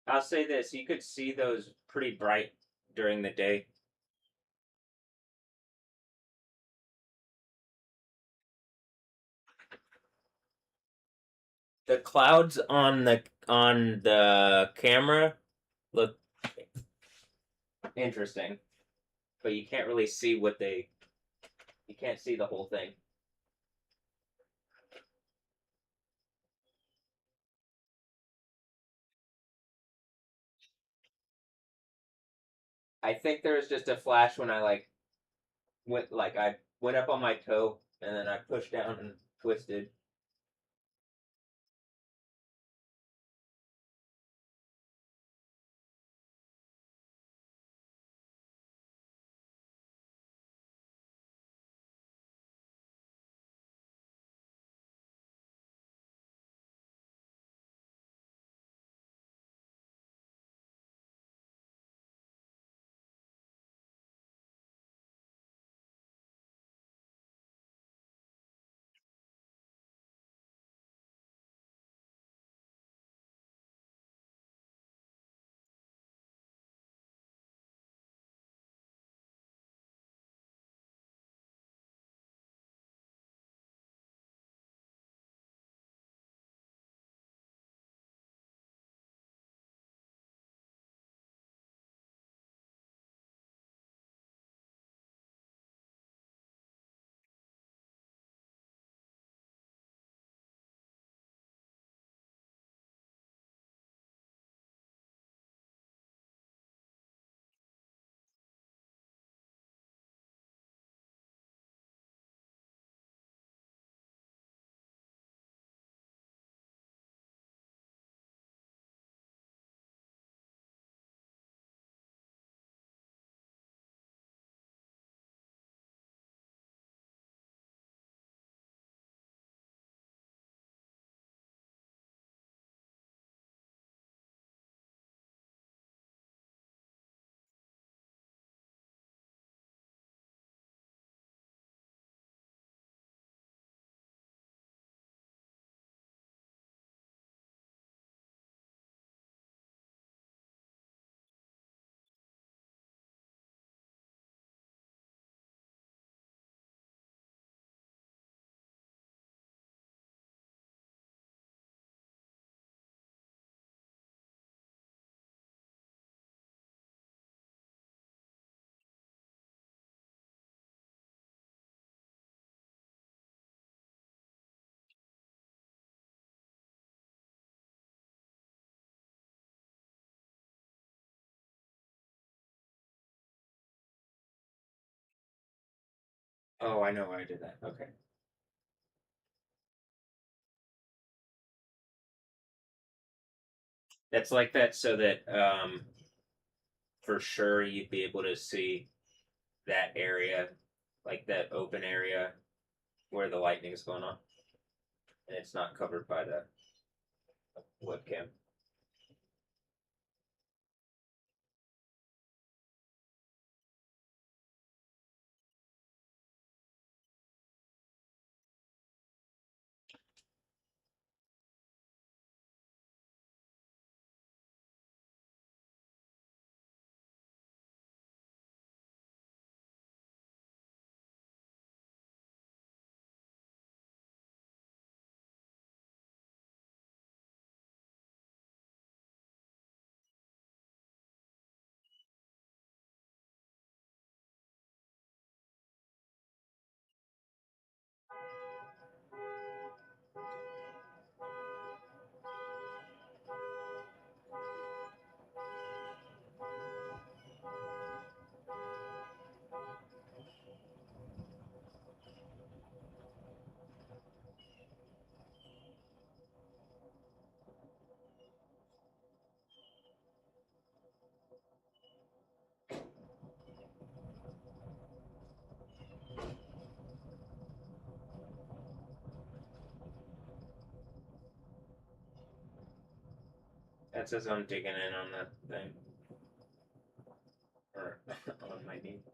S1: I'll say this: you could see those pretty bright during the day. The clouds on the camera look interesting, but you can't really see what they. You can't see the whole thing. I think there was just a flash when I I went up on my toe and then I pushed down and twisted. Oh, I know why I did that. Okay. It's like that so that for sure you'd be able to see that area, like that open area where the lightning is going on, and it's not covered by the webcam. That says I'm digging in on that thing. Or on my knee.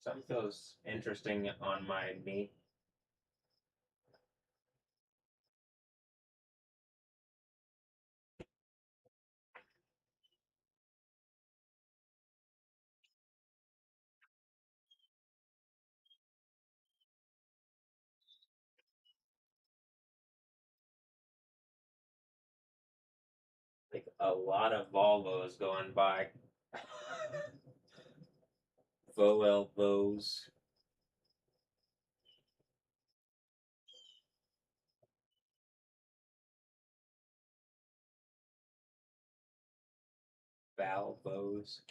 S1: Something feels interesting on my knee. Like a lot of Volvos going by. Volvos. Valvos.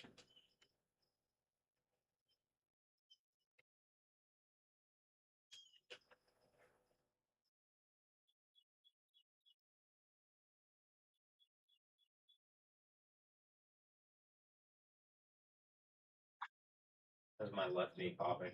S1: That's my left knee popping.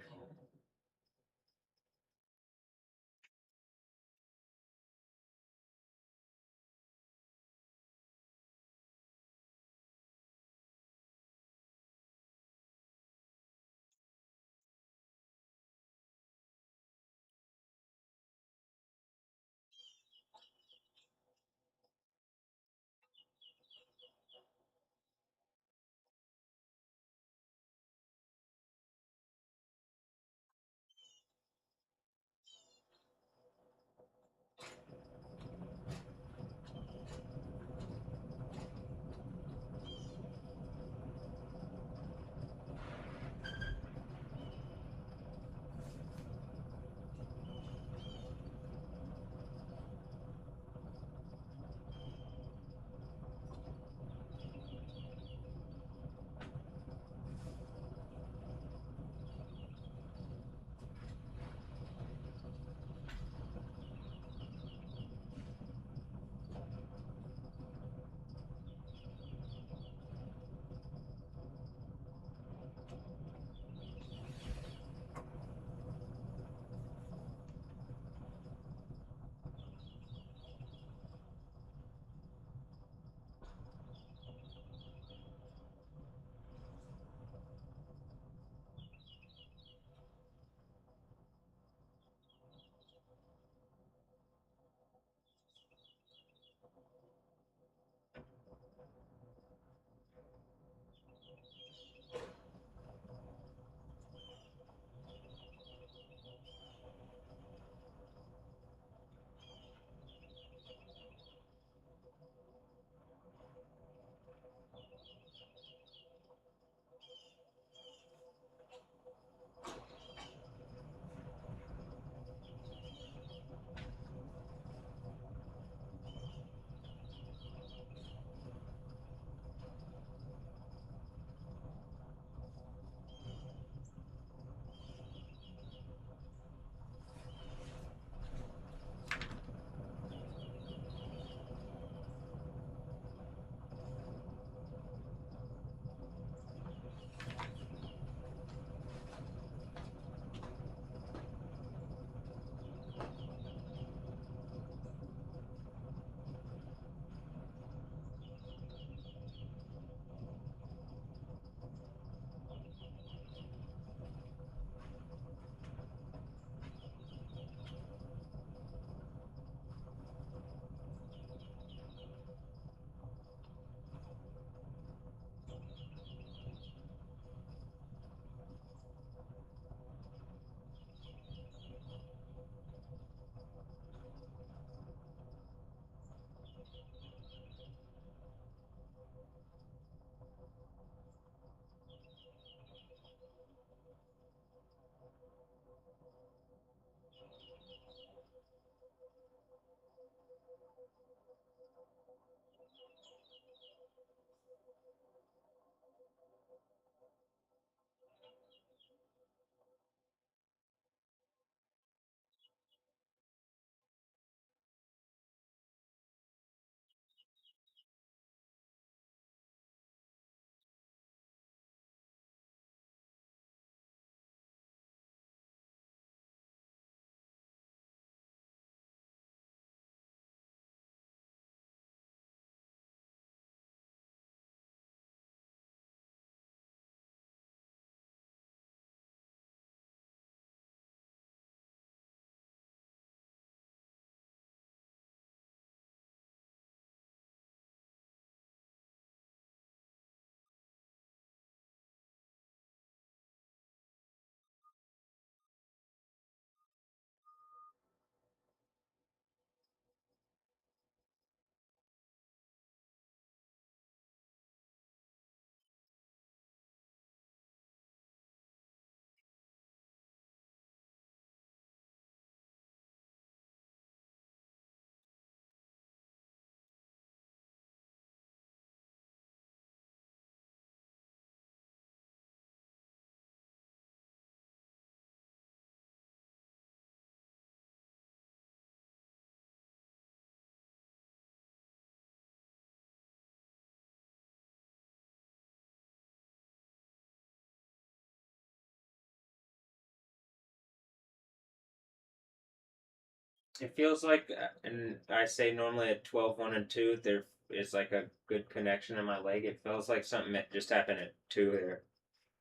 S1: It feels like, and I say normally at 12, 1, and 2, there is like a good connection in my leg. It feels like something that just happened at 2 here,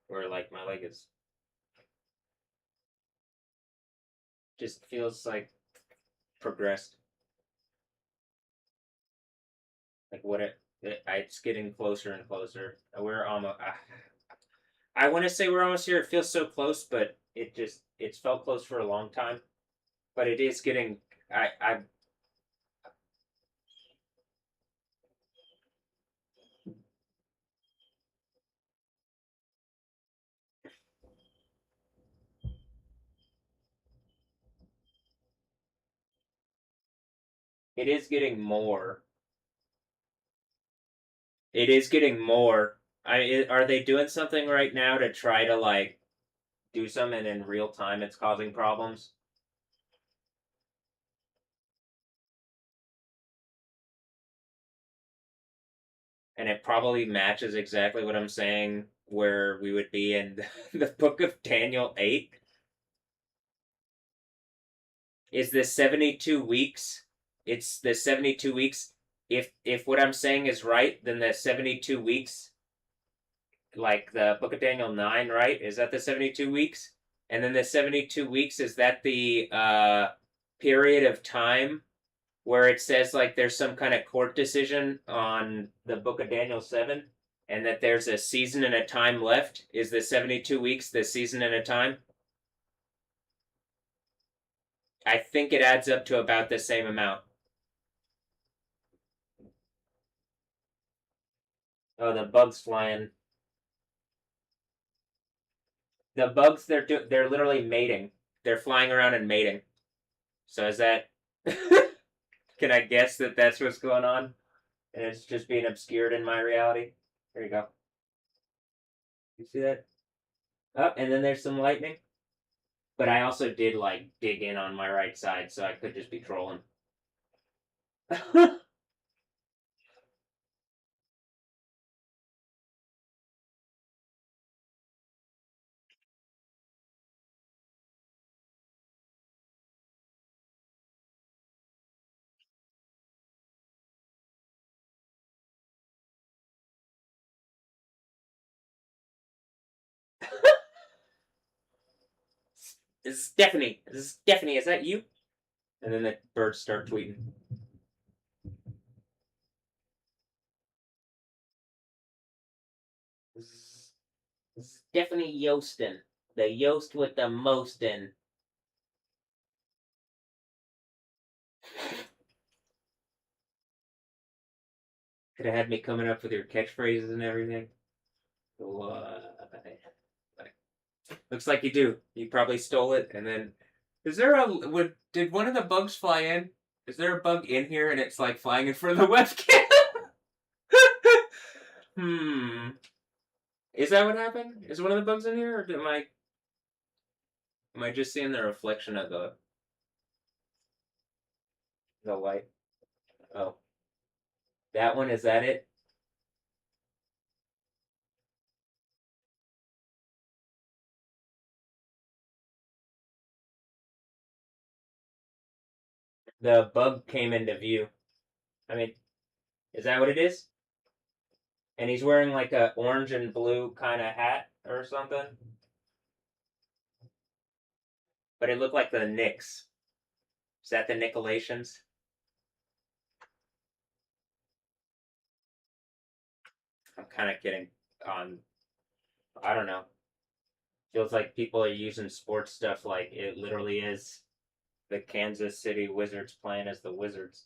S1: where like my leg is just feels like progressed. Like what it's getting closer and closer. We're almost. I want to say we're almost here. It feels so close, but it's felt close for a long time. But it is getting. I it is getting more. It is getting more. Are they doing something right now to try to like do something in real time? It's causing problems, and it probably matches exactly what I'm saying. Where we would be in the Book of Daniel 8 is the 72 weeks. It's the 72 weeks. If what I'm saying is right, then the 72 weeks, like the Book of Daniel 9, right? Is that the 72 weeks? And then the 72 weeks, is that the period of time where it says like there's some kind of court decision on the Book of Daniel 7 and that there's a season and a time left? Is the 72 weeks the season and a time? I think it adds up to about the same amount. Oh, the bug's flying. The bugs, they're literally mating. They're flying around and mating. So is that? Can I guess that that's what's going on? And it's just being obscured in my reality. There you go. You see that? Oh, and then there's some lightning. But I also did like dig in on my right side, so I could just be trolling. This is Stephanie. This is Stephanie. Is that you? And then the birds start tweeting. Stephanie Yostin. The Yost with the mostin. Could have had me coming up with your catchphrases and everything. Looks like you do. You probably stole it, and then is there did one of the bugs fly in? Is there a bug in here and it's like flying in front of the webcam? Hmm. Is that what happened? Is one of the bugs in here, or am I just seeing the reflection of the light? Oh, that one, is that it? The bug came into view. I mean, is that what it is? And he's wearing like a orange and blue kind of hat or something. But it looked like the Knicks. Is that the Nicolations? I'm kind of kidding. On, I don't know. Feels like people are using sports stuff like it literally is the Kansas City Wizards playing as the Wizards.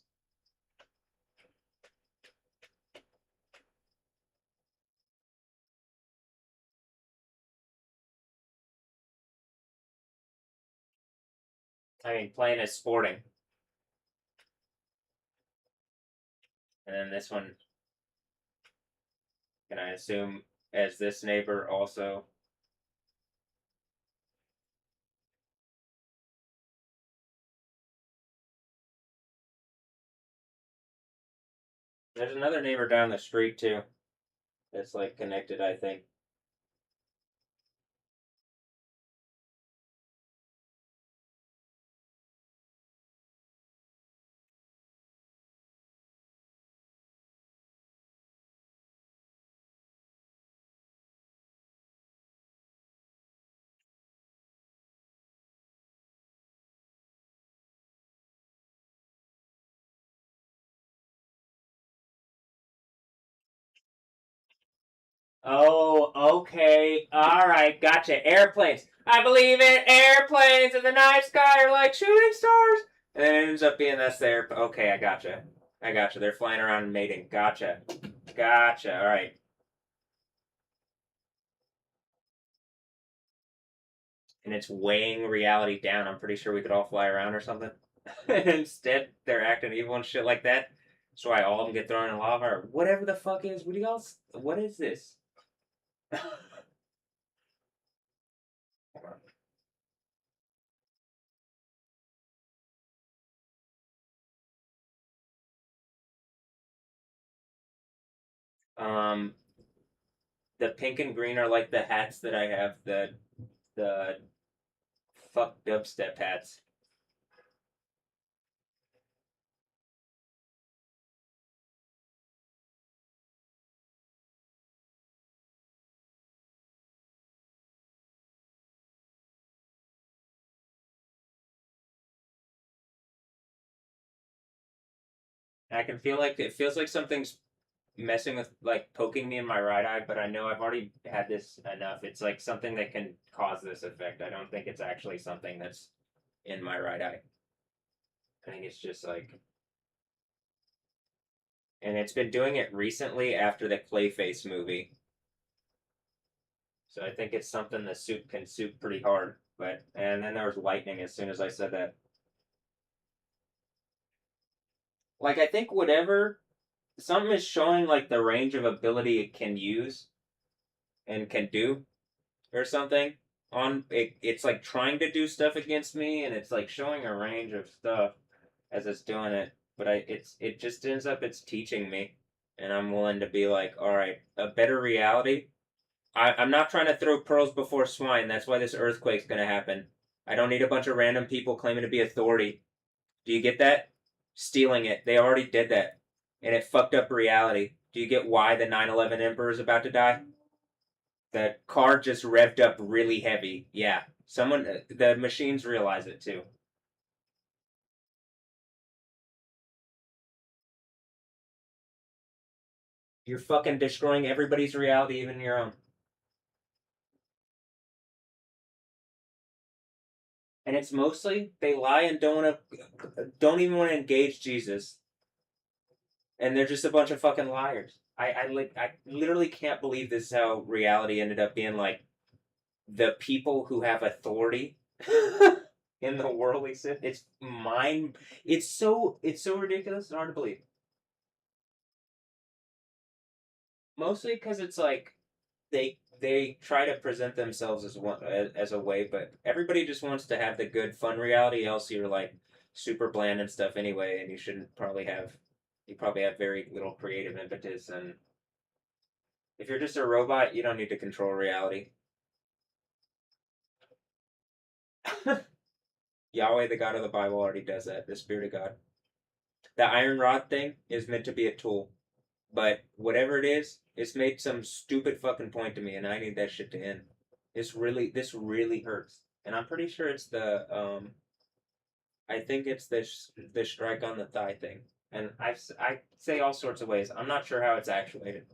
S1: I mean, playing as Sporting. And then this one, can I assume, as this neighbor also. There's another neighbor down the street too. That's like connected, I think. Oh, okay. Alright, gotcha. Airplanes. I believe in airplanes in the night sky are like shooting stars. And then it ends up being that's there. Okay, I gotcha. I gotcha. They're flying around and mating. Gotcha. Gotcha. Alright. And it's weighing reality down. I'm pretty sure we could all fly around or something. And instead, they're acting evil and shit like that. That's why all of them get thrown in lava or whatever the fuck is. What do y'all? What is this? Um, the pink and green are like the hats that I have. The fuck dubstep hats. I can feel like it feels like something's messing with like poking me in my right eye, but I know I've already had this enough. It's like something that can cause this effect. I don't think it's actually something that's in my right eye. I think it's just like, and it's been doing it recently after the Clayface movie. So I think it's something the soup can soup pretty hard. But and then there was lightning as soon as I said that. Like I think whatever something is showing like the range of ability it can use and can do or something on it, it's like trying to do stuff against me and it's like showing a range of stuff as it's doing it, but it just ends up it's teaching me and I'm willing to be like, all right, a better reality. I'm not trying to throw pearls before swine. That's why this earthquake's gonna happen. I don't need a bunch of random people claiming to be authority. Do you get that? Stealing it. They already did that. And it fucked up reality. Do you get why the 9/11 Emperor is about to die? The car just revved up really heavy. Yeah. The machines realize it too. You're fucking destroying everybody's reality, even your own. And it's mostly they lie and don't even want to engage Jesus, and they're just a bunch of fucking liars. I literally can't believe this is how reality ended up being like the people who have authority in the worldly sense. It's mind. It's so ridiculous and hard to believe. Mostly because it's like they try to present themselves as one as a way, but everybody just wants to have the good fun reality. Else you're like super bland and stuff anyway, and you probably have very little creative impetus. And if you're just a robot, you don't need to control reality. Yahweh, the God of the Bible, already does that. The Spirit of God. The iron rod thing is meant to be a tool, but whatever it is, it's made some stupid fucking point to me, and I need that shit to end. This really hurts, and I'm pretty sure it's I think it's the strike on the thigh thing, and I say all sorts of ways. I'm not sure how it's actuated.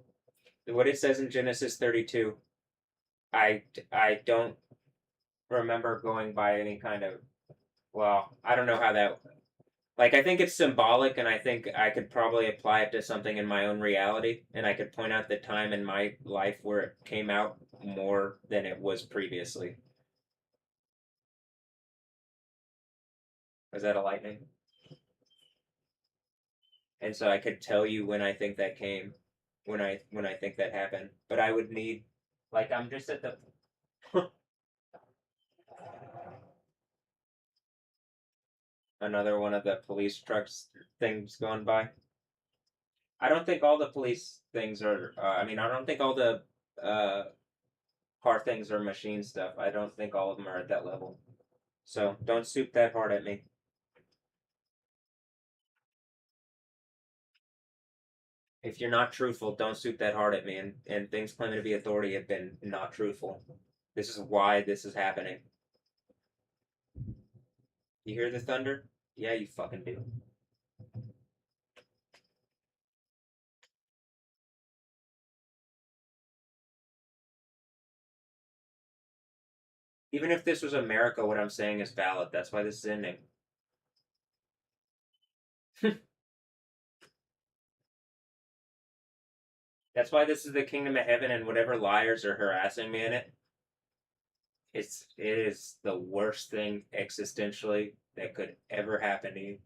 S1: What it says in Genesis 32, I don't remember going by any kind of, well, I don't know how that, like, I think it's symbolic, and I think I could probably apply it to something in my own reality, and I could point out the time in my life where it came out more than it was previously. Was that a lightning? And so I could tell you when I think that came, when I think that happened. But I would need, like, I'm just at the another one of the police trucks things going by. I don't think all the police things are. I mean, I don't think all the uh, car things are machine stuff. I don't think all of them are at that level. So don't soup that hard at me. If you're not truthful, don't soup that hard at me. And things claiming to be authority have been not truthful. This is why this is happening. You hear the thunder? Yeah, you fucking do. Even if this was America, what I'm saying is valid. That's why this is ending. That's why this is the kingdom of heaven, and whatever liars are harassing me in it, it is the worst thing existentially that could ever happen to you.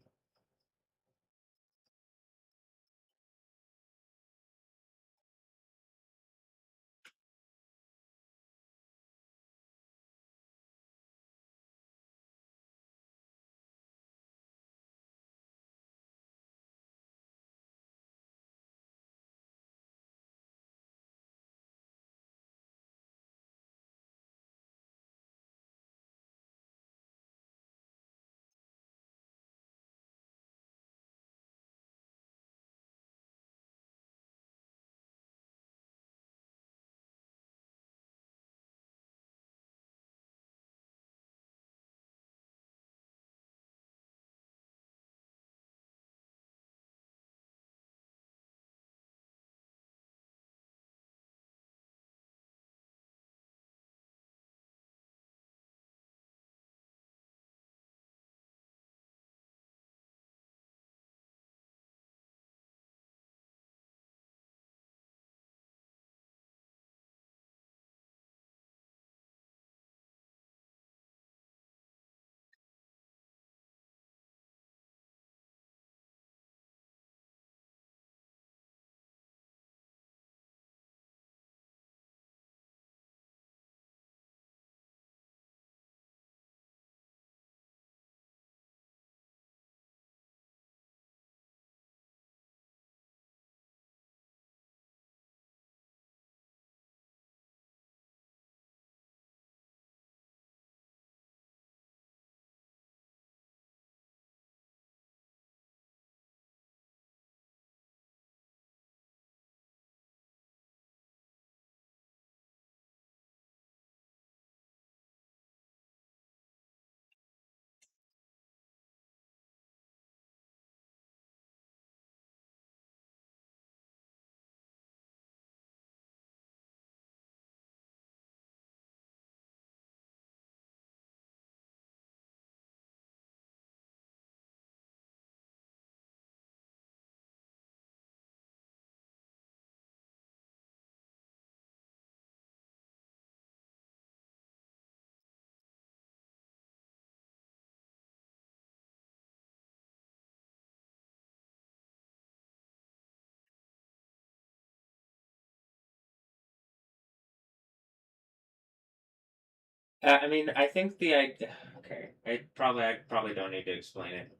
S1: I mean, I think the idea. Okay, I probably don't need to explain it.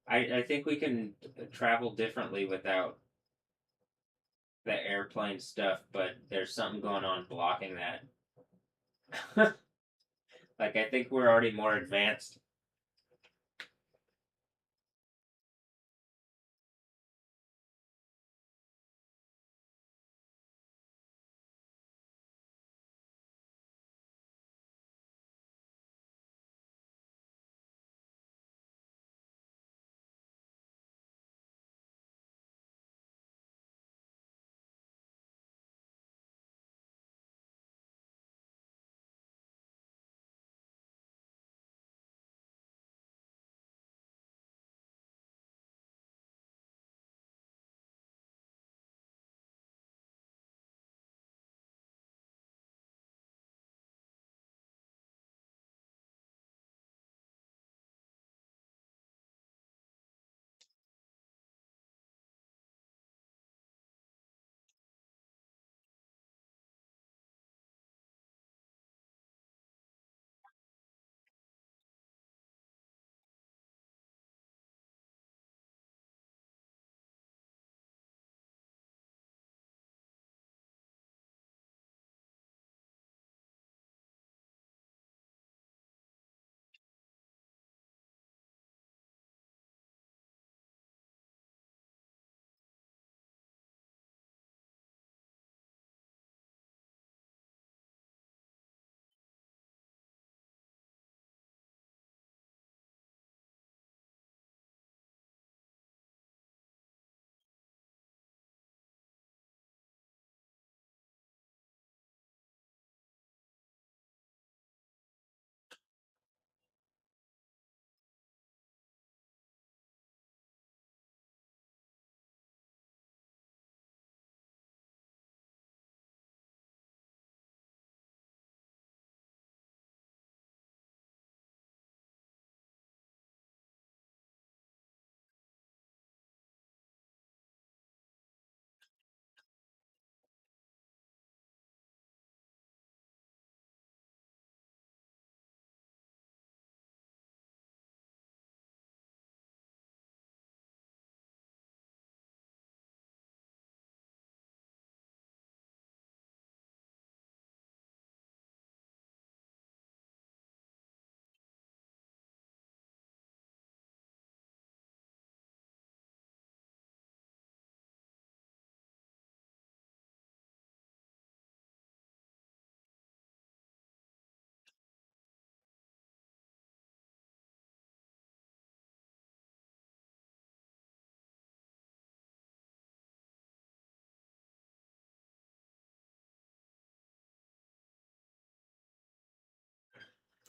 S1: I think we can travel differently without the airplane stuff, but there's something going on blocking that. Like, I think we're already more advanced.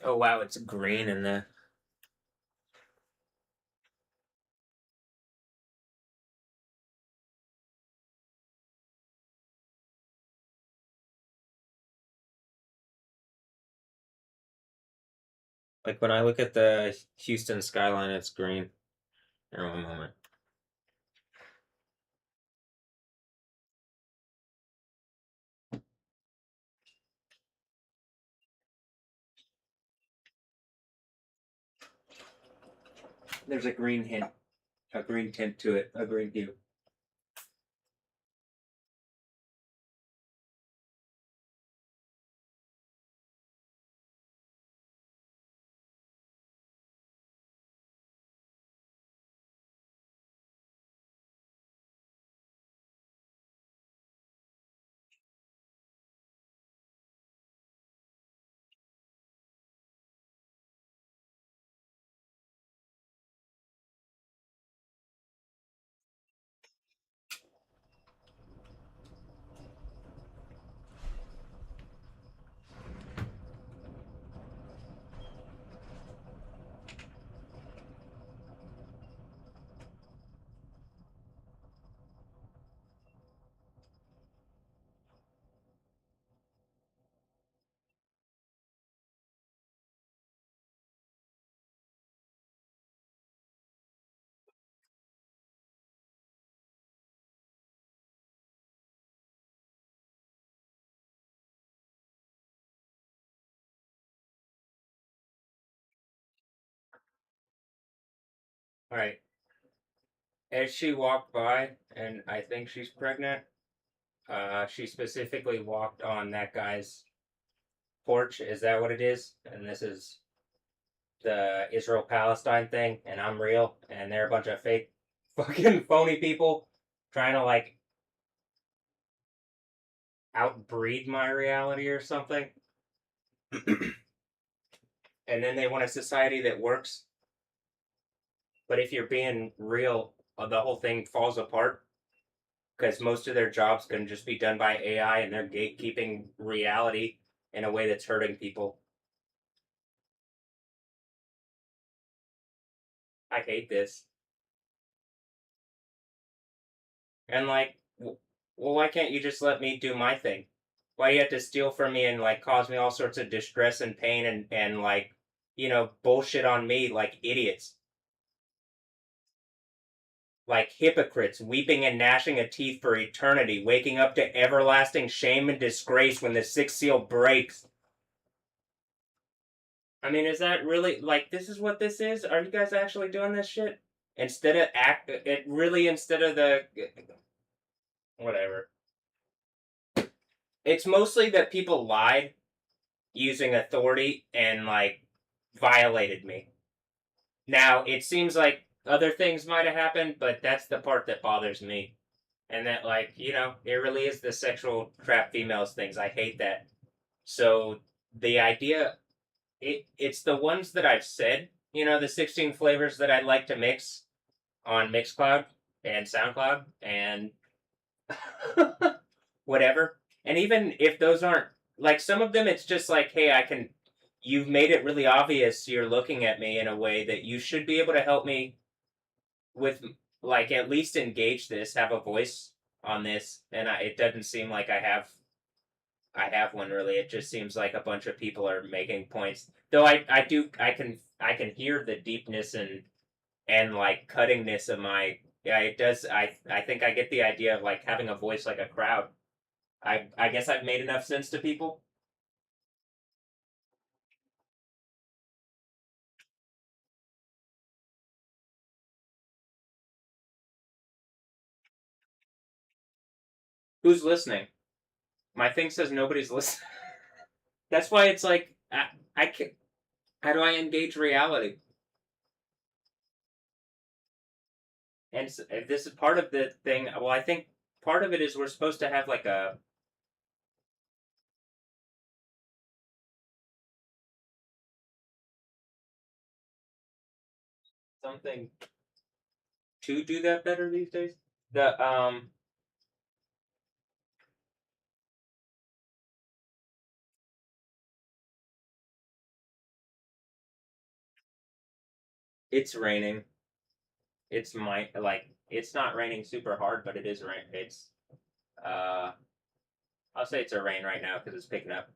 S1: Oh wow, it's green in the. Like when I look at the Houston skyline, it's green. Here, one moment. There's a green hint, a green tint to it, a green hue. All right. As she walked by, and I think she's pregnant, she specifically walked on that guy's porch. Is that what it is? And this is the Israel Palestine thing, and I'm real, and they're a bunch of fake, fucking phony people trying to like outbreed my reality or something. And then they want a society that works. But if you're being real, the whole thing falls apart because most of their jobs can just be done by AI and they're gatekeeping reality in a way that's hurting people. I hate this. And like, well, why can't you just let me do my thing? Why do you have to steal from me and like cause me all sorts of distress and pain and like, bullshit on me like idiots? Like hypocrites, weeping and gnashing of teeth for eternity, waking up to everlasting shame and disgrace when the sixth seal breaks. I mean, is that really like this is what this is? Are you guys actually doing this shit? Instead of the whatever. It's mostly that people lied using authority and like violated me. Now, it seems like other things might have happened, but that's the part that bothers me. And that like, it really is the sexual trap females things. I hate that. So the idea it's the ones that I've said, the 16 flavors that I'd like to mix on Mixcloud and SoundCloud and whatever. And even if those aren't like some of them, it's just like, hey, you've made it really obvious you're looking at me in a way that you should be able to help me with, like, at least engage this, have a voice on this. And it doesn't seem like I have one really. It just seems like a bunch of people are making points. Though I can hear the deepness and like cuttingness of my yeah, it does I think I get the idea of like having a voice like a crowd. I guess I've made enough sense to people. Who's listening? My thing says nobody's listening. That's why it's like I can how do I engage reality? And if this is part of the thing, well, I think part of it is we're supposed to have like a something to do that better these days. The It's raining. It's not raining super hard, but it is rain. Uh I'll say it's a rain right now because it's picking up.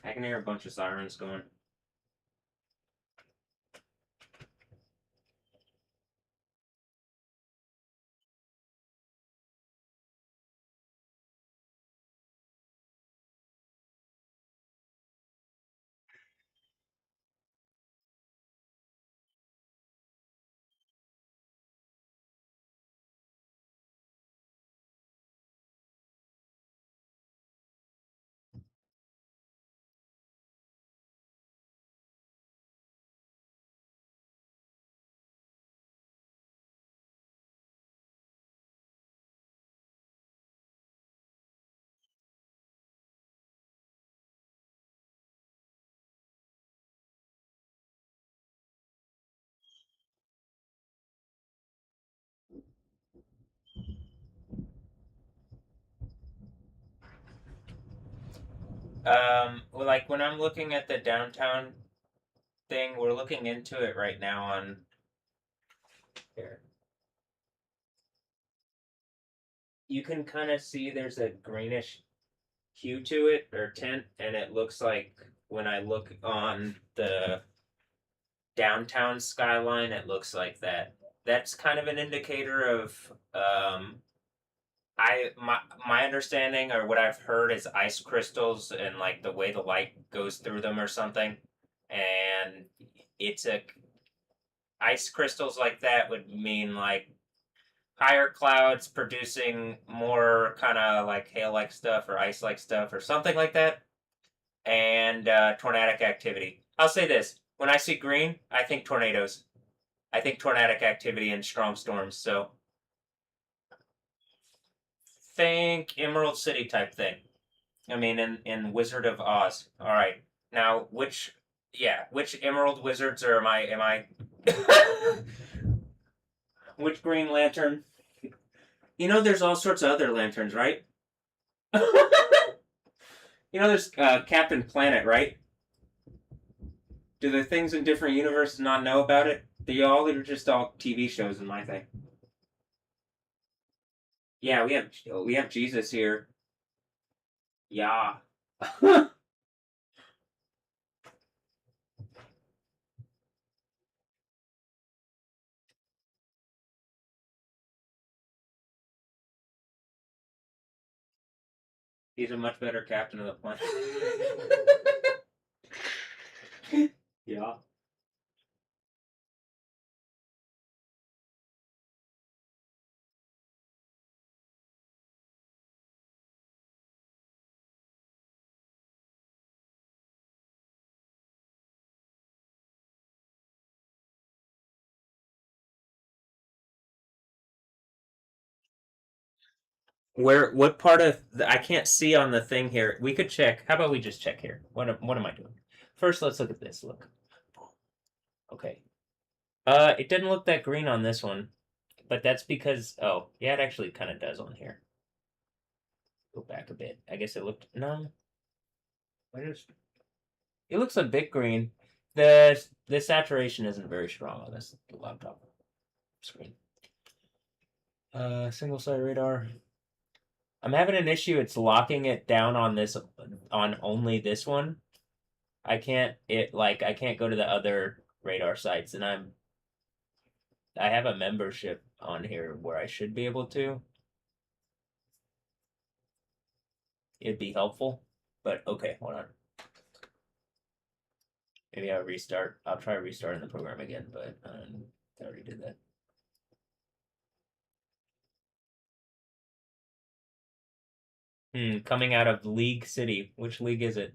S1: I can hear a bunch of sirens going. Well, like when I'm looking at the downtown thing, we're looking into it right now on here. You can kind of see there's a greenish hue to it or tint, and it looks like when I look on the downtown skyline, it looks like that. That's kind of an indicator of my understanding or what I've heard is ice crystals and like the way the light goes through them or something, and it's a ice crystals like that would mean like higher clouds producing more kind of like hail-like stuff or ice-like stuff or something like that, and tornadic activity. I'll say this: when I see green, I think tornadoes. I think tornadic activity and strong storms. So think Emerald City type thing. I mean, in Wizard of Oz. All right. Now, which Emerald Wizards are am I which Green Lantern? You know, there's all sorts of other lanterns, right? You know, there's Captain Planet, right? Do the things in different universes not know about it? They're just all TV shows in my thing. Yeah, we have Jesus here. Yeah. He's a much better captain of the planet. Yeah. What part of I can't see on the thing here. We could check. How about we just check here? What am I doing? First, let's look at this. Look. Okay. It didn't look that green on this one, but that's because oh yeah, it actually kind of does on here. Go back a bit. I guess it looked no. It looks a bit green. The saturation isn't very strong on this laptop screen. Single side radar. I'm having an issue. It's locking it down on this on only this one. I can't go to the other radar sites, and I have a membership on here where I should be able to. It'd be helpful, but okay, hold on. Maybe I'll restart. I'll try restarting the program again, but I already did that. Coming out of League City. Which league is it?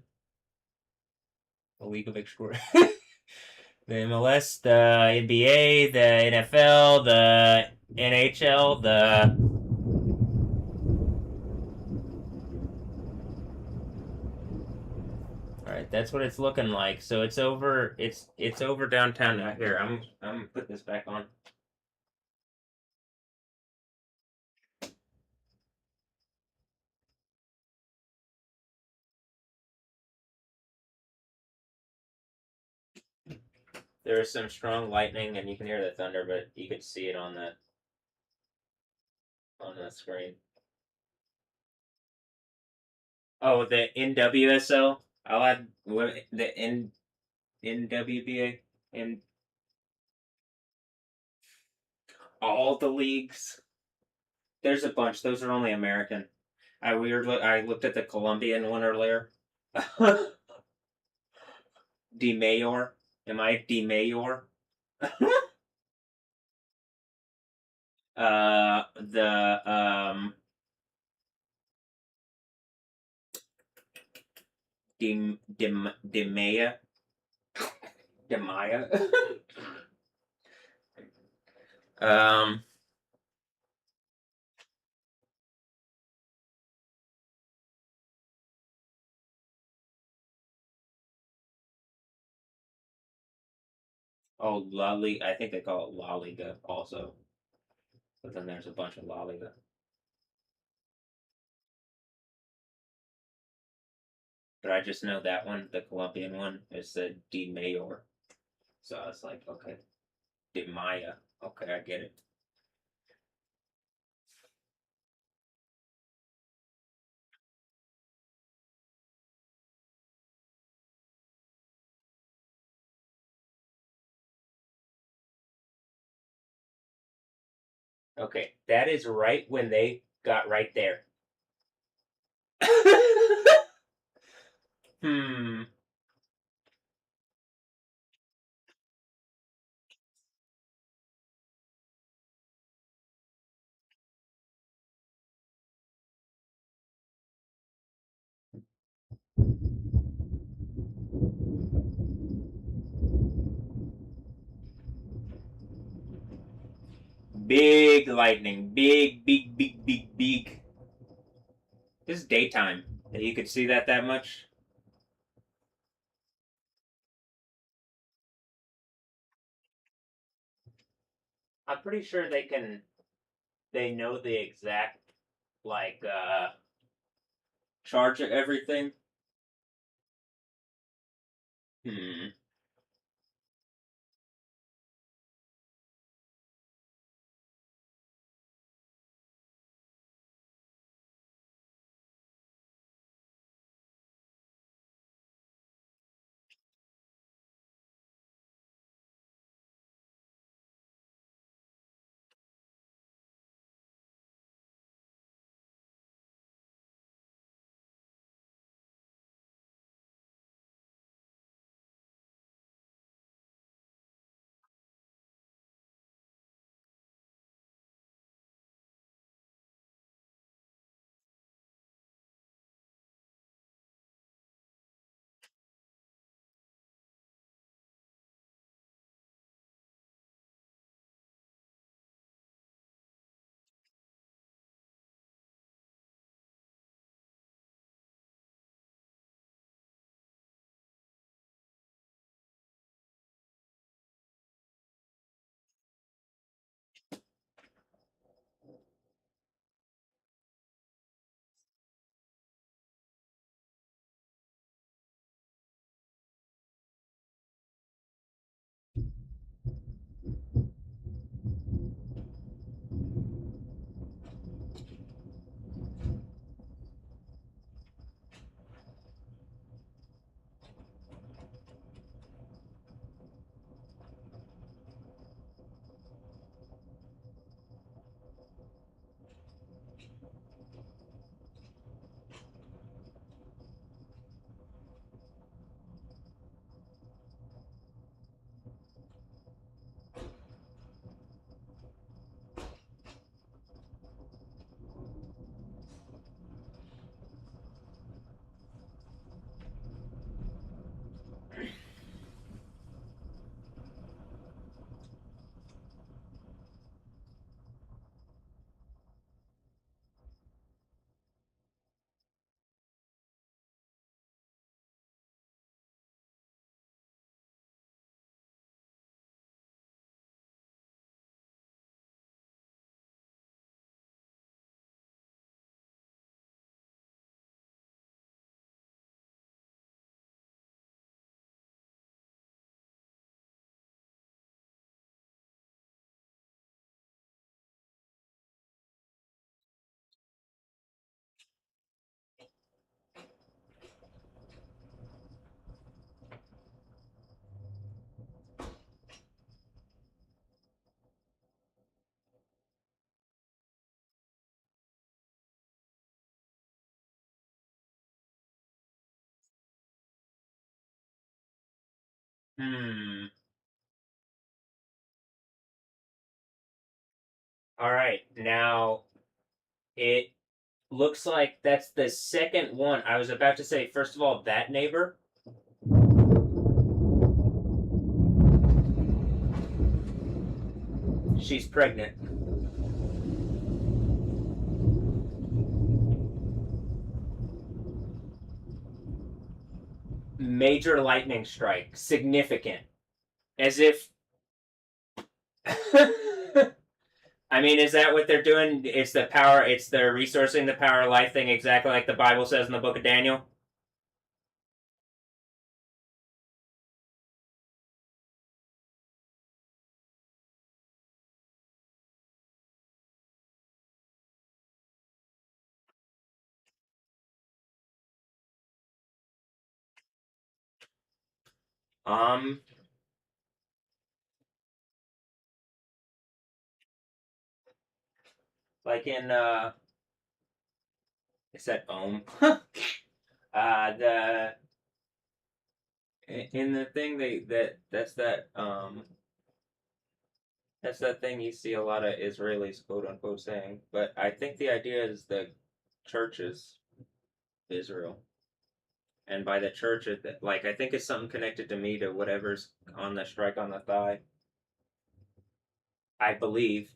S1: The League of Extraordinary. The MLS, the NBA, the NFL, the NHL, the... Alright, that's what it's looking like. So it's over downtown now. Here, I'm gonna put this back on. There is some strong lightning, and you can hear the thunder, but you could see it on the screen. Oh, the NWSL? I'll add the NWBA in all the leagues. There's a bunch. Those are only American. I looked at the Colombian one earlier. D Mayor. Am I D Mayor? The Demaya. Demaya. um oh Lolly, I think they call it La Liga also. But then there's a bunch of La Liga. But I just know that one, the Colombian one, is the D Mayor. So I was like, okay. De Maya. Okay, I get it. Okay, that is right when they got right there. Hmm. Big lightning. Big, big, big, big, big. This is daytime. You could see that much. I'm pretty sure they know the exact like charge of everything. Hmm. All right, now it looks like that's the second one. I was about to say, first of all, that neighbor. She's pregnant. Major lightning strike. Significant. As if. I mean, is that what they're doing? It's the power, it's the resourcing the power of life thing, exactly like the Bible says in the book of Daniel. Um, like in is that Ohm? The in the thing that's that thing you see a lot of Israelis quote unquote saying. But I think the idea is the church is Israel. And by the church, like I think it's something connected to me to whatever's on the strike on the thigh. I believe.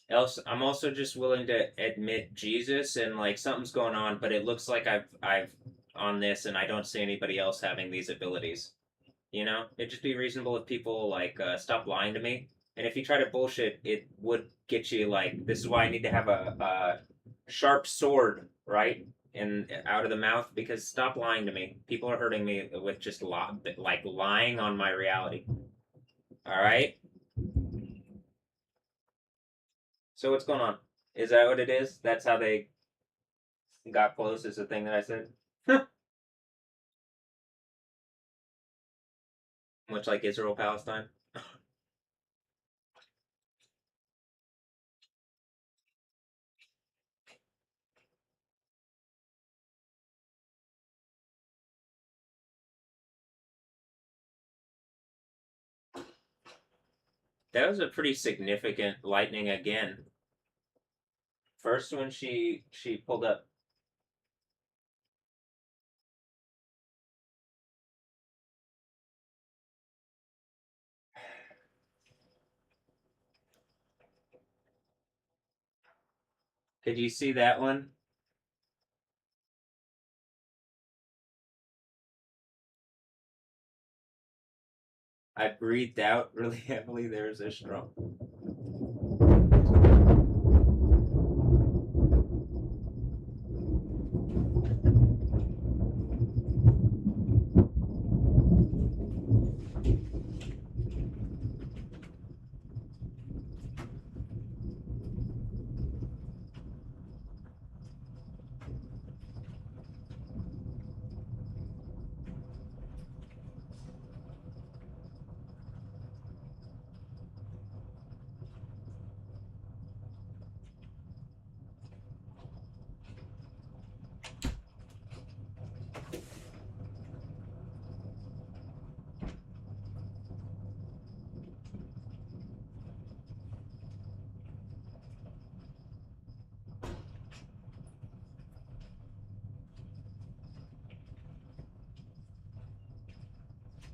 S1: Else, I'm also just willing to admit Jesus and like something's going on, but it looks like I've on this, and I don't see anybody else having these abilities. You know, it'd just be reasonable if people like stop lying to me. And if you try to bullshit, it would get you like this is why I need to have a sharp sword, right? And out of the mouth because stop lying to me. People are hurting me with just like lying on my reality. All right. So what's going on? Is that what it is? That's how they got close. Is the thing that I said. Much like Israel Palestine. That was a pretty significant lightning again. First when she pulled up. Could you see that one? I breathed out really heavily. There's a stroke.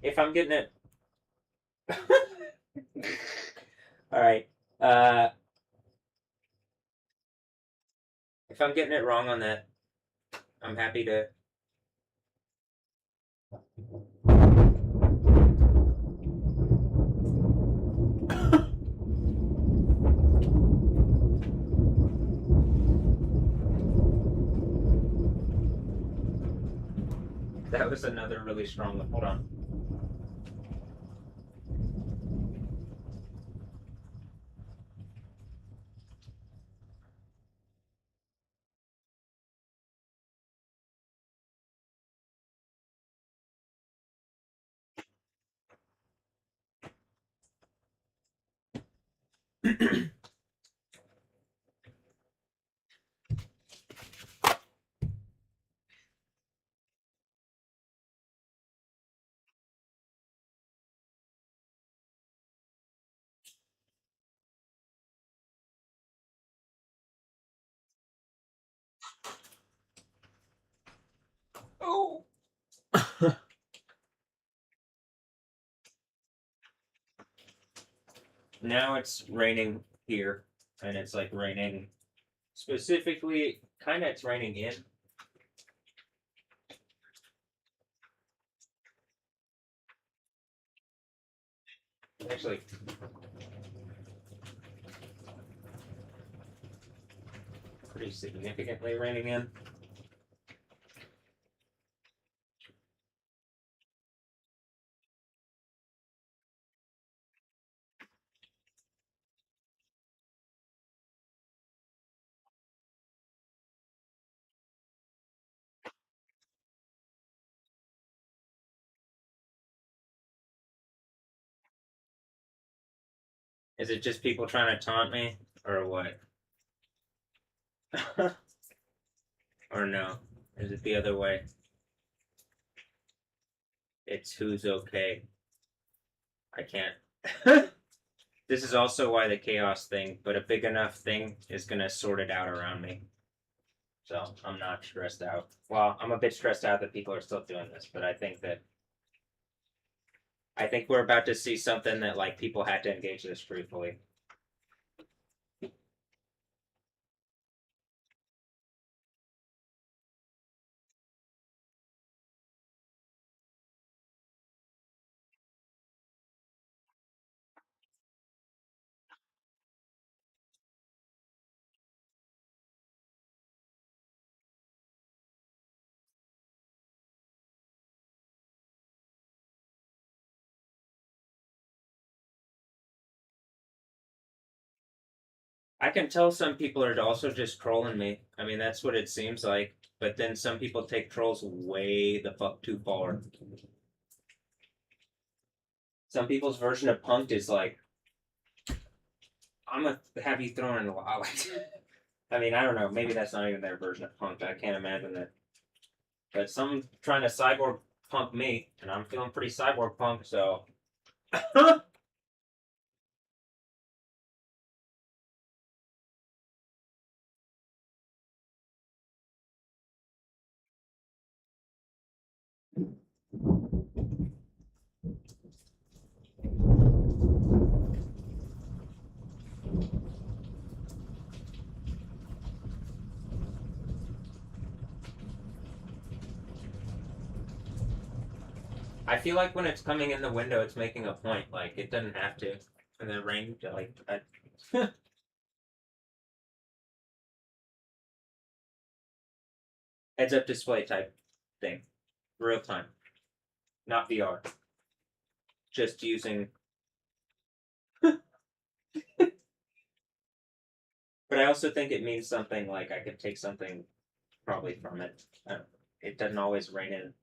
S1: If I'm getting it. All right. If I'm getting it wrong on that, I'm happy to. That was another really strong one. Hold on. Now it's raining here, and it's like raining specifically, kind of it's raining in. Actually, pretty significantly raining in. Is it just people trying to taunt me, or what? Or no? Is it the other way? It's who's okay. I can't. This is also why the chaos thing, but a big enough thing is gonna sort it out around me. So I'm not stressed out. Well, I'm a bit stressed out that people are still doing this, but I think we're about to see something that like people had to engage this truthfully. I can tell some people are also just trolling me. I mean, that's what it seems like. But then some people take trolls way the fuck too far. Some people's version of punked is like, I'm gonna have you thrown in the lava. I mean, I don't know. Maybe that's not even their version of punked. I can't imagine that. But some trying to cyborg punk me, and I'm feeling pretty cyborg punk, so. I feel like when it's coming in the window, it's making a point. Like, it doesn't have to. And then rain, like, heads up display type thing. Real time. Not VR. Just using. But I also think it means something like I could take something probably from it. It doesn't always rain in.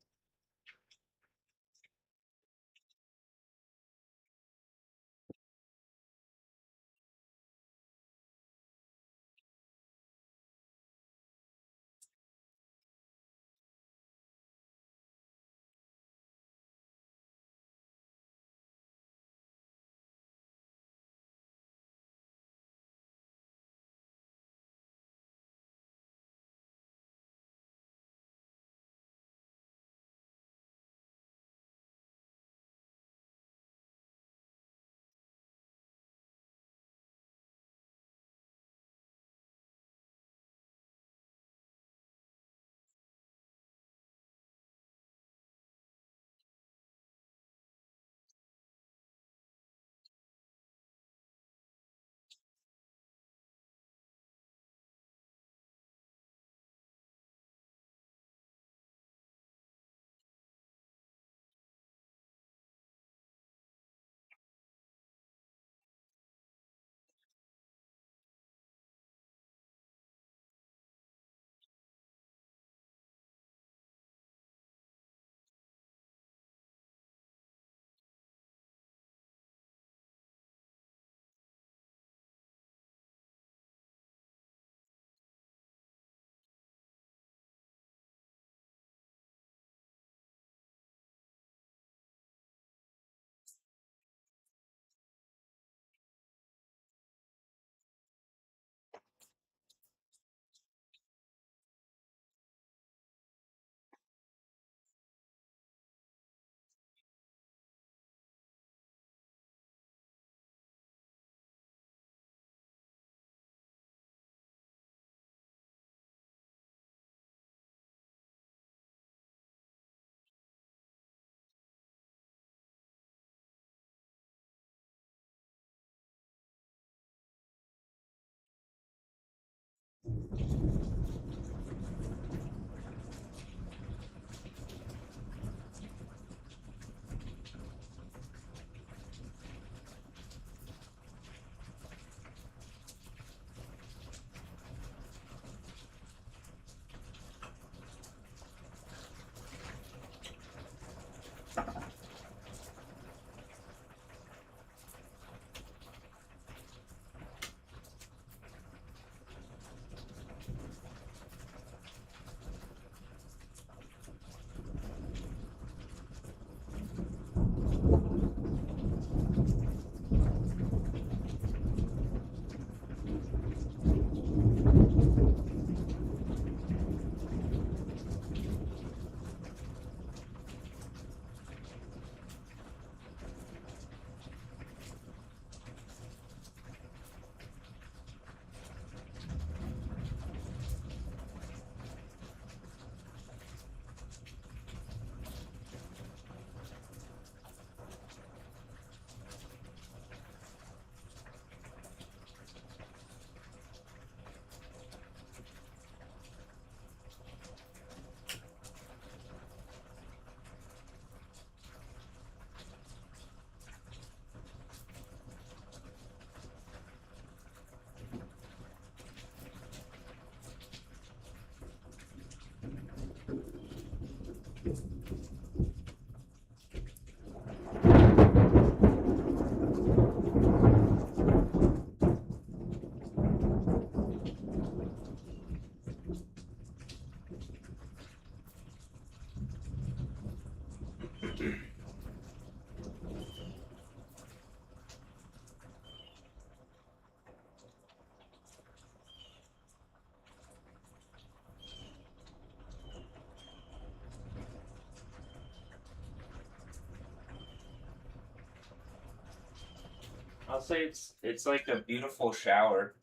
S1: I'll say it's like a beautiful shower.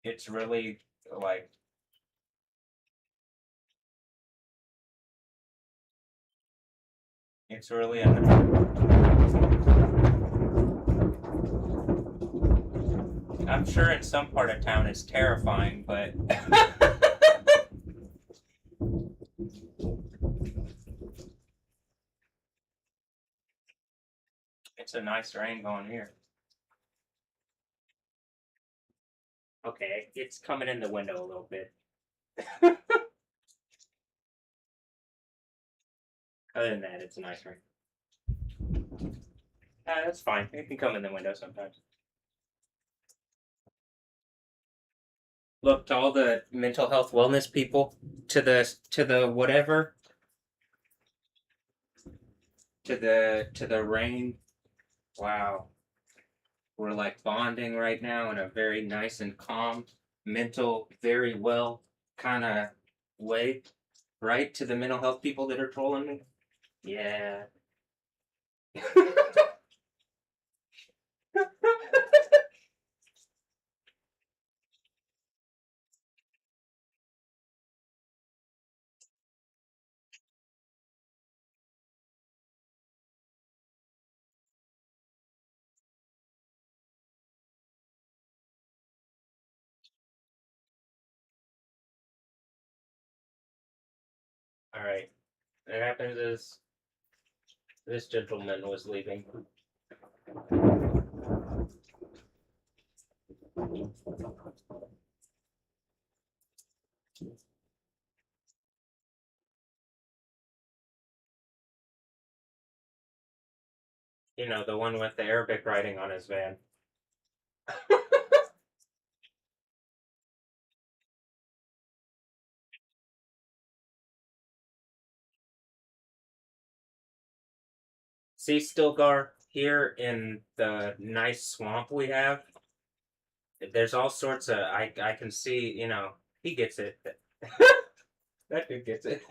S1: It's really like it's really a I'm sure in some part of town it's terrifying, but it's a nice rain going here. Okay, it's coming in the window a little bit. Other than that, it's a nice rain. That's fine. It can come in the window sometimes. Look, to all the mental health wellness people, to the whatever, to the rain. Wow, we're like bonding right now in a very nice and calm, mental, very well kind of way, right? To the mental health people that are trolling me. Yeah. All right. What happens is this gentleman was leaving. You know, the one with the Arabic writing on his van. See, Stilgar, here in the nice swamp we have, there's all sorts of I can see, you know, he gets it. That dude gets it.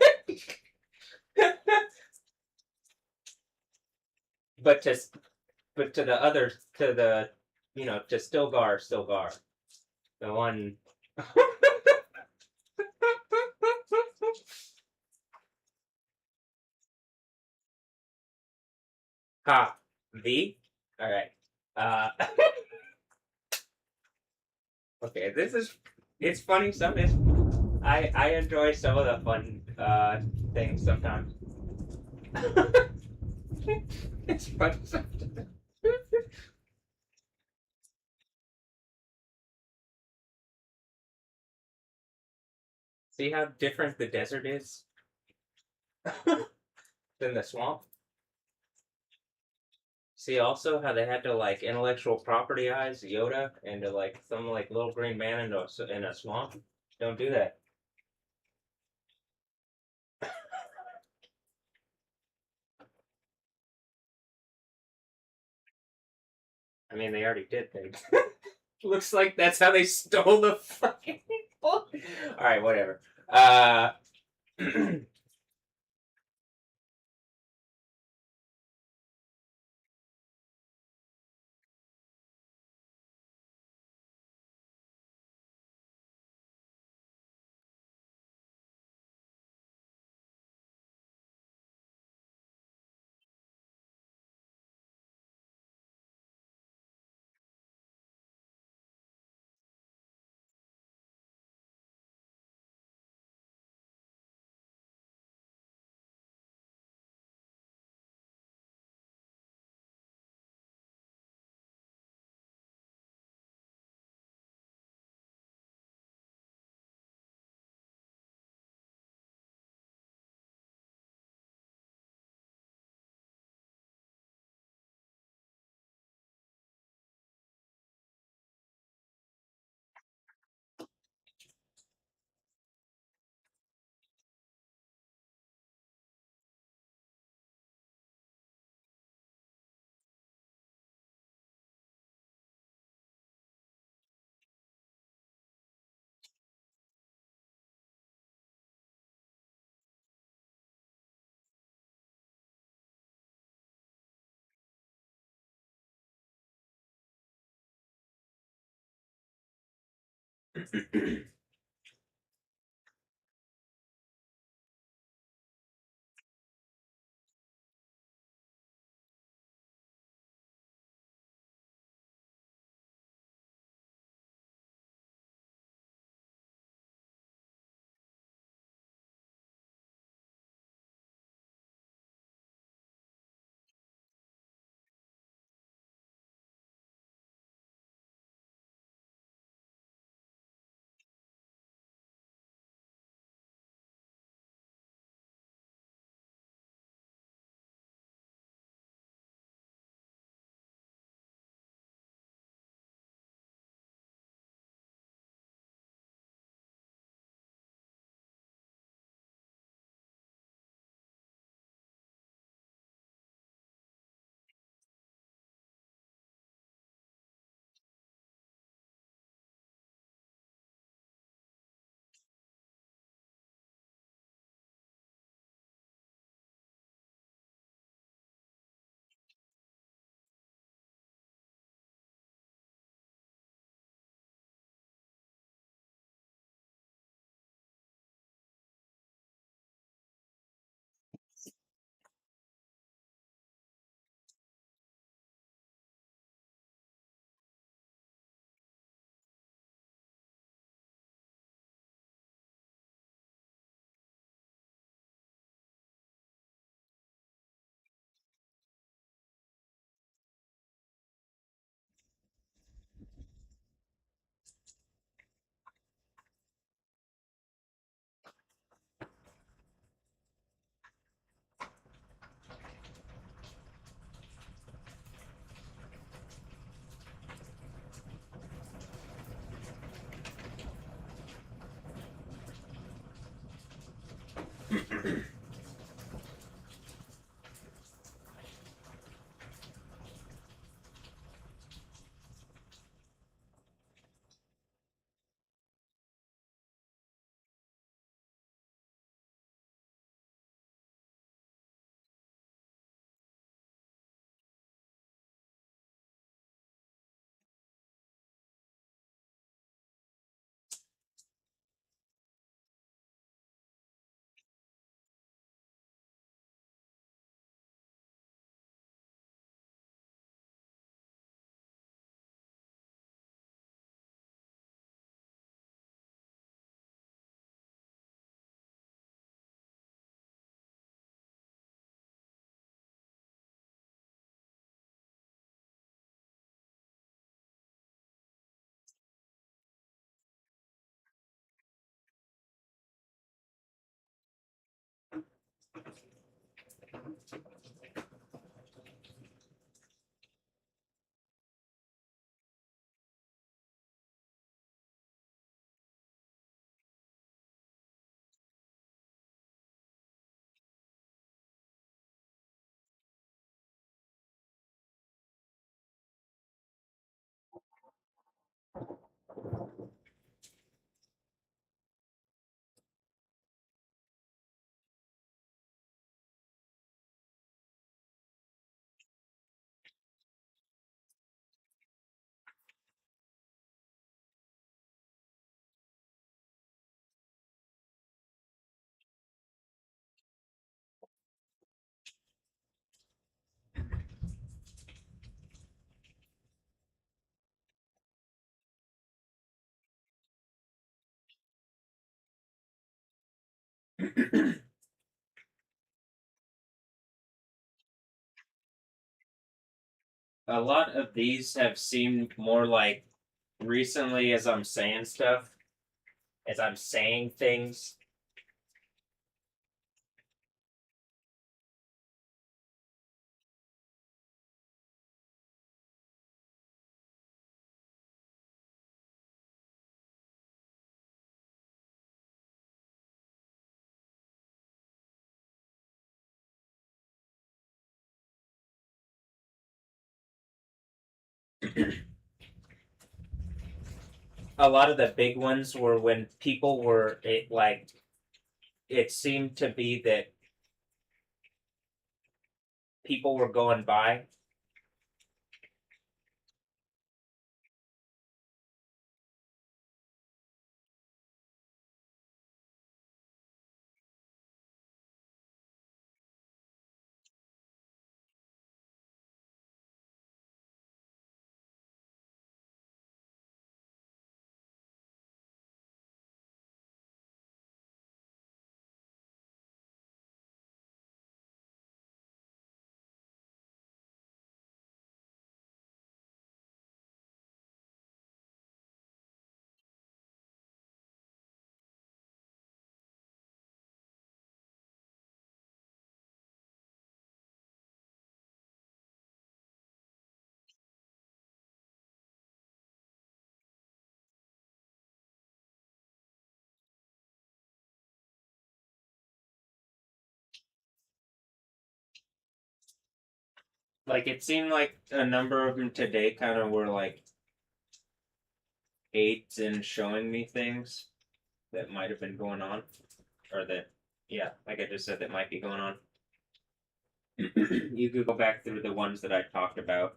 S1: but to but to the other to the you know, to Stilgar, the one Ha V. Alright. Okay, it's funny. I enjoy some of the fun things sometimes. It's fun sometimes. See how different the desert is than the swamp? See also how they had to like intellectual propertyize Yoda into like some like little green man in a swamp? Don't do that. I mean, they already did things. Looks like that's how they stole the fucking book. All right, whatever. Uh, a lot of these have seemed more like recently as I'm saying stuff, as I'm saying things. A lot of the big ones were when people were it seemed to be that people were going by. Like it seemed like a number of them today kind of were like aids in showing me things that might have been going on, or that, yeah, like I just said, that might be going on. You could go back through the ones that I talked about.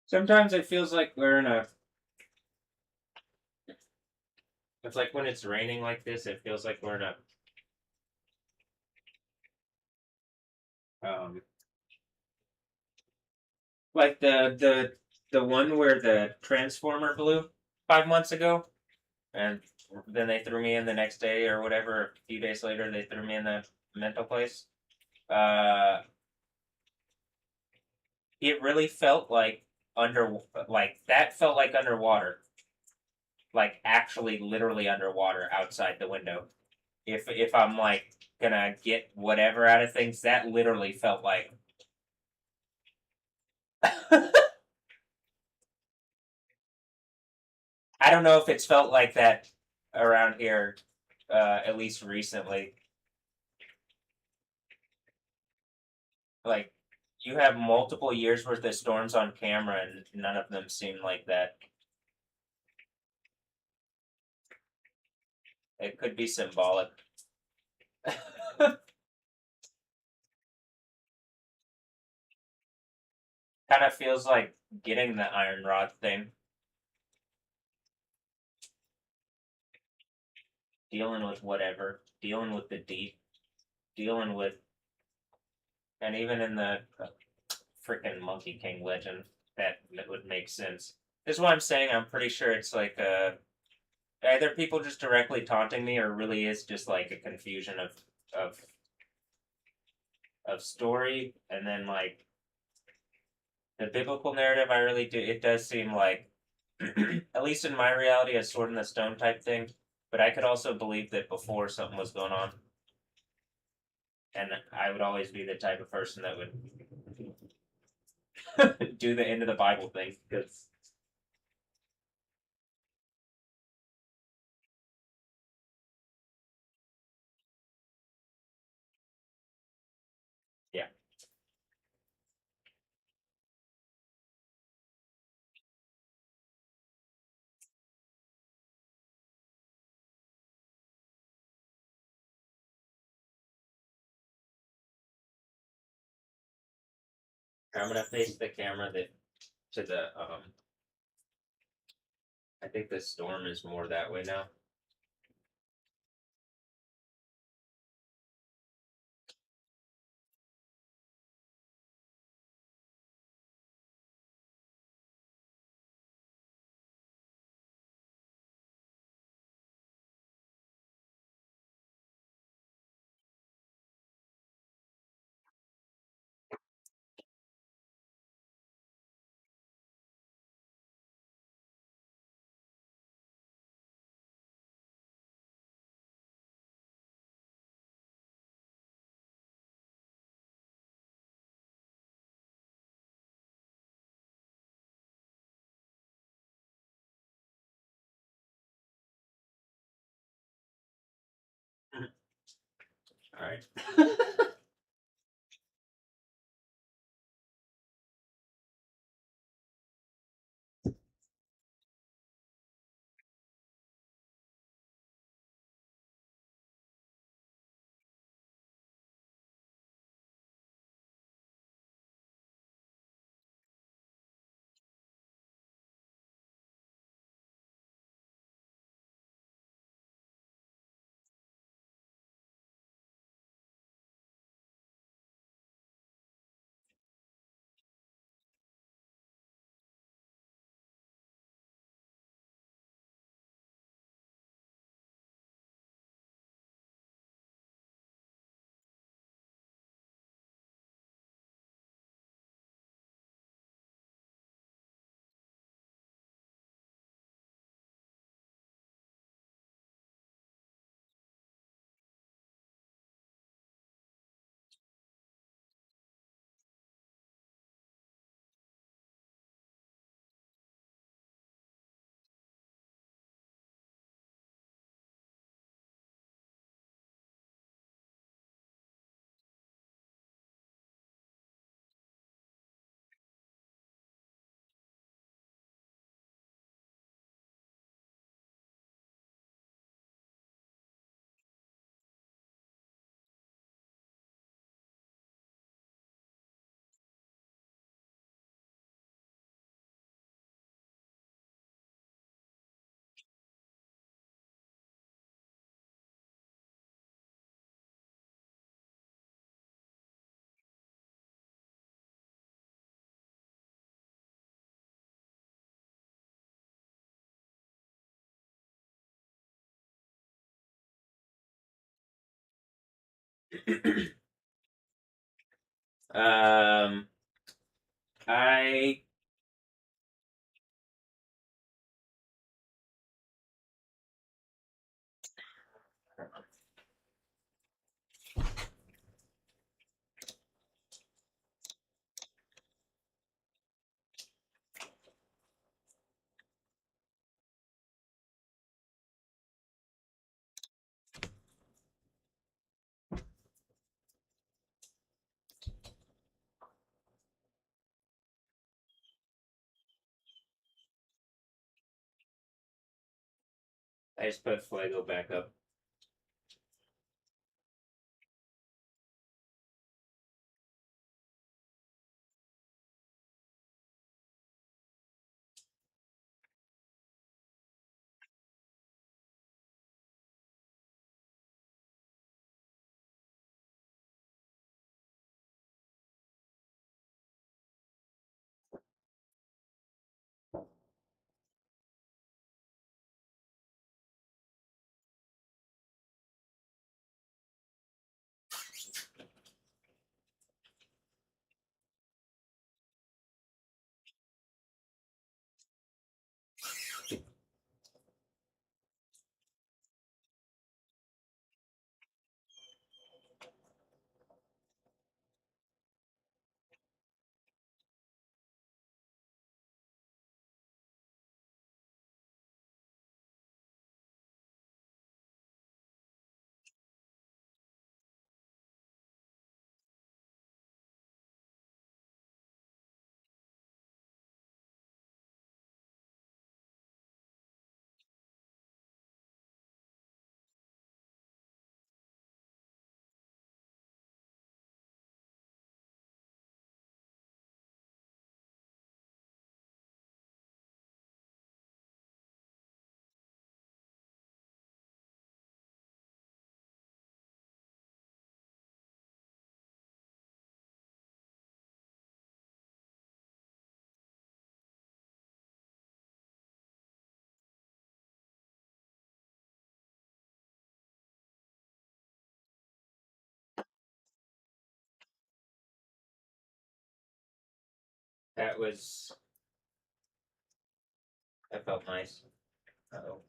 S1: Sometimes it feels like we're in a. It's like when it's raining like this, it feels like we're in a. Like the one where the transformer blew 5 months ago, and then they threw me in the next day or whatever. A few days later, they threw me in the mental place. Uh, it really felt like like that felt like underwater, like actually literally underwater outside the window. If I'm like gonna get whatever out of things, that literally felt like. I don't know if it's felt like that around here, at least recently. Like you have multiple years worth of storms on camera, and none of them seem like that. It could be symbolic. Kind of feels like getting the iron rod thing, dealing with whatever, dealing with the deep, dealing with, and even in the freaking Monkey King legend, that would make sense. This is what I'm saying. I'm pretty sure it's like a either people just directly taunting me, or really is just like a confusion of of story, and then like the biblical narrative. I really do. It does seem like, at least in my reality, a sword in the stone type thing. But I could also believe that before something was going on, and I would always be the type of person that would do the end of the Bible thing because yeah. I'm gonna face the camera that to the I think the storm is more that way now. All right. um, I just put Fuego back up. That felt nice. Uh-oh.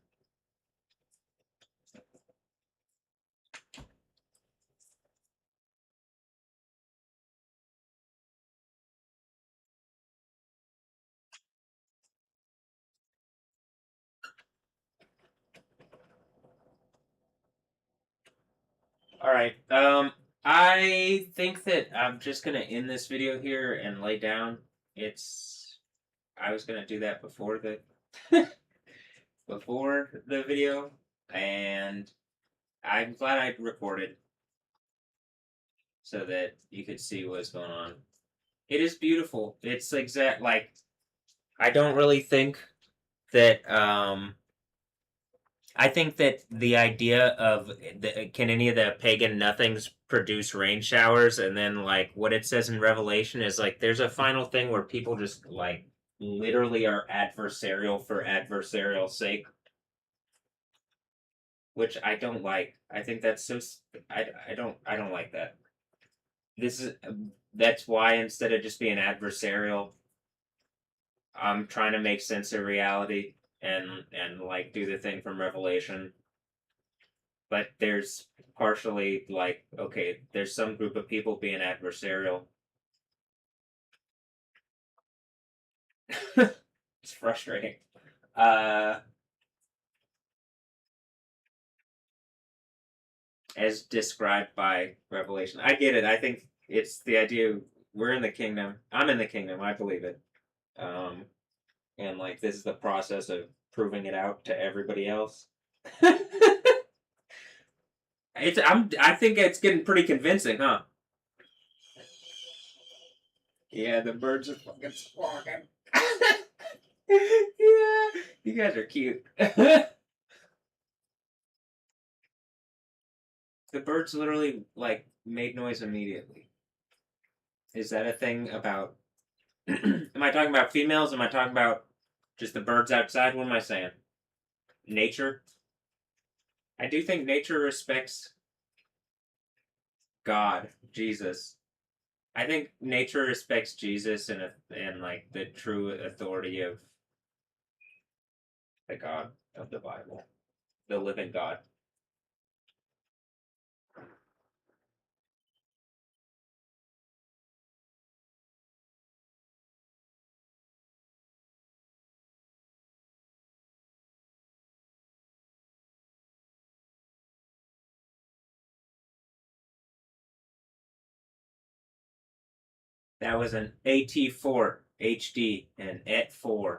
S1: All right. I think that I'm just gonna end this video here and lay down. I was gonna do that before the before the video, and I'm glad I recorded so that you could see what's going on. It is beautiful. It's like I don't really think that I think that the idea of can any of the pagan nothings produce rain showers, and then like what it says in Revelation is like there's a final thing where people just like literally are adversarial for adversarial sake, which I don't like. I think that's so. I don't like that. That's why instead of just being adversarial, I'm trying to make sense of reality and like do the thing from Revelation. But there's partially like okay, there's some group of people being adversarial. It's frustrating. As described by Revelation. I get it. I think it's the idea we're in the kingdom. I'm in the kingdom. I believe it. And like this is the process of proving it out to everybody else. I think it's getting pretty convincing, huh? Yeah, the birds are fucking squawking. Yeah, you guys are cute. The birds literally like made noise immediately. Is that a thing about? Am I talking about females? Am I talking about just the birds outside? What am I saying? Nature. I do think nature respects God, Jesus. I think nature respects Jesus and like the true authority of the God of the Bible, the living God. That was an AT4 HD and ET4.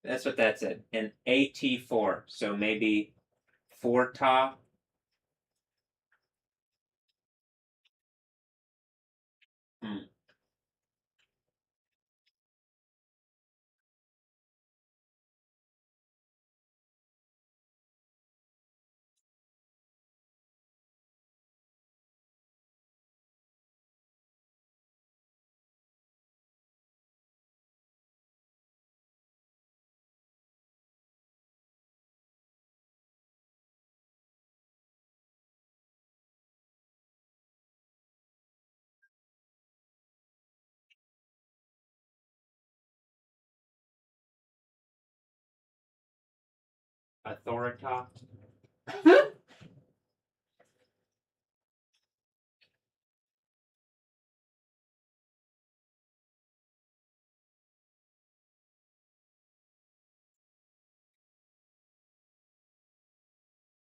S1: That's what that said. An AT4. So maybe 4 Ta. Hmm. Authorita.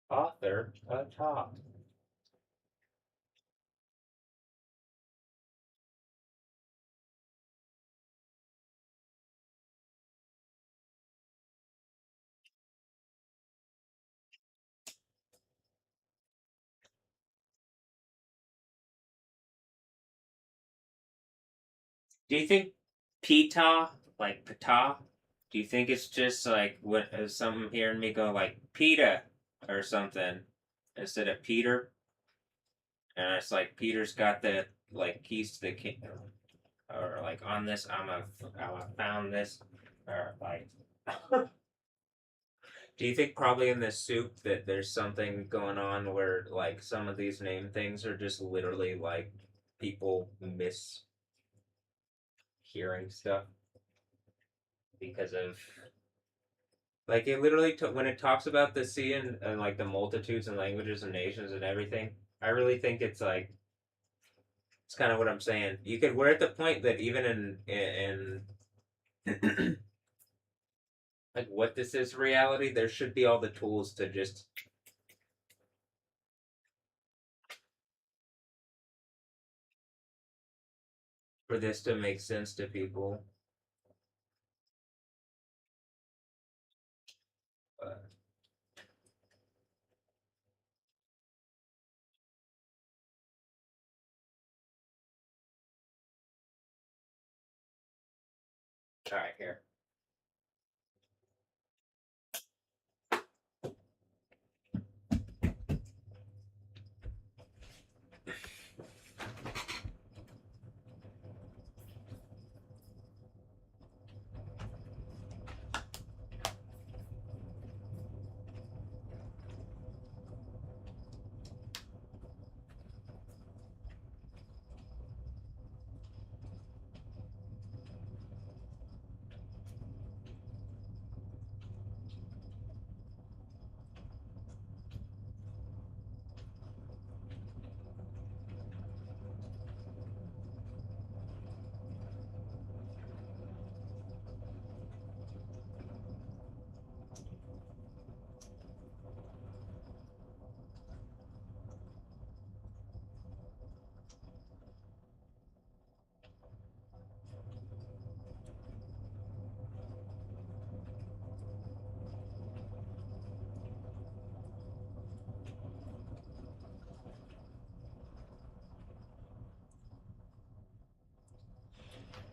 S1: Author atop. Do you think Pita, like Pita, do you think it's just like what some hearing me go like Pita or something instead of Peter? And it's like Peter's got the like keys to the kingdom, or like on this I found this, or like. Do you think probably in this soup that there's something going on where like some of these name things are just literally like people mishearing stuff because of like it literally when it talks about the sea and like the multitudes and languages and nations and everything, I really think it's like it's kind of what I'm saying. We're at the point that even in like what this is reality, there should be all the tools to just for this to make sense to people. But, all right, here.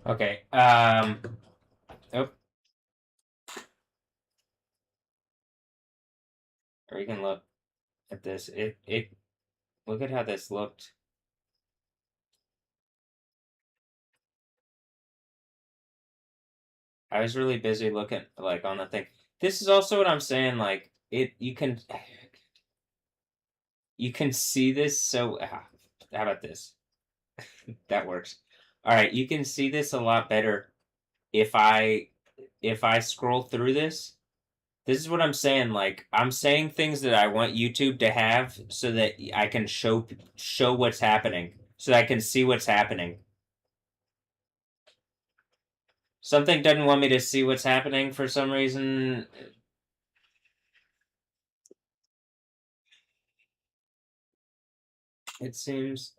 S1: Okay. Oh, or you can look at this. It look at how this looked. I was really busy looking like on the thing. This is also what I'm saying. Like you can see this. So how about this? That works. All right, you can see this a lot better if I scroll through this. This is what I'm saying. Like I'm saying things that I want YouTube to have so that I can show what's happening, so that I can see what's happening. Something doesn't want me to see what's happening for some reason. It seems.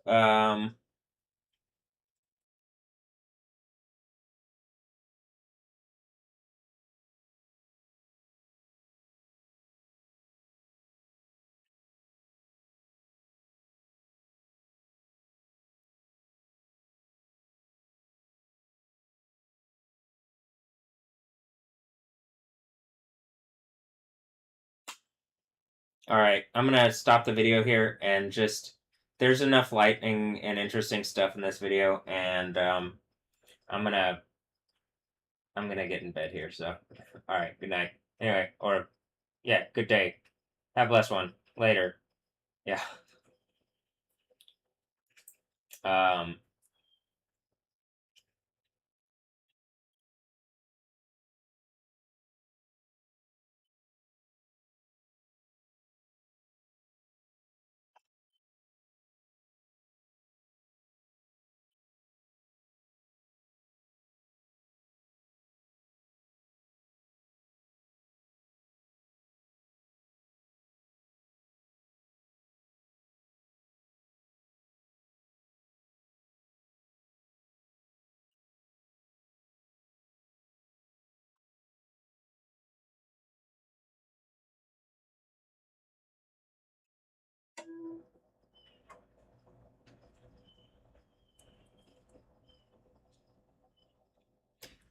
S1: All right, I'm gonna stop the video here and just there's enough lightning and interesting stuff in this video, and I'm gonna I'm gonna get in bed here. So, all right, good night. Anyway, or yeah, good day. Have a blessed one. Later. Yeah. Um.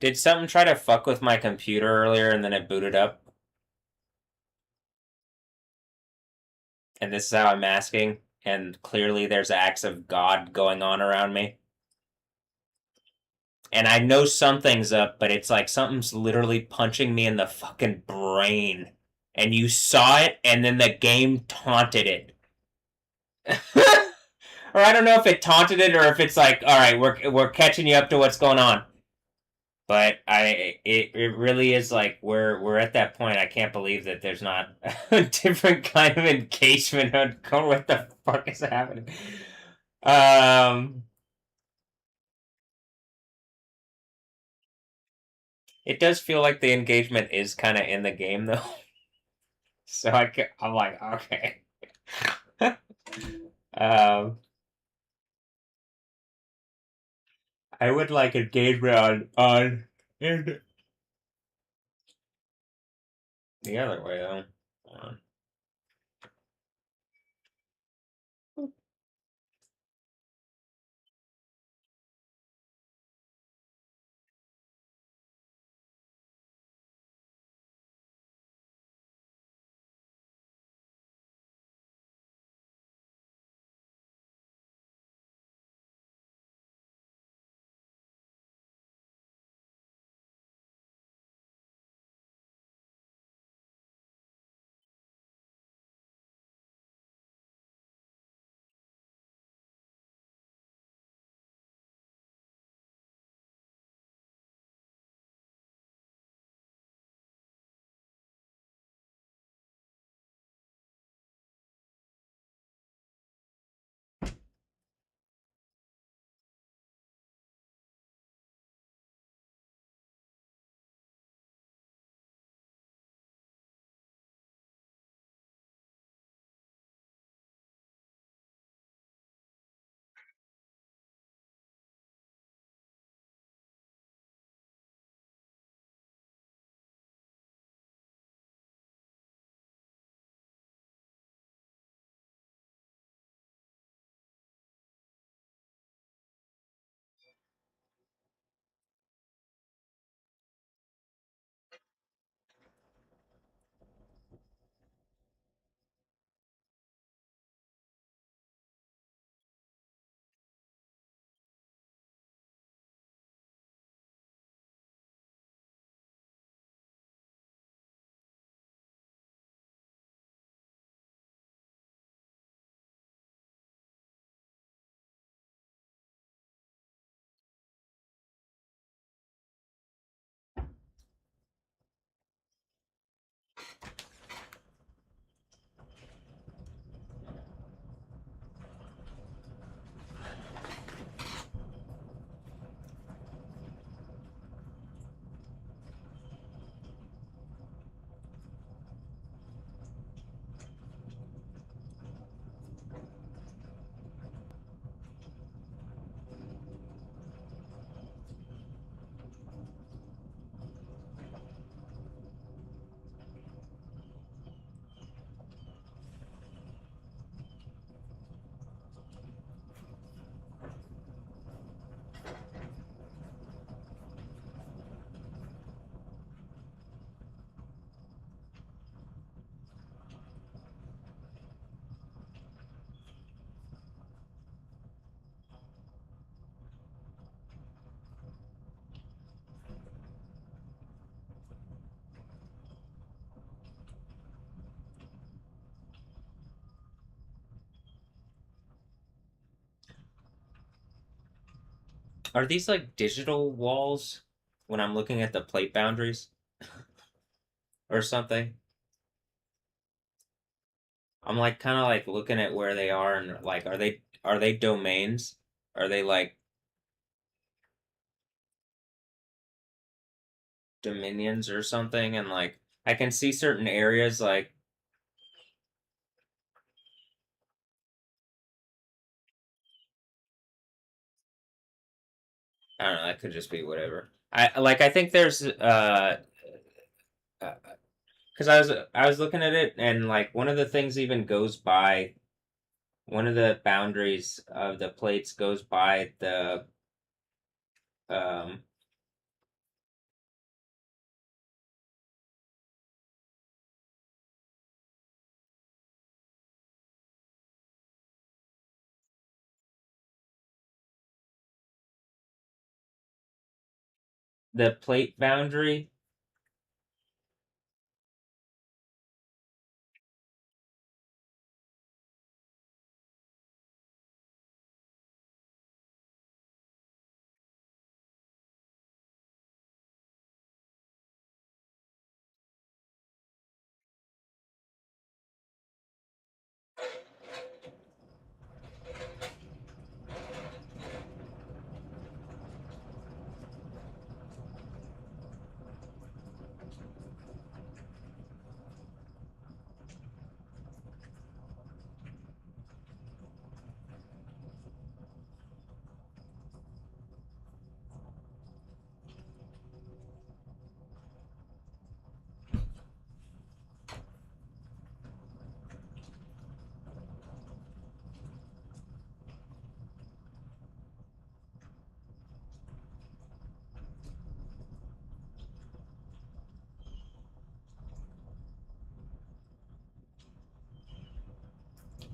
S1: Did something try to fuck with my computer earlier and then it booted up? And this is how I'm masking? and clearly there's acts of God going on around me. And I know something's up, but it's like something's literally punching me in the fucking brain. And you saw it, and then the game taunted it. Or I don't know if it taunted it, or if it's like, all right, we're catching you up to what's going on. But it really is like we're at that point. I can't believe that there's not a different kind of engagement on going. What the fuck is happening? It does feel like the engagement is kind of in the game though. So I'm like, okay. I would like engagement on in the other way though. Are these like digital walls when I'm looking at the plate boundaries or something? I'm like kind of like looking at where they are and like are they domains? Are they like dominions or something? And like I can see certain areas like I don't know, that could just be whatever. I think there's because I was looking at it and like one of the things even goes by one of the boundaries of the plates goes by the um The plate boundary.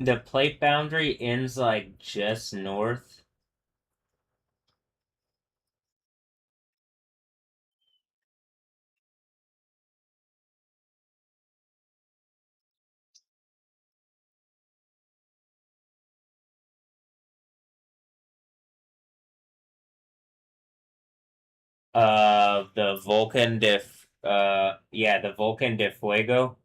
S1: The plate boundary ends like just north. The the Vulcan de Fuego.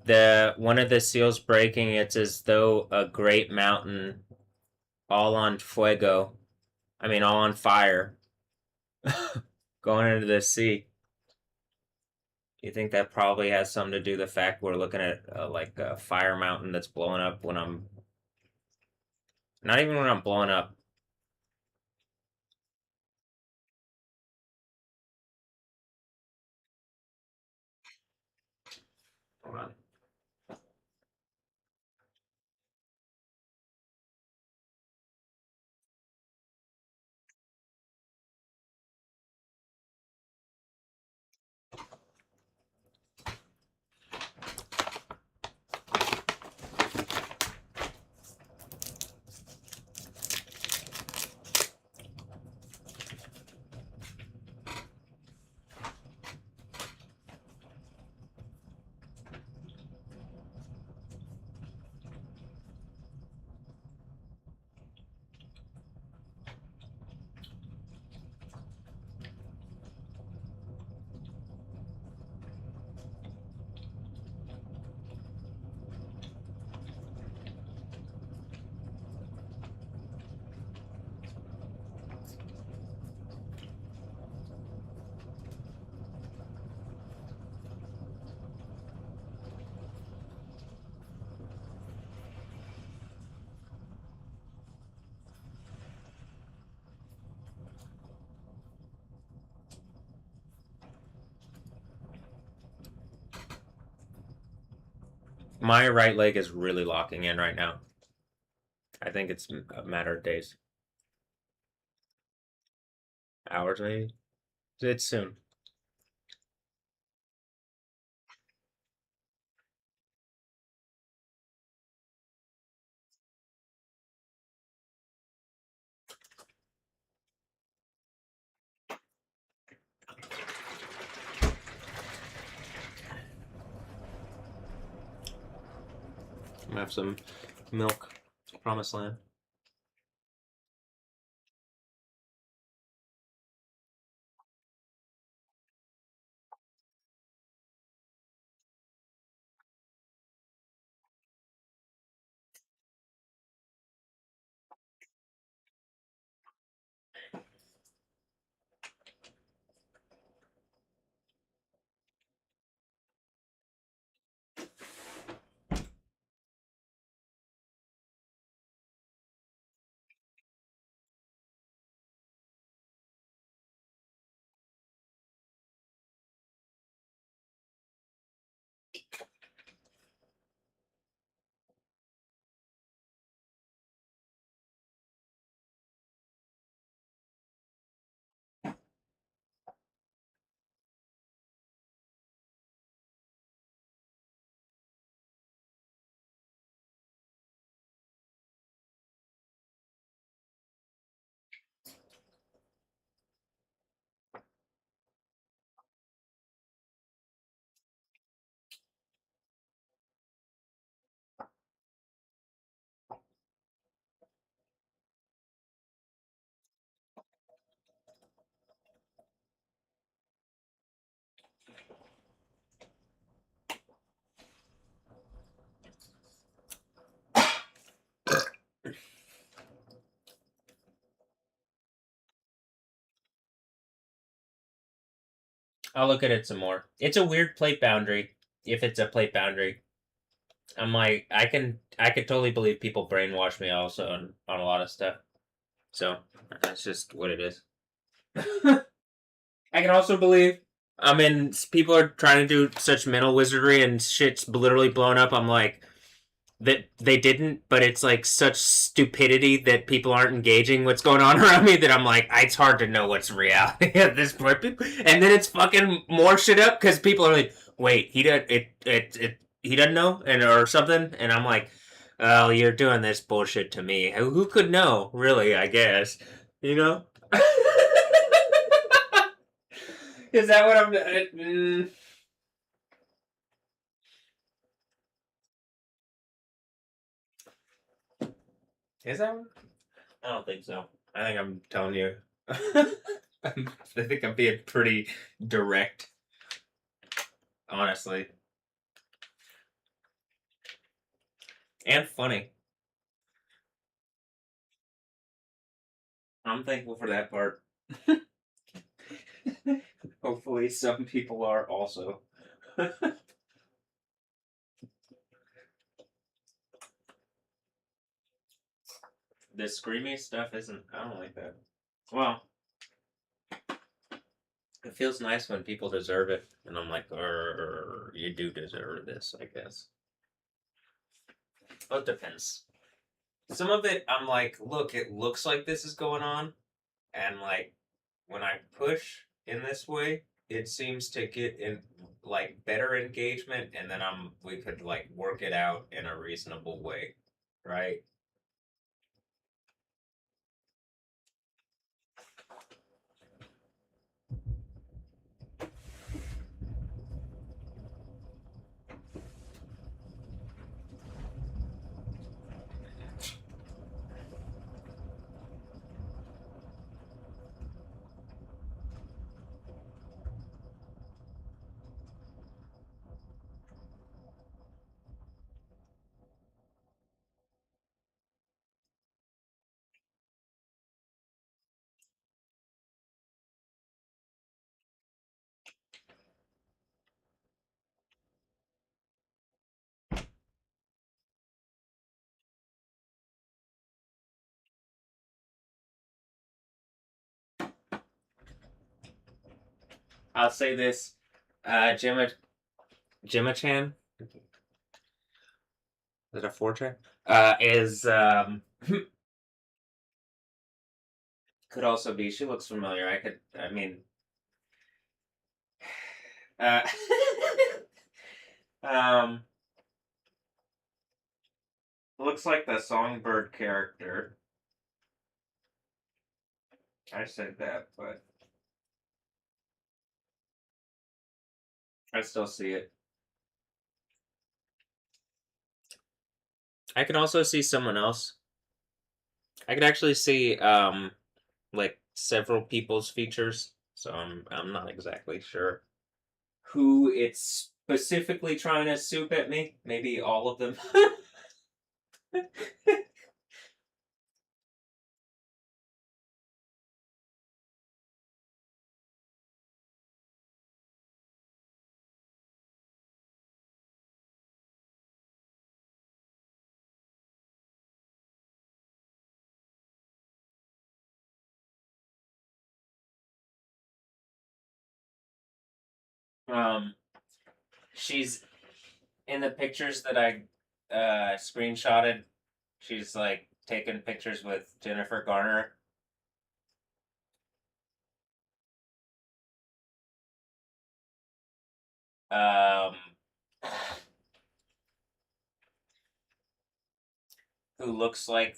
S1: The one of the seals breaking, it's as though a great mountain all on fuego. I mean all on fire. Going into the sea. You think that probably has something to do with the fact we're looking at like a fire mountain that's blowing up when I'm not even when I'm blowing up. Hold on. My right leg is really locking in right now. I think it's a matter of days. Hours, maybe? It's soon. I'm gonna have some milk. Promised land. I'll look at it some more. It's a weird plate boundary. If it's a plate boundary, I'm like, I could totally believe people brainwash me also on a lot of stuff. So that's just what it is. I can also believe. I mean, people are trying to do such mental wizardry and shit's literally blown up. I'm like, that they didn't, but it's like such stupidity that people aren't engaging what's going on around me that I'm like, it's hard to know what's reality at this point. And then it's fucking more shit up because people are like, wait, he doesn't know, and or something, and I'm like, oh, you're doing this bullshit to me. Who could know, really? I guess, you know. Is that what I'm? Is that? I don't think so. I think I'm telling you. I think I'm being pretty direct, honestly, and funny. I'm thankful for that part. Hopefully, some people are also. The screamy stuff isn't. I don't like that. Well, it feels nice when people deserve it, and I'm like, you do deserve this, I guess. Well, it depends. Some of it, I'm like, look, it looks like this is going on, and like when I push in this way, it seems to get in like better engagement, and then we could like work it out in a reasonable way, right? I'll say this, Jimma-chan, is it a 4chan? Is could also be. She looks familiar. I mean, uh, um, looks like the Songbird character. I said that, but I still see it. I can also see someone else. I could actually see like several people's features, so I'm not exactly sure who it's specifically trying to soup at me. Maybe all of them. um, she's in the pictures that I screenshotted, she's like taking pictures with Jennifer Garner. Um, who looks like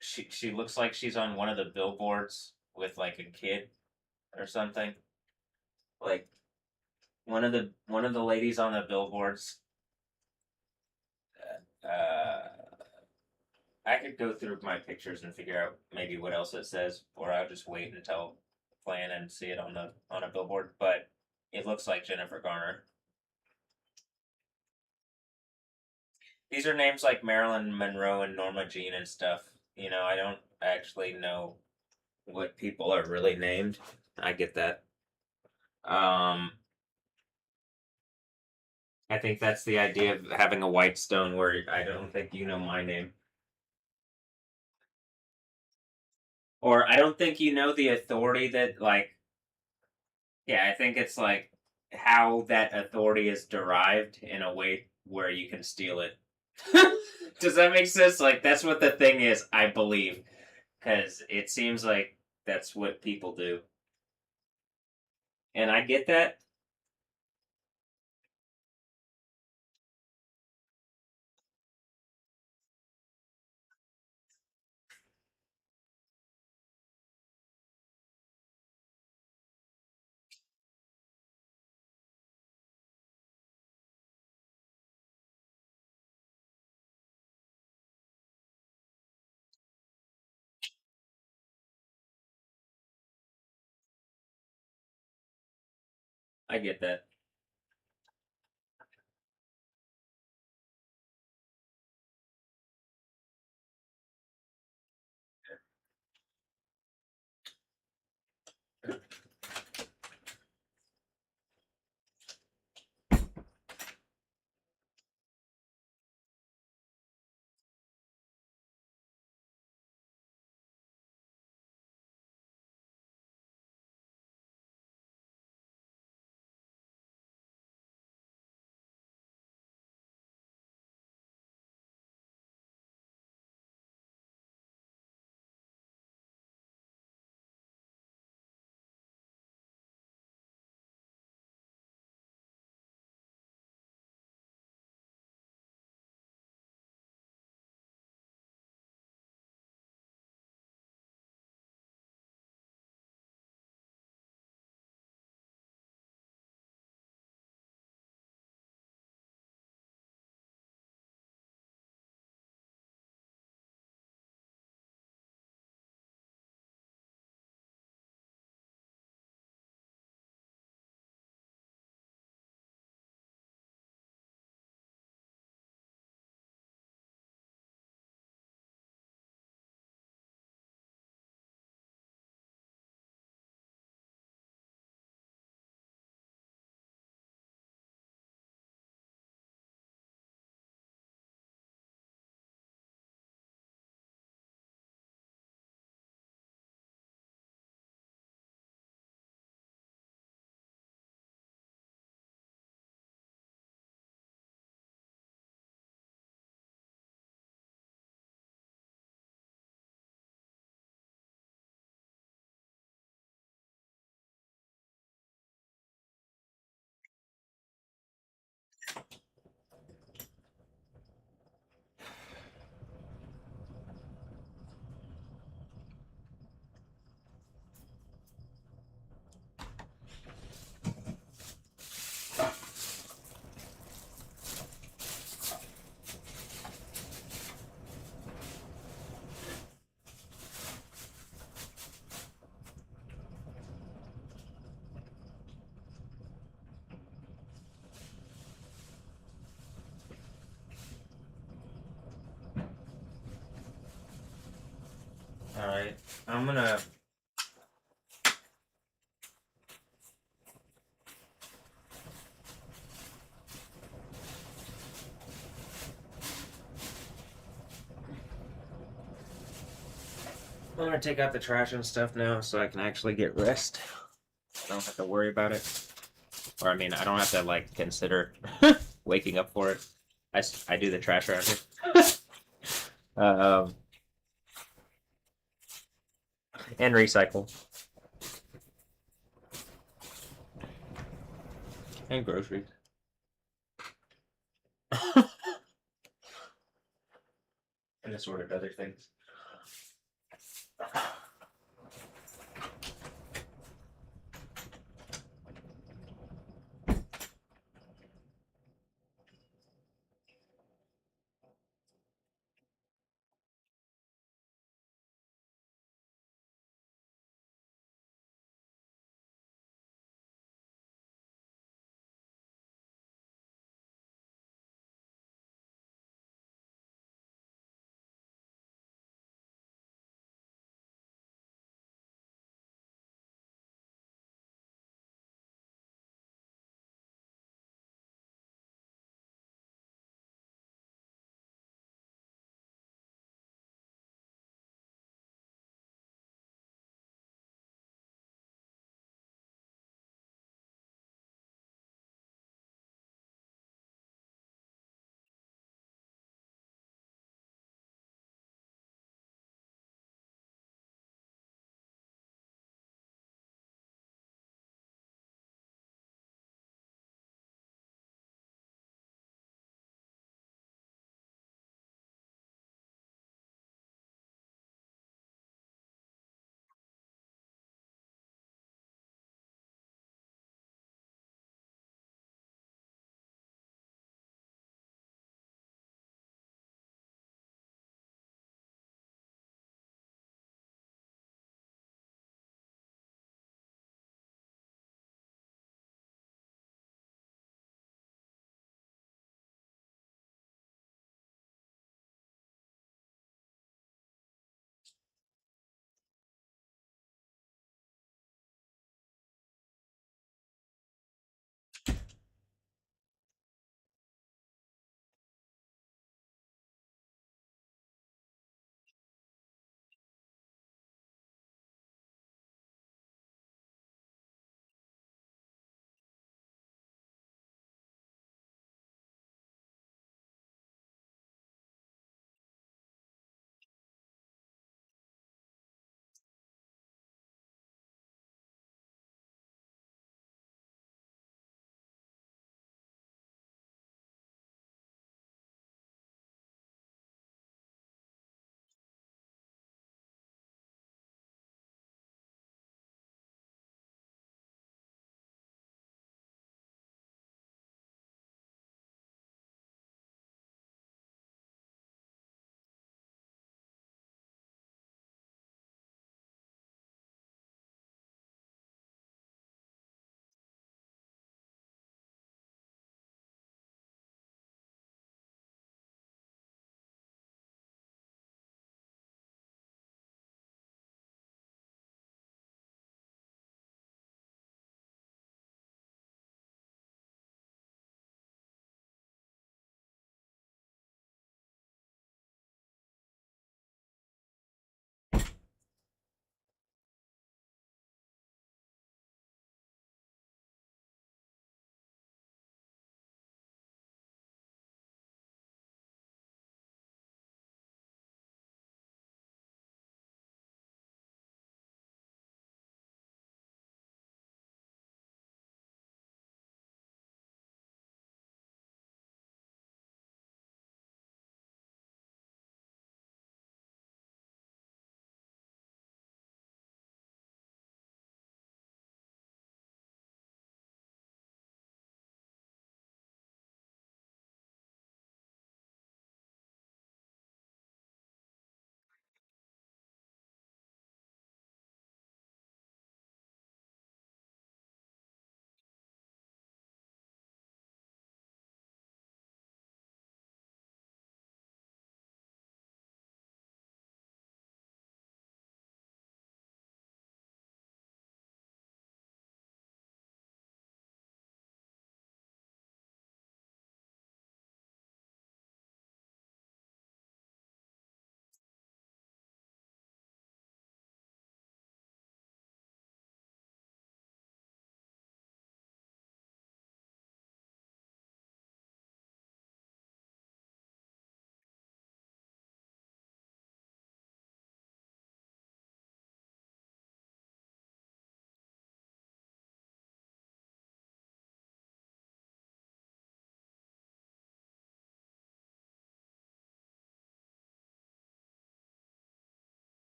S1: she looks like she's on one of the billboards with like a kid or something. Like one of the ladies on the billboards. Uh, I could go through my pictures and figure out maybe what else it says, or I'll just wait until plan and see it on a billboard. But it looks like Jennifer Garner. These are names like Marilyn Monroe and Norma Jean and stuff. You know, I don't actually know what people are really named. I get that. I think that's the idea of having a white stone where I don't think you know my name. Or I don't think you know the authority that, like, yeah, I think it's like how that authority is derived in a way where you can steal it. Does that make sense? Like, that's what the thing is, I believe. Because it seems like that's what people do. And I get that. I get that. Alright. I'm gonna. I'm gonna take out the trash and stuff now so I can actually get rest. I don't have to worry about it. Or, I mean, I don't have to, like, consider waking up for it. I do the trash around here. And recycle. And groceries. And assorted other things.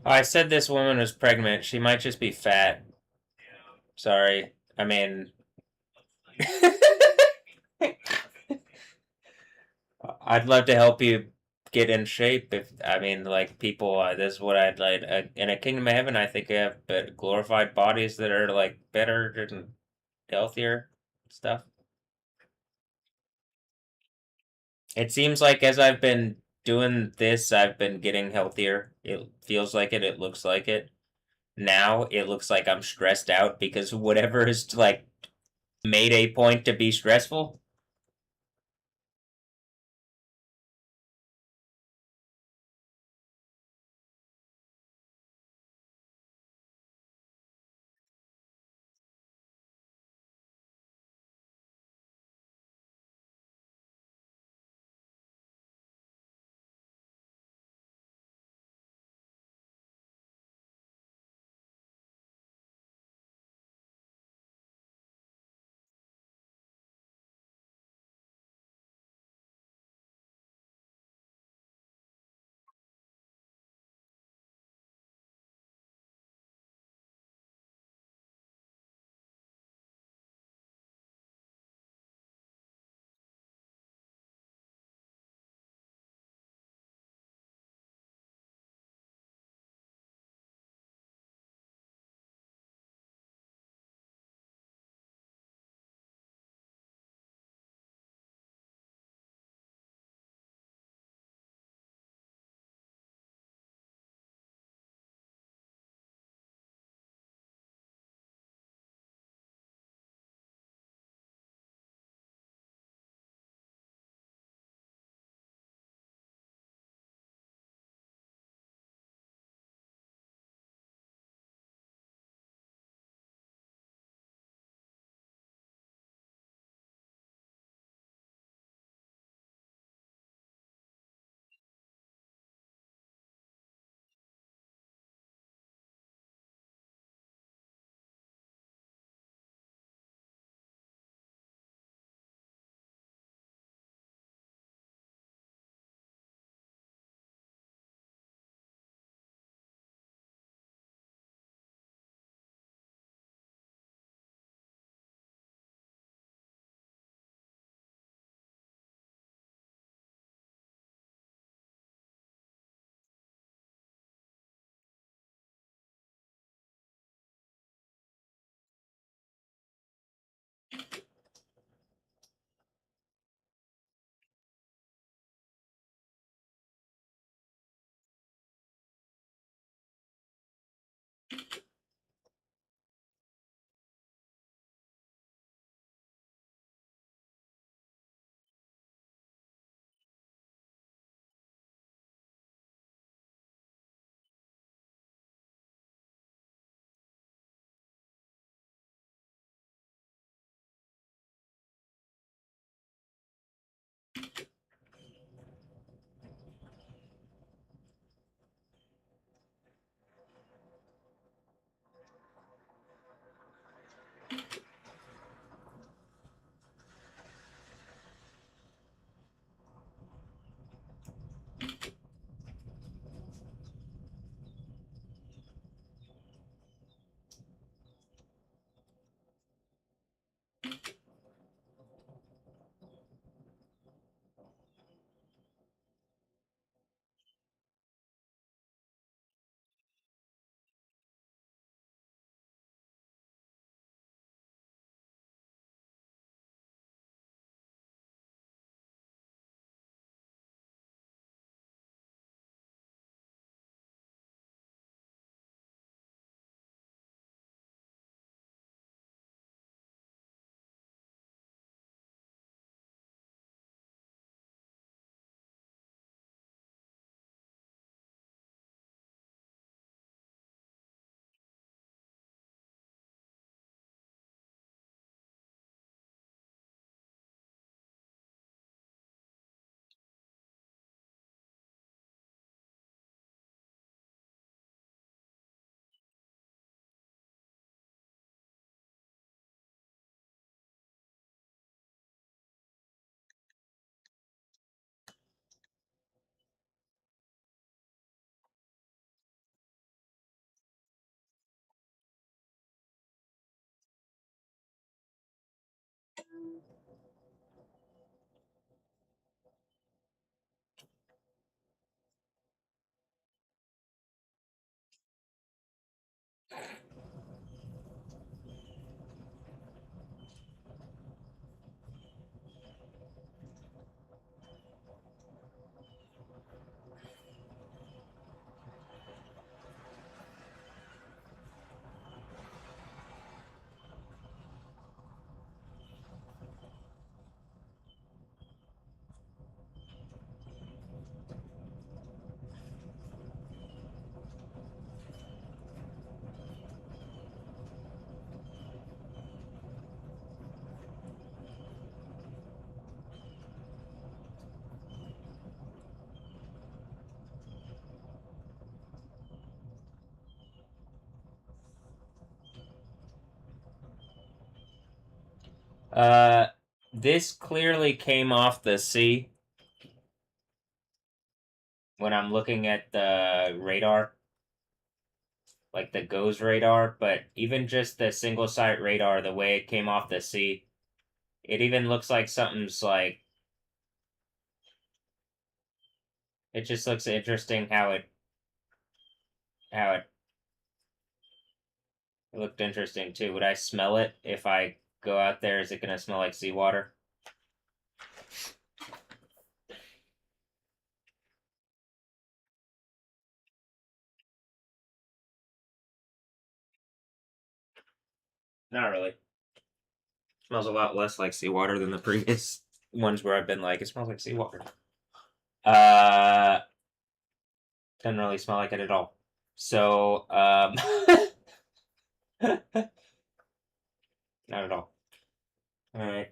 S1: Oh, I said this woman was pregnant. She might just be fat. Sorry. I mean, I'd love to help you get in shape. If I mean, like people, this is what I'd like. In a kingdom of heaven, I think I have glorified bodies that are like better and healthier stuff. It seems like as I've been doing this, I've been getting healthier. It feels like it. It looks like it. Now it looks like I'm stressed out because whatever is like made a point to be stressful. This clearly came off the sea when I'm looking at the radar, like the GOES radar, but even just the single site radar, the way it came off the sea, it even looks like something's like, it just looks interesting how it looked interesting too. Would I smell it if I go out there? Is it gonna smell like seawater? Not really. Smells a lot less like seawater than the previous ones where I've been like, it smells like seawater. Uh, doesn't really smell like it at all. So, not at all. All right.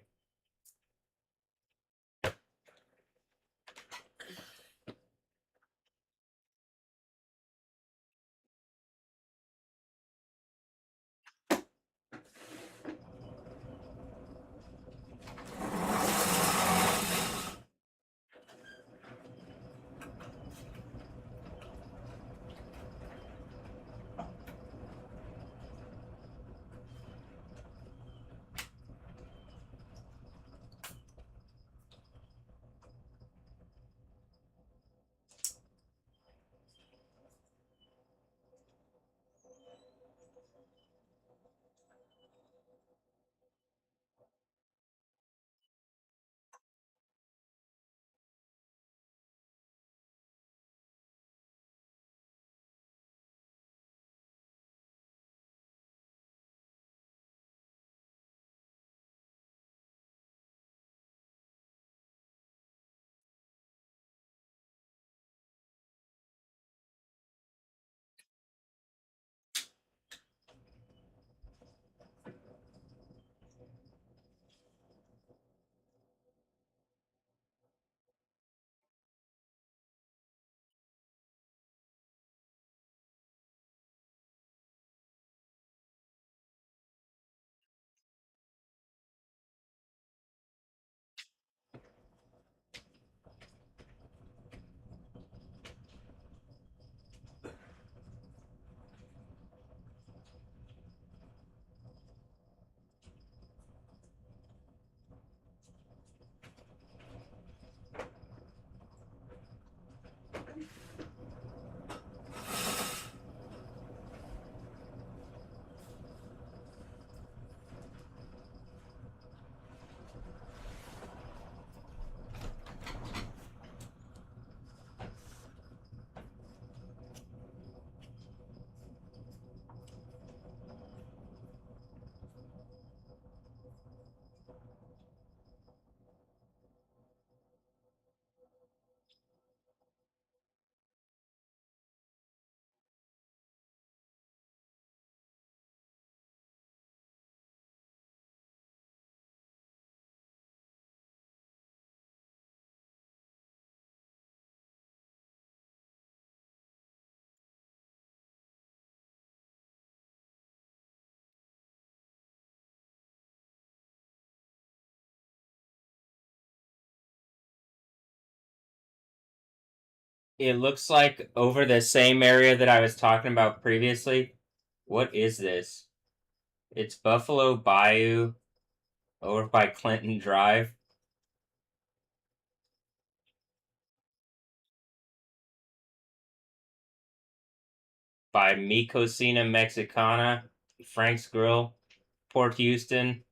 S1: It looks like over the same area that I was talking about previously. What is this? It's Buffalo Bayou. over by Clinton Drive. By Mi Cocina Mexicana, Frank's Grill, Port Houston,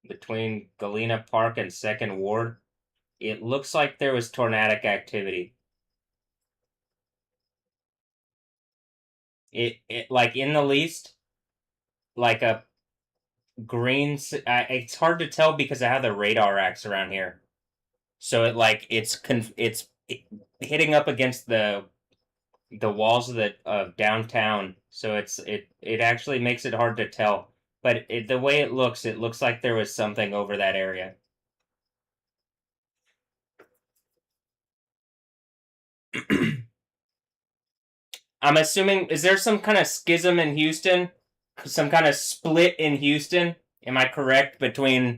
S1: between Galena Park and 2nd Ward. It looks like there was tornadic activity. It like in the least, like a green. It's hard to tell because of how the radar acts around here. So it's hitting up against the walls of downtown. So it actually makes it hard to tell. But the way it looks like there was something over that area. I'm assuming, is there some kind of schism in Houston? Some kind of split in Houston? Am I correct between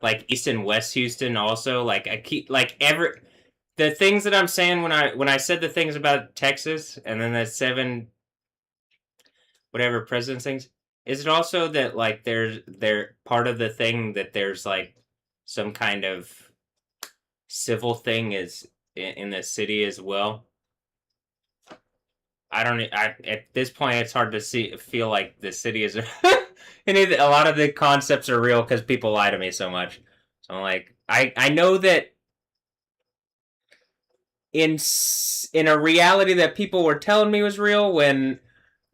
S1: like East and West Houston also? Like I keep like the things that I'm saying when I said the things about Texas and then the 7 whatever presidents things, is it also that like they're part of the thing that there's like some kind of civil thing is in the city as well? I don't. At this point, it's hard to feel like the city is. A lot of the concepts are real because people lie to me so much. So I'm like, I know that in a reality that people were telling me was real when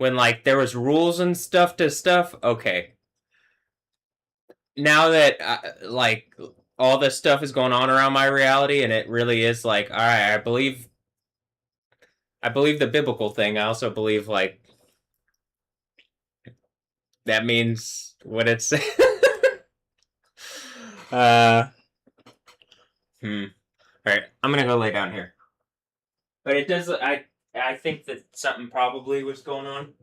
S1: like there was rules and stuff to stuff. Okay, now that like all this stuff is going on around my reality and it really is like, all right, I believe the biblical thing. I also believe like that means what it's. uh, All right, I'm gonna go lay down here. But it does. I think that something probably was going on.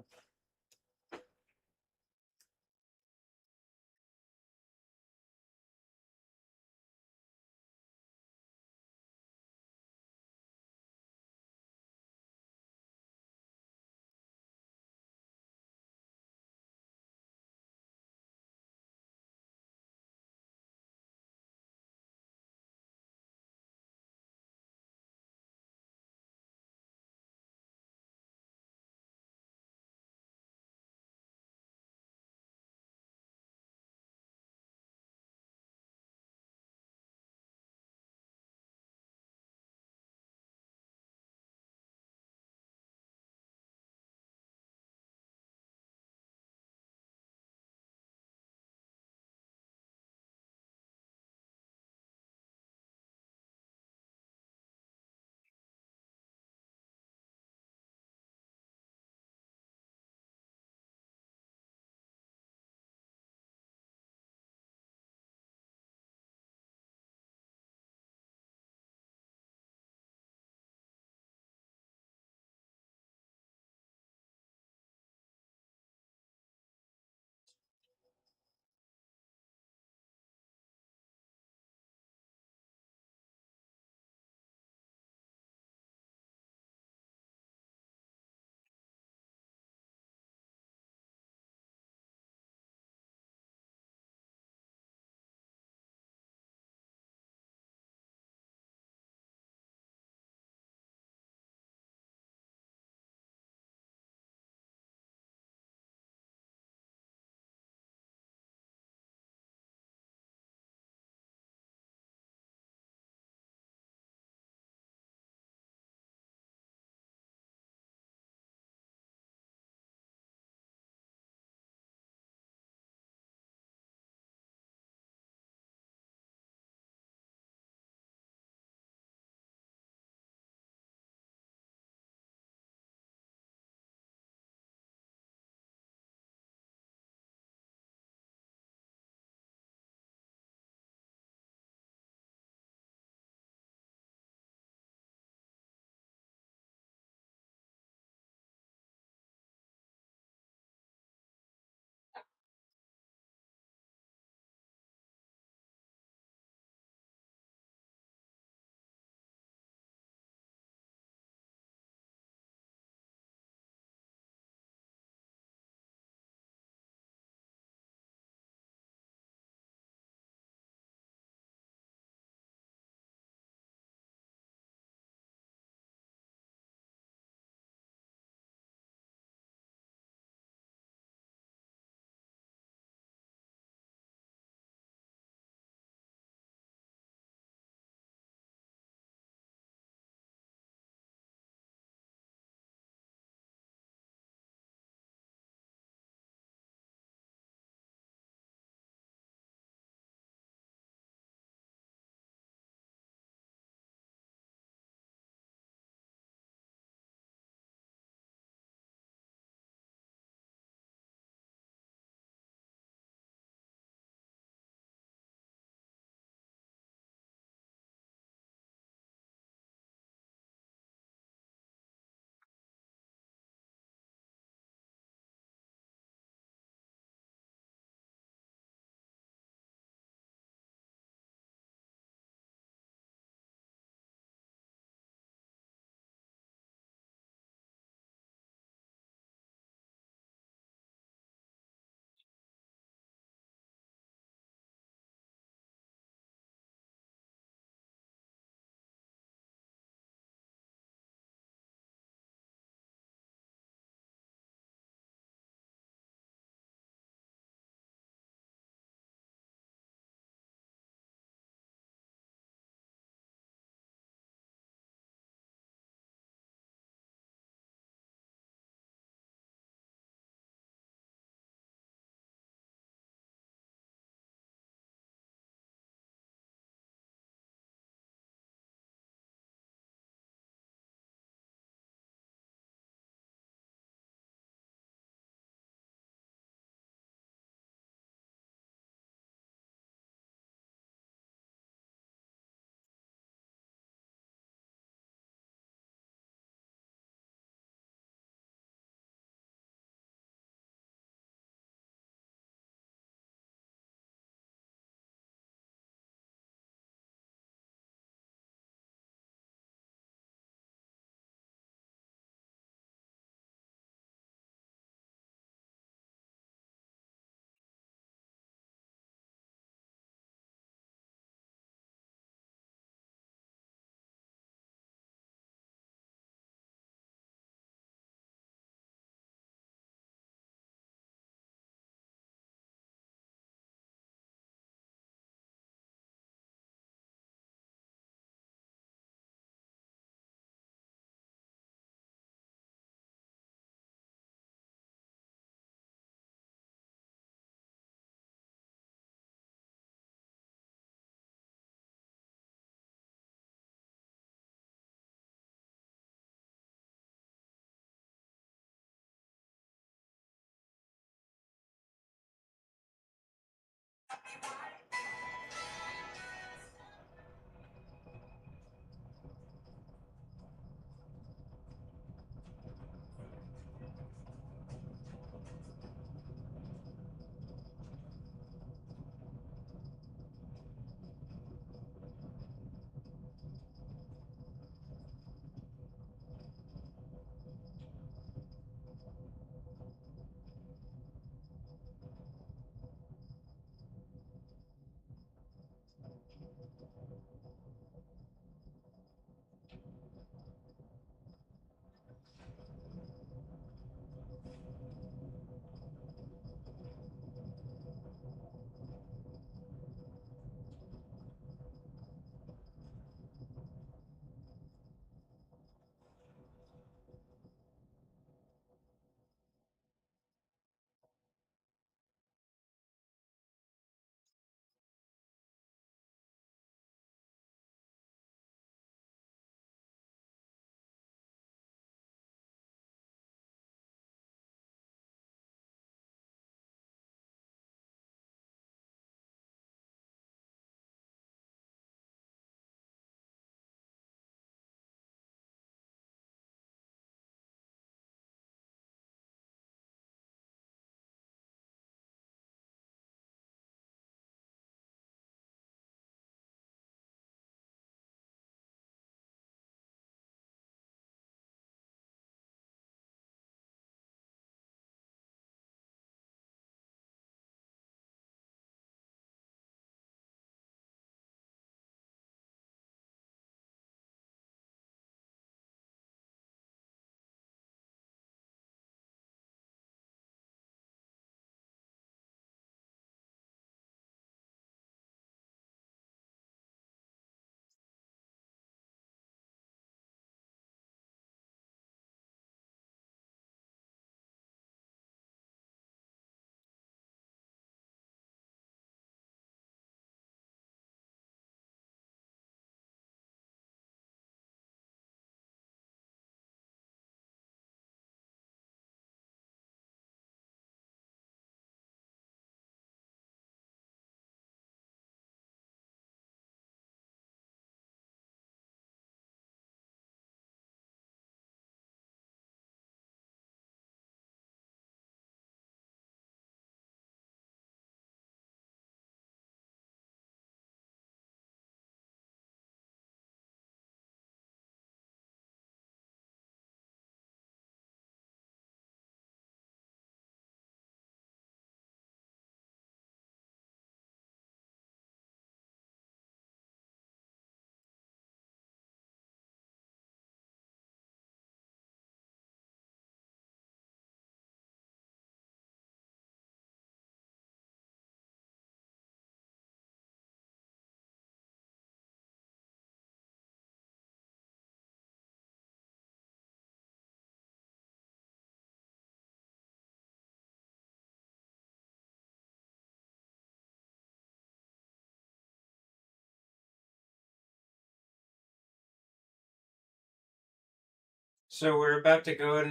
S1: So we're about to go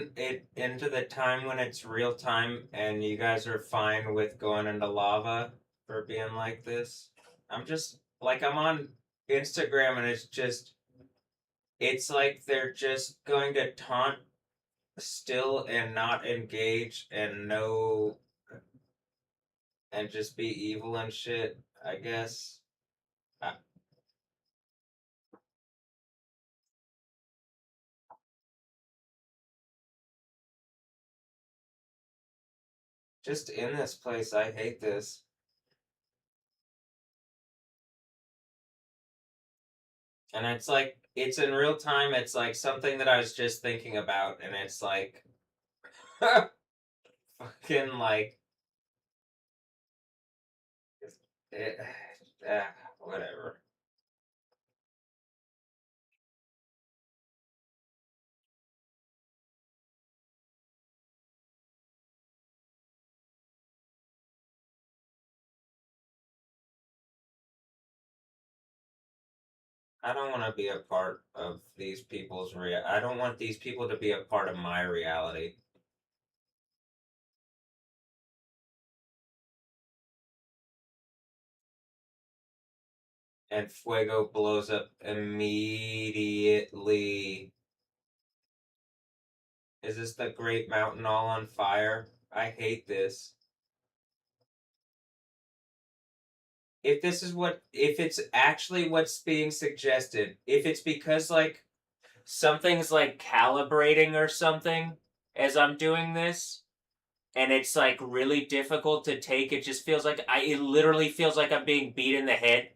S1: into the time when it's real time, and you guys are fine with going into lava for being like this. I'm just like I'm on Instagram, and it's like they're just going to taunt still and not engage and no and just be evil and shit. I guess. Uh, just in this place, I hate this. And it's like it's in real time. It's like something that I was just thinking about, and it's like fucking like it, whatever. I don't want to be a part of these people's I don't want these people to be a part of my reality. And Fuego blows up immediately. Is this the Great Mountain all on fire? I hate this. If this is if it's actually what's being suggested, if it's because, like, something's, like, calibrating or something as I'm doing this, and it's, like, really difficult to take, it just feels like, it literally feels like I'm being beat in the head.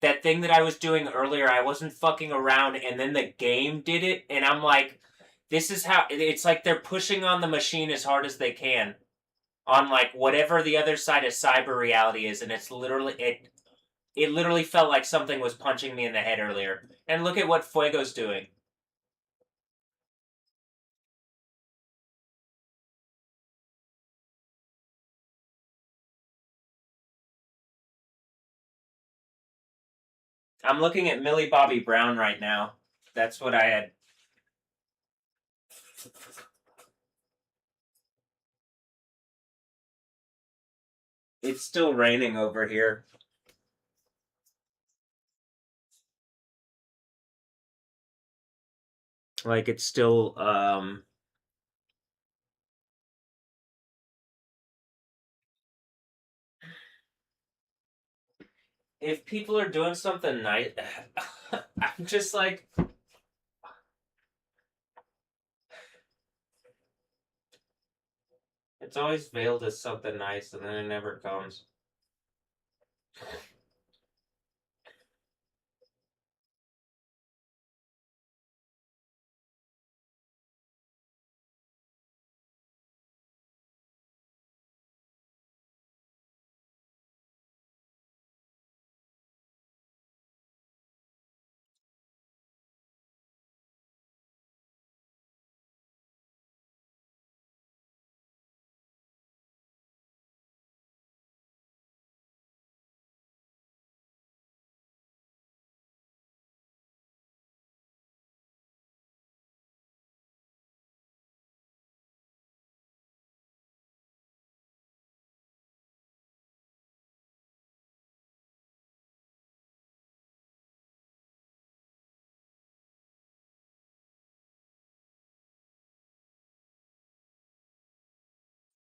S1: That thing that I was doing earlier, I wasn't fucking around, and then the game did it, and I'm like, this is how, it's like they're pushing on the machine as hard as they can. On, like, whatever the other side of cyber reality is, and it's literally, it literally felt like something was punching me in the head earlier. And look at what Fuego's doing. I'm looking at Millie Bobby Brown right now. That's what I had. It's still raining over here. Like, it's still, if people are doing something nice, I'm just like, it's always veiled as something nice, and then it never comes.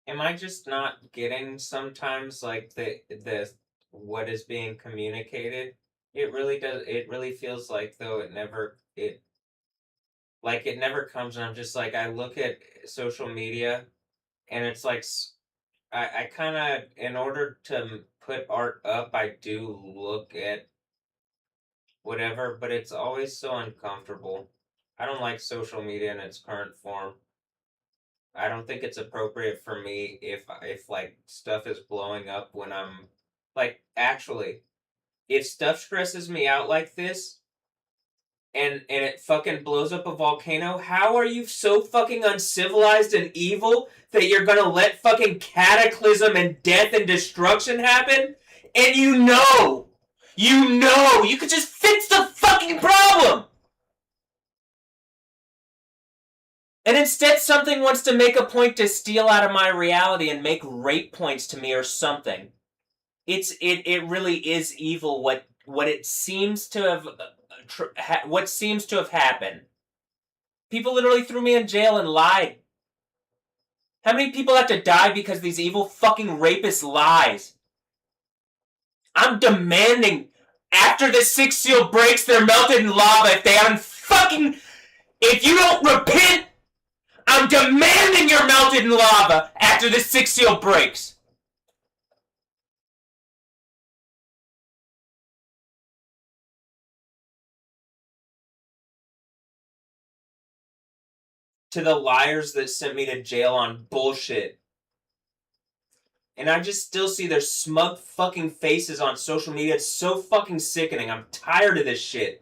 S1: Am I just not getting sometimes, like, the what is being communicated? It really does. It really feels like though it never comes. And I'm just like, I look at social media, and it's like, I kind of, in order to put art up, I do look at whatever, but it's always so uncomfortable. I don't like social media in its current form. I don't think it's appropriate for me if like stuff is blowing up when I'm, like, actually, if stuff stresses me out like this and it fucking blows up a volcano, how are you so fucking uncivilized and evil that you're gonna let fucking cataclysm and death and destruction happen? And you could just fix the fucking problem! And instead something wants to make a point to steal out of my reality and make rape points to me or something. It really is evil what it seems to have what seems to have happened. People literally threw me in jail and lied. How many people have to die because these evil fucking rapists lies? I'm demanding, after the sixth seal breaks, they're melted in lava. If you don't repent, I'm demanding you're melted in lava after the sixth seal breaks. To the liars that sent me to jail on bullshit. And I just still see their smug fucking faces on social media. It's so fucking sickening. I'm tired of this shit.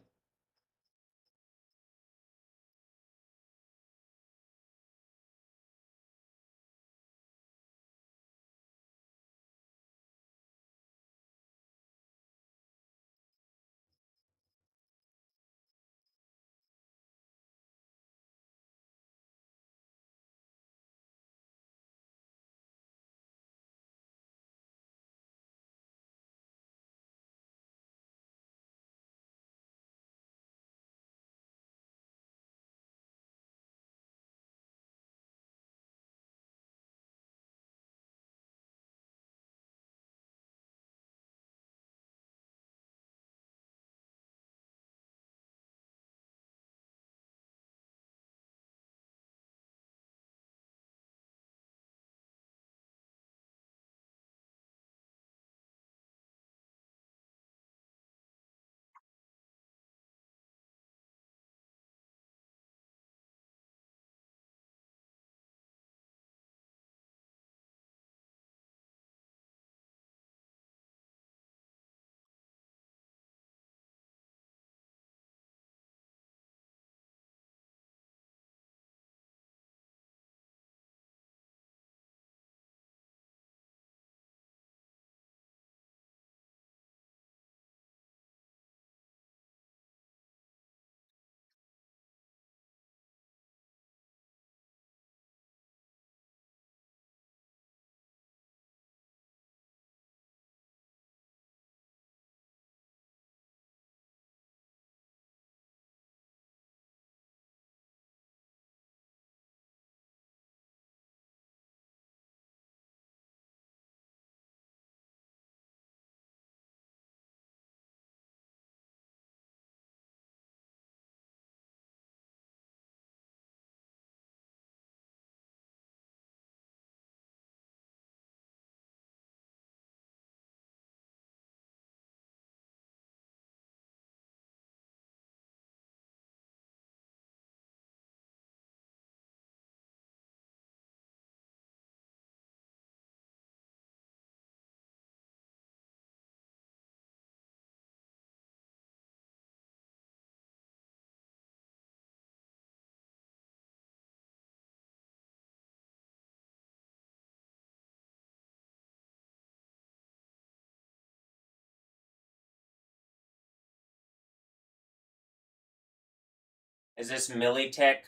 S1: Is this Millie Tech?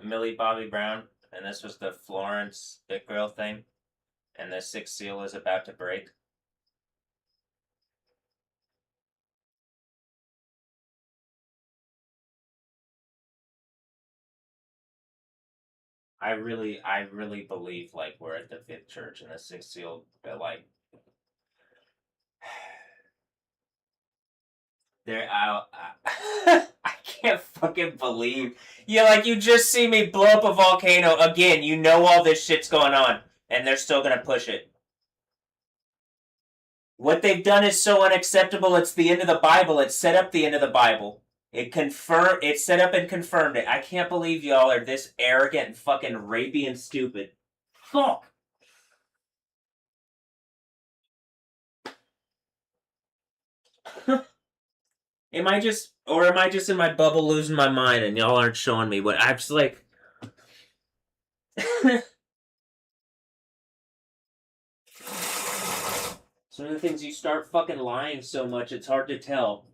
S1: Millie Bobby Brown? And this was the Florence Big Girl thing? And the sixth seal is about to break? I really believe like we're at the fifth church and the sixth seal, like there. I can't fucking believe you just see me blow up a volcano again. You know all this shit's going on, and they're still gonna push it. What they've done is so unacceptable. It's the end of the Bible. It set up the end of the Bible. It set up and confirmed it. I can't believe y'all are this arrogant and fucking rapey and stupid. Fuck. Am I just in my bubble losing my mind and y'all aren't showing me what I'm just like? Some of the things you start fucking lying so much, it's hard to tell.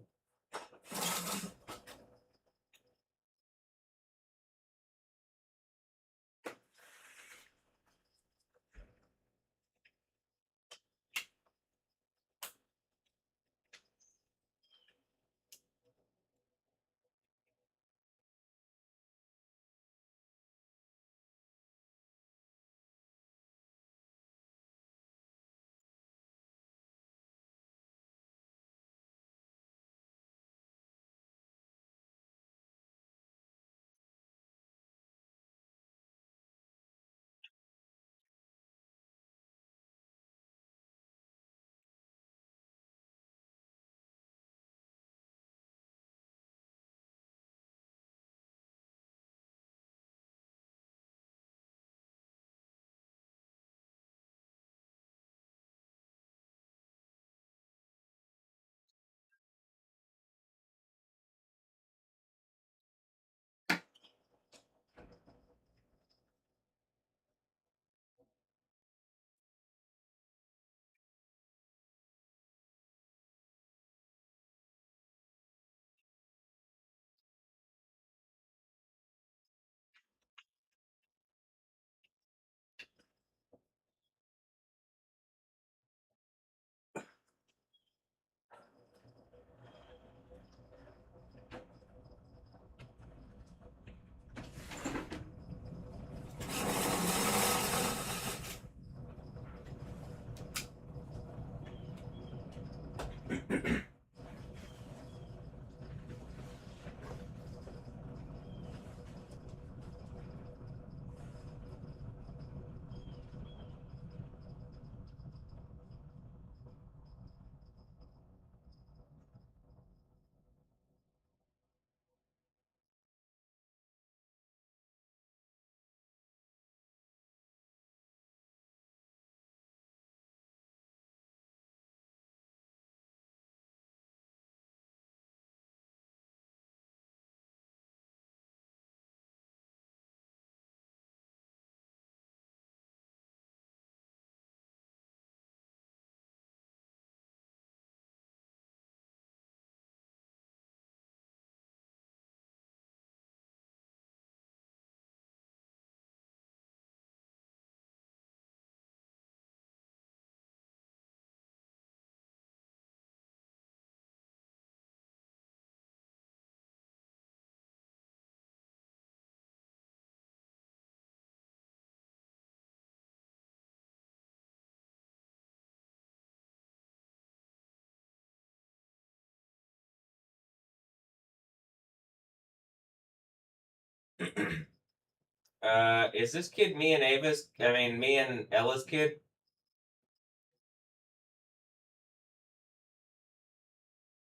S1: Is this kid me and Ava's? I mean, me and Ella's kid?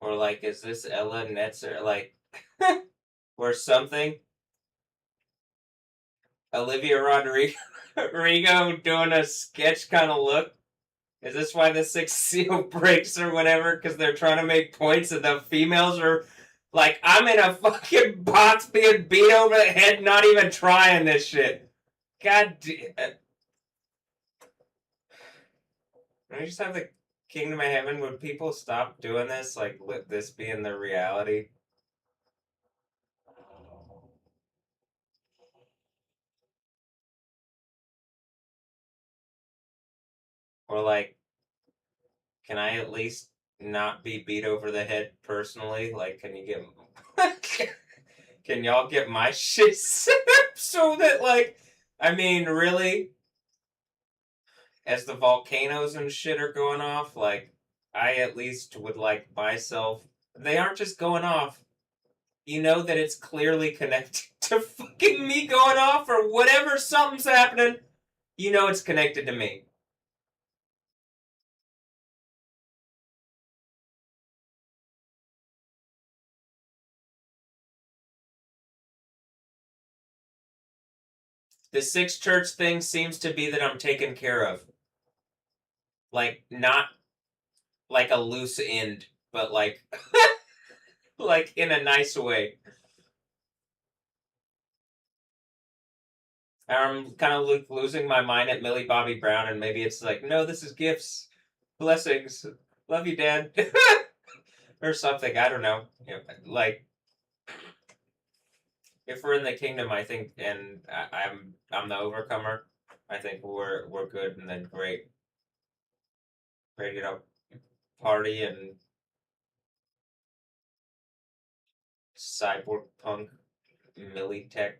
S1: Or like, is this Ella Netzer? Like, or something? Olivia Rodrigo doing a sketch kind of look? Is this why the sixth seal breaks or whatever? Because they're trying to make points and the females are like, I'm in a fucking box being beat over the head, not even trying this shit. God damn. I just have the Kingdom of Heaven. Would people stop doing this? Like, let this be in the reality? Or like, can I at least not be beat over the head personally? Like, can you get can y'all get my shit set up so that like, I mean, really, as the volcanoes and shit are going off, like, I at least would like myself. They aren't just going off. You know that it's clearly connected to fucking me going off or whatever something's happening. You know it's connected to me. The six church thing seems to be that I'm taken care of. Like, not like a loose end, but like, like in a nice way. I'm kind of losing my mind at Millie Bobby Brown, and maybe it's like, no, this is gifts, blessings, love you, Dad, or something. I don't know. You know, like, if we're in the kingdom, I think, and I'm the overcomer. I think we're good, and then great, great, party and cyborg punk, Millie Tech.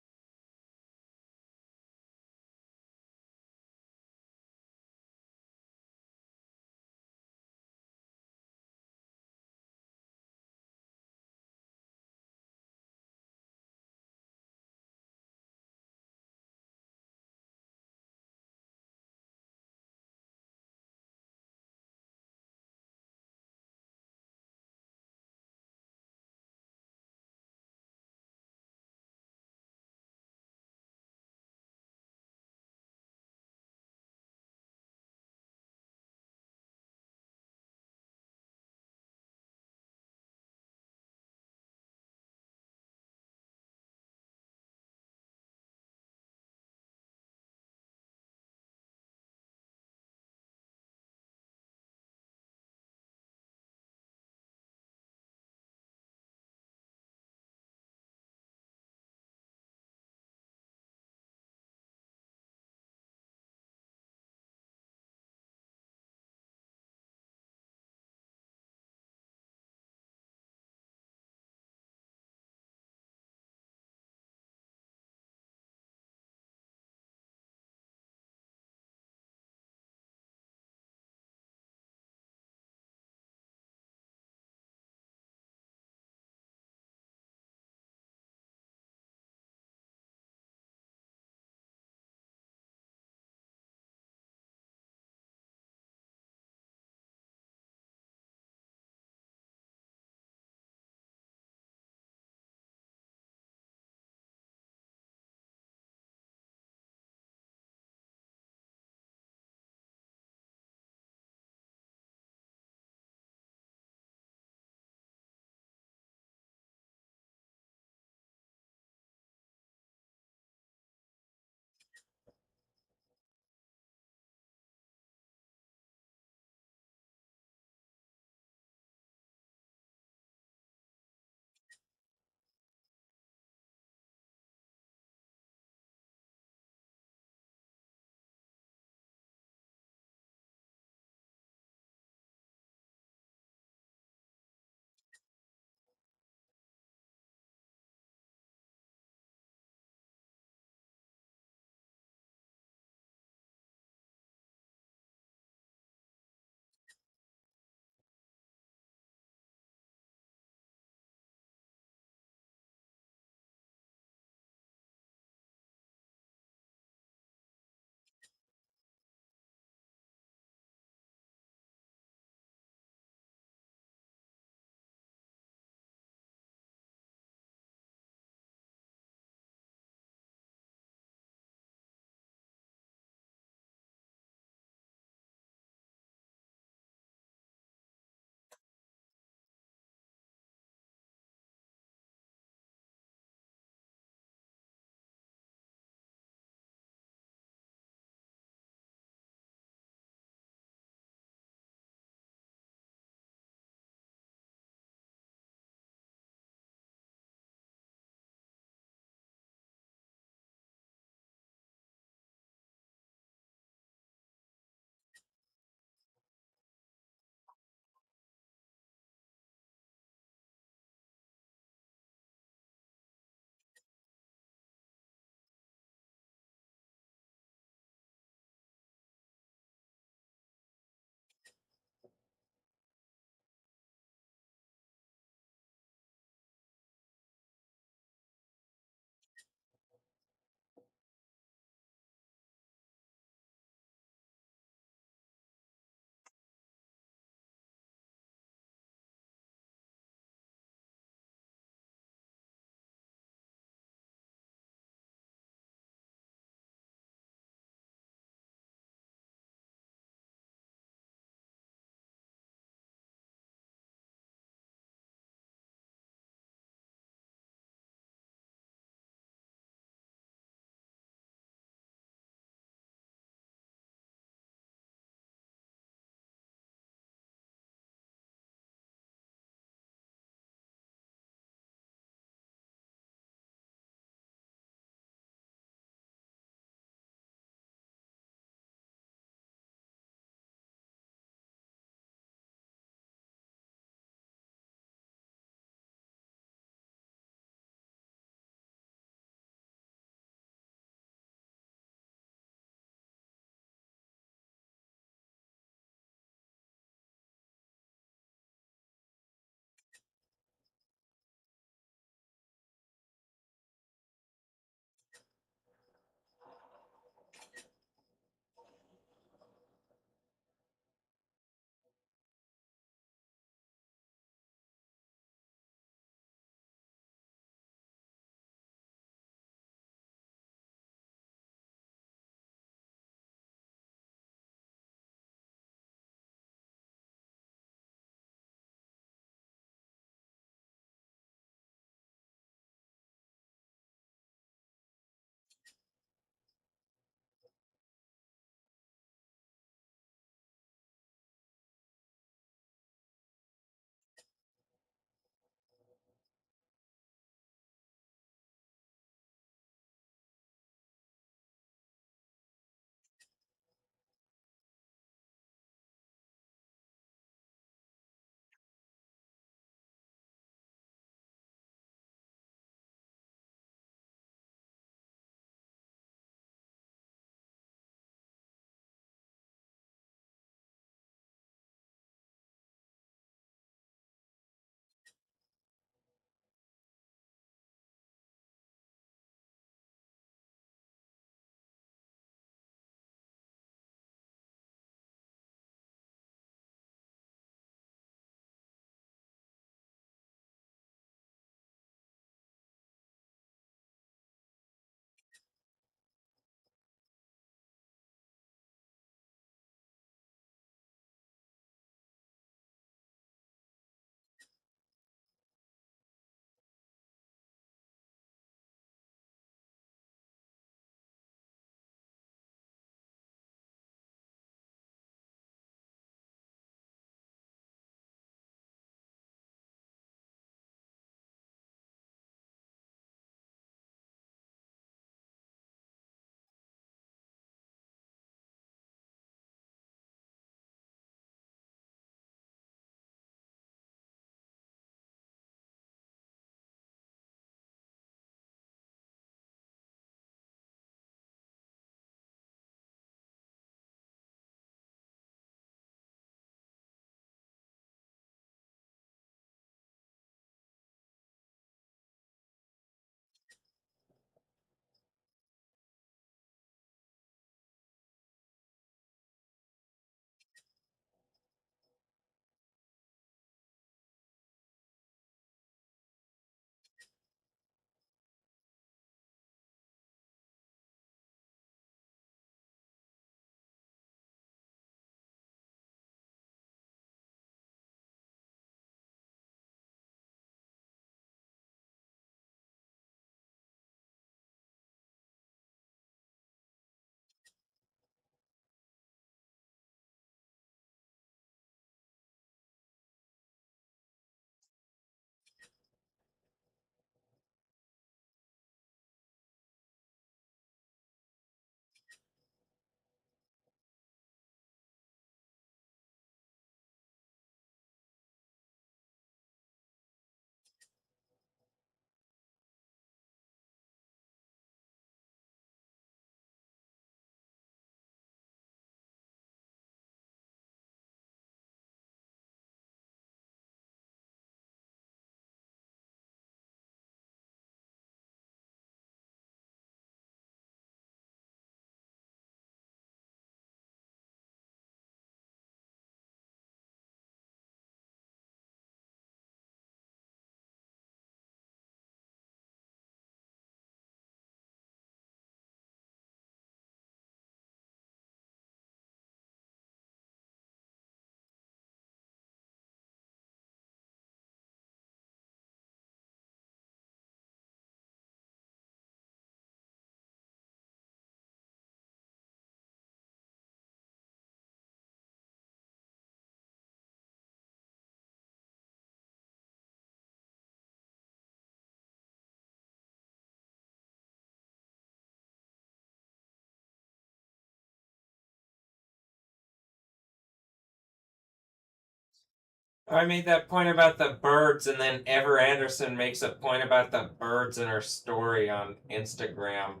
S1: I made that point about the birds, and then Ever Anderson makes a point about the birds in her story on Instagram.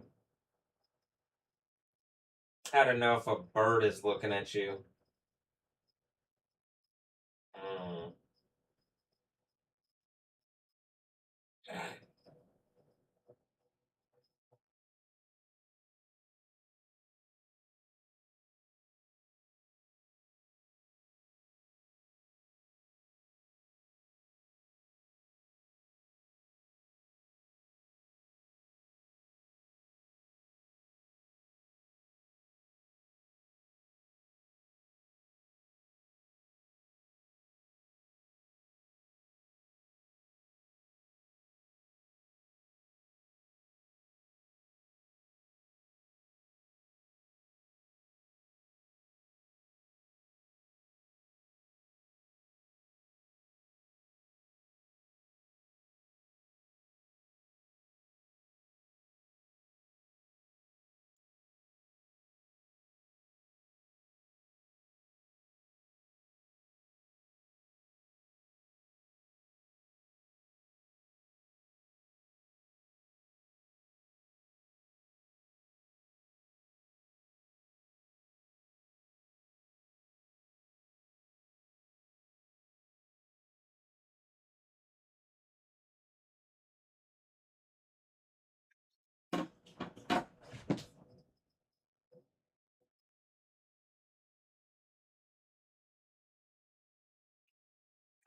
S1: How to know if a bird is looking at you. Mm.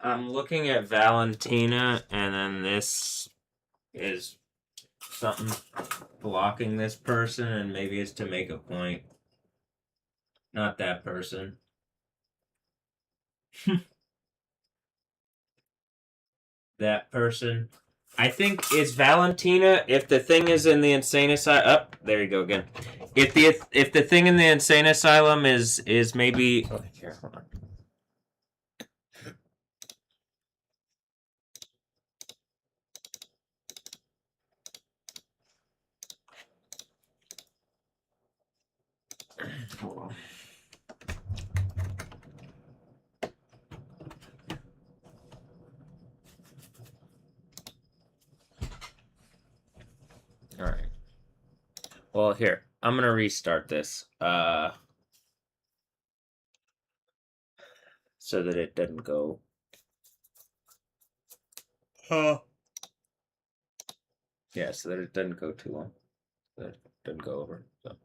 S1: I'm looking at Valentina, and then this is something blocking this person, and maybe it's to make a point. Not that person. That person. I think it's Valentina. If the thing is in the insane asylum, up there you go again. If the thing in the insane asylum is maybe. Oh, here, hold on. Hold on. All right. Well, here I'm gonna restart this. So that it doesn't go. Yeah, so that it doesn't go too long. So that it doesn't go over. So.